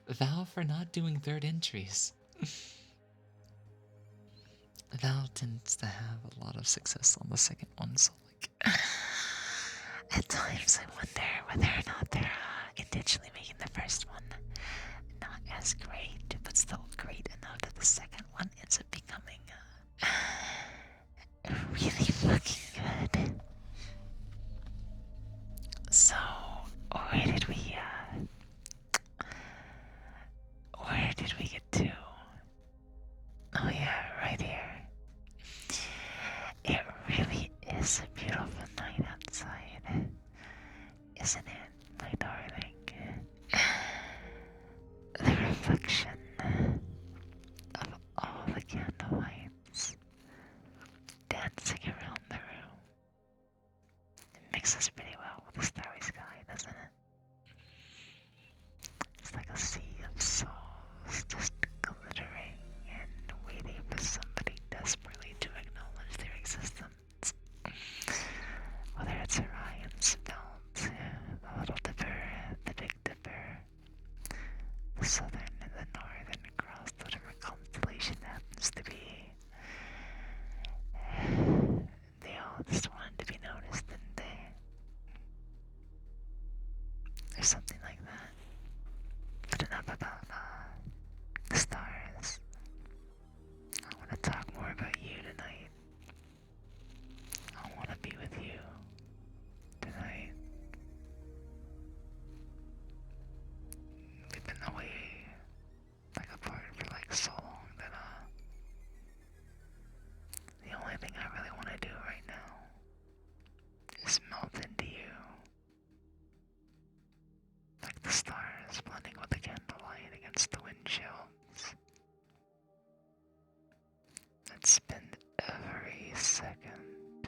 Valve for not doing third entries. Valve tends to have a lot of success on the second one, so like at times I wonder whether or not they're intentionally making the first one not as great, but still great enough that the second one ends up becoming really fucking good. So, where did we get to? Oh yeah, right here. It really is a beautiful night outside, isn't it, my darling? The reflection of all the candle lights dancing around the room. It mixes pretty well with the starry sky, doesn't it? It's like a sea of souls just glittering and waiting for somebody desperately to acknowledge their existence. Whether it's Orion's belt, the Little Dipper, the Big Dipper, the Southern and the Northern Cross, whatever constellation happens to be. They all just wanted to be noticed, didn't they? Or something like that. But enough about the stars. I want to talk more about you tonight. I want to be with you tonight. We've been away, like apart for like so long that the only thing I really want to do right now is melt into you. Like the stars blending with the candlelight against the windshields. And spend every second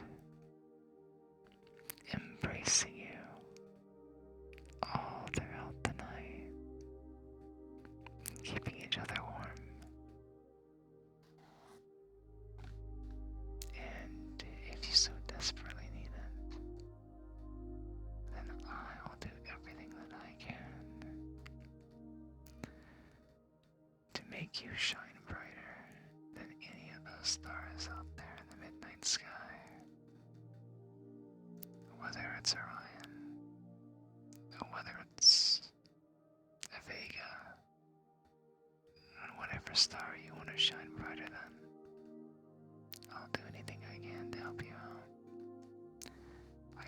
embracing you all throughout the night, keeping each other warm. And if you so desperately need it, then I'll do everything that I can to make you shine brighter than any of those stars out there in the midnight sky. Whether it's Orion, or whether it's a Vega, and whatever star you want to shine brighter than, I'll do anything I can to help you out. I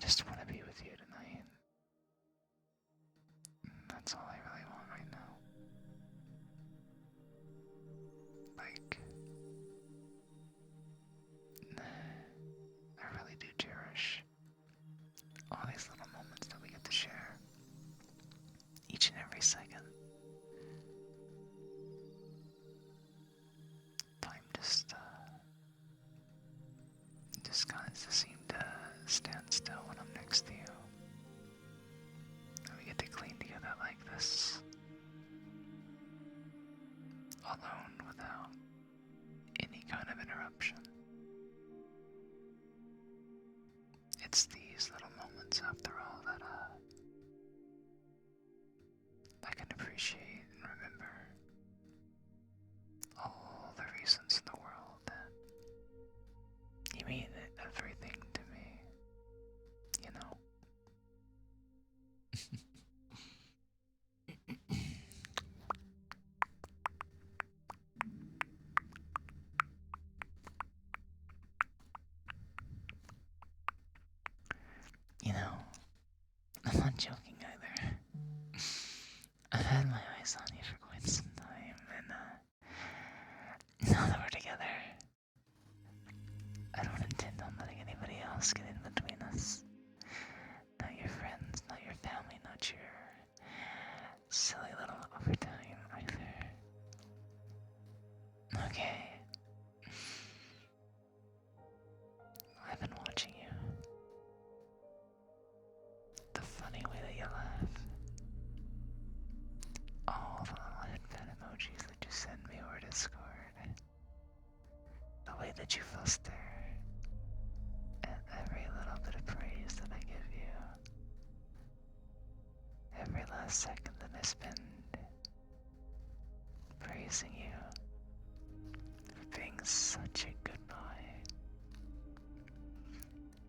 just want to be with you tonight. That's all I really want right now. Like, I really do cherish all these little moments that we get to share. Each and every second. Time just kind of seem to stand still when I'm next to you. And we get to clean together like this. Alone without any kind of interruption. It's these little moments, after all, that I can appreciate and remember all the reasons in the world that you mean everything to me, you know? You know, I'm not joking either. I've had my eyes on you for quite some time, and now that we're together, I don't intend on letting anybody else get in between us. Not your friends, not your family, not your silly little overtime either. Okay. I've been watching you. The funny way that you laugh. All the little headband emojis that you send me over Discord. The way that you fluster. And every little bit of praise that I give you. Every last second that I spend praising you for being such a good boy.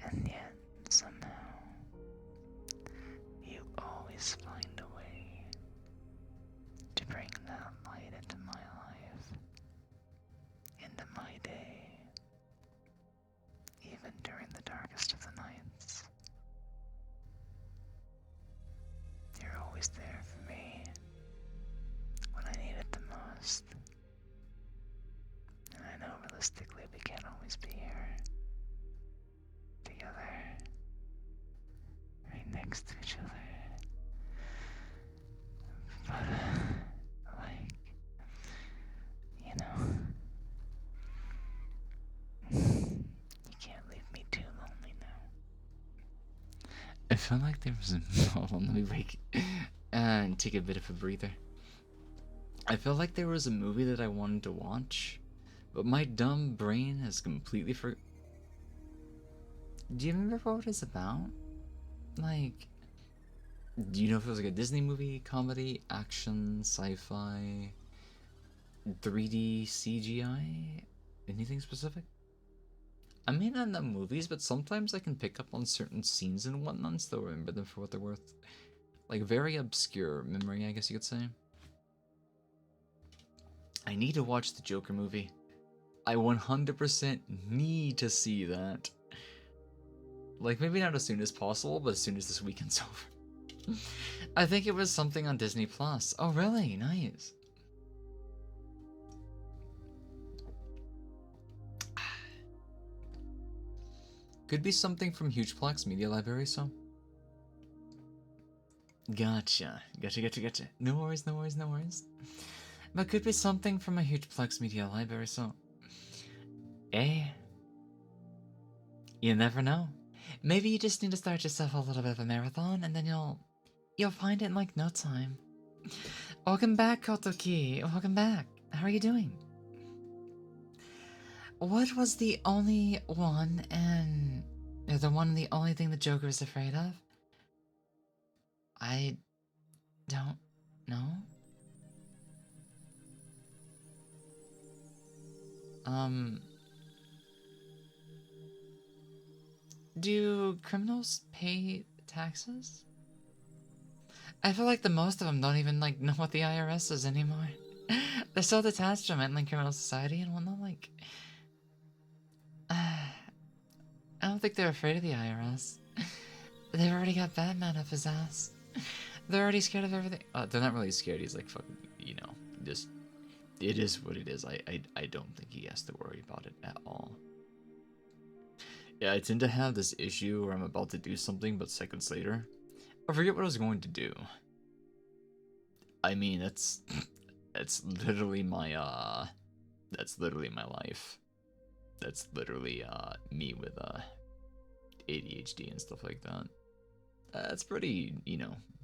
And yet, somehow, you always find a way to bring that light into my life, into my day, even during the darkest of the nights. You're always there for me when I need it the most. And I know realistically we can't always be here together, right next to each other. But, like, you know, you can't leave me too lonely now. I felt like there was a... Hold on, let me wake and take a bit of a breather. I felt like there was a movie that I wanted to watch, but my dumb brain has completely Do you remember what it's about? Like, do you know if it was like a Disney movie, comedy, action, sci-fi, 3D, CGI? Anything specific? I may not know movies, but sometimes I can pick up on certain scenes and whatnot and still remember them for what they're worth. Like, very obscure memory, I guess you could say. I need to watch the Joker movie. I 100% need to see that. Like, maybe not as soon as possible, but as soon as this weekend's over. I think it was something on Disney Plus. Oh, really? Nice. Could be something from Hugeplex Media Library, so. Gotcha. Gotcha. No worries. But could be something from a Hugeplex Media Library, so. Eh? You never know. Maybe you just need to start yourself a little bit of a marathon, and then you'll find it in like no time. Welcome back, Kotoki. Welcome back. How are you doing? What was the only one and the only thing the Joker is afraid of? I don't know. Do criminals pay taxes? I feel like the most of them don't even like know what the IRS is anymore. They're so detached from it, like criminal society and whatnot. Like, I don't think they're afraid of the IRS. They've already got Batman up his ass. They're already scared of everything. They're not really scared. He's like, fucking, just, it is what it is. I don't think he has to worry about it at all. Yeah, I tend to have this issue where I'm about to do something, but seconds later, I forget what I was going to do. I mean, that's literally my that's literally my life. That's literally me with ADHD and stuff like that. It's pretty,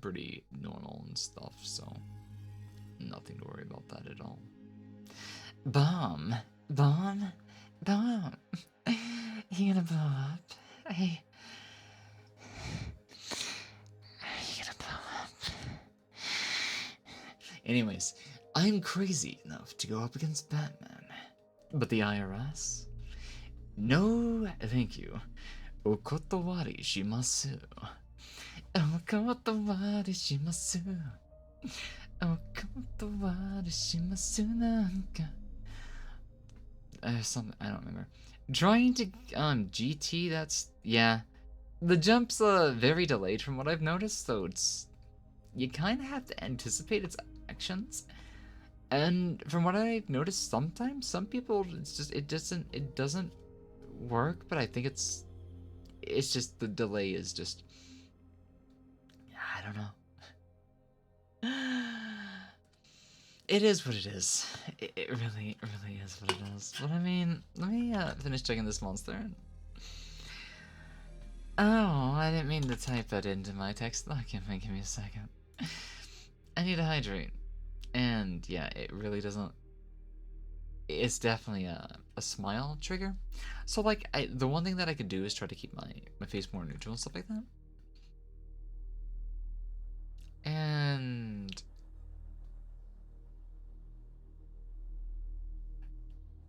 pretty normal and stuff, so nothing to worry about that at all. Bomb. You gonna blow up? You gonna blow up? Anyways, I'm crazy enough to go up against Batman. But the IRS? No, thank you. Okotowari shimasu. Okotowari shimasu. Okotowari shimasu nanka. Something, I don't remember. Trying to, GT, yeah. The jump's, very delayed from what I've noticed, so you kind of have to anticipate its actions. And from what I've noticed, sometimes, some people, it doesn't work, but I think it's just, the delay is just, I don't know. It is what it is. It really is what it is. But I mean, let me finish checking this monster. Oh, I didn't mean to type that into my text document. Give me a second. I need to hydrate. And yeah, it really doesn't. It's definitely a smile trigger. So like, the one thing that I could do is try to keep my face more neutral and stuff like that. And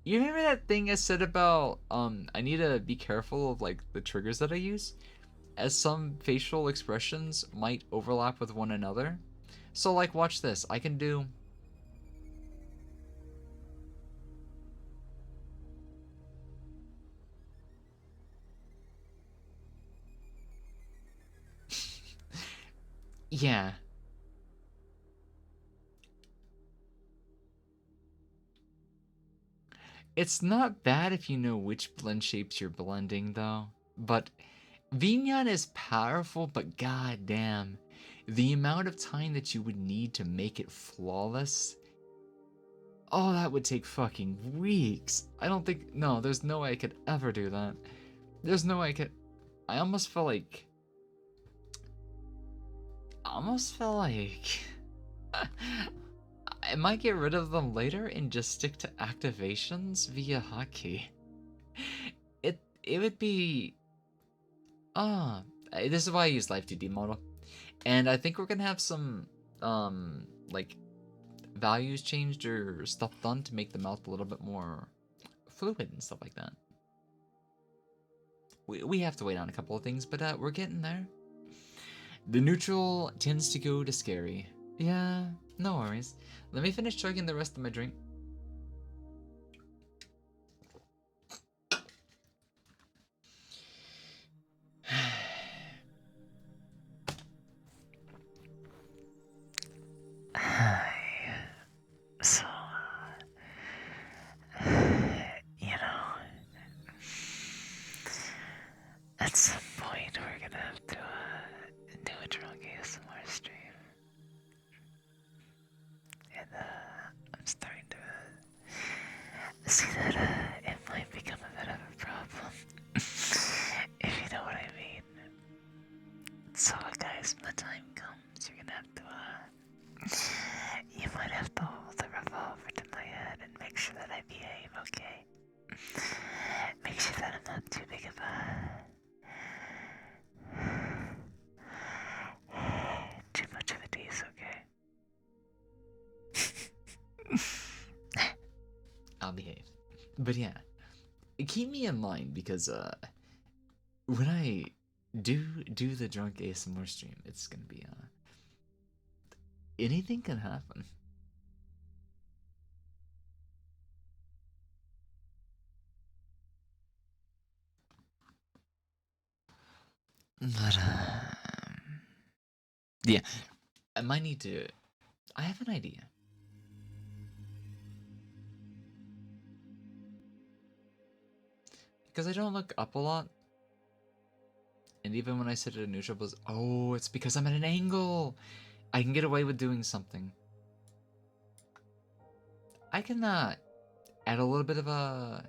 you remember that thing I said about I need to be careful of like the triggers that I use, as some facial expressions might overlap with one another. So like, watch this. I can do yeah. It's not bad if you know which blend shapes you're blending, though. But Vignan is powerful, but goddamn, the amount of time that you would need to make it flawless, oh, that would take fucking weeks. I don't think, no, there's no way I could ever do that. There's no way I could, I almost feel like, I might get rid of them later and just stick to activations via hotkey. It would be, this is why I use Live 2D model. And I think we're gonna have some, like, values changed or stuff done to make the mouth a little bit more fluid and stuff like that. We have to wait on a couple of things, but we're getting there. The neutral tends to go to scary. Yeah, no worries. Let me finish chugging the rest of my drink. So, at some point we're gonna have to do a drunk ASMR stream. And I'm starting to see that it might become a bit of a problem. If you know what I mean. So guys, when the time comes, you're gonna have to, you might have to hold the revolver to my head and make sure that I behave, okay? Make sure that I'm not too big of too much of a tease, okay? I'll behave. But yeah, keep me in mind because when I do the drunk ASMR stream, it's gonna be anything can happen. But yeah, might need to... I have an idea. Because I don't look up a lot. And even when I sit at a neutral position... Oh, it's because I'm at an angle! I can get away with doing something. I can add a little bit of a...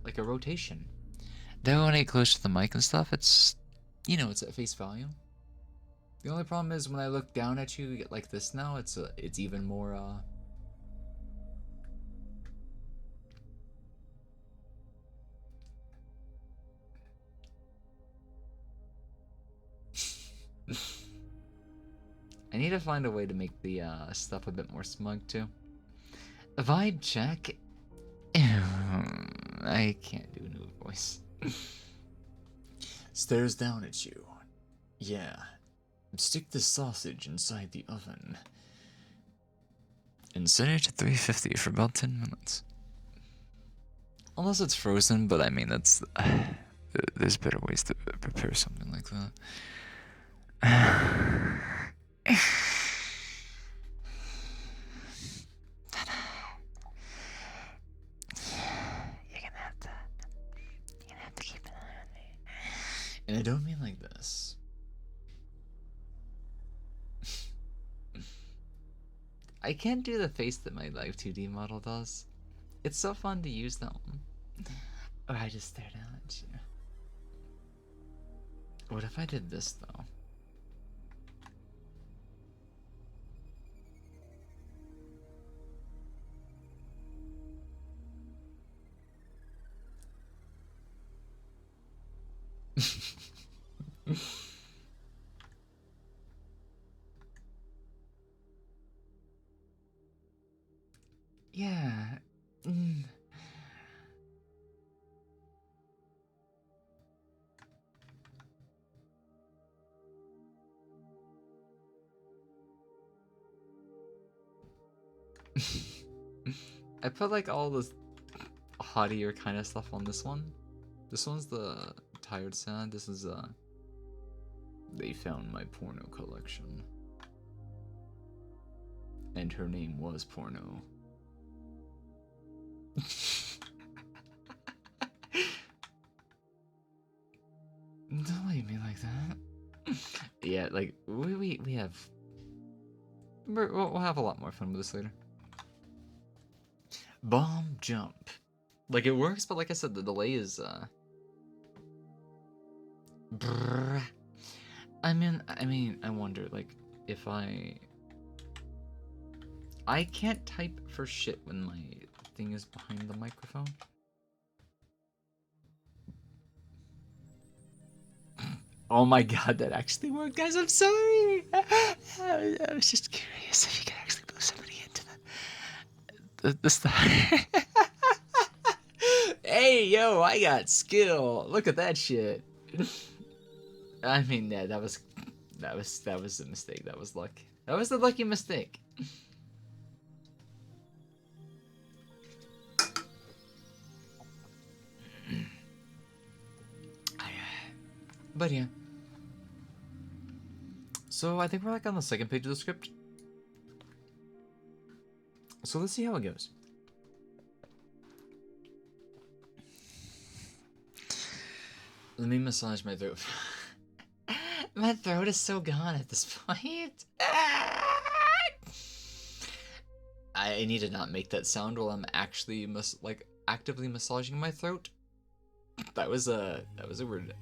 like a rotation. Then when I get close to the mic and stuff, it's... You know, it's at face value. The only problem is when I look down at you like this now, it's even more, I need to find a way to make the stuff a bit more smug too. Vibe check. I can't do a new voice. Stares down at you. Yeah. Stick the sausage inside the oven. And set it to 350 for about 10 minutes. Unless it's frozen, but I mean, that's... there's better ways to prepare something like that. You're gonna have to keep an eye on me. And I don't mean like this. I can't do the face that my Live 2D model does. It's so fun to use that one. Or I just stared down at you. What if I did this though? Yeah. I put like all this haughtier kind of stuff on this one. This one's the tired sound. This is they found my porno collection. And her name was Porno. Don't look at me like that. Yeah, like we have. We'll have a lot more fun with this later. Bomb jump. Like it works, but like I said, the delay is brrr. I mean, I wonder like if I can't type for shit when my thing is behind the microphone. Oh my god, that actually worked, guys. I'm sorry. I was just curious if you could actually blow somebody into the stuff. Hey, yo, I got skill. Look at that shit. I mean, yeah, that was a mistake. That was luck. That was the lucky mistake. But yeah. So I think we're like on the second page of the script. So let's see how it goes. Let me massage my throat. My throat is so gone at this point. I need to not make that sound while I'm actually actively massaging my throat. That was a word.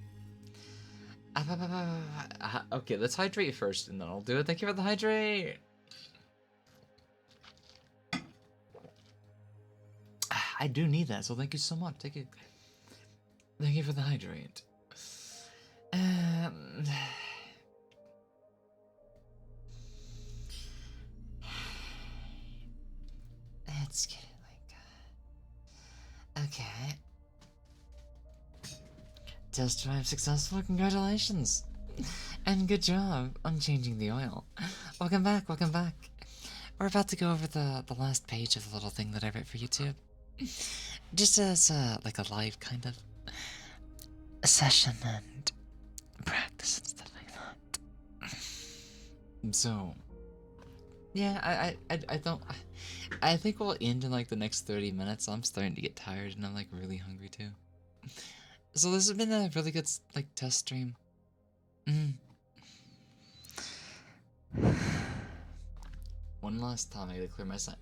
Okay, let's hydrate first, and then I'll do it. Thank you for the hydrate. I do need that, so thank you so much. Thank you for the hydrate. Let's get it like okay. Test drive successful, congratulations! And good job on changing the oil. Welcome back, welcome back. We're about to go over the last page of the little thing that I wrote for YouTube. Just as like a live kind of a session and practice and stuff like that. So, yeah, I don't. I think we'll end in like the next 30 minutes. I'm starting to get tired and I'm like really hungry too. So this has been a really good like test stream. One last time, I gotta clear my sight.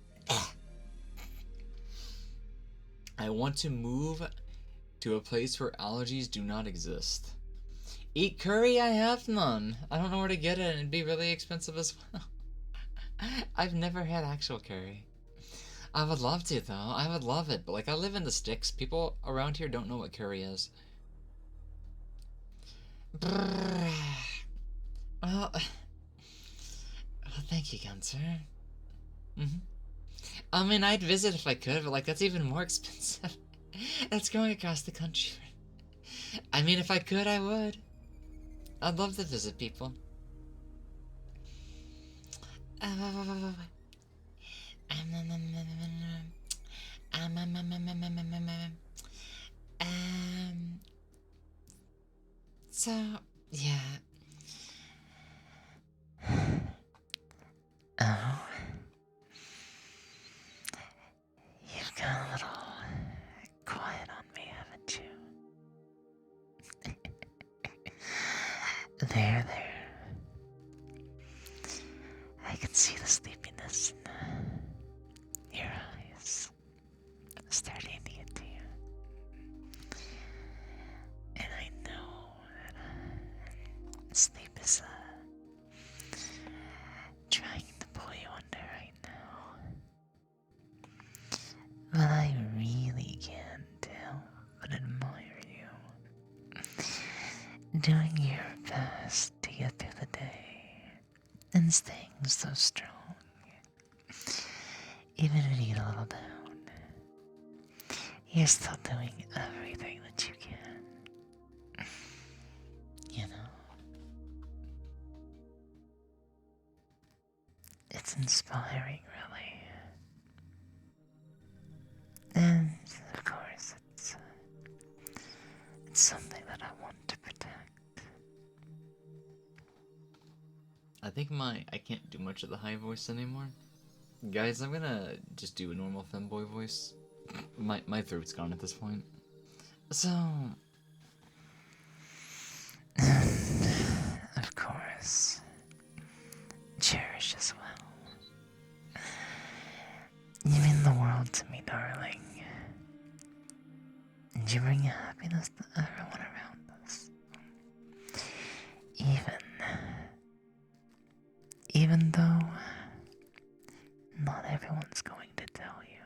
I want to move to a place where allergies do not exist. Eat curry? I have none. I don't know where to get it, and it'd be really expensive as well. I've never had actual curry. I would love to, though. I would love it, but like I live in the sticks. People around here don't know what curry is. Brrr. Well, thank you, Gunther. I mean, I'd visit if I could, but like that's even more expensive. That's going across the country. I mean, if I could, I would. I'd love to visit people. So, yeah. Oh. You've got a little quiet on me, haven't you? There. I can see the sleepiness in your eyes starting to get to you. And I know that sleep is trying to pull you under right now. But I really can't help but admire you. Doing your best to get through the day and staying so strong. Even when you get a little down, you're still doing everything that you can. You know? It's inspiring, really. And, of course, it's something that I want to protect. I think I can't do much of the high voice anymore. Guys, I'm gonna just do a normal femboy voice. My throat's gone at this point. So, Of course, cherish as well. You mean the world to me, darling. And you bring happiness to everyone around us. Even though not everyone's going to tell you.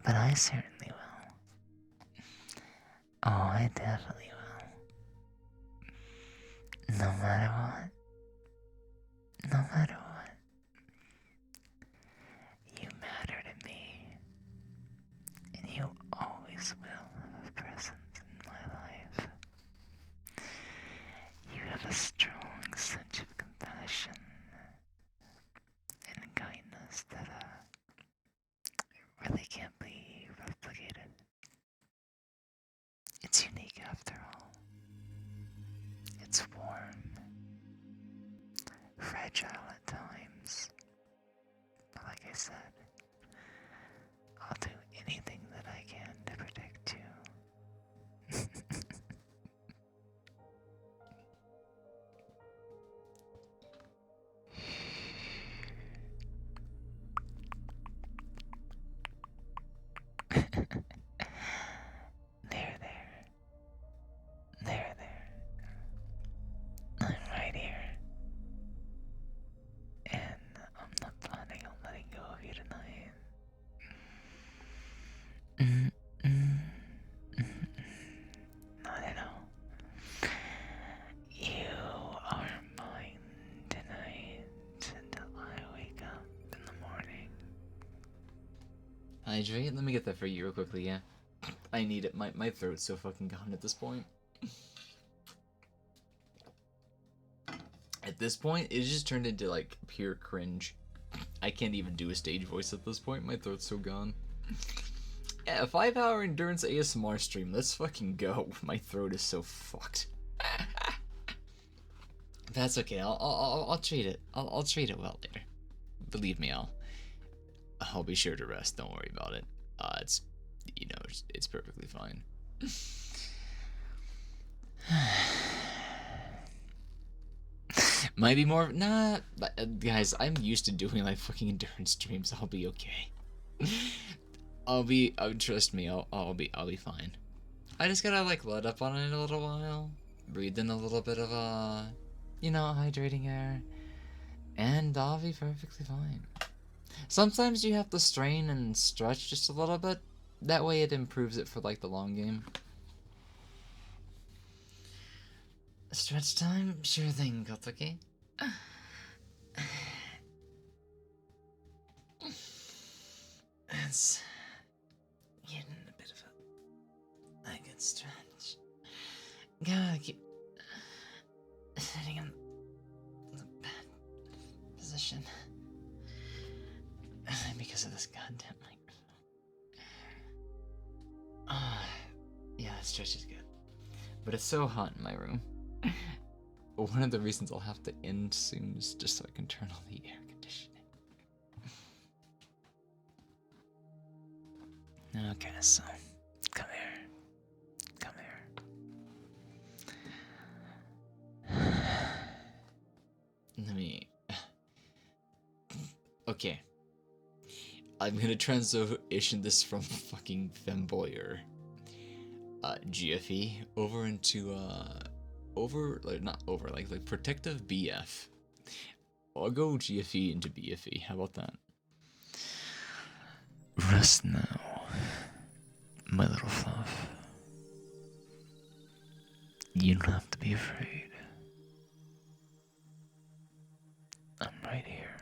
But I certainly will. Oh, I definitely will. No matter what. No matter what. You matter to me. And you always will have a presence in my life. You have a strong sense of compassion and kindness that really can't be replicated. It's unique after all. It's warm, fragile at times, but like I said, I'll do anything that I can to protect you. There. I'm right here. And I'm not planning on letting go of you tonight. Not at all. You are mine tonight until I wake up in the morning. hydrate. Let me get that for you real quickly, yeah? I need it. My throat's so fucking gone at this point. At this point, it just turned into, like, pure cringe. I can't even do a stage voice at this point. My throat's so gone. Yeah, a 5-hour endurance ASMR stream. Let's fucking go. My throat is so fucked. That's okay. I'll treat it. I'll treat it well later. Believe me, I'll be sure to rest. Don't worry about it. It's it's perfectly fine. Might be more. Nah, guys, I'm used to doing like fucking endurance streams. I'll be okay. Trust me. I'll be fine. I just gotta like let up on it a little while, breathe in a little bit of hydrating air, and I'll be perfectly fine. Sometimes you have to strain and stretch just a little bit. That way it improves it for like the long game. Stretch time? Sure thing, Kotoki. It's getting a bit of a good stretch. Gotta keep sitting in the bed position because of this goddamn microphone. Yeah, that stretch is good. But it's so hot in my room. One of the reasons I'll have to end soon is just so I can turn on the air conditioning. Okay, so come here. Come here. Let me. Okay. I'm gonna transition this from fucking Femboy or GFE over into like protective BF. I'll go GFE into BFE. How about that? Rest now, my little fluff. You don't have to be afraid. I'm right here.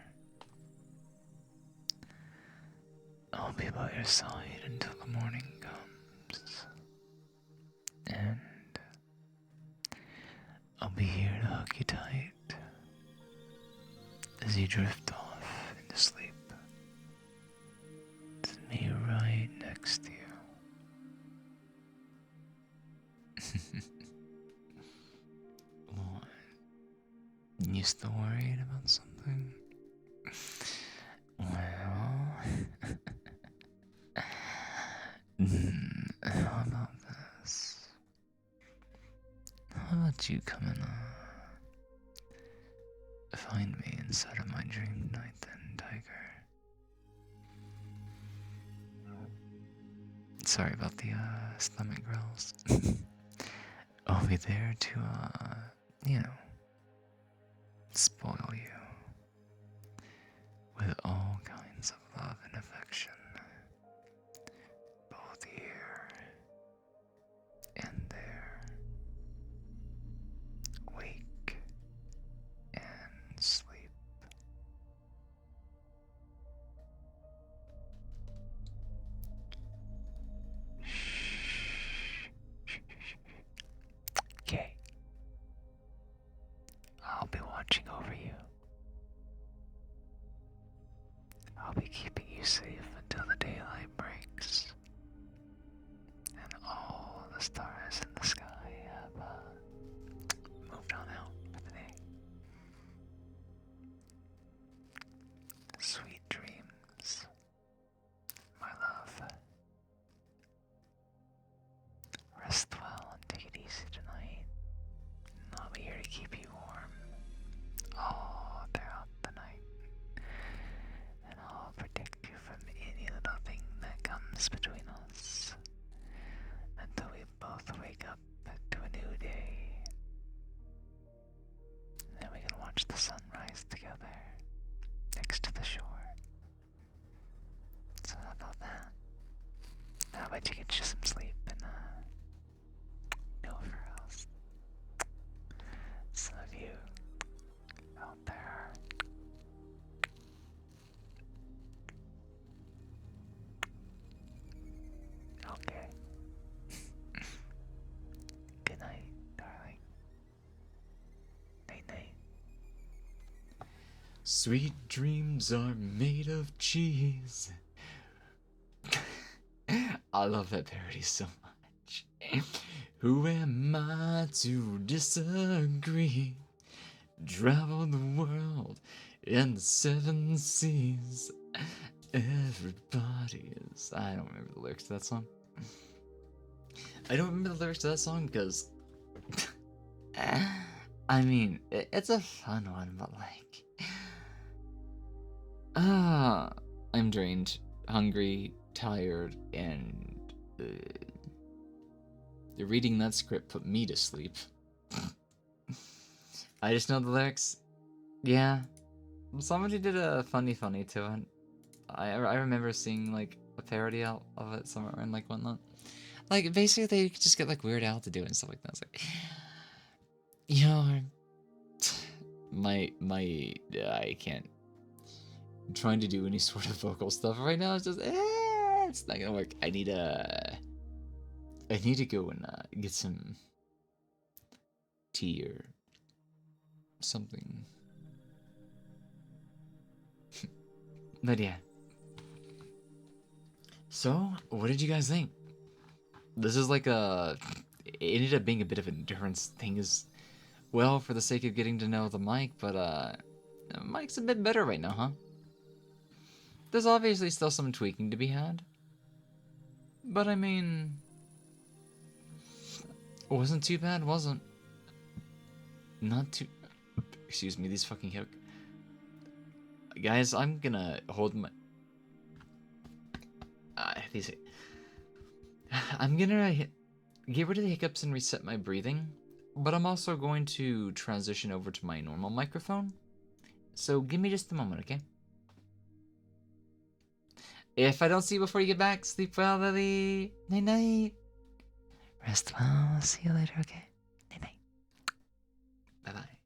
I'll be by your side until the morning comes. And I'll be here to hug you tight as you drift off into sleep. It's me right next to you. What? You still worried about something? Well, how about this? How about you come and find me inside of my dream tonight then, Tiger? Sorry about the stomach growls. I'll be there to spoil you with all kinds of love and affection, both here and there, wake and sleep. Okay, I'll be watching over you. I'll be keeping you safe until the daylight breaks and all the stars in the sky have moved on out for the day. Sweet dreams, my love. Rest well and take it easy tonight. I'll be here to keep you warm all throughout the night. And I'll protect you from any little thing that comes between us until we both wake up to a new day. And then we can watch the sunrise together next to the shore. So how about that? How about you get you some sleep and go for us? Some of you out there. Okay. Good night, darling. Night night. Sweet dreams are made of cheese. I love that parody so much. Who am I to disagree? travel the world in the 7 seas. Everybody is. I don't remember the lyrics to that song. I don't remember the lyrics to that song because. I mean, it's a fun one, but like. I'm drained, hungry, tired, and. Reading that script put me to sleep. I just know the lyrics. Yeah. Somebody did a funny to it. I remember seeing like a parody of it somewhere and like whatnot. Like basically they just get like Weird Al to do it and stuff like that. It's like, you know, I can't. I'm trying to do any sort of vocal stuff right now. It's just it's not gonna work. I need to go and get some tea or something. But yeah. So, what did you guys think? This is like it ended up being a bit of an endurance thing as well for the sake of getting to know the mic, but mic's a bit better right now, huh? There's obviously still some tweaking to be had. But I mean, it wasn't too bad, wasn't? Not too. Excuse me, these fucking hook. Guys, I'm gonna hold my. These. I'm gonna get rid of the hiccups and reset my breathing, but I'm also going to transition over to my normal microphone. So give me just a moment, okay? If I don't see you before you get back, sleep well, Lily. Night night. Rest well. I'll see you later, okay? Night night. Bye bye.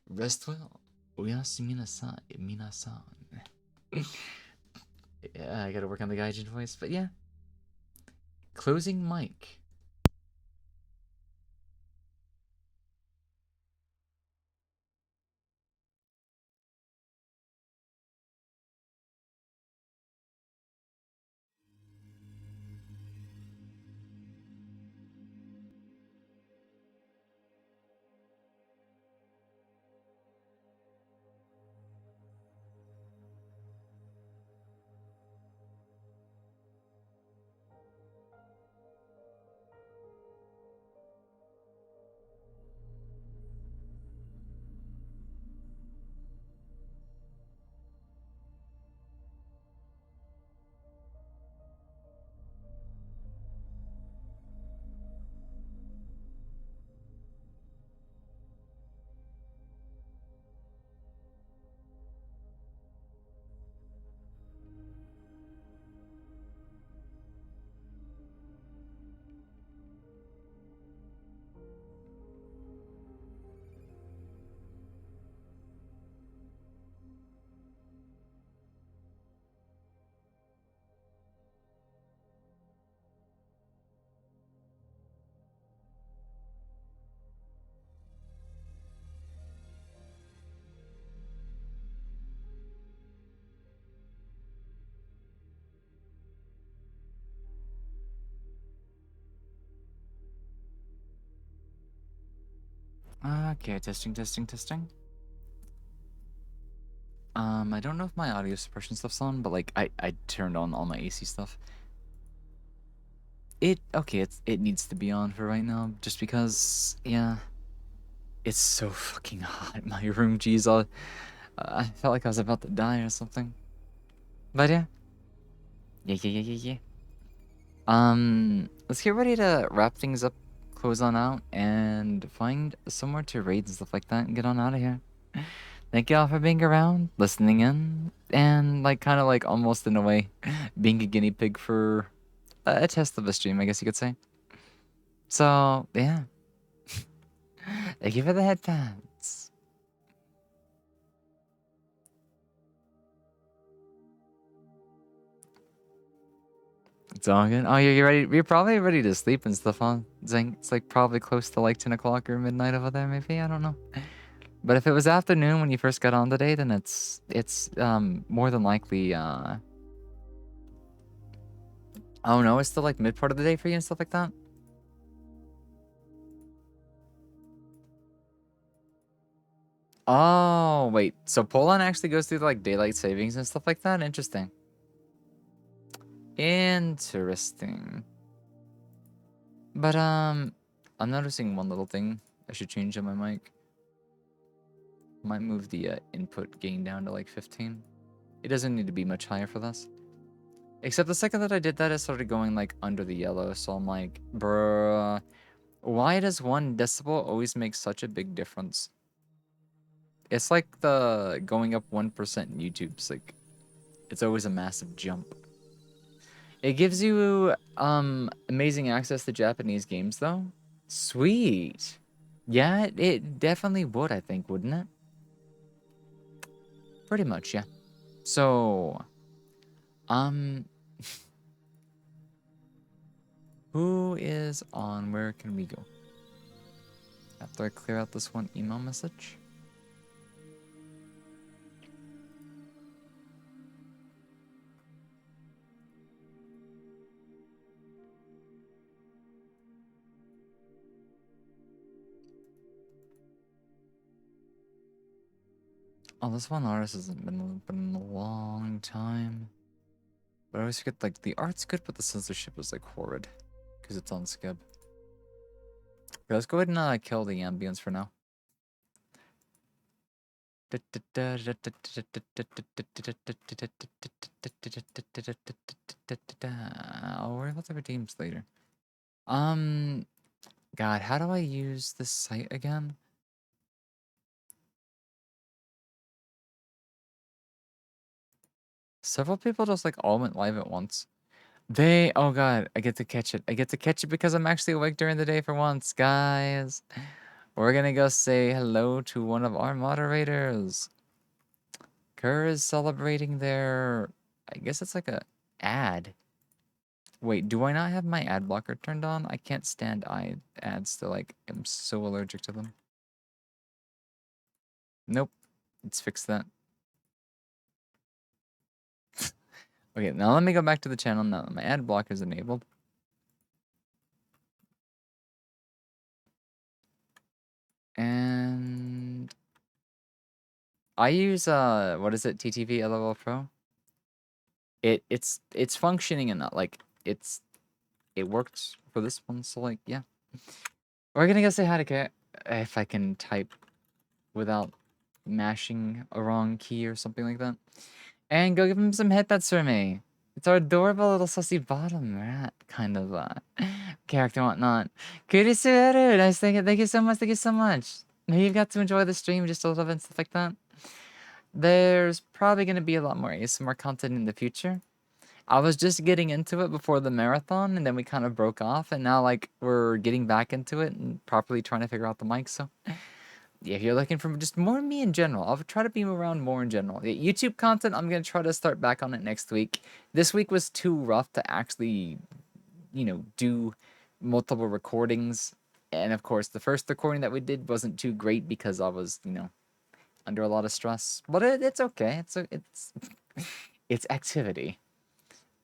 Rest well. Oyasumi nasai, minasan. Yeah, I gotta work on the gaijin voice, but yeah. Closing mic. Okay, testing. I don't know if my audio suppression stuff's on, but like I turned on all my AC stuff. It needs to be on for right now, just because yeah, it's so fucking hot in my room. Jeez, I felt like I was about to die or something. But yeah. Let's get ready to wrap things up, close on out, and find somewhere to raid and stuff like that, and get on out of here. Thank y'all for being around, listening in, and like kind of like almost in a way being a guinea pig for a test of a stream, I guess you could say. So yeah, thank you for the headphones. It's all good. Oh, you're ready. You're probably ready to sleep and stuff, huh? Zing. It's like probably close to like 10 o'clock or midnight over there, maybe. I don't know. But if it was afternoon when you first got on today, then it's more than likely oh no, it's still like mid part of the day for you and stuff like that. Oh, wait. So Poland actually goes through like daylight savings and stuff like that? Interesting. Interesting. But I'm noticing one little thing I should change on my mic. Might move the input gain down to like 15. It doesn't need to be much higher for this. Except the second that I did that, it started going like under the yellow. So I'm like, bruh, why does 1 decibel always make such a big difference? It's like the going up 1% in YouTube's like, it's always a massive jump. It gives you amazing access to Japanese games though. Sweet. Yeah, it definitely would, I think, wouldn't it? Pretty much, yeah. So, who is on? Where can we go? After I clear out this one email message. Oh, this one artist hasn't been open in a long time. But I always forget, like, the art's good, but the censorship is, like, horrid. Because it's on Skib. Okay, let's go ahead and kill the ambience for now. I'll worry about the redeems later. God, how do I use this site again? Several people just like all went live at once. Oh God, I get to catch it. I get to catch it because I'm actually awake during the day for once, guys. We're gonna go say hello to one of our moderators. Kerr is celebrating their, I guess it's like a ad. Wait, do I not have my ad blocker turned on? I can't stand ads to like, I'm so allergic to them. Nope, let's fix that. Okay, now let me go back to the channel now that my ad blocker is enabled. And I use what is it, TTV LOL Pro? It's functioning and not like it worked for this one, so like yeah. We're gonna go say hi to Kat if I can type without mashing a wrong key or something like that. And go give him some headbats for me. It's our adorable little sussy bottom rat kind of character and whatnot. Kurisueru, nice thank you so much, thank you so much. Maybe you've got to enjoy the stream just a little bit and stuff like that. There's probably gonna be a lot more ASMR content in the future. I was just getting into it before the marathon, and then we kind of broke off, and now like we're getting back into it and properly trying to figure out the mic. So yeah, if you're looking for just more me in general, I'll try to be around more in general. Yeah, YouTube content, I'm gonna try to start back on it next week. This week was too rough to actually, do multiple recordings. And of course, the first recording that we did wasn't too great because I was, under a lot of stress. But it's okay. It's it's activity.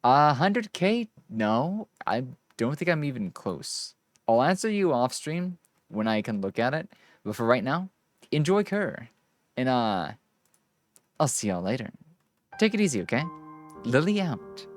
100K? No, I don't think I'm even close. I'll answer you off stream when I can look at it. But for right now, enjoy Kerr. And I'll see y'all later. Take it easy, okay? Lily out.